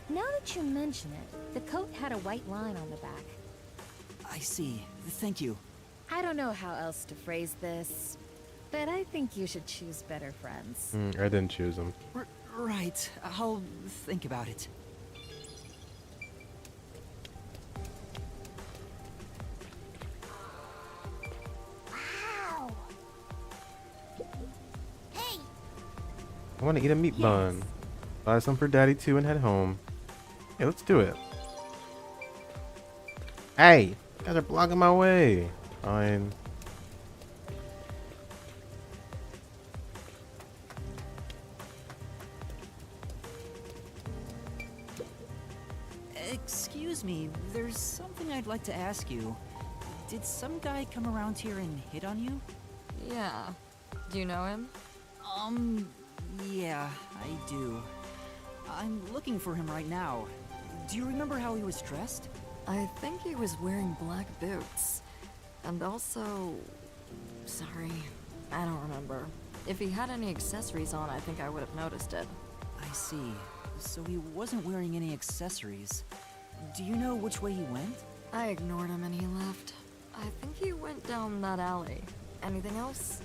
Now that you mention it, the coat had a white line on the back. I see. Thank you. I don't know how else to phrase this, but I think you should choose better friends. I didn't choose him. Right. I'll think about it. Wow. Hey. I want to eat a meat bun. Buy some for Daddy too and head home. Yeah, let's do it. Hey, you guys are blocking my way. Fine. Excuse me, there's something I'd like to ask you. Did some guy come around here and hit on you? Yeah. Do you know him? Yeah, I do. I'm looking for him right now. Do you remember how he was dressed? I think he was wearing black boots. And also... Sorry, I don't remember. If he had any accessories on, I think I would have noticed it. I see. So he wasn't wearing any accessories. Do you know which way he went? I ignored him and he left. I think he went down that alley. Anything else?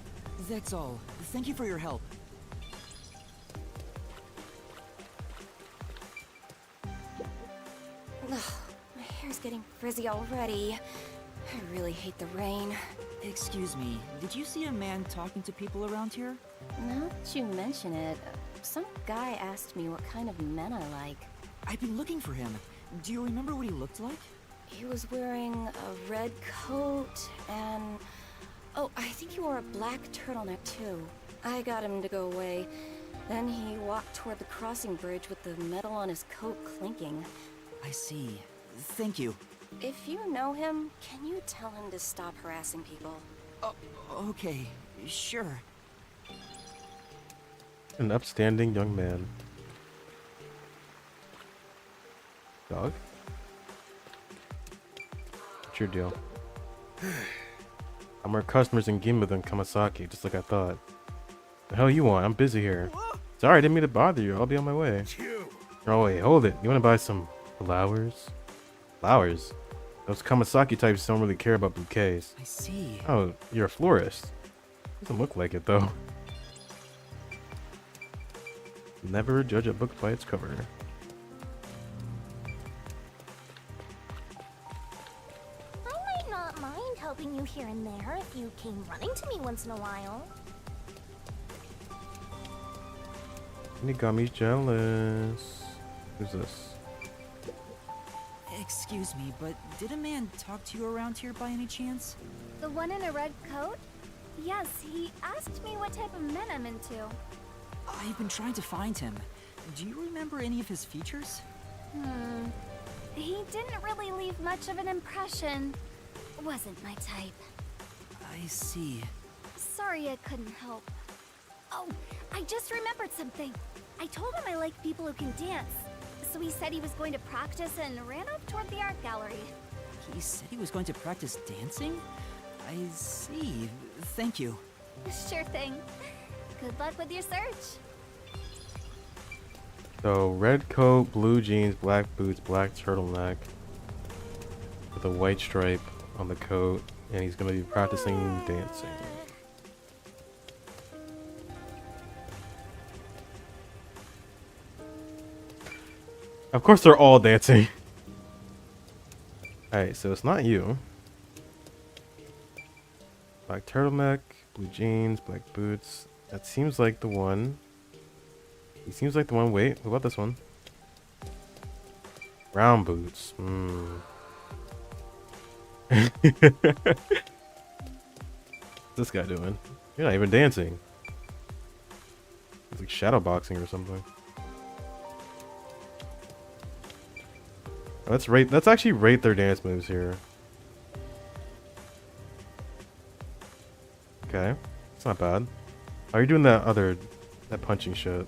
That's all. Thank you for your help. Ugh, my hair's getting frizzy already. I really hate the rain. Excuse me, did you see a man talking to people around here? Now that you mention it, some guy asked me what kind of men I like. I've been looking for him. Do you remember what he looked like? He was wearing a red coat and... Oh, I think he wore a black turtleneck too. I got him to go away. Then he walked toward the crossing bridge with the metal on his coat clinking. I see. Thank you. If you know him, can you tell him to stop harassing people? Oh, okay. Sure. An upstanding young man. Dog? What's your deal? I'm more customers in Gimba than Kamasaki, just like I thought. The hell you want? I'm busy here. Sorry, I didn't mean to bother you. I'll be on my way. Oh wait, hold it. You want to buy some flowers? Flowers? Those Kamasaki types don't really care about bouquets. I see. Oh, you're a florist. Doesn't look like it though. Never judge a book by its cover. I might not mind helping you here and there if you came running to me once in a while. Inigami's jealous. Who's this? Excuse me, but did a man talk to you around here by any chance? The one in a red coat? Yes, he asked me what type of men I'm into. I've been trying to find him. Do you remember any of his features? He didn't really leave much of an impression. Wasn't my type. I see. Sorry I couldn't help. Oh, I just remembered something. I told him I like people who can dance. So he said he was going to practice and ran off toward the art gallery. He said he was going to practice dancing? I see. Thank you. Sure thing. Good luck with your search. So, red coat, blue jeans, black boots, black turtleneck. With a white stripe on the coat. And he's going to be practicing dancing. Of course they're all dancing. Alright, so it's not you. Black turtleneck, blue jeans, black boots. That seems like the one. He seems like the one. Wait, what about this one? Brown boots. What's this guy doing? You're not even dancing. It's like shadow boxing or something. Let's actually rate their dance moves here. Okay, it's not bad. How are you doing that punching shit?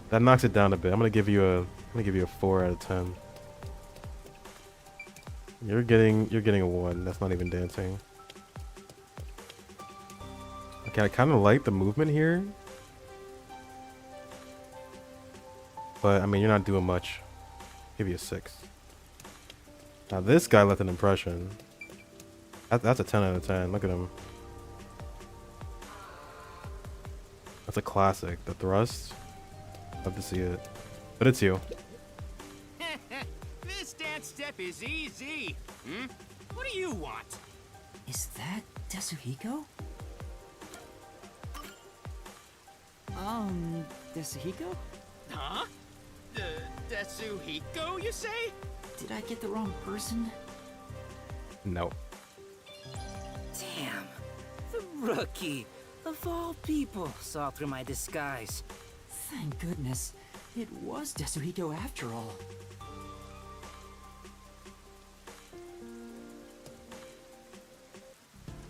That knocks it down a bit. I'm gonna give you a 4 out of 10. You're getting a 1. That's not even dancing. Okay, I kind of like the movement here. But I mean, you're not doing much. Give you a 6. Now this guy left an impression. That's a 10 out of 10. Look at him. That's a classic. The thrust. Love to see it. But it's you. This dance step is easy. Hmm? What do you want? Is that Tetsuhiko? Tetsuhiko? Huh? Tetsuhiko, you say? Did I get the wrong person? No. Damn. The rookie. Of all people, saw through my disguise. Thank goodness. It was Tetsuhiko after all.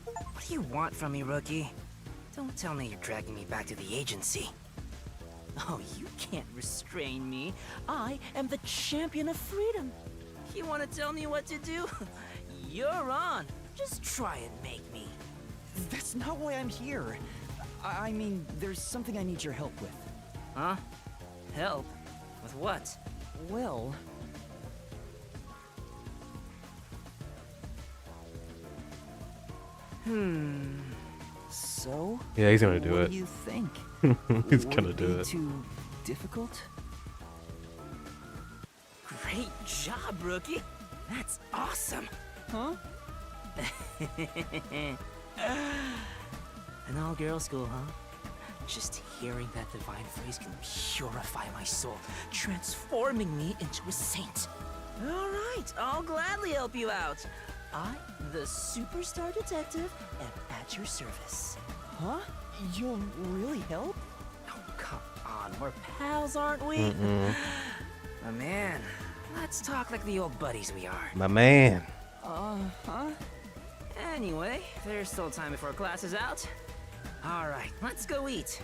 What do you want from me, rookie? Don't tell me you're dragging me back to the agency. Oh, you can't restrain me. I am the champion of freedom. You want to tell me what to do? You're on. Just try and make me. That's not why I'm here. I mean, there's something I need your help with. Huh? Help? With what? Well... So? Yeah, he's gonna do what it. Do you think? He's Would gonna it do be it. Too difficult? Great job, rookie. That's awesome. Huh? An all-girl school, huh? Just hearing that divine phrase can purify my soul, transforming me into a saint. All right, I'll gladly help you out. I, the superstar detective, am at your service. Huh? You'll really help? Oh, come on, we're pals, aren't we? My man, let's talk like the old buddies we are. My man. Huh? Anyway, there's still time before class is out. All right, let's go eat.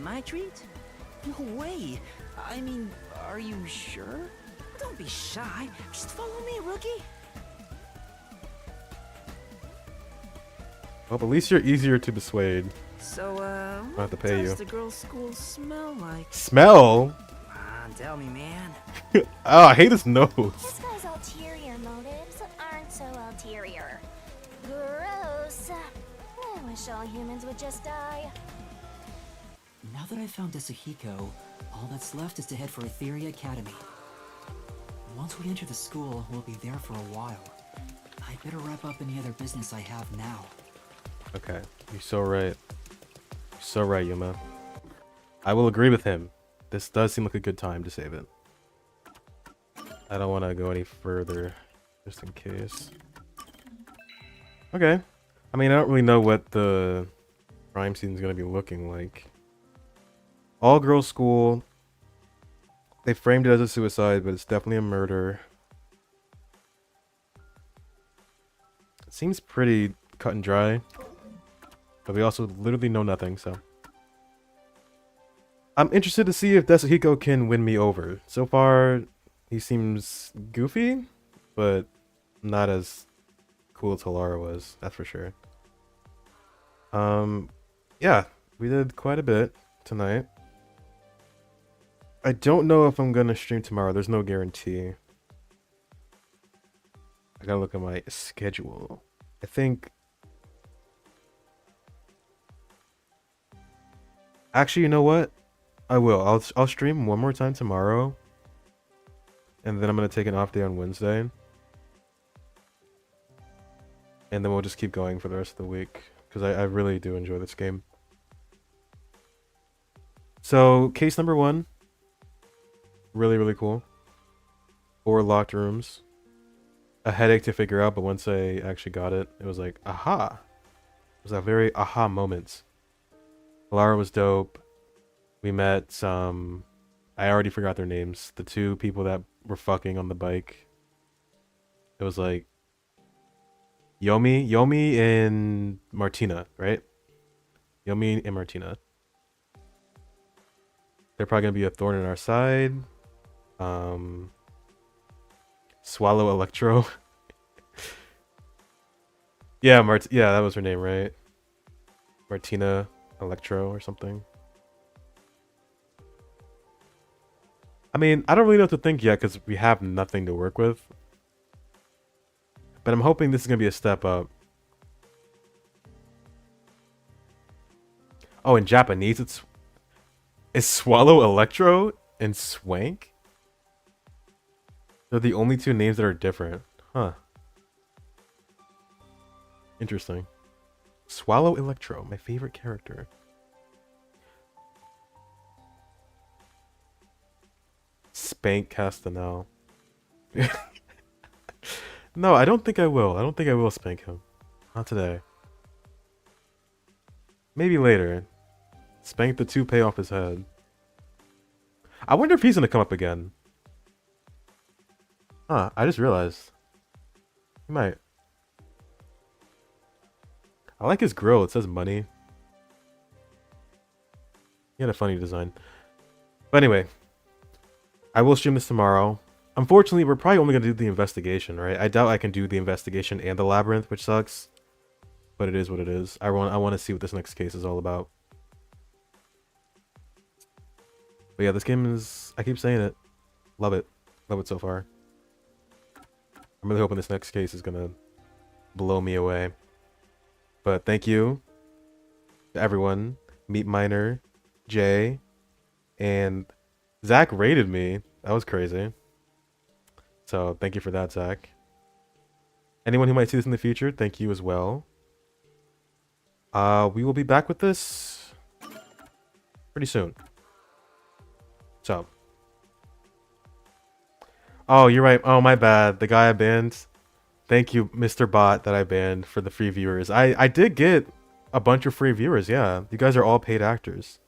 My treat? No way. I mean, are you sure? Don't be shy. Just follow me, rookie. Well, at least you're easier to persuade. So, I have to pay does you. the girls' school smell like? Smell? Come on, tell me, man. Oh, I hate his nose. This guy's ulterior motives aren't so ulterior. Gross. I wish all humans would just die. Now that I've found Tetsuhiko, all that's left is to head for Etheria Academy. Once we enter the school, we'll be there for a while. I'd better wrap up any other business I have now. Okay, you're so right. You're so right, Yuma. I will agree with him. This does seem like a good time to save it. I don't want to go any further, just in case. Okay. I mean, I don't really know what the crime scene is going to be looking like. All-girls school. They framed it as a suicide, but it's definitely a murder. It seems pretty cut and dry. But we also literally know nothing, so. I'm interested to see if Tetsuhiko can win me over. So far, he seems goofy, but not as cool as Halara was, that's for sure. Yeah, we did quite a bit tonight. I don't know if I'm gonna stream tomorrow. There's no guarantee. I gotta look at my schedule. I think... Actually, you know what? I will. I'll stream one more time tomorrow. And then I'm gonna take an off day on Wednesday. And then we'll just keep going for the rest of the week. Because I really do enjoy this game. So, case number 1. Really, really cool. 4 locked rooms. A headache to figure out, but once I actually got it, it was like, aha! It was a very aha moment. Lara was dope. We met some... I already forgot their names. The 2 people that were fucking on the bike. It was like... Yomi and Martina, right? Yomi and Martina. They're probably gonna be a thorn in our side. Swallow Electro. Yeah, that was her name, right? Martina Electro or something. I mean, I don't really know what to think yet because we have nothing to work with. But I'm hoping this is going to be a step up. Oh, in Japanese, it's Swallow Electro and Swank? They're the only two names that are different. Huh. Interesting. Swallow Electro, my favorite character. Spank Castanel. No, I don't think I will. I don't think I will spank him. Not today. Maybe later. Spank the toupee off his head. I wonder if he's gonna come up again. Huh, I just realized. He might. I like his grill. It says money. He had a funny design. But anyway. I will stream this tomorrow. Unfortunately, we're probably only going to do the investigation, right? I doubt I can do the investigation and the labyrinth, which sucks. But it is what it is. I want to see what this next case is all about. But yeah, this game is... I keep saying it. Love it. Love it so far. I'm really hoping this next case is going to blow me away. But thank you to everyone. Meat Miner, Jay, and Zach rated me. That was crazy. So thank you for that, Zach. Anyone who might see this in the future, thank you as well. We will be back with this pretty soon. So. Oh, you're right. Oh, my bad. The guy I banned. Thank you, Mr. Bot, that I banned for the free viewers. I did get a bunch of free viewers, yeah. You guys are all paid actors.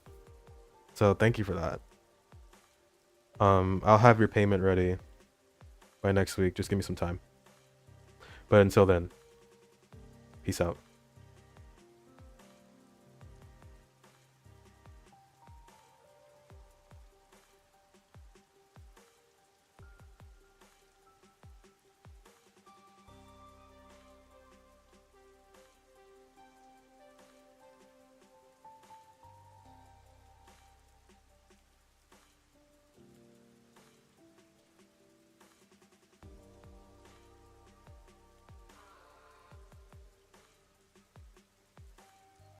So thank you for that. I'll have your payment ready by next week. Just give me some time. But until then, peace out.